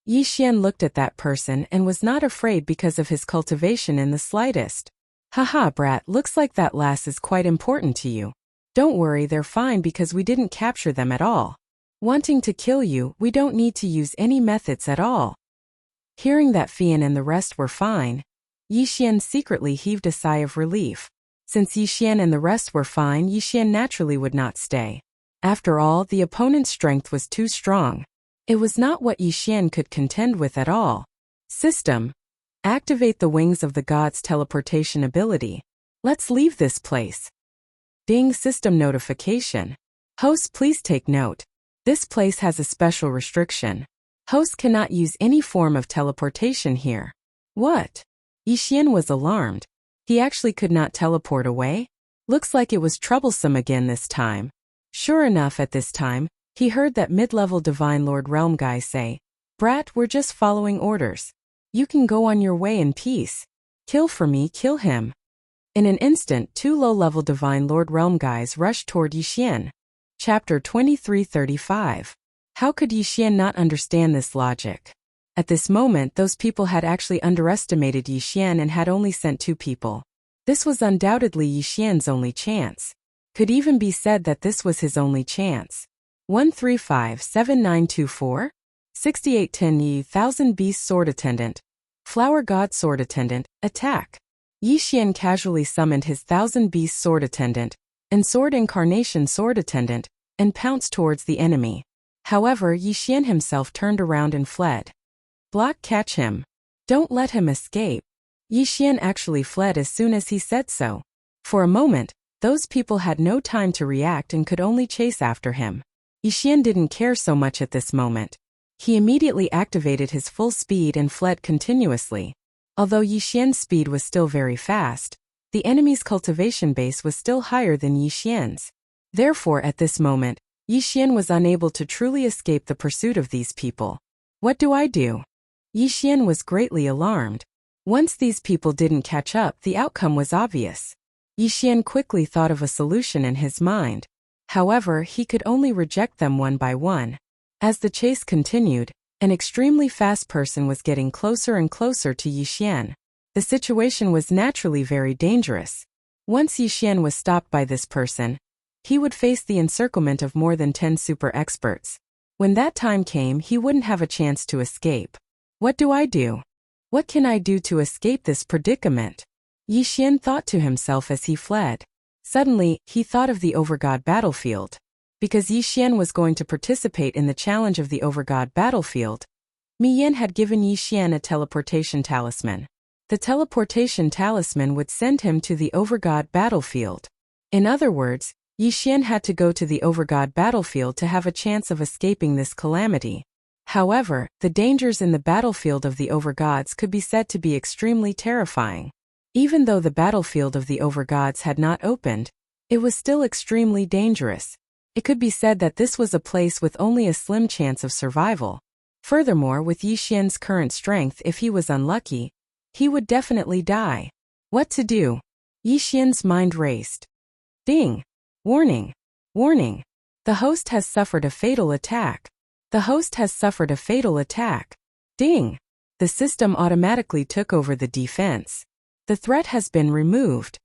Speaker 1: Yi Xian looked at that person and was not afraid because of his cultivation in the slightest. Haha, brat, looks like that lass is quite important to you. Don't worry, they're fine because we didn't capture them at all. Wanting to kill you, we don't need to use any methods at all. Hearing that Fian and the rest were fine, Yi Xian secretly heaved a sigh of relief. Since Yi Xian and the rest were fine, Yi Xian naturally would not stay. After all, the opponent's strength was too strong. It was not what Yi Xian could contend with at all. System. Activate the Wings of the Gods teleportation ability. Let's leave this place. Ding, system notification. Host, please take note. This place has a special restriction. Host cannot use any form of teleportation here. What? Yi Xian was alarmed. He actually could not teleport away? Looks like it was troublesome again this time. Sure enough, at this time, he heard that mid-level Divine Lord Realm guy say, "Brat, we're just following orders. You can go on your way in peace. Kill for me, kill him." In an instant, 2 low-level Divine Lord Realm guys rushed toward Yi Xian. Chapter 2335. How could Yi Xian not understand this logic? At this moment, those people had actually underestimated Yi Xian and had only sent 2 people. This was undoubtedly Yi Xian's only chance. Could even be said that this was his only chance. 1357924? 6810 Yi 1000 Beast Sword Attendant. Flower God Sword Attendant, attack. Yi Xian casually summoned his 1000 Beast Sword Attendant and Sword Incarnation Sword Attendant and pounced towards the enemy. However, Yi Xian himself turned around and fled. Block, catch him. Don't let him escape. Yi Xian actually fled as soon as he said so. For a moment, those people had no time to react and could only chase after him. Yi Xian didn't care so much at this moment. He immediately activated his full speed and fled continuously. Although Yi Xian's speed was still very fast, the enemy's cultivation base was still higher than Yi Xian's. Therefore, at this moment, Yi Xian was unable to truly escape the pursuit of these people. What do I do? Yi Xian was greatly alarmed. Once these people didn't catch up, the outcome was obvious. Yi Xian quickly thought of a solution in his mind. However, he could only reject them one by one. As the chase continued, an extremely fast person was getting closer and closer to Yi Xian. The situation was naturally very dangerous. Once Yi Xian was stopped by this person, he would face the encirclement of more than 10 super experts. When that time came, he wouldn't have a chance to escape. What do I do? What can I do to escape this predicament? Yi Xian thought to himself as he fled. Suddenly, he thought of the Overgod battlefield. Because Yi Xian was going to participate in the challenge of the Overgod battlefield, Mi Yin had given Yi Xian a teleportation talisman. The teleportation talisman would send him to the Overgod battlefield. In other words, Yi Xian had to go to the Overgod battlefield to have a chance of escaping this calamity. However, the dangers in the battlefield of the Overgods could be said to be extremely terrifying. Even though the battlefield of the Overgods had not opened, it was still extremely dangerous. It could be said that this was a place with only a slim chance of survival. Furthermore, with Yi Xian's current strength, if he was unlucky, he would definitely die. What to do? Yi Xian's mind raced. Ding! Warning! Warning! The host has suffered a fatal attack. The host has suffered a fatal attack. Ding! The system automatically took over the defense. The threat has been removed.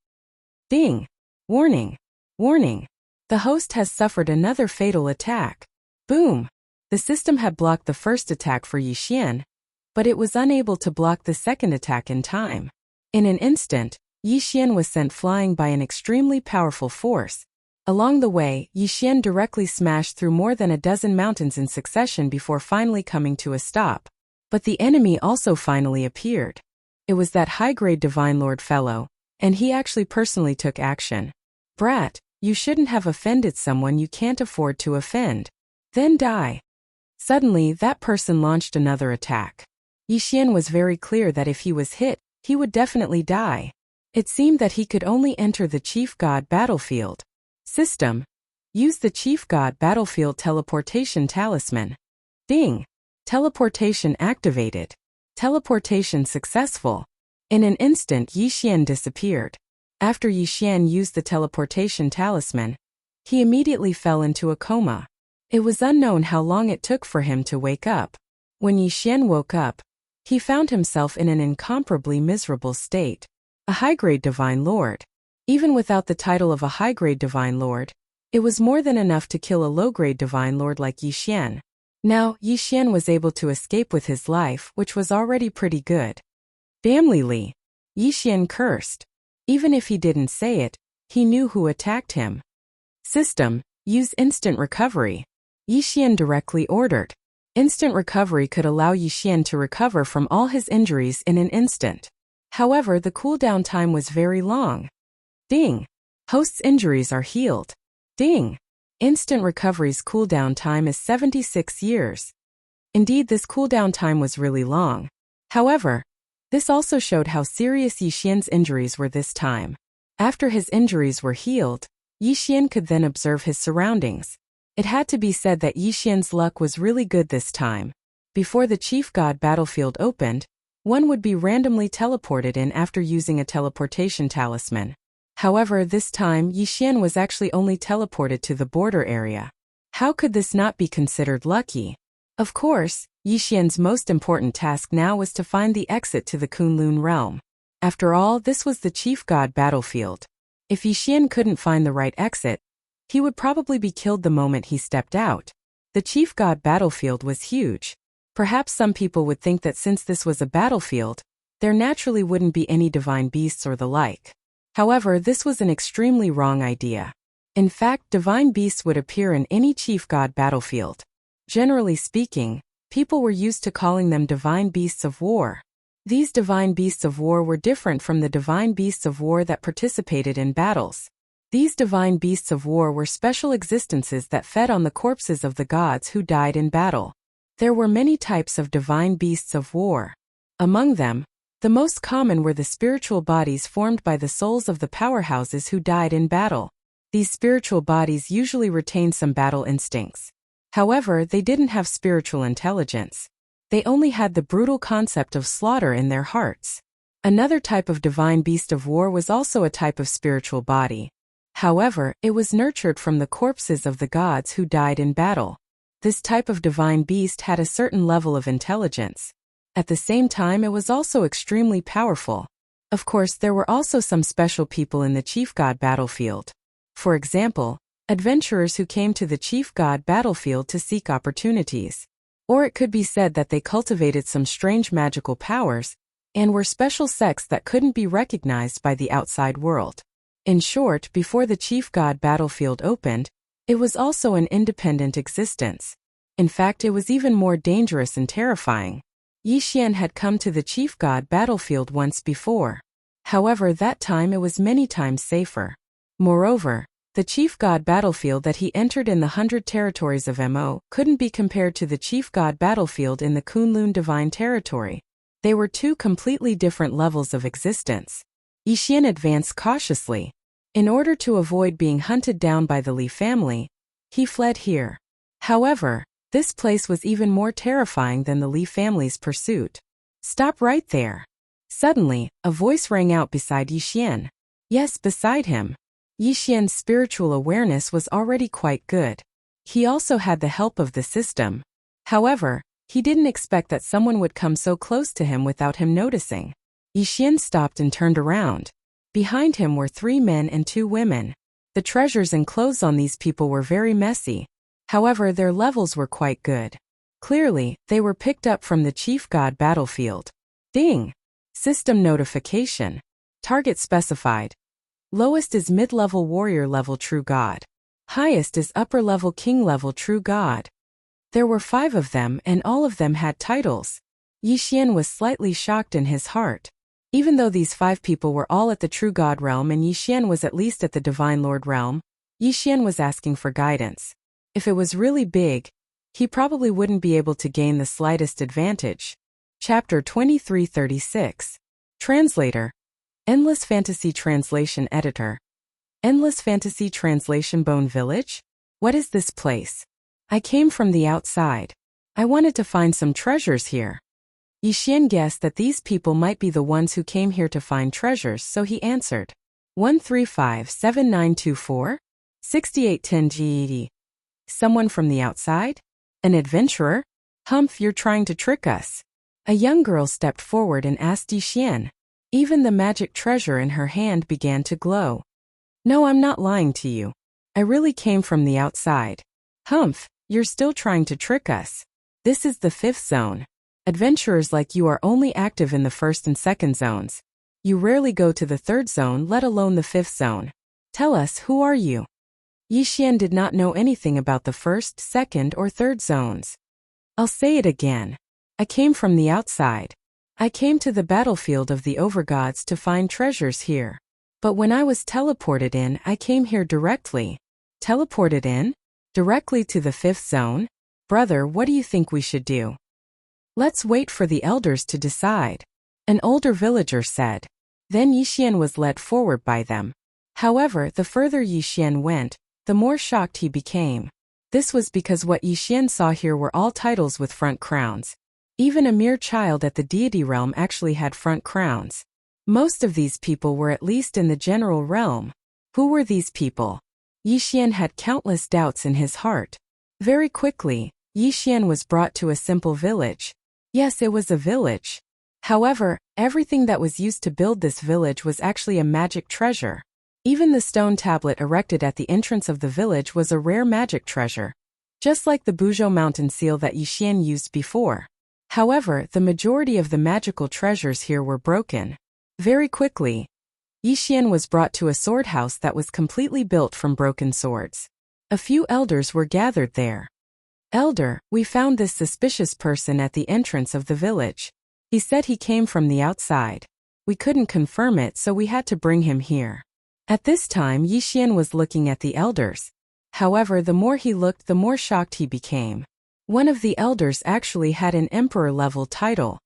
Speaker 1: Ding! Warning! Warning! The host has suffered another fatal attack. Boom! The system had blocked the first attack for Yi Xian, but it was unable to block the second attack in time. In an instant, Yi Xian was sent flying by an extremely powerful force. Along the way, Yi Xian directly smashed through more than a dozen mountains in succession before finally coming to a stop. But the enemy also finally appeared. It was that high-grade Divine Lord fellow, and he actually personally took action. Brat, you shouldn't have offended someone you can't afford to offend. Then die. Suddenly, that person launched another attack. Yi Xian was very clear that if he was hit, he would definitely die. It seemed that he could only enter the Chief God battlefield. System. Use the Chief God battlefield teleportation talisman. Ding! Teleportation activated. Teleportation successful. In an instant, Yi Xian disappeared. After Yi Xian used the teleportation talisman, he immediately fell into a coma. It was unknown how long it took for him to wake up. When Yi Xian woke up, he found himself in an incomparably miserable state. A high-grade Divine Lord. Even without the title of a high-grade Divine Lord, it was more than enough to kill a low-grade Divine Lord like Yi Xian. Now, Yi Xian was able to escape with his life, which was already pretty good. Damnly, Yi Xian cursed. Even if he didn't say it, he knew who attacked him. System. Use instant recovery. Yi Xian directly ordered. Instant recovery could allow Yi Xian to recover from all his injuries in an instant. However, the cooldown time was very long. Ding! Host's injuries are healed. Ding! Instant recovery's cooldown time is 76 years. Indeed, this cooldown time was really long. However, this also showed how serious Yi Xian's injuries were this time. After his injuries were healed, Yi Xian could then observe his surroundings. It had to be said that Yi Xian's luck was really good this time. Before the Chief God battlefield opened, one would be randomly teleported in after using a teleportation talisman. However, this time Yi Xian was actually only teleported to the border area. How could this not be considered lucky? Of course, Yi Xian's most important task now was to find the exit to the Kunlun realm. After all, this was the Chief God battlefield. If Yi Xian couldn't find the right exit, he would probably be killed the moment he stepped out. The Chief God battlefield was huge. Perhaps some people would think that since this was a battlefield, there naturally wouldn't be any divine beasts or the like. However, this was an extremely wrong idea. In fact, divine beasts would appear in any Chief God battlefield. Generally speaking, people were used to calling them divine beasts of war. These divine beasts of war were different from the divine beasts of war that participated in battles. These divine beasts of war were special existences that fed on the corpses of the gods who died in battle. There were many types of divine beasts of war. Among them, the most common were the spiritual bodies formed by the souls of the powerhouses who died in battle. These spiritual bodies usually retained some battle instincts. However, they didn't have spiritual intelligence. They only had the brutal concept of slaughter in their hearts. Another type of divine beast of war was also a type of spiritual body. However, it was nurtured from the corpses of the gods who died in battle. This type of divine beast had a certain level of intelligence. At the same time, it was also extremely powerful. Of course, there were also some special people in the chief god battlefield. For example, adventurers who came to the chief god battlefield to seek opportunities. Or it could be said that they cultivated some strange magical powers, and were special sects that couldn't be recognized by the outside world. In short, before the chief god battlefield opened, it was also an independent existence. In fact, it was even more dangerous and terrifying. Yi Xian had come to the chief god battlefield once before. However, that time it was many times safer. Moreover, the chief god battlefield that he entered in the 100 territories of Mo couldn't be compared to the chief god battlefield in the Kunlun divine territory. They were two completely different levels of existence. Yi Xian advanced cautiously. In order to avoid being hunted down by the Li family, he fled here. However, this place was even more terrifying than the Li family's pursuit. "Stop right there." Suddenly, a voice rang out beside Yi Xian. Yes, beside him. Yi Xian's spiritual awareness was already quite good. He also had the help of the system. However, he didn't expect that someone would come so close to him without him noticing. Yi Xian stopped and turned around. Behind him were 3 men and 2 women. The treasures and clothes on these people were very messy. However, their levels were quite good. Clearly, they were picked up from the chief god battlefield. Ding! System notification. Target specified. Lowest is mid-level warrior level true god. Highest is upper-level king level true god. There were 5 of them and all of them had titles. Yi Xian was slightly shocked in his heart. Even though these 5 people were all at the true god realm and Yi Xian was at least at the divine lord realm, Yi Xian was asking for guidance. If it was really big, he probably wouldn't be able to gain the slightest advantage. Chapter 2336. Translator. Endless Fantasy Translation Editor. Endless Fantasy Translation Bone Village? What is this place? I came from the outside. I wanted to find some treasures here. Yi Xian guessed that these people might be the ones who came here to find treasures, so he answered. 1357924? 6810 GED. Someone from the outside? An adventurer? Humph, you're trying to trick us. A young girl stepped forward and asked Yi Xian. Even the magic treasure in her hand began to glow. No, I'm not lying to you. I really came from the outside. Humph, you're still trying to trick us. This is the 5th zone. Adventurers like you are only active in the 1st and 2nd zones. You rarely go to the 3rd zone, let alone the 5th zone. Tell us, who are you? Yi Xian did not know anything about the 1st, 2nd, or 3rd zones. I'll say it again. I came from the outside. I came to the battlefield of the overgods to find treasures here. But when I was teleported in, I came here directly. Teleported in? Directly to the 5th zone? Brother, what do you think we should do? Let's wait for the elders to decide. An older villager said. Then Yi Xian was led forward by them. However, the further Yi Xian went, the more shocked he became. This was because what Yi Xian saw here were all titles with front crowns. Even a mere child at the deity realm actually had front crowns. Most of these people were at least in the general realm. Who were these people? Yi Xian had countless doubts in his heart. Very quickly, Yi Xian was brought to a simple village. Yes, it was a village. However, everything that was used to build this village was actually a magic treasure. Even the stone tablet erected at the entrance of the village was a rare magic treasure. Just like the Buzhou mountain seal that Yi Xian used before. However, the majority of the magical treasures here were broken. Very quickly, Yi Xian was brought to a sword house that was completely built from broken swords. A few elders were gathered there. Elder, we found this suspicious person at the entrance of the village. He said he came from the outside. We couldn't confirm it, so we had to bring him here. At this time, Yi Xian was looking at the elders. However, the more he looked, the more shocked he became. One of the elders actually had an emperor-level title.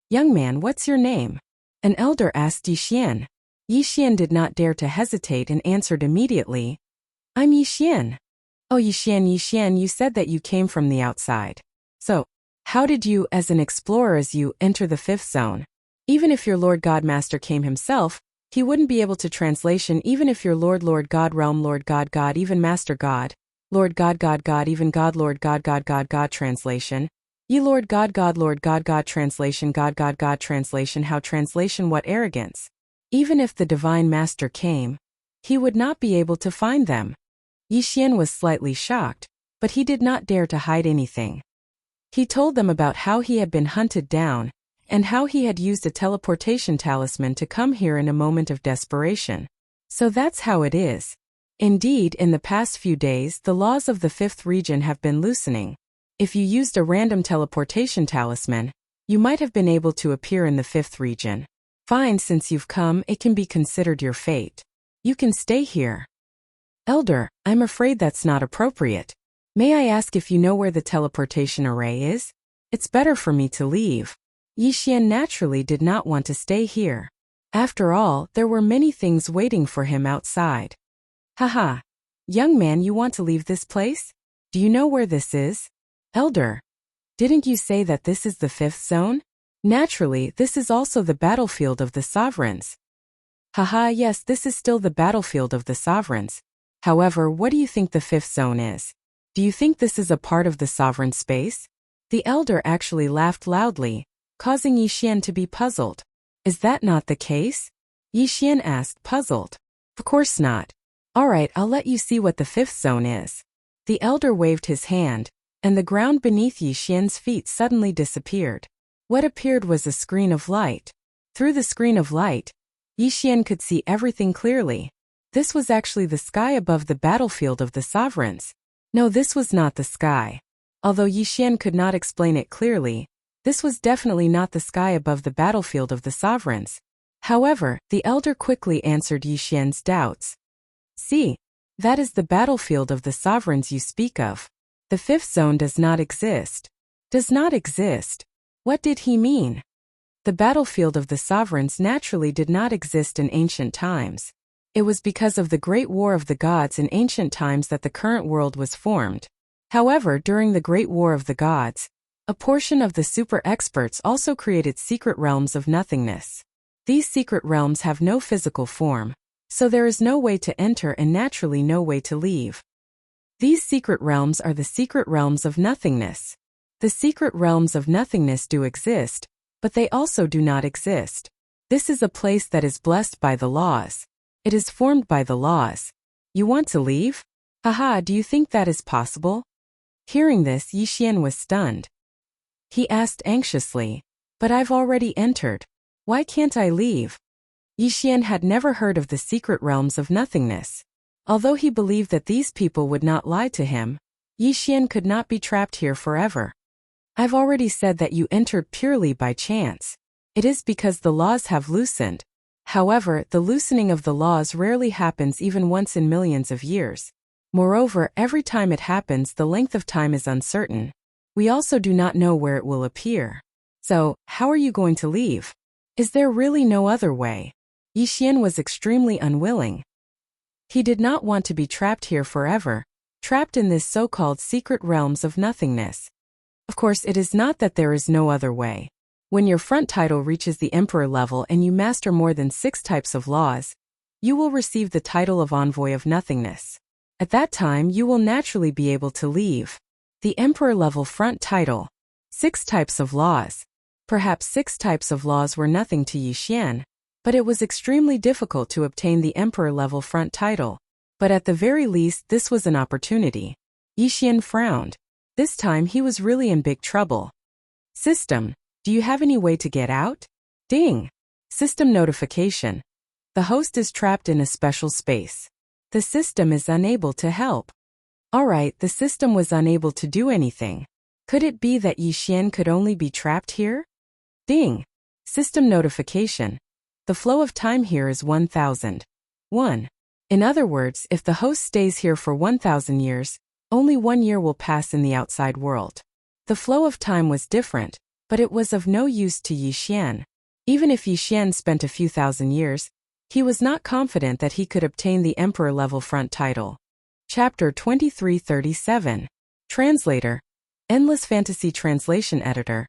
Speaker 1: "Young man, what's your name?" an elder asked Yi Xian. Yi Xian did not dare to hesitate and answered immediately, "I'm Yi Xian." "Oh, Yi Xian, you said that you came from the outside. So, how did you, as an explorer as you, enter the fifth zone? Even if your Lord God Master came himself, he wouldn't be able to translation even if your Lord God Realm Lord God even Master God, Lord God even God Lord God translation. Ye Lord God translation God translation how translation what arrogance. Even if the Divine Master came, he would not be able to find them." Yi Xian was slightly shocked, but he did not dare to hide anything. He told them about how he had been hunted down, and how he had used a teleportation talisman to come here in a moment of desperation. So that's how it is. Indeed, in the past few days, the laws of the fifth region have been loosening. If you used a random teleportation talisman, you might have been able to appear in the fifth region. Fine, since you've come, it can be considered your fate. You can stay here. "Elder, I'm afraid that's not appropriate. May I ask if you know where the teleportation array is? It's better for me to leave." Yi Xian naturally did not want to stay here. After all, there were many things waiting for him outside. "Haha. Young man, you want to leave this place? Do you know where this is?" "Elder, didn't you say that this is the fifth zone? Naturally, this is also the battlefield of the sovereigns." "Haha, yes, this is still the battlefield of the sovereigns. However, what do you think the fifth zone is? Do you think this is a part of the sovereign space?" The elder actually laughed loudly, causing Yi Xian to be puzzled. "Is that not the case?" Yi Xian asked, puzzled. "Of course not. All right, I'll let you see what the fifth zone is." The elder waved his hand, and the ground beneath Yi Xian's feet suddenly disappeared. What appeared was a screen of light. Through the screen of light, Yi Xian could see everything clearly. This was actually the sky above the battlefield of the sovereigns. No, this was not the sky. Although Yi Xian could not explain it clearly, this was definitely not the sky above the battlefield of the sovereigns. However, the elder quickly answered Yi Xian's doubts. "See, that is the battlefield of the sovereigns you speak of. The fifth zone does not exist." "Does not exist?" What did he mean? The battlefield of the sovereigns naturally did not exist in ancient times. It was because of the Great War of the Gods in ancient times that the current world was formed. However, during the Great War of the Gods, a portion of the super experts also created secret realms of nothingness. These secret realms have no physical form, so there is no way to enter and naturally no way to leave. These secret realms are the secret realms of nothingness. The secret realms of nothingness do exist, but they also do not exist. This is a place that is blessed by the laws. It is formed by the laws. You want to leave? Haha, do you think that is possible? Hearing this, Yi Xian was stunned. He asked anxiously, "But I've already entered. Why can't I leave?" Yi Xian had never heard of the secret realms of nothingness. Although he believed that these people would not lie to him, Yi Xian could not be trapped here forever. "I've already said that you entered purely by chance. It is because the laws have loosened. However, the loosening of the laws rarely happens even once in millions of years. Moreover, every time it happens, the length of time is uncertain. We also do not know where it will appear. So, how are you going to leave? Is there really no other way?" Yi Xian was extremely unwilling. He did not want to be trapped here forever, trapped in this so-called secret realms of nothingness. Of course, it is not that there is no other way. When your front title reaches the emperor level and you master more than 6 types of laws, you will receive the title of Envoy of Nothingness. At that time, you will naturally be able to leave. The emperor level front title. 6 types of laws. Perhaps 6 types of laws were nothing to Yi Xian, but it was extremely difficult to obtain the emperor level front title. But at the very least, this was an opportunity. Yi Xian frowned. This time he was really in big trouble. System. Do you have any way to get out? Ding! System notification. The host is trapped in a special space. The system is unable to help. Alright, the system was unable to do anything. Could it be that Yi Xian could only be trapped here? Ding! System notification. The flow of time here is 1001. In other words, if the host stays here for 1000 years, only 1 year will pass in the outside world. The flow of time was different, but it was of no use to Yi Xian. Even if Yi Xian spent a few thousand years, he was not confident that he could obtain the emperor-level front title. Chapter 2337. Translator. Endless Fantasy Translation Editor.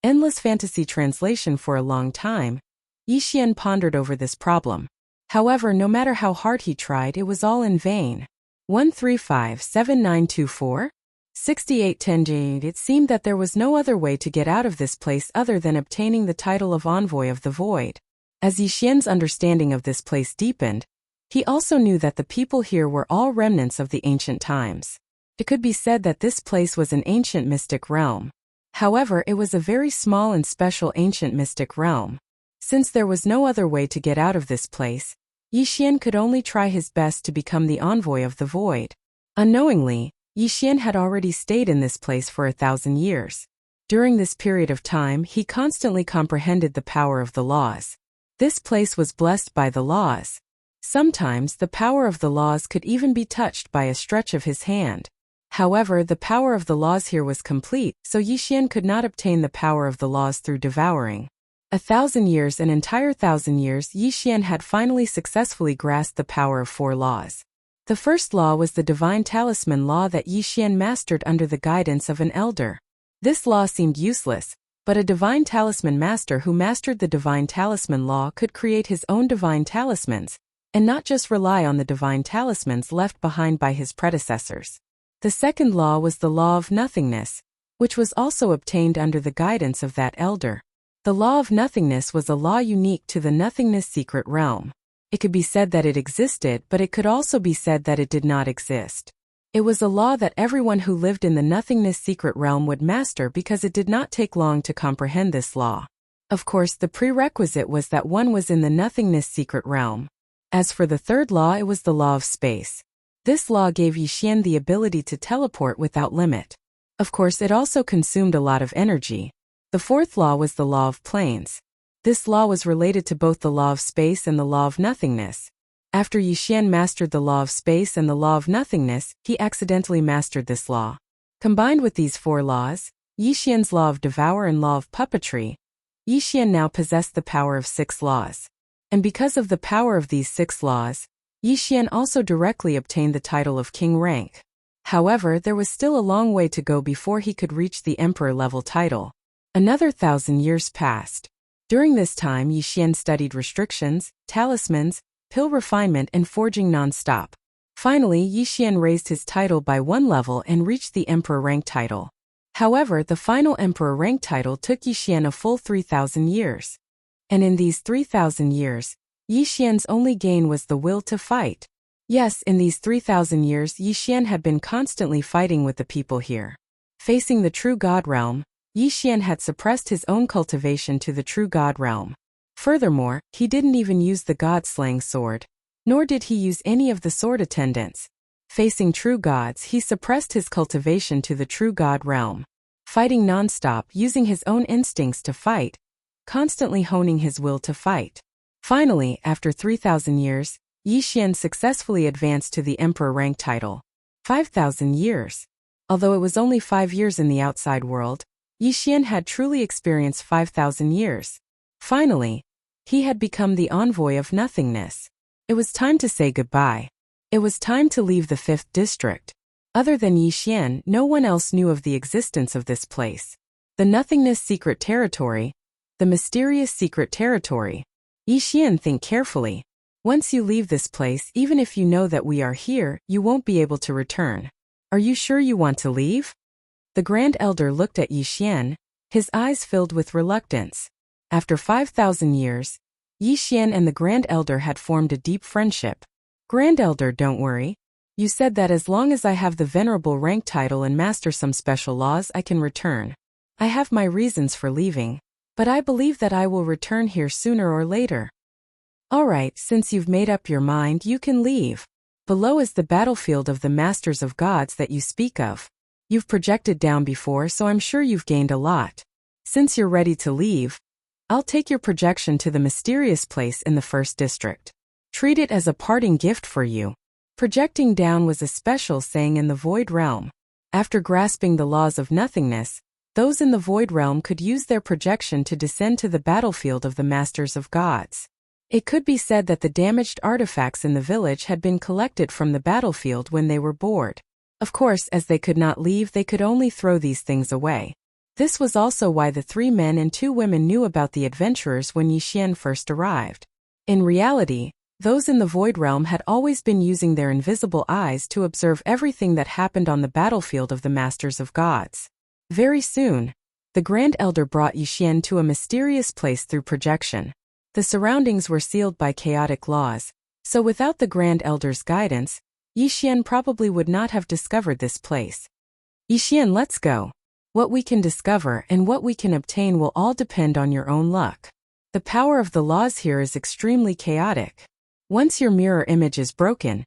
Speaker 1: Endless Fantasy Translation. For a long time, Yi Xian pondered over this problem. However, no matter how hard he tried, it was all in vain. 1357924? 6810J. It seemed that there was no other way to get out of this place other than obtaining the title of Envoy of the Void. As Yi Xian's understanding of this place deepened, he also knew that the people here were all remnants of the ancient times. It could be said that this place was an ancient mystic realm. However, it was a very small and special ancient mystic realm. Since there was no other way to get out of this place, Yi Xian could only try his best to become the Envoy of the Void. Unknowingly, Yi Xian had already stayed in this place for 1,000 years. During this period of time, he constantly comprehended the power of the laws. This place was blessed by the laws. Sometimes the power of the laws could even be touched by a stretch of his hand. However, the power of the laws here was complete, so Yi Xian could not obtain the power of the laws through devouring. 1,000 years, an entire 1,000 years, Yi Xian had finally successfully grasped the power of 4 laws. The first law was the divine talisman law that Yi Xian mastered under the guidance of an elder. This law seemed useless, but a divine talisman master who mastered the divine talisman law could create his own divine talismans, and not just rely on the divine talismans left behind by his predecessors. The second law was the law of nothingness, which was also obtained under the guidance of that elder. The law of nothingness was a law unique to the nothingness secret realm. It could be said that it existed, but it could also be said that it did not exist. It was a law that everyone who lived in the nothingness secret realm would master because it did not take long to comprehend this law. Of course, the prerequisite was that one was in the nothingness secret realm. As for the third law, it was the law of space. This law gave Yi Xian the ability to teleport without limit. Of course, it also consumed a lot of energy. The fourth law was the law of planes. This law was related to both the law of space and the law of nothingness. After Yi Xian mastered the law of space and the law of nothingness, he accidentally mastered this law. Combined with these 4 laws, Yi Xian's law of devour and law of puppetry, Yi Xian now possessed the power of 6 laws. And because of the power of these 6 laws, Yi Xian also directly obtained the title of king rank. However, there was still a long way to go before he could reach the emperor-level title. Another 1,000 years passed. During this time, Yi Xian studied restrictions, talismans, pill refinement and forging non-stop. Finally, Yi Xian raised his title by 1 level and reached the emperor rank title. However, the final emperor rank title took Yi Xian a full 3,000 years. And in these 3,000 years, Yi Xian's only gain was the will to fight. Yes, in these 3,000 years, Yi Xian had been constantly fighting with the people here. Facing the true God realm, Yi Xian had suppressed his own cultivation to the true God realm. Furthermore, he didn't even use the God-slaying sword, nor did he use any of the sword attendants. Facing true gods, he suppressed his cultivation to the true God realm. Fighting non-stop, using his own instincts to fight, constantly honing his will to fight. Finally, after 3,000 years, Yi Xian successfully advanced to the emperor rank title. 5,000 years. Although it was only 5 years in the outside world, Yi Xian had truly experienced 5,000 years. Finally, he had become the envoy of nothingness. It was time to say goodbye. It was time to leave the 5th district. Other than Yi Xian, no one else knew of the existence of this place. The nothingness secret territory. The mysterious secret territory. Yi Xian, think carefully. Once you leave this place, even if you know that we are here, you won't be able to return. Are you sure you want to leave? The Grand Elder looked at Yi Xian, his eyes filled with reluctance. After 5,000 years, Yi Xian and the Grand Elder had formed a deep friendship. Grand Elder, don't worry. You said that as long as I have the venerable rank title and master some special laws, I can return. I have my reasons for leaving, but I believe that I will return here sooner or later. Alright, since you've made up your mind, you can leave. Below is the battlefield of the Masters of Gods that you speak of. You've projected down before, so I'm sure you've gained a lot. Since you're ready to leave, I'll take your projection to the mysterious place in the 1st district. Treat it as a parting gift for you. Projecting down was a special saying in the void realm. After grasping the laws of nothingness, Those in the Void Realm could use their projection to descend to the battlefield of the Masters of Gods. It could be said that the damaged artifacts in the village had been collected from the battlefield when they were bored. Of course, as they could not leave, they could only throw these things away. This was also why the 3 men and 2 women knew about the adventurers when Yi Xian first arrived. In reality, those in the Void Realm had always been using their invisible eyes to observe everything that happened on the battlefield of the Masters of Gods. Very soon, the Grand Elder brought Yi Xian to a mysterious place through projection. The surroundings were sealed by chaotic laws, so without the Grand Elder's guidance, Yi Xian probably would not have discovered this place. Yi Xian, let's go. What we can discover and what we can obtain will all depend on your own luck. The power of the laws here is extremely chaotic. Once your mirror image is broken,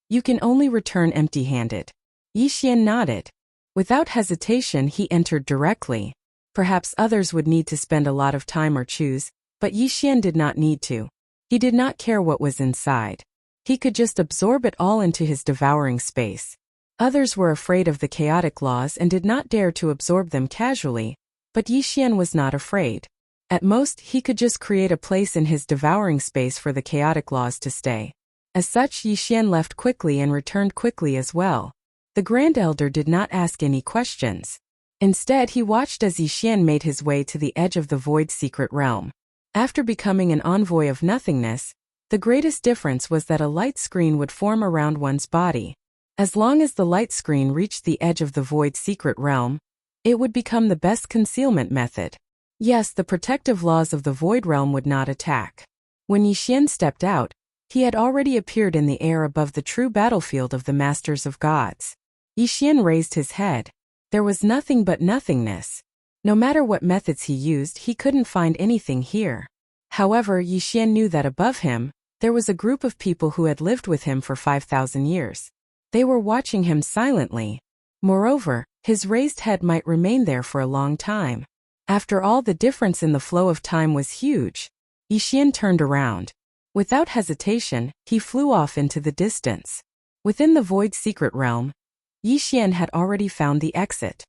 Speaker 1: you can only return empty-handed. Yi Xian nodded. Without hesitation, he entered directly. Perhaps others would need to spend a lot of time or choose, but Yi Xian did not need to. He did not care what was inside. He could just absorb it all into his devouring space. Others were afraid of the chaotic laws and did not dare to absorb them casually, but Yi Xian was not afraid. At most, he could just create a place in his devouring space for the chaotic laws to stay. As such, Yi Xian left quickly and returned quickly as well. The Grand Elder did not ask any questions. Instead, he watched as Yi Xian made his way to the edge of the Void Secret Realm. After becoming an envoy of nothingness, the greatest difference was that a light screen would form around one's body. As long as the light screen reached the edge of the Void Secret Realm, it would become the best concealment method. Yes, the protective laws of the Void Realm would not attack. When Yi Xian stepped out, he had already appeared in the air above the true battlefield of the Masters of Gods. Yi Xian raised his head. There was nothing but nothingness. No matter what methods he used, he couldn't find anything here. However, Yi Xian knew that above him, there was a group of people who had lived with him for 5,000 years. They were watching him silently. Moreover, his raised head might remain there for a long time. After all, the difference in the flow of time was huge. Yi Xian turned around. Without hesitation, he flew off into the distance. Within the Void Secret Realm, Yi Xian had already found the exit.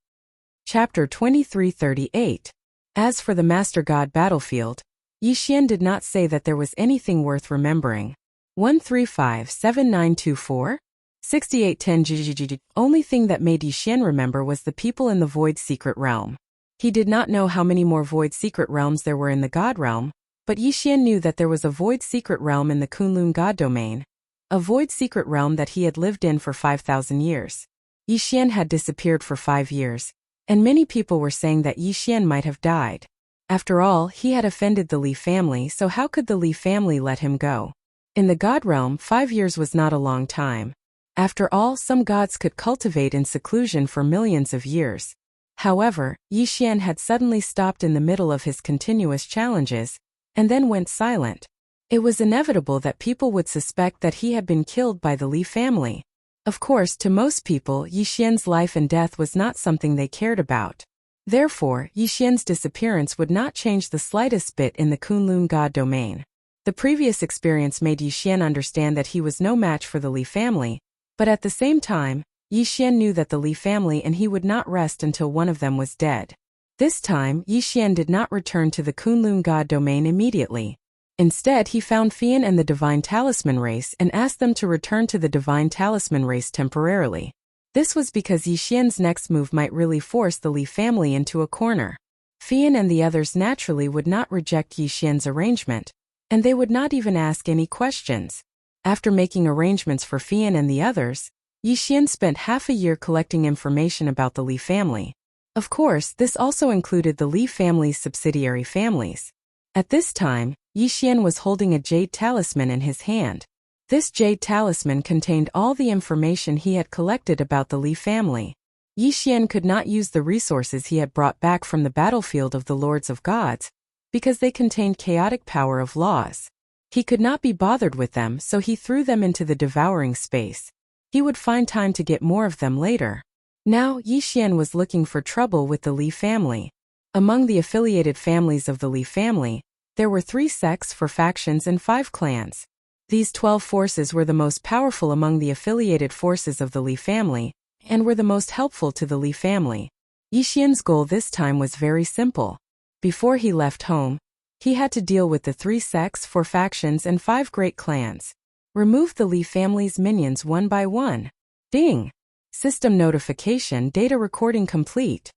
Speaker 1: Chapter 2338. As for the Master God battlefield, Yi Xian did not say that there was anything worth remembering. 1357924? 6810 GGG. Only thing that made Yi Xian remember was the people in the Void Secret Realm. He did not know how many more Void Secret Realms there were in the God Realm, but Yi Xian knew that there was a Void Secret Realm in the Kunlun God Domain, a Void Secret Realm that he had lived in for 5,000 years. Yi Xian had disappeared for 5 years, and many people were saying that Yi Xian might have died. After all, he had offended the Li family, so how could the Li family let him go? In the God Realm, 5 years was not a long time. After all, some gods could cultivate in seclusion for millions of years. However, Yi Xian had suddenly stopped in the middle of his continuous challenges, and then went silent. It was inevitable that people would suspect that he had been killed by the Li family. Of course, to most people, Yi Xian's life and death was not something they cared about. Therefore, Yi Xian's disappearance would not change the slightest bit in the Kunlun God domain. The previous experience made Yi Xian understand that he was no match for the Li family, but at the same time, Yi Xian knew that the Li family and he would not rest until one of them was dead. This time, Yi Xian did not return to the Kunlun God domain immediately. Instead, he found Fian and the Divine Talisman race and asked them to return to the Divine Talisman race temporarily. This was because Yi Xian's next move might really force the Li family into a corner. Fian and the others naturally would not reject Yi Xian's arrangement, and they would not even ask any questions. After making arrangements for Fian and the others, Yi Xian spent half a year collecting information about the Li family. Of course, this also included the Li family's subsidiary families. At this time, Yi Xian was holding a jade talisman in his hand. This jade talisman contained all the information he had collected about the Li family. Yi Xian could not use the resources he had brought back from the battlefield of the Lords of Gods, because they contained chaotic power of laws. He could not be bothered with them, so he threw them into the devouring space. He would find time to get more of them later. Now, Yi Xian was looking for trouble with the Li family. Among the affiliated families of the Li family, there were 3 sects, 4 factions and 5 clans. These 12 forces were the most powerful among the affiliated forces of the Li family, and were the most helpful to the Li family. Yixian's goal this time was very simple. Before he left home, he had to deal with the 3 sects, 4 factions, and 5 great clans. Remove the Li family's minions one by one. Ding! System notification, data recording complete.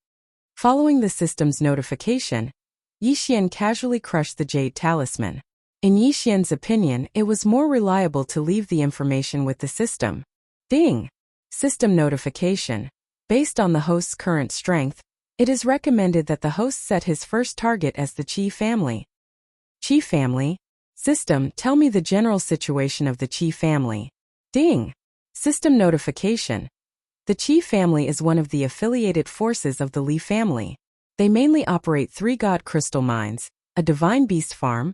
Speaker 1: Following the system's notification, Yixian casually crushed the Jade Talisman. In Yixian's opinion, it was more reliable to leave the information with the system. Ding! System notification. Based on the host's current strength, it is recommended that the host set his first target as the Qi family. Qi family? System, tell me the general situation of the Qi family. Ding! System notification. The Qi family is one of the affiliated forces of the Li family. They mainly operate 3 god crystal mines, a divine beast farm,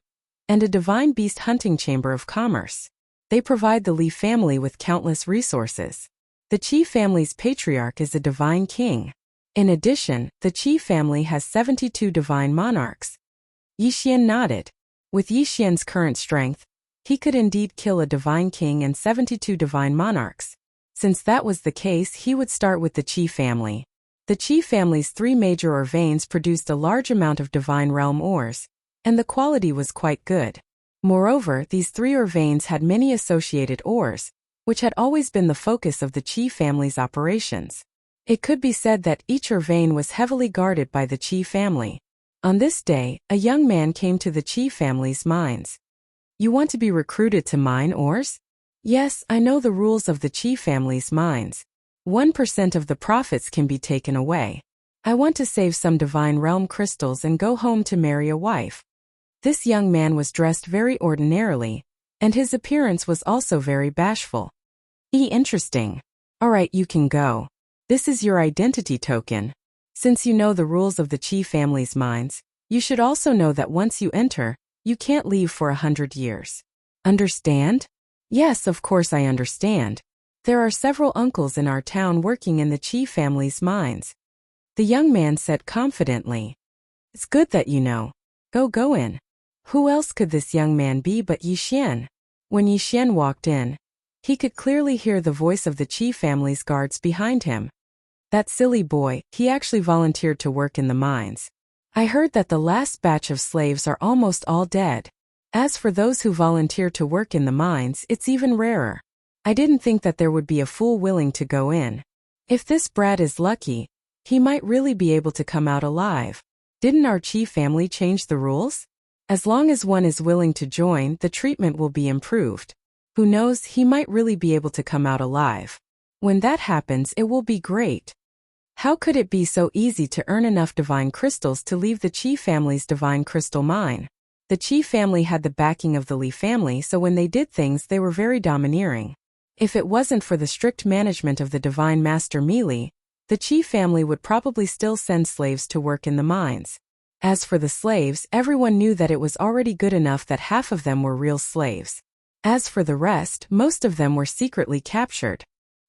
Speaker 1: and a divine beast hunting chamber of commerce. They provide the Li family with countless resources. The Qi family's patriarch is a divine king. In addition, the Qi family has 72 divine monarchs. Yixian nodded. With Yixian's current strength, he could indeed kill a divine king and 72 divine monarchs. Since that was the case, he would start with the Qi family. The Qi family's 3 major ore veins produced a large amount of divine realm ores, and the quality was quite good. Moreover, these 3 ore veins had many associated ores, which had always been the focus of the Qi family's operations. It could be said that each ore vein was heavily guarded by the Qi family. On this day, a young man came to the Qi family's mines. You want to be recruited to mine ores? Yes, I know the rules of the Qi family's mines. 1% of the profits can be taken away. I want to save some divine realm crystals and go home to marry a wife. This young man was dressed very ordinarily, and his appearance was also very bashful. Interesting. Alright, you can go. This is your identity token. Since you know the rules of the Qi family's mines, you should also know that once you enter, you can't leave for 100 years. Understand? Yes, of course I understand. There are several uncles in our town working in the Qi family's mines. The young man said confidently. It's good that you know. Go in. Who else could this young man be but Yixian? When Yixian walked in, he could clearly hear the voice of the Qi family's guards behind him. That silly boy, he actually volunteered to work in the mines. I heard that the last batch of slaves are almost all dead. As for those who volunteer to work in the mines, it's even rarer. I didn't think that there would be a fool willing to go in. If this brat is lucky, he might really be able to come out alive. Didn't our Qi family change the rules? As long as one is willing to join, the treatment will be improved. Who knows, he might really be able to come out alive. When that happens, it will be great. How could it be so easy to earn enough divine crystals to leave the Qi family's divine crystal mine? The Qi family had the backing of the Li family, so when they did things, they were very domineering. If it wasn't for the strict management of the divine master Mili, the Qi family would probably still send slaves to work in the mines. As for the slaves, everyone knew that it was already good enough that half of them were real slaves. As for the rest, most of them were secretly captured.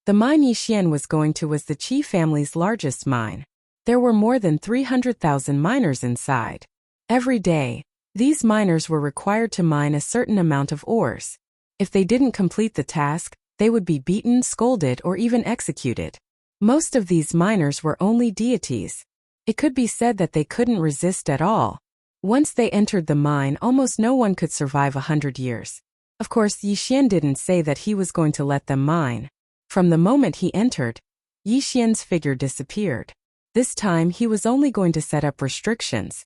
Speaker 1: The mine Yixian was going to was the Qi family's largest mine. There were more than 300,000 miners inside. Every day, these miners were required to mine a certain amount of ores. If they didn't complete the task, they would be beaten, scolded, or even executed. Most of these miners were only deities. It could be said that they couldn't resist at all. Once they entered the mine, almost no one could survive 100 years. Of course, Yixian didn't say that he was going to let them mine. From the moment he entered, Yixian's figure disappeared. This time he was only going to set up restrictions.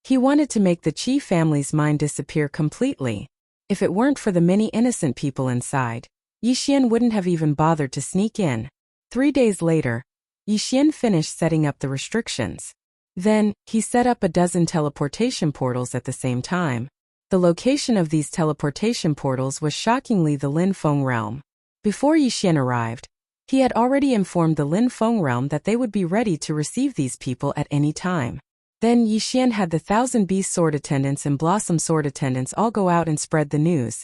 Speaker 1: He wanted to make the Qi family's mine disappear completely. If it weren't for the many innocent people inside, Yixian wouldn't have even bothered to sneak in. 3 days later, Yixian finished setting up the restrictions. Then, he set up a dozen teleportation portals at the same time. The location of these teleportation portals was shockingly the Lin Feng realm. Before Yixian arrived, he had already informed the Lin Feng realm that they would be ready to receive these people at any time. Then Yixian had the 1,000 Beast Sword attendants and Blossom Sword attendants all go out and spread the news.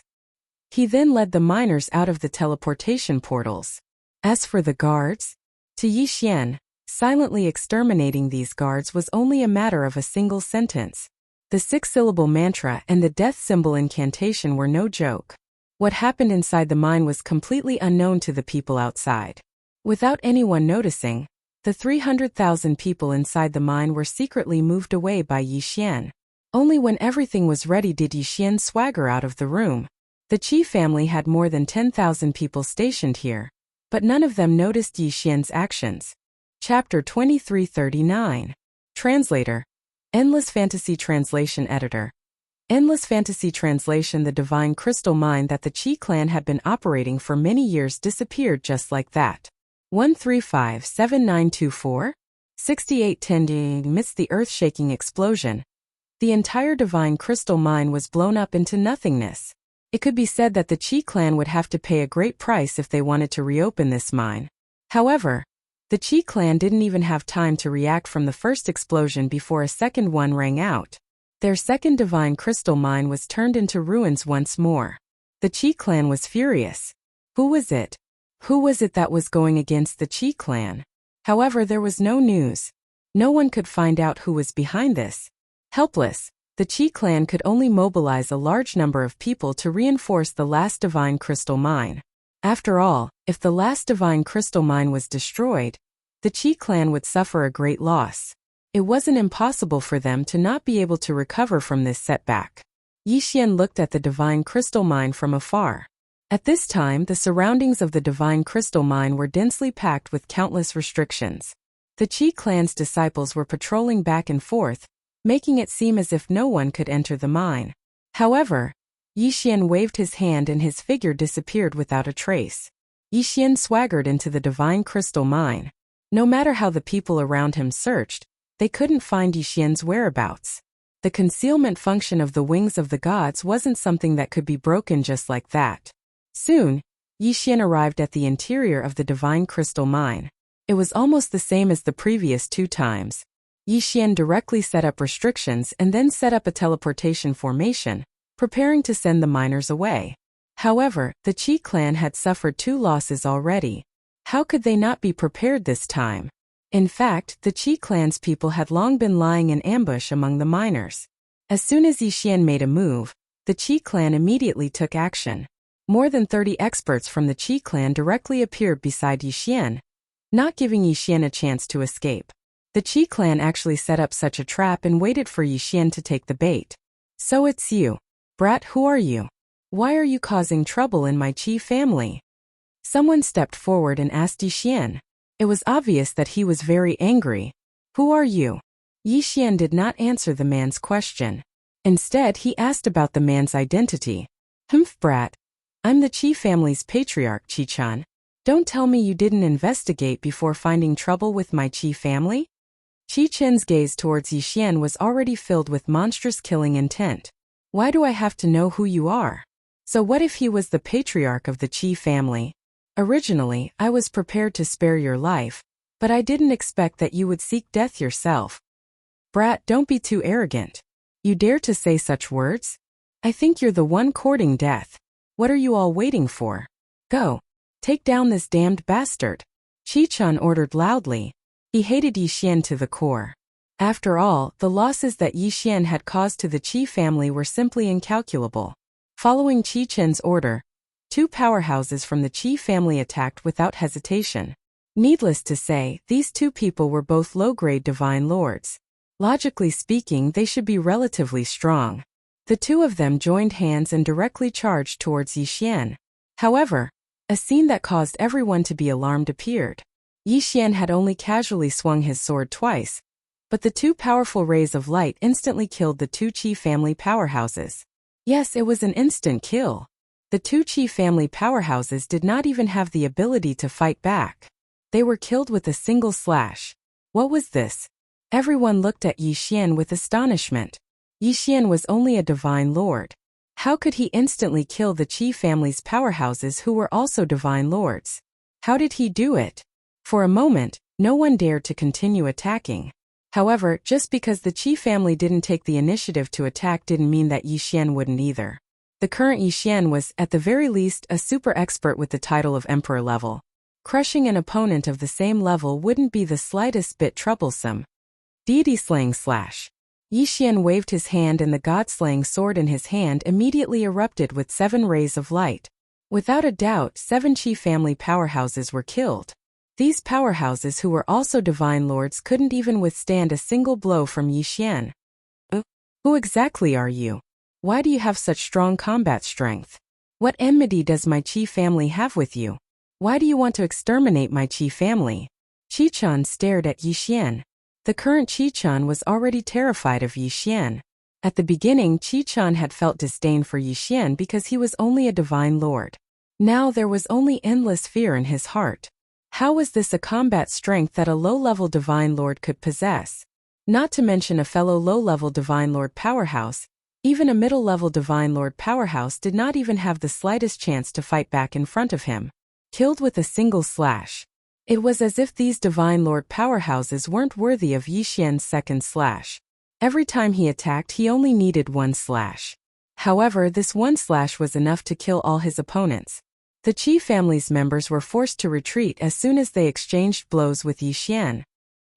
Speaker 1: He then led the miners out of the teleportation portals. As for the guards, to Yixian, silently exterminating these guards was only a matter of a single sentence. The 6-syllable mantra and the death symbol incantation were no joke. What happened inside the mine was completely unknown to the people outside. Without anyone noticing, The 300,000 people inside the mine were secretly moved away by Yi Xian. Only when everything was ready did Yi Xian swagger out of the room. The Qi family had more than 10,000 people stationed here, but none of them noticed Yi Xian's actions. Chapter 2339. Translator. Endless Fantasy Translation Editor. Endless Fantasy Translation. The divine crystal mine that the Qi clan had been operating for many years disappeared just like that. 1357924? 6810. Amidst the earth-shaking explosion, the entire divine crystal mine was blown up into nothingness. It could be said that the Qi clan would have to pay a great price if they wanted to reopen this mine. However, the Qi clan didn't even have time to react from the first explosion before a second one rang out. Their second divine crystal mine was turned into ruins once more. The Qi clan was furious. Who was it? Who was it that was going against the Qi clan? However, there was no news. No one could find out who was behind this. Helpless, the Qi clan could only mobilize a large number of people to reinforce the last divine crystal mine. After all, if the last divine crystal mine was destroyed, the Qi clan would suffer a great loss. It wasn't impossible for them to not be able to recover from this setback. Yi Xian looked at the divine crystal mine from afar. At this time, the surroundings of the divine crystal mine were densely packed with countless restrictions. The Qi clan's disciples were patrolling back and forth, making it seem as if no one could enter the mine. However, Yi Xian waved his hand and his figure disappeared without a trace. Yi Xian swaggered into the divine crystal mine. No matter how the people around him searched, they couldn't find Yi Xian's whereabouts. The concealment function of the wings of the gods wasn't something that could be broken just like that. Soon, Yi Xian arrived at the interior of the divine crystal mine. It was almost the same as the previous two times. Yi Xian directly set up restrictions and then set up a teleportation formation, preparing to send the miners away. However, the Qi clan had suffered 2 losses already. How could they not be prepared this time? In fact, the Qi clan's people had long been lying in ambush among the miners. As soon as Yi Xian made a move, the Qi clan immediately took action. More than 30 experts from the Qi clan directly appeared beside Yi Xian, not giving Yi Xian a chance to escape. The Qi clan actually set up such a trap and waited for Yi Xian to take the bait. So it's you. Brat, who are you? Why are you causing trouble in my Qi family? Someone stepped forward and asked Yi Xian. It was obvious that he was very angry. Who are you? Yi Xian did not answer the man's question. Instead, he asked about the man's identity. Brat. I'm the Qi family's patriarch, Qi-chan. Don't tell me you didn't investigate before finding trouble with my Qi family? Qi-chen's gaze towards Yi Xian was already filled with monstrous killing intent. Why do I have to know who you are? So what if he was the patriarch of the Qi family? Originally, I was prepared to spare your life, but I didn't expect that you would seek death yourself. Brat, don't be too arrogant. You dare to say such words? I think you're the one courting death. What are you all waiting for? Go. Take down this damned bastard. Qi-chan ordered loudly. He hated Yi Xian to the core. After all, the losses that Yi Xian had caused to the Qi family were simply incalculable. Following Qi-chen's order, 2 powerhouses from the Qi family attacked without hesitation. Needless to say, these 2 people were both low-grade divine lords. Logically speaking, they should be relatively strong. The 2 of them joined hands and directly charged towards Yi Xian. However, a scene that caused everyone to be alarmed appeared. Yi Xian had only casually swung his sword twice, but the 2 powerful rays of light instantly killed the 2 Qi family powerhouses. Yes, it was an instant kill. The 2 Qi family powerhouses did not even have the ability to fight back. They were killed with a single slash. What was this? Everyone looked at Yi Xian with astonishment. Yi Xian was only a divine lord. How could he instantly kill the Qi family's powerhouses who were also divine lords? How did he do it? For a moment, no one dared to continue attacking. However, just because the Qi family didn't take the initiative to attack didn't mean that Yi Xian wouldn't either. The current Yi Xian was, at the very least, a super expert with the title of Emperor level. Crushing an opponent of the same level wouldn't be the slightest bit troublesome. Deity slaying slash. Yi Xian waved his hand and the god-slaying sword in his hand immediately erupted with 7 rays of light. Without a doubt, 7 Qi family powerhouses were killed. These powerhouses who were also divine lords couldn't even withstand a single blow from Yi Xian. Who exactly are you? Why do you have such strong combat strength? What enmity does my Qi family have with you? Why do you want to exterminate my Qi family? Qi-chan stared at Yi Xian. The current Qi-chan was already terrified of Yi Xian. At the beginning, Qi-chan had felt disdain for Yi Xian because he was only a divine lord. Now there was only endless fear in his heart. How was this a combat strength that a low-level divine lord could possess? Not to mention a fellow low-level divine lord powerhouse, even a middle-level divine lord powerhouse did not even have the slightest chance to fight back in front of him. Killed with a single slash. It was as if these divine lord powerhouses weren't worthy of Yi Xian's second slash. Every time he attacked, he only needed one slash. However, this one slash was enough to kill all his opponents. The Qi family's members were forced to retreat as soon as they exchanged blows with Yi Xian.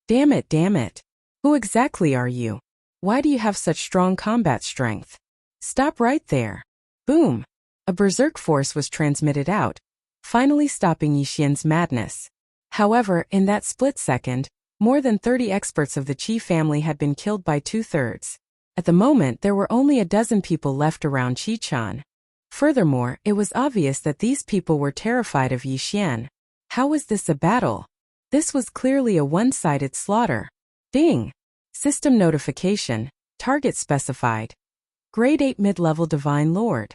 Speaker 1: Damn it. Who exactly are you? Why do you have such strong combat strength? Stop right there. Boom! A berserk force was transmitted out, finally stopping Yi Xian's madness. However, in that split second, more than 30 experts of the Qi family had been killed by 2/3. At the moment, there were only a dozen people left around Qi-chan. Furthermore, it was obvious that these people were terrified of Yi Xian. How was this a battle? This was clearly a one-sided slaughter. Ding! System notification. Target specified. Grade 8 mid-level Divine Lord.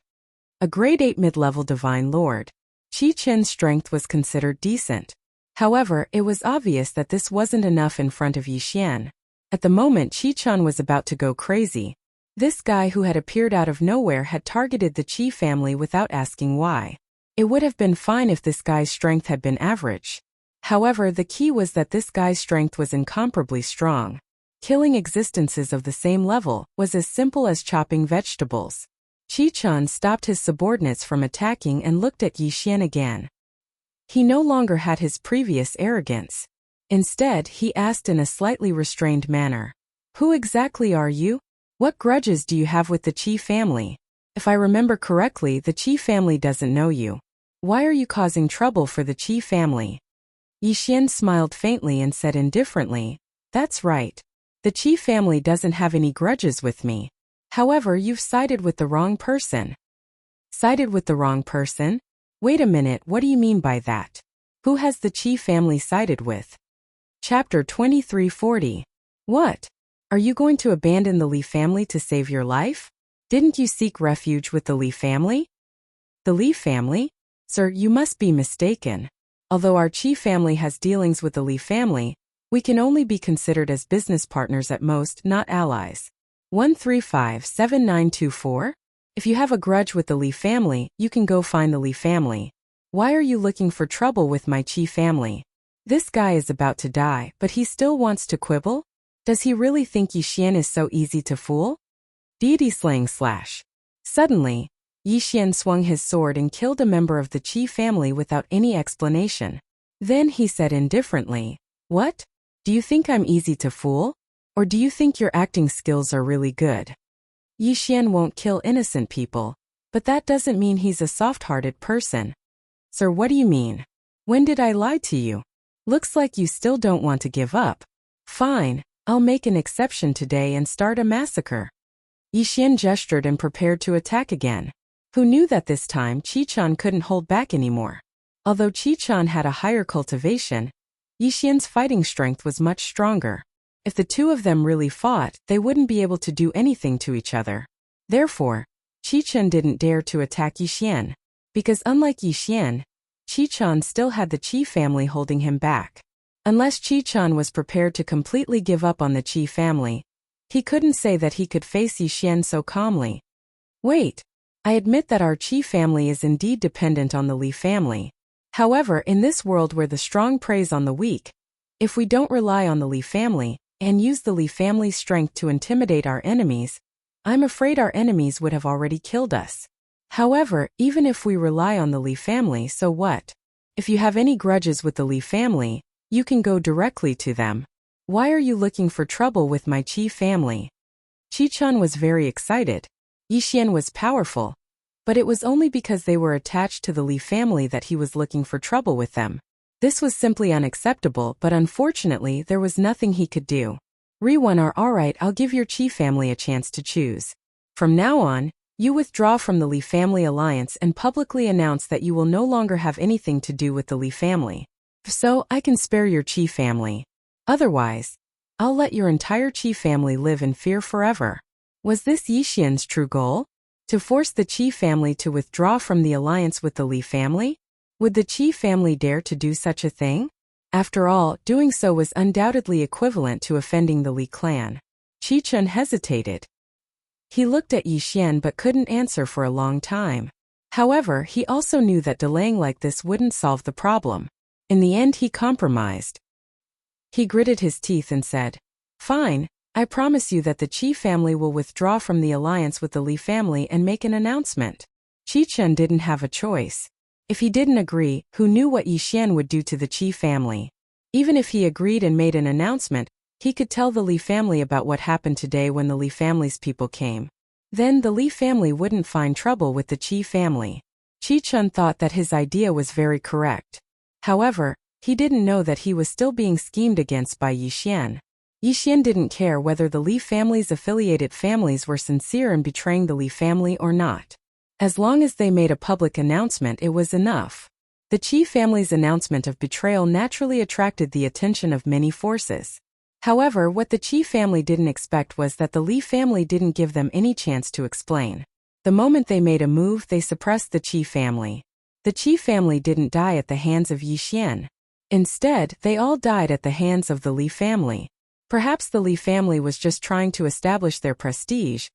Speaker 1: A Grade 8 mid-level Divine Lord. Qi-chen's strength was considered decent. However, it was obvious that this wasn't enough in front of Yi Xian. At the moment, Qi-chan was about to go crazy. This guy who had appeared out of nowhere had targeted the Qi family without asking why. It would have been fine if this guy's strength had been average. However, the key was that this guy's strength was incomparably strong. Killing existences of the same level was as simple as chopping vegetables. Qi-chan stopped his subordinates from attacking and looked at Yi Xian again. He no longer had his previous arrogance. Instead, he asked in a slightly restrained manner. Who exactly are you? What grudges do you have with the Qi family? If I remember correctly, the Qi family doesn't know you. Why are you causing trouble for the Qi family? Yi Xian smiled faintly and said indifferently, That's right. The Qi family doesn't have any grudges with me. However, you've sided with the wrong person. Sided with the wrong person? Wait a minute, what do you mean by that? Who has the Qi family sided with? Chapter 2340. What? Are you going to abandon the Li family to save your life? Didn't you seek refuge with the Li family? The Li family? Sir, you must be mistaken. Although our Qi family has dealings with the Li family, we can only be considered as business partners at most, not allies. 1357924? If you have a grudge with the Li family, you can go find the Li family. Why are you looking for trouble with my Qi family? This guy is about to die, but he still wants to quibble? Does he really think Yi Xian is so easy to fool? Deity slaying slash. Suddenly, Yi Xian swung his sword and killed a member of the Qi family without any explanation. Then he said indifferently, What? Do you think I'm easy to fool? Or do you think your acting skills are really good? Yi Xian won't kill innocent people, but that doesn't mean he's a soft-hearted person. Sir, what do you mean? When did I lie to you? Looks like you still don't want to give up. Fine, I'll make an exception today and start a massacre. Yi Xian gestured and prepared to attack again. Who knew that this time Qi-chan couldn't hold back anymore? Although Qi-chan had a higher cultivation, Yi Xian's fighting strength was much stronger. If the two of them really fought, they wouldn't be able to do anything to each other. Therefore, Qi-chan didn't dare to attack Yi Xian. Because unlike Yi Xian, Qi-chan still had the Qi family holding him back. Unless Qi-chan was prepared to completely give up on the Qi family, he couldn't say that he could face Yi Xian so calmly. Wait, I admit that our Qi family is indeed dependent on the Li family. However, in this world where the strong preys on the weak, if we don't rely on the Li family, and use the Li family's strength to intimidate our enemies, I'm afraid our enemies would have already killed us. However, even if we rely on the Li family, so what? If you have any grudges with the Li family, you can go directly to them. Why are you looking for trouble with my Qi family? Qi-chan was very excited. Yi Xian was powerful, but it was only because they were attached to the Li family that he was looking for trouble with them. This was simply unacceptable, but unfortunately there was nothing he could do. Ri-1 are alright, I'll give your Qi family a chance to choose. From now on, you withdraw from the Li family alliance and publicly announce that you will no longer have anything to do with the Li family. So, I can spare your Qi family. Otherwise, I'll let your entire Qi family live in fear forever. Was this Yi Xian's true goal? To force the Qi family to withdraw from the alliance with the Li family? Would the Qi family dare to do such a thing? After all, doing so was undoubtedly equivalent to offending the Li clan. Qi Chun hesitated. He looked at Yi Xian but couldn't answer for a long time. However, he also knew that delaying like this wouldn't solve the problem. In the end, he compromised. He gritted his teeth and said, "Fine, I promise you that the Qi family will withdraw from the alliance with the Li family and make an announcement." Qi Chun didn't have a choice. If he didn't agree, who knew what Yi Xian would do to the Qi family? Even if he agreed and made an announcement, he could tell the Li family about what happened today when the Li family's people came. Then the Li family wouldn't find trouble with the Qi family. Qi Chun thought that his idea was very correct. However, he didn't know that he was still being schemed against by Yi Xian. Yi Xian didn't care whether the Li family's affiliated families were sincere in betraying the Li family or not. As long as they made a public announcement, it was enough. The Qi family's announcement of betrayal naturally attracted the attention of many forces. However, what the Qi family didn't expect was that the Li family didn't give them any chance to explain. The moment they made a move, they suppressed the Qi family. The Qi family didn't die at the hands of Yi Xian. Instead, they all died at the hands of the Li family. Perhaps the Li family was just trying to establish their prestige,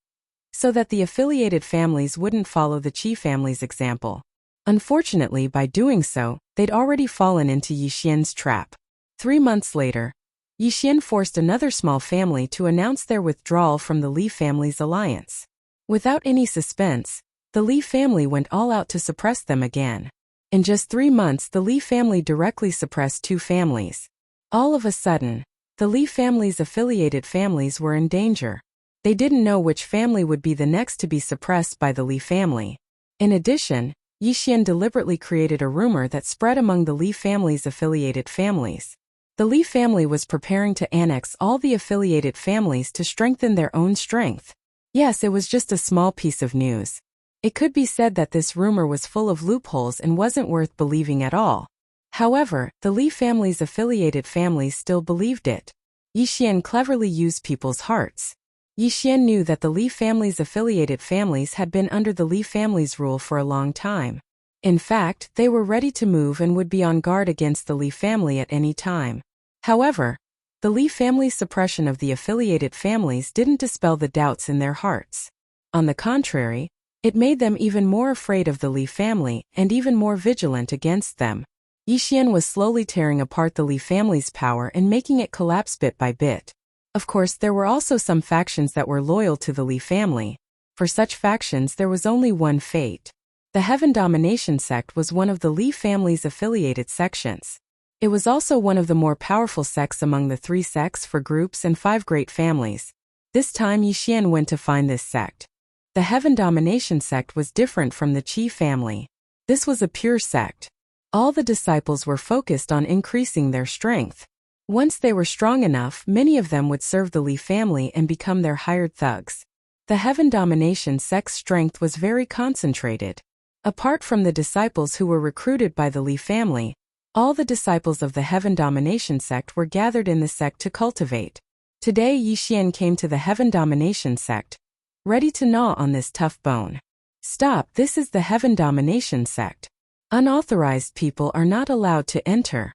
Speaker 1: so that the affiliated families wouldn't follow the Qi family's example. Unfortunately, by doing so, they'd already fallen into Yi Xian's trap. 3 months later, Yi Xian forced another small family to announce their withdrawal from the Li family's alliance. Without any suspense, the Li family went all out to suppress them again. In just 3 months, the Li family directly suppressed 2 families. All of a sudden, the Li family's affiliated families were in danger. They didn't know which family would be the next to be suppressed by the Li family. In addition, Yi Xian deliberately created a rumor that spread among the Li family's affiliated families. The Li family was preparing to annex all the affiliated families to strengthen their own strength. Yes, it was just a small piece of news. It could be said that this rumor was full of loopholes and wasn't worth believing at all. However, the Li family's affiliated families still believed it. Yi Xian cleverly used people's hearts. Yi Xian knew that the Li family's affiliated families had been under the Li family's rule for a long time. In fact, they were ready to move and would be on guard against the Li family at any time. However, the Li family's suppression of the affiliated families didn't dispel the doubts in their hearts. On the contrary, it made them even more afraid of the Li family and even more vigilant against them. Yi Xian was slowly tearing apart the Li family's power and making it collapse bit by bit. Of course, there were also some factions that were loyal to the Li family. For such factions, there was only one fate. The Heaven Domination sect was one of the Li family's affiliated sections. It was also one of the more powerful sects among the 3 sects for groups and 5 great families. This time Yi Xian went to find this sect. The Heaven Domination sect was different from the Qi family. This was a pure sect. All the disciples were focused on increasing their strength. Once they were strong enough, many of them would serve the Li family and become their hired thugs. The Heaven Domination sect's strength was very concentrated. Apart from the disciples who were recruited by the Li family, all the disciples of the Heaven Domination sect were gathered in the sect to cultivate. Today Yi Xian came to the Heaven Domination sect, ready to gnaw on this tough bone. Stop, this is the Heaven Domination sect. Unauthorized people are not allowed to enter.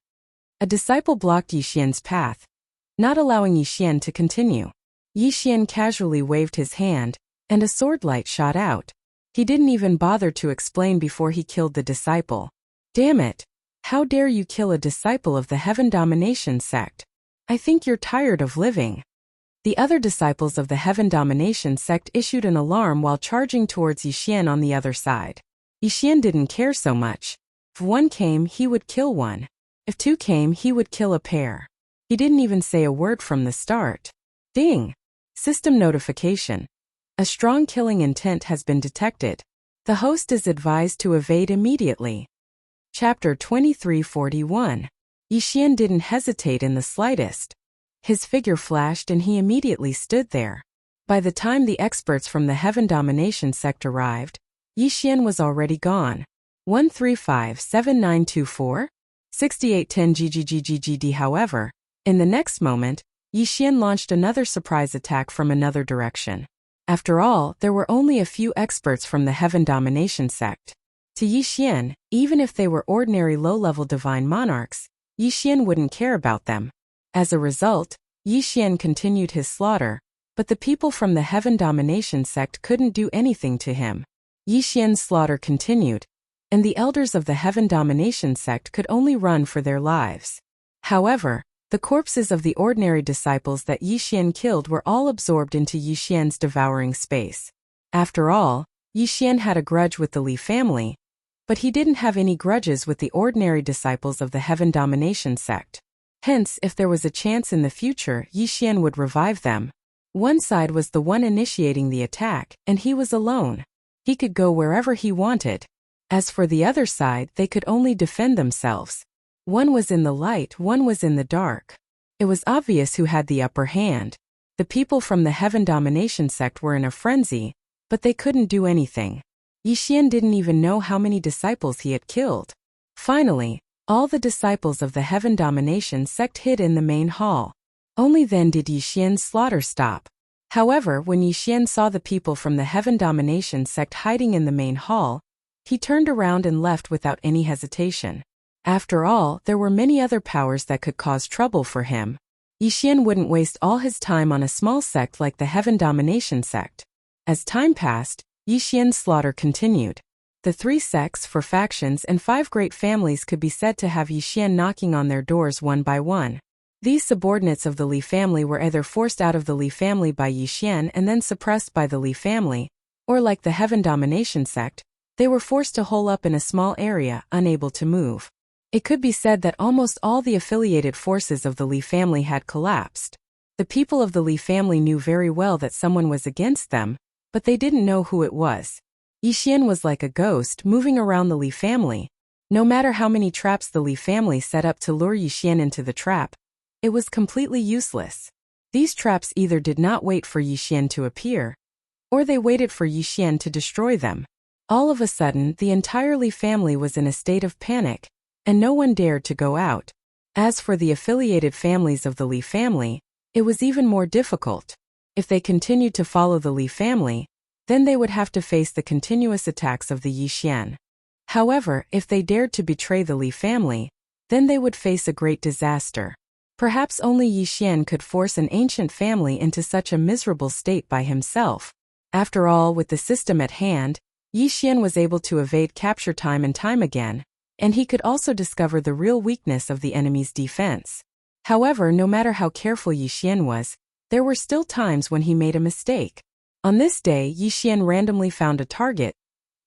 Speaker 1: A disciple blocked Yi Xian's path, not allowing Yi Xian to continue. Yi Xian casually waved his hand, and a sword light shot out. He didn't even bother to explain before he killed the disciple. Damn it! How dare you kill a disciple of the Heaven Domination sect? I think you're tired of living. The other disciples of the Heaven Domination sect issued an alarm while charging towards Yi Xian on the other side. Yi Xian didn't care so much. If one came, he would kill one. If 2 came, he would kill a pair. He didn't even say a word from the start. Ding! System notification. A strong killing intent has been detected. The host is advised to evade immediately. Chapter 2341. Yixian didn't hesitate in the slightest. His figure flashed and he immediately stood there. By the time the experts from the Heaven Domination sect arrived, Yixian was already gone. 1357924? 6810 GGGGGD. However, in the next moment, Yixian launched another surprise attack from another direction. After all, there were only a few experts from the Heaven Domination sect. To Yixian, even if they were ordinary low-level divine monarchs, Yixian wouldn't care about them. As a result, Yixian continued his slaughter, but the people from the Heaven Domination sect couldn't do anything to him. Yixian's slaughter continued, and the elders of the Heaven Domination sect could only run for their lives. However, the corpses of the ordinary disciples that Yixian killed were all absorbed into Yixian's devouring space. After all, Yixian had a grudge with the Li family, but he didn't have any grudges with the ordinary disciples of the Heaven Domination sect. Hence, if there was a chance in the future, Yixian would revive them. One side was the one initiating the attack, and he was alone. He could go wherever he wanted. As for the other side, they could only defend themselves. One was in the light, one was in the dark. It was obvious who had the upper hand. The people from the Heaven Domination sect were in a frenzy, but they couldn't do anything. Yixian didn't even know how many disciples he had killed. Finally, all the disciples of the Heaven Domination sect hid in the main hall. Only then did Yixian's slaughter stop. However, when Yixian saw the people from the Heaven Domination sect hiding in the main hall, he turned around and left without any hesitation. After all, there were many other powers that could cause trouble for him. Yixian wouldn't waste all his time on a small sect like the Heaven Domination sect. As time passed, Yixian's slaughter continued. The 3 sects, 4 factions, and 5 great families could be said to have Yixian knocking on their doors one by one. These subordinates of the Li family were either forced out of the Li family by Yixian and then suppressed by the Li family, or like the Heaven Domination sect, they were forced to hole up in a small area, unable to move. It could be said that almost all the affiliated forces of the Li family had collapsed. The people of the Li family knew very well that someone was against them, but they didn't know who it was. Yixian was like a ghost moving around the Li family. No matter how many traps the Li family set up to lure Yixian into the trap, it was completely useless. These traps either did not wait for Yixian to appear, or they waited for Yixian to destroy them. All of a sudden, the entire Li family was in a state of panic, and no one dared to go out. As for the affiliated families of the Li family, it was even more difficult. If they continued to follow the Li family, then they would have to face the continuous attacks of the Yixian. However, if they dared to betray the Li family, then they would face a great disaster. Perhaps only Yixian could force an ancient family into such a miserable state by himself. After all, with the system at hand, Yixian was able to evade capture time and time again, and he could also discover the real weakness of the enemy's defense. However, no matter how careful Yixian was, there were still times when he made a mistake. On this day, Yixian randomly found a target,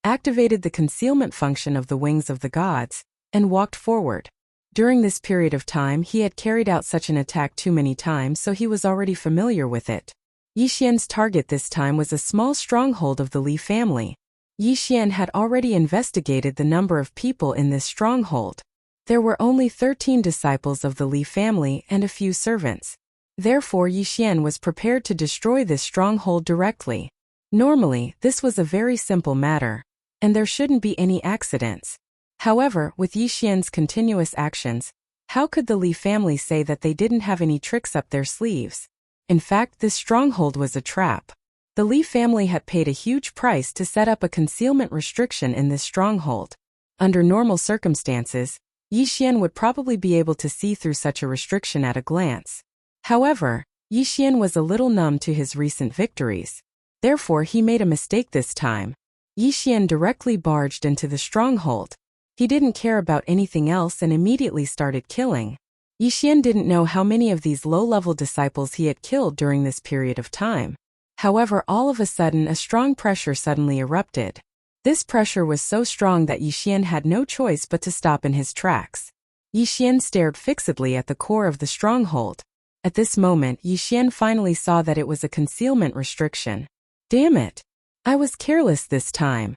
Speaker 1: activated the concealment function of the wings of the gods, and walked forward. During this period of time, he had carried out such an attack too many times, so he was already familiar with it. Yixian's target this time was a small stronghold of the Li family. Yixian had already investigated the number of people in this stronghold. There were only 13 disciples of the Li family and a few servants. Therefore, Yixian was prepared to destroy this stronghold directly. Normally, this was a very simple matter, and there shouldn't be any accidents. However, with Yixian's continuous actions, how could the Li family say that they didn't have any tricks up their sleeves? In fact, this stronghold was a trap. The Li family had paid a huge price to set up a concealment restriction in this stronghold. Under normal circumstances, Yixian would probably be able to see through such a restriction at a glance. However, Yixian was a little numb to his recent victories. Therefore, he made a mistake this time. Yixian directly barged into the stronghold. He didn't care about anything else and immediately started killing. Yixian didn't know how many of these low-level disciples he had killed during this period of time. However, all of a sudden a strong pressure suddenly erupted. This pressure was so strong that Yixian had no choice but to stop in his tracks. Yixian stared fixedly at the core of the stronghold. At this moment, Yixian finally saw that it was a concealment restriction. Damn it! I was careless this time,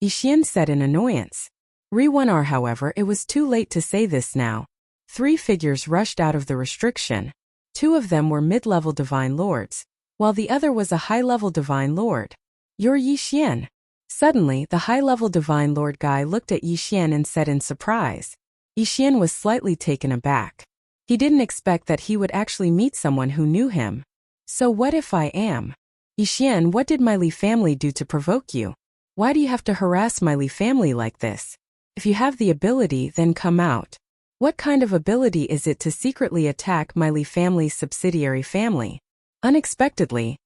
Speaker 1: Yixian said in annoyance. However, it was too late to say this now. 3 figures rushed out of the restriction. 2 of them were mid-level divine lords, while the other was a high-level divine lord. You're Yi Xian. Suddenly, the high-level divine lord guy looked at Yi Xian and said in surprise. Yi Xian was slightly taken aback. He didn't expect that he would actually meet someone who knew him. So what if I am? Yi Xian, what did my Li family do to provoke you? Why do you have to harass my Li family like this? If you have the ability, then come out. What kind of ability is it to secretly attack my Li family's subsidiary family? Unexpectedly,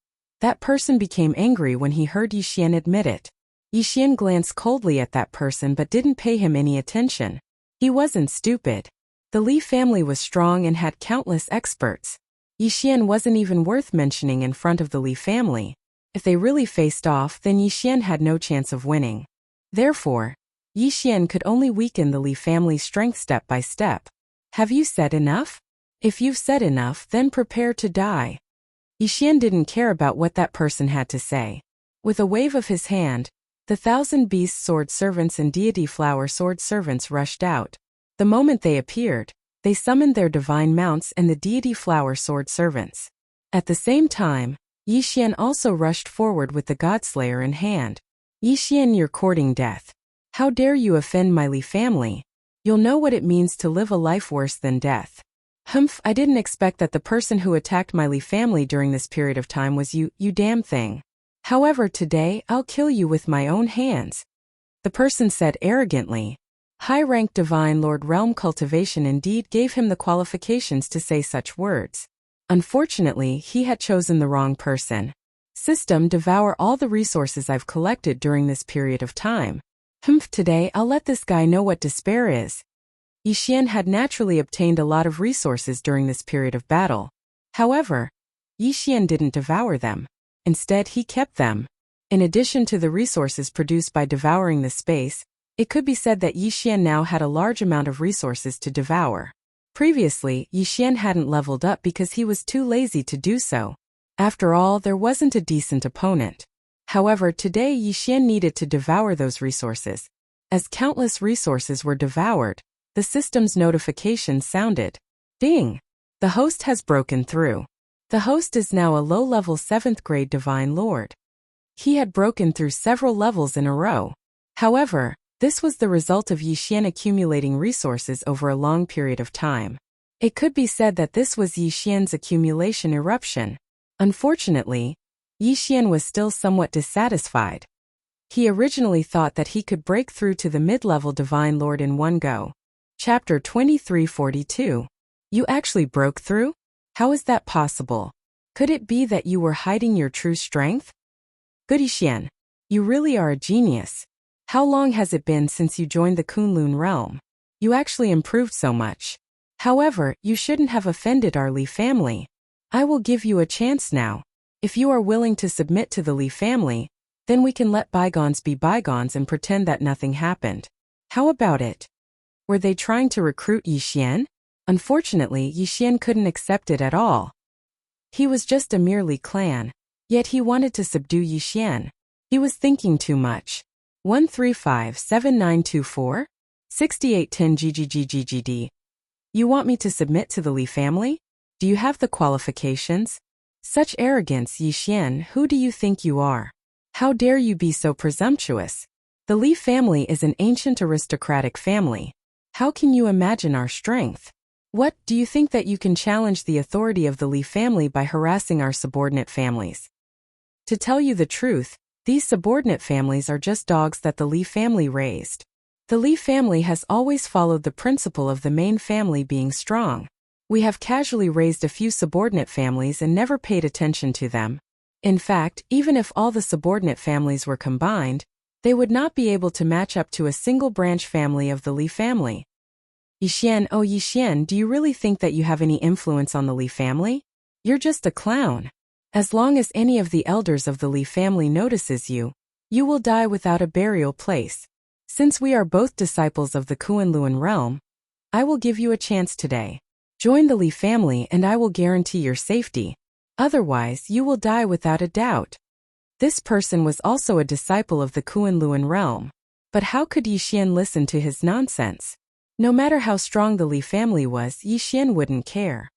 Speaker 1: that person became angry when he heard Yi Xian admit it. Yi Xian glanced coldly at that person but didn't pay him any attention. He wasn't stupid. The Li family was strong and had countless experts. Yi Xian wasn't even worth mentioning in front of the Li family. If they really faced off, then Yi Xian had no chance of winning. Therefore, Yi Xian could only weaken the Li family's strength step by step. Have you said enough? If you've said enough, then prepare to die. Yi Xian didn't care about what that person had to say. With a wave of his hand, the 1,000 beast sword servants and deity flower sword servants rushed out. The moment they appeared, they summoned their divine mounts and the deity flower sword servants. At the same time, Yi Xian also rushed forward with the Godslayer in hand. Yi Xian, you're courting death. How dare you offend my Li family? You'll know what it means to live a life worse than death. Humph, I didn't expect that the person who attacked my Li family during this period of time was you damn thing. However, today, I'll kill you with my own hands. The person said arrogantly. High-ranked Divine Lord Realm Cultivation indeed gave him the qualifications to say such words. Unfortunately, he had chosen the wrong person. System, devour all the resources I've collected during this period of time. Humph, today I'll let this guy know what despair is. Yi Xian had naturally obtained a lot of resources during this period of battle. However, Yi Xian didn't devour them. Instead, he kept them. In addition to the resources produced by devouring the space, it could be said that Yi Xian now had a large amount of resources to devour. Previously, Yi Xian hadn't leveled up because he was too lazy to do so. After all, there wasn't a decent opponent. However, today Yi Xian needed to devour those resources. As countless resources were devoured, the system's notification sounded. Ding! The host has broken through. The host is now a low-level 7th grade Divine Lord. He had broken through several levels in a row. However, this was the result of Yi Xian accumulating resources over a long period of time. It could be said that this was Yi Xian's accumulation eruption. Unfortunately, Yi Xian was still somewhat dissatisfied. He originally thought that he could break through to the mid-level Divine Lord in one go. Chapter 2342. You actually broke through? How is that possible? Could it be that you were hiding your true strength? Good Yi Xian, you really are a genius. How long has it been since you joined the Kunlun realm? You actually improved so much. However, you shouldn't have offended our Li family. I will give you a chance now. If you are willing to submit to the Li family, then we can let bygones be bygones and pretend that nothing happened. How about it? Were they trying to recruit Yi Xian? Unfortunately, Yi Xian couldn't accept it at all. He was just a mere Li clan, yet he wanted to subdue Yi Xian. He was thinking too much. 1357924? 6810 GGGGGD. You want me to submit to the Li family? Do you have the qualifications? Such arrogance, Yi Xian, who do you think you are? How dare you be so presumptuous? The Li family is an ancient aristocratic family. How can you imagine our strength? What, do you think that you can challenge the authority of the Li family by harassing our subordinate families? To tell you the truth, these subordinate families are just dogs that the Li family raised. The Li family has always followed the principle of the main family being strong. We have casually raised a few subordinate families and never paid attention to them. In fact, even if all the subordinate families were combined, they would not be able to match up to a single branch family of the Li family. Yi Xian, oh Yi Xian, do you really think that you have any influence on the Li family? You're just a clown. As long as any of the elders of the Li family notices you, you will die without a burial place. Since we are both disciples of the Kunlun realm, I will give you a chance today. Join the Li family and I will guarantee your safety. Otherwise, you will die without a doubt. This person was also a disciple of the Kunlun realm. But how could Yi Xian listen to his nonsense? No matter how strong the Li family was, Yi Xian wouldn't care.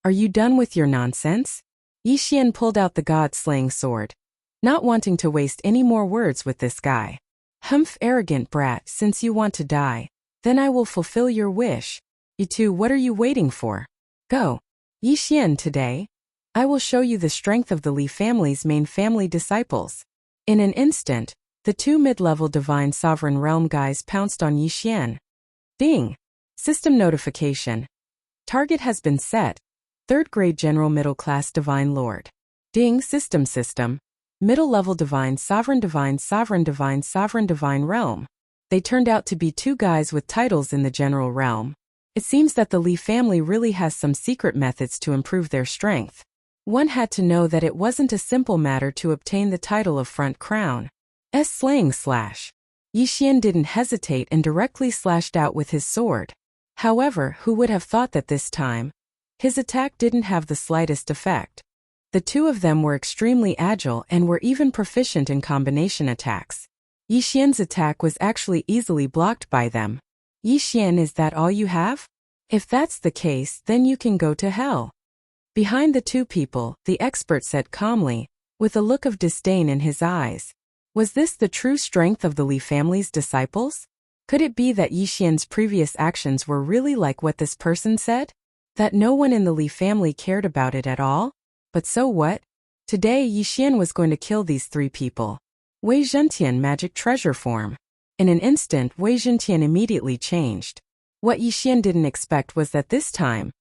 Speaker 1: Are you done with your nonsense? Yi Xian pulled out the god-slaying sword, not wanting to waste any more words with this guy. Humph, arrogant brat, since you want to die, then I will fulfill your wish. You two, what are you waiting for? Go. Yi Xian, today, I will show you the strength of the Li family's main family disciples. In an instant, the two mid-level divine sovereign realm guys pounced on Yi Xian. Ding! System notification. Target has been set. 3rd grade general middle class divine lord. Ding! System. Middle level divine sovereign realm. They turned out to be two guys with titles in the general realm. It seems that the Li family really has some secret methods to improve their strength. One had to know that it wasn't a simple matter to obtain the title of front crown. Slaying slash. Yi Xian didn't hesitate and directly slashed out with his sword. However, who would have thought that this time his attack didn't have the slightest effect? The two of them were extremely agile and were even proficient in combination attacks. Yi Xian's attack was actually easily blocked by them. Yi Xian, is that all you have? If that's the case, then you can go to hell. Behind the two people, the expert said calmly, with a look of disdain in his eyes. Was this the true strength of the Li family's disciples? Could it be that Yi Xian's previous actions were really like what this person said? That no one in the Li family cared about it at all? But so what? Today Yi Xian was going to kill these three people. Wei Zhentian magic treasure form. In an instant, Wei Zhentian immediately changed. What Yi Xian didn't expect was that this time,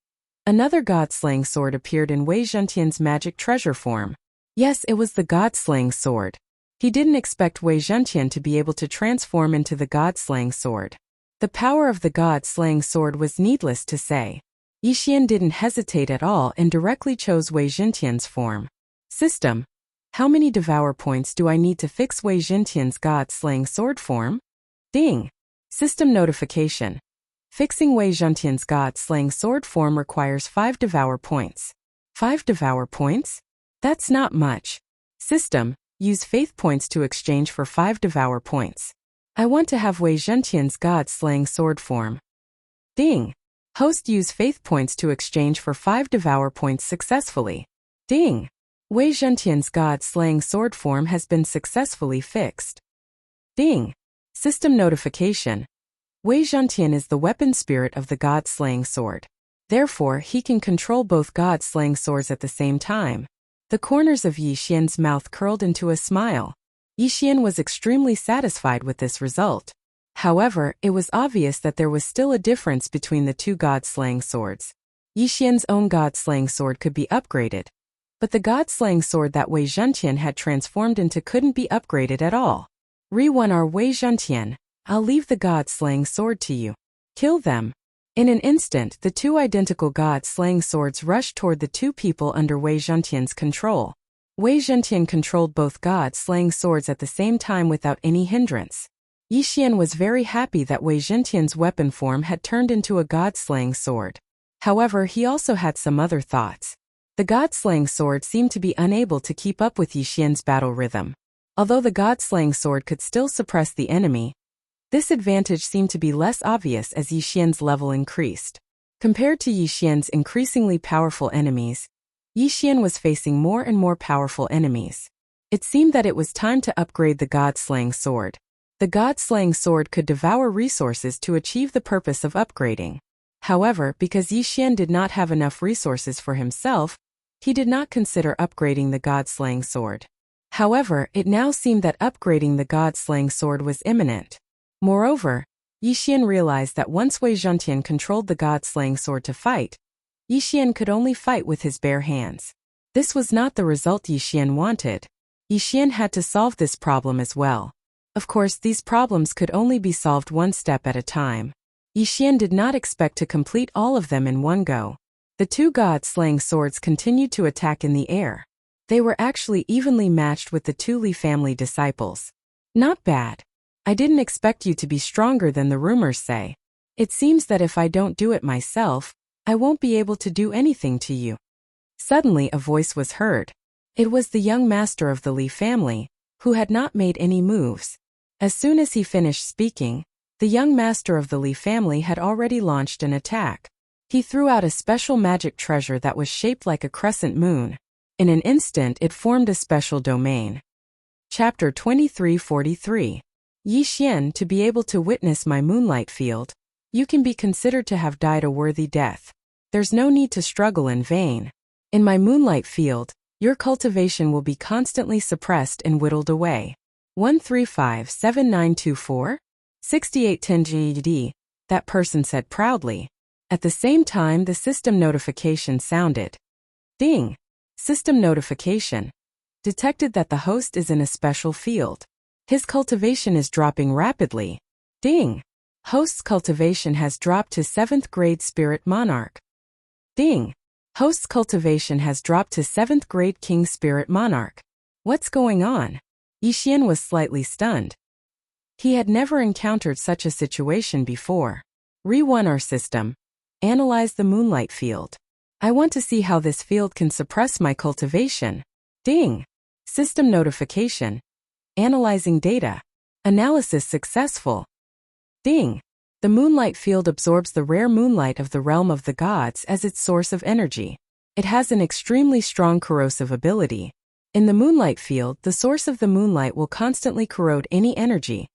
Speaker 1: another god-slaying sword appeared in Wei Zhentian's magic treasure form. Yes, it was the god-slaying sword. He didn't expect Wei Zhentian to be able to transform into the god-slaying sword. The power of the god-slaying sword was needless to say. Yi Xian didn't hesitate at all and directly chose Wei Zhentian's form. System. How many devour points do I need to fix Wei Zhentian's god-slaying sword form? Ding! System notification. Fixing Wei Zhentian's god-slaying sword form requires 5 devour points. 5 devour points? That's not much. System. Use faith points to exchange for 5 devour points. I want to have Wei Zhentian's god-slaying sword form. Ding! Host, use faith points to exchange for 5 devour points successfully. Ding! Wei Zhentian's god-slaying sword form has been successfully fixed. Ding! System notification. Wei Zhentian is the weapon spirit of the god-slaying sword. Therefore, he can control both god-slaying swords at the same time. The corners of Yi Xian's mouth curled into a smile. Yi Xian was extremely satisfied with this result. However, it was obvious that there was still a difference between the two god-slaying swords. Yi Xian's own god-slaying sword could be upgraded, but the god-slaying sword that Wei Zhentian had transformed into couldn't be upgraded at all. Re-1 are Wei Zhentian. I'll leave the god-slaying sword to you. Kill them. In an instant, the two identical god-slaying swords rushed toward the two people under Wei Zhentian's control. Wei Zhentian controlled both god-slaying swords at the same time without any hindrance. Yi Xian was very happy that Wei Zhentian's weapon form had turned into a god-slaying sword. However, he also had some other thoughts. The god-slaying sword seemed to be unable to keep up with Yi Xian's battle rhythm. Although the god-slaying sword could still suppress the enemy, this advantage seemed to be less obvious as Yi Xian's level increased. Compared to Yi Xian's increasingly powerful enemies, Yi Xian was facing more and more powerful enemies. It seemed that it was time to upgrade the god-slaying sword. The god-slaying sword could devour resources to achieve the purpose of upgrading. However, because Yi Xian did not have enough resources for himself, he did not consider upgrading the god-slaying sword. However, it now seemed that upgrading the god-slaying sword was imminent. Moreover, Yi Xian realized that once Wei Zhentian controlled the god-slaying sword to fight, Yi Xian could only fight with his bare hands. This was not the result Yi Xian wanted. Yi Xian had to solve this problem as well. Of course, these problems could only be solved one step at a time. Yi Xian did not expect to complete all of them in one go. The two god-slaying swords continued to attack in the air. They were actually evenly matched with the two Li family disciples. Not bad. I didn't expect you to be stronger than the rumors say. It seems that if I don't do it myself, I won't be able to do anything to you. Suddenly a voice was heard. It was the young master of the Li family, who had not made any moves. As soon as he finished speaking, the The young master of the Li family had already launched an attack. He threw out a special magic treasure that was shaped like a crescent moon. In an instant it formed a special domain. Chapter 2343. Yi Xian, to be able to witness my moonlight field, you can be considered to have died a worthy death. There's no need to struggle in vain. In my moonlight field, your cultivation will be constantly suppressed and whittled away. 1357924? 6810 GED, that person said proudly. At the same time the system notification sounded. Ding! System notification. Detected that the host is in a special field. His cultivation is dropping rapidly. Ding! Host's cultivation has dropped to 7th grade Spirit Monarch. Ding! Host's cultivation has dropped to 7th grade King Spirit Monarch. What's going on? Yi Xian was slightly stunned. He had never encountered such a situation before. Re-1 our system. Analyze the moonlight field. I want to see how this field can suppress my cultivation. Ding! System notification. Analyzing data. Analysis successful. Ding! The moonlight field absorbs the rare moonlight of the realm of the gods as its source of energy. It has an extremely strong corrosive ability. In the moonlight field, the source of the moonlight will constantly corrode any energy,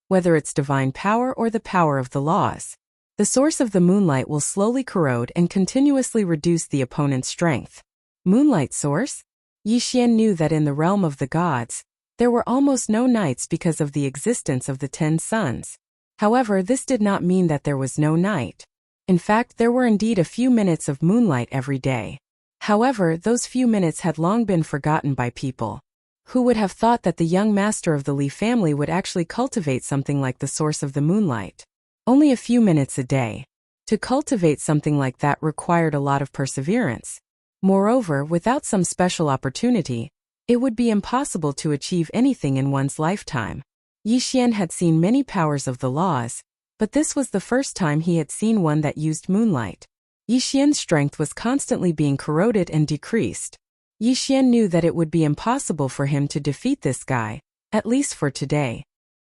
Speaker 1: whether it's divine power or the power of the laws. The source of the moonlight will slowly corrode and continuously reduce the opponent's strength. Moonlight source? Yi Xian knew that in the realm of the gods, there were almost no nights because of the existence of the 10 suns. However, this did not mean that there was no night. In fact, there were indeed a few minutes of moonlight every day. However, those few minutes had long been forgotten by people. Who would have thought that the young master of the Li family would actually cultivate something like the source of the moonlight? Only a few minutes a day. To cultivate something like that required a lot of perseverance. Moreover, without some special opportunity, it would be impossible to achieve anything in one's lifetime. Yi Xian had seen many powers of the laws, but this was the first time he had seen one that used moonlight. Yi Xian's strength was constantly being corroded and decreased. Yi Xian knew that it would be impossible for him to defeat this guy, at least for today.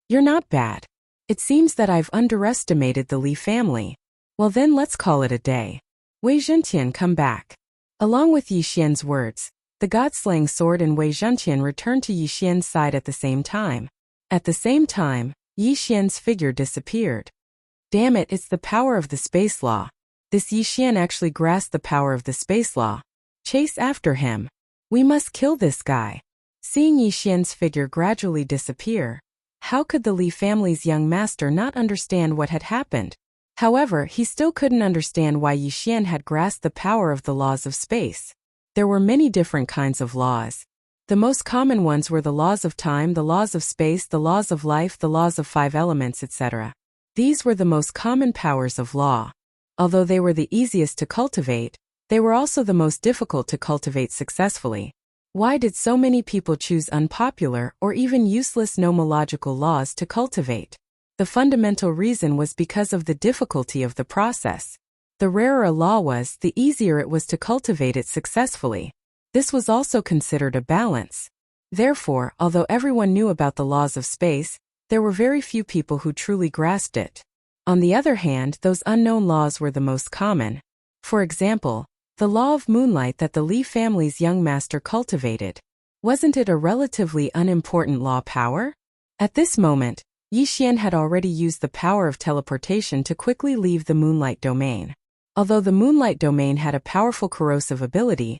Speaker 1: You're not bad. It seems that I've underestimated the Li family. Well then let's call it a day. Wei Zhentian, come back. Along with Yi Xian's words, the god-slaying sword and Wei Zhentian returned to Yi Xian's side at the same time. At the same time, Yi Xian's figure disappeared. Damn it, it's the power of the space law. This Yi Xian actually grasped the power of the space law. Chase after him. We must kill this guy. Seeing Yi Xian's figure gradually disappear, how could the Li family's young master not understand what had happened? However, he still couldn't understand why Yi Xian had grasped the power of the laws of space. There were many different kinds of laws. The most common ones were the laws of time, the laws of space, the laws of life, the laws of 5 elements, etc. These were the most common powers of law. Although they were the easiest to cultivate, they were also the most difficult to cultivate successfully. Why did so many people choose unpopular or even useless nomological laws to cultivate? The fundamental reason was because of the difficulty of the process. The rarer a law was, the easier it was to cultivate it successfully. This was also considered a balance. Therefore, although everyone knew about the laws of space, there were very few people who truly grasped it. On the other hand, those unknown laws were the most common. For example, the law of moonlight that the Li family's young master cultivated. Wasn't it a relatively unimportant law power? At this moment, Yi Xian had already used the power of teleportation to quickly leave the moonlight domain. Although the moonlight domain had a powerful corrosive ability,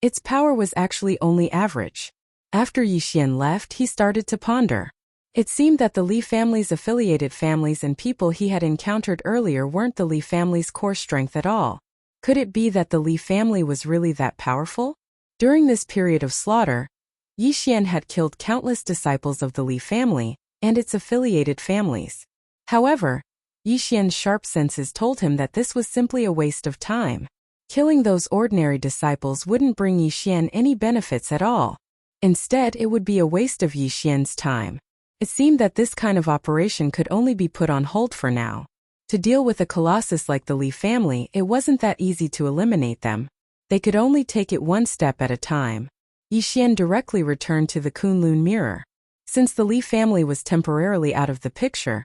Speaker 1: its power was actually only average. After Yi Xian left, he started to ponder. It seemed that the Li family's affiliated families and people he had encountered earlier weren't the Li family's core strength at all. Could it be that the Li family was really that powerful? During this period of slaughter, Yi Xian had killed countless disciples of the Li family and its affiliated families. However, Yi Xian's sharp senses told him that this was simply a waste of time. Killing those ordinary disciples wouldn't bring Yi Xian any benefits at all. Instead, it would be a waste of Yi Xian's time. It seemed that this kind of operation could only be put on hold for now. To deal with a colossus like the Li family, it wasn't that easy to eliminate them. They could only take it one step at a time. Yi Xian directly returned to the Kunlun mirror. Since the Li family was temporarily out of the picture,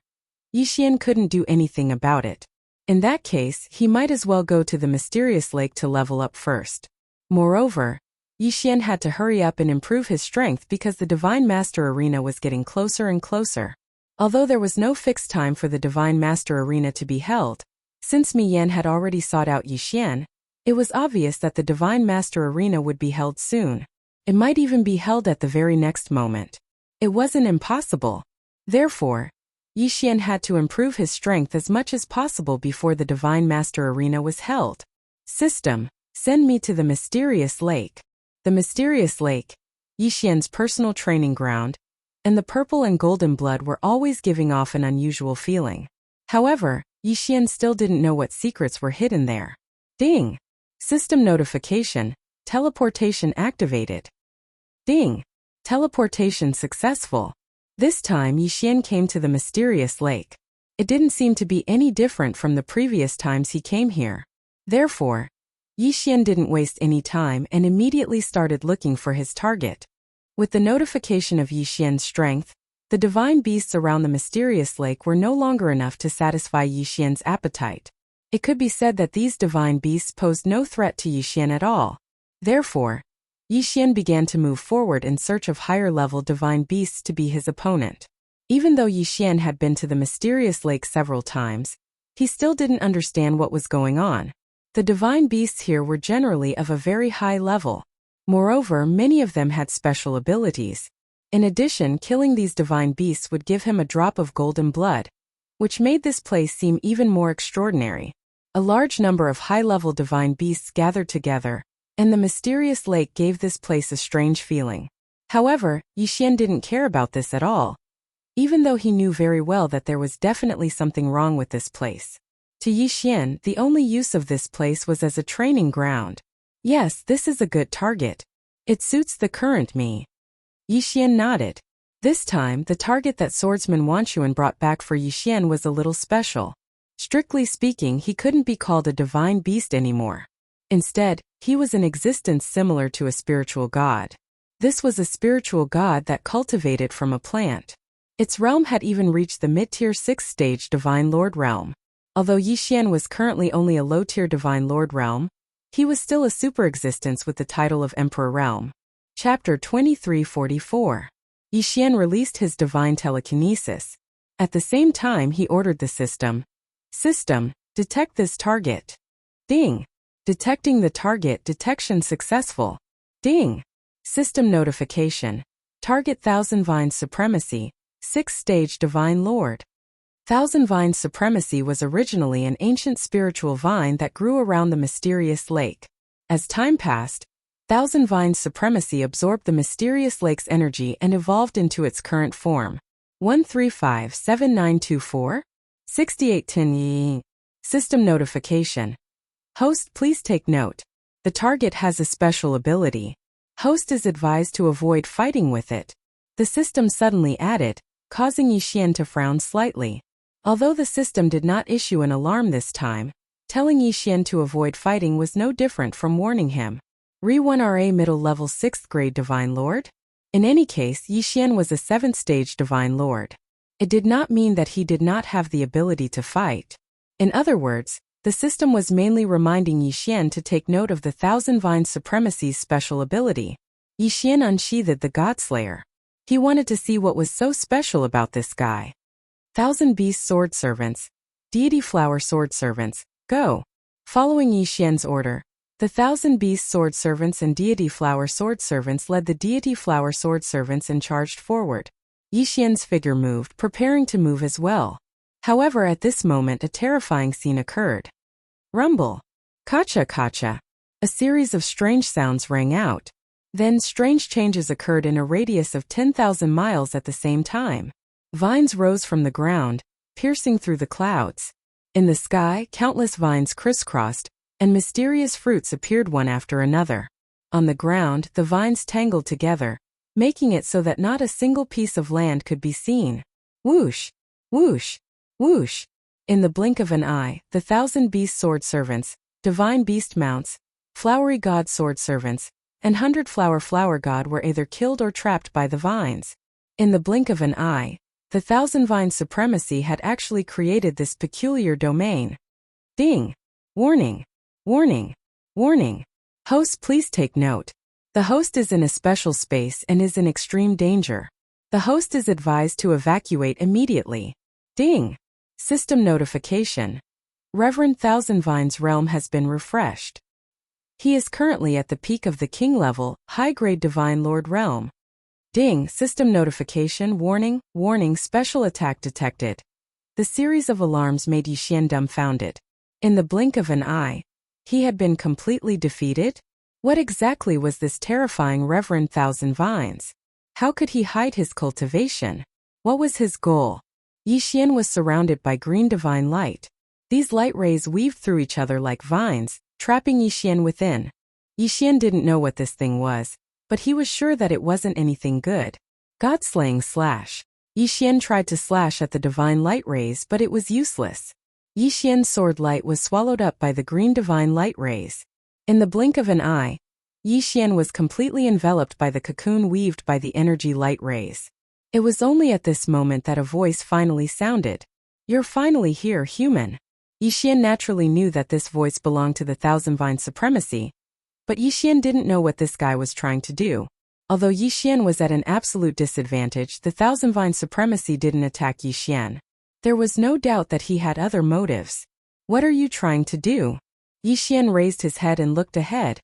Speaker 1: Yixian couldn't do anything about it. In that case, he might as well go to the mysterious lake to level up first. Moreover, Yixian had to hurry up and improve his strength because the Divine Master Arena was getting closer and closer. Although there was no fixed time for the Divine Master Arena to be held, since Mi Yan had already sought out Yixian, it was obvious that the Divine Master Arena would be held soon. It might even be held at the very next moment. It wasn't impossible. Therefore, Yixian had to improve his strength as much as possible before the Divine Master Arena was held. System, send me to the mysterious lake. The mysterious lake, Yixian's personal training ground, and the purple and golden blood were always giving off an unusual feeling. However, Yixian still didn't know what secrets were hidden there. Ding! System notification, teleportation activated. Ding! Teleportation successful. This time Yixian came to the mysterious lake. It didn't seem to be any different from the previous times he came here. Therefore, Yixian didn't waste any time and immediately started looking for his target. With the notification of Yixian's strength, the divine beasts around the mysterious lake were no longer enough to satisfy Yixian's appetite. It could be said that these divine beasts posed no threat to Yixian at all. Therefore, Yixian began to move forward in search of higher-level divine beasts to be his opponent. Even though Yixian had been to the mysterious lake several times, he still didn't understand what was going on. The divine beasts here were generally of a very high level. Moreover, many of them had special abilities. In addition, killing these divine beasts would give him a drop of golden blood, which made this place seem even more extraordinary. A large number of high-level divine beasts gathered together, and the mysterious lake gave this place a strange feeling. However, Yixian didn't care about this at all, even though he knew very well that there was definitely something wrong with this place. To Yixian, the only use of this place was as a training ground. Yes, this is a good target. It suits the current me. Yixian nodded. This time, the target that swordsman Wanchuan brought back for Yixian was a little special. Strictly speaking, he couldn't be called a divine beast anymore. Instead, he was an existence similar to a spiritual god. This was a spiritual god that cultivated from a plant. Its realm had even reached the mid-tier 6th stage Divine Lord realm. Although Yixian was currently only a low-tier Divine Lord realm, he was still a super-existence with the title of Emperor Realm. Chapter 2344. Yixian released his divine telekinesis. At the same time, he ordered the system, detect this target. Ding! Detecting the target, detection successful. Ding! System notification. Target Thousand Vines Supremacy, 6th stage Divine Lord. Thousand Vines Supremacy was originally an ancient spiritual vine that grew around the mysterious lake. As time passed, Thousand Vines Supremacy absorbed the mysterious lake's energy and evolved into its current form. 1357924? 6810 System notification. Host, please take note. The target has a special ability. Host is advised to avoid fighting with it. The system suddenly added, causing Yixian to frown slightly. Although the system did not issue an alarm this time, telling Yixian to avoid fighting was no different from warning him. Re-1RA middle level 6th grade Divine Lord? In any case, Yixian was a 7th stage Divine Lord. It did not mean that he did not have the ability to fight. In other words, the system was mainly reminding Yixian to take note of the Thousand Vines Supremacy's special ability. Yixian unsheathed the Godslayer. He wanted to see what was so special about this guy. Thousand Beast Sword Servants, Deity Flower Sword Servants, go! Following Yixian's order, the Thousand Beast Sword Servants and Deity Flower Sword Servants led the Deity Flower Sword Servants and charged forward. Yixian's figure moved, preparing to move as well. However, at this moment a terrifying scene occurred. Rumble. Kacha kacha. A series of strange sounds rang out. Then strange changes occurred in a radius of 10,000 miles at the same time. Vines rose from the ground, piercing through the clouds. In the sky, countless vines crisscrossed, and mysterious fruits appeared one after another. On the ground, the vines tangled together, making it so that not a single piece of land could be seen. Whoosh! Whoosh! Whoosh! In the blink of an eye, the Thousand Beast Sword Servants, Divine Beast Mounts, Flowery God Sword Servants, and 100 Flower God were either killed or trapped by the vines. In the blink of an eye, the Thousand Vine Supremacy had actually created this peculiar domain. Ding! Warning! Warning! Warning! Host, please take note. The host is in a special space and is in extreme danger. The host is advised to evacuate immediately. Ding! System notification. Reverend Thousand Vine's realm has been refreshed. He is currently at the peak of the king level, high-grade Divine Lord realm. Ding! System notification. Warning! Warning! Special attack detected. The series of alarms made Yixian dumbfounded. In the blink of an eye, he had been completely defeated? What exactly was this terrifying Reverend Thousand Vines? How could he hide his cultivation? What was his goal? Yixian was surrounded by green divine light. These light rays weaved through each other like vines, trapping Yixian within. Yixian didn't know what this thing was, but he was sure that it wasn't anything good. God-slaying slash. Yixian tried to slash at the divine light rays, but it was useless. Yixian's sword light was swallowed up by the green divine light rays. In the blink of an eye, Yixian was completely enveloped by the cocoon weaved by the energy light rays. It was only at this moment that a voice finally sounded. "You're finally here, human." Yixian naturally knew that this voice belonged to the Thousand Vine Supremacy, but Yixian didn't know what this guy was trying to do. Although Yixian was at an absolute disadvantage, the Thousand Vine Supremacy didn't attack Yixian. There was no doubt that he had other motives. "What are you trying to do?" Yixian raised his head and looked ahead,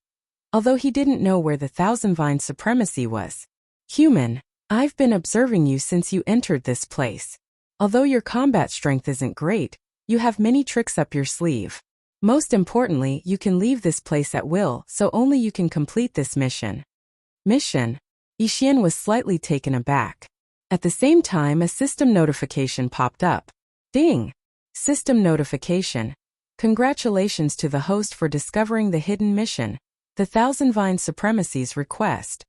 Speaker 1: although he didn't know where the Thousand Vine Supremacy was. "Human, I've been observing you since you entered this place. Although your combat strength isn't great, you have many tricks up your sleeve. Most importantly, you can leave this place at will, so only you can complete this mission." Mission? Yixian was slightly taken aback. At the same time, a system notification popped up. Ding! System notification. Congratulations to the host for discovering the hidden mission, the Thousand Vine Supremacy's request.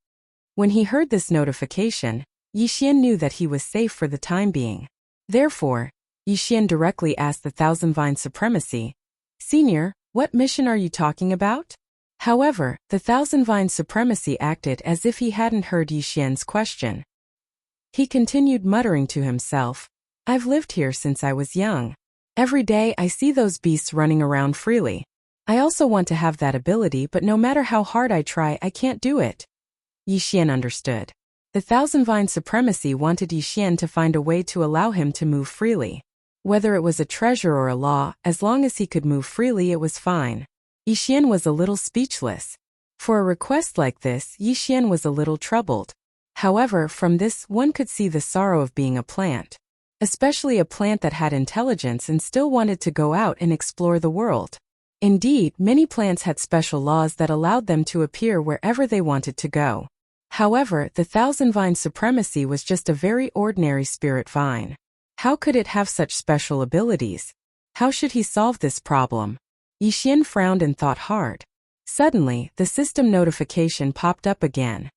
Speaker 1: When he heard this notification, Yixian knew that he was safe for the time being. Therefore, Yixian directly asked the Thousand Vine Supremacy, "Senior, what mission are you talking about?" However, the Thousand Vine Supremacy acted as if he hadn't heard Yixian's question. He continued muttering to himself, "I've lived here since I was young. Every day I see those beasts running around freely. I also want to have that ability, but no matter how hard I try, I can't do it." Yixian understood. The Thousand Vine Supremacy wanted Yixian to find a way to allow him to move freely. Whether it was a treasure or a law, as long as he could move freely it was fine. Yixian was a little speechless. For a request like this, Yixian was a little troubled. However, from this one could see the sorrow of being a plant. Especially a plant that had intelligence and still wanted to go out and explore the world. Indeed, many plants had special laws that allowed them to appear wherever they wanted to go. However, the Thousand Vine Supremacy was just a very ordinary spirit vine. How could it have such special abilities? How should he solve this problem? Yixian frowned and thought hard. Suddenly, the system notification popped up again.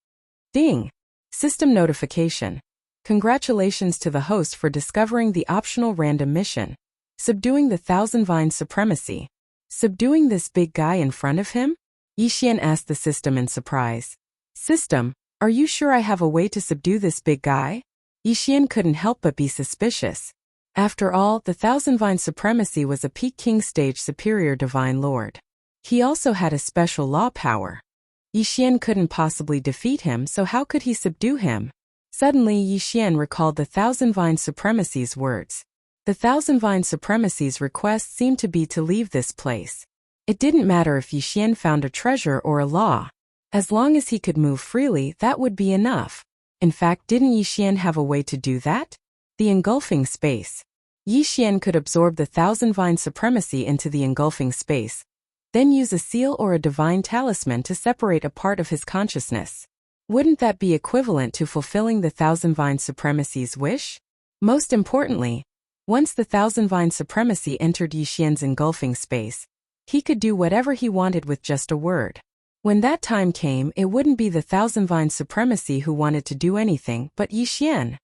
Speaker 1: Ding! System notification. Congratulations to the host for discovering the optional random mission. Subduing the Thousand Vine Supremacy. Subduing this big guy in front of him? Yixian asked the system in surprise. "System, are you sure I have a way to subdue this big guy?" Yixian couldn't help but be suspicious. After all, the Thousand Vine Supremacy was a peak king stage superior divine lord. He also had a special law power. Yixian couldn't possibly defeat him, so how could he subdue him? Suddenly Yixian recalled the Thousand Vine Supremacy's words. The Thousand Vine Supremacy's request seemed to be to leave this place. It didn't matter if Yixian found a treasure or a law. As long as he could move freely, that would be enough. In fact, didn't Yixian have a way to do that? The engulfing space. Yixian could absorb the Thousand Vine Supremacy into the engulfing space, then use a seal or a divine talisman to separate a part of his consciousness. Wouldn't that be equivalent to fulfilling the Thousand Vine Supremacy's wish? Most importantly, once the Thousand Vine Supremacy entered Yixian's engulfing space, he could do whatever he wanted with just a word. When that time came, it wouldn't be the Thousand Vine Supremacy who wanted to do anything, but Yixian.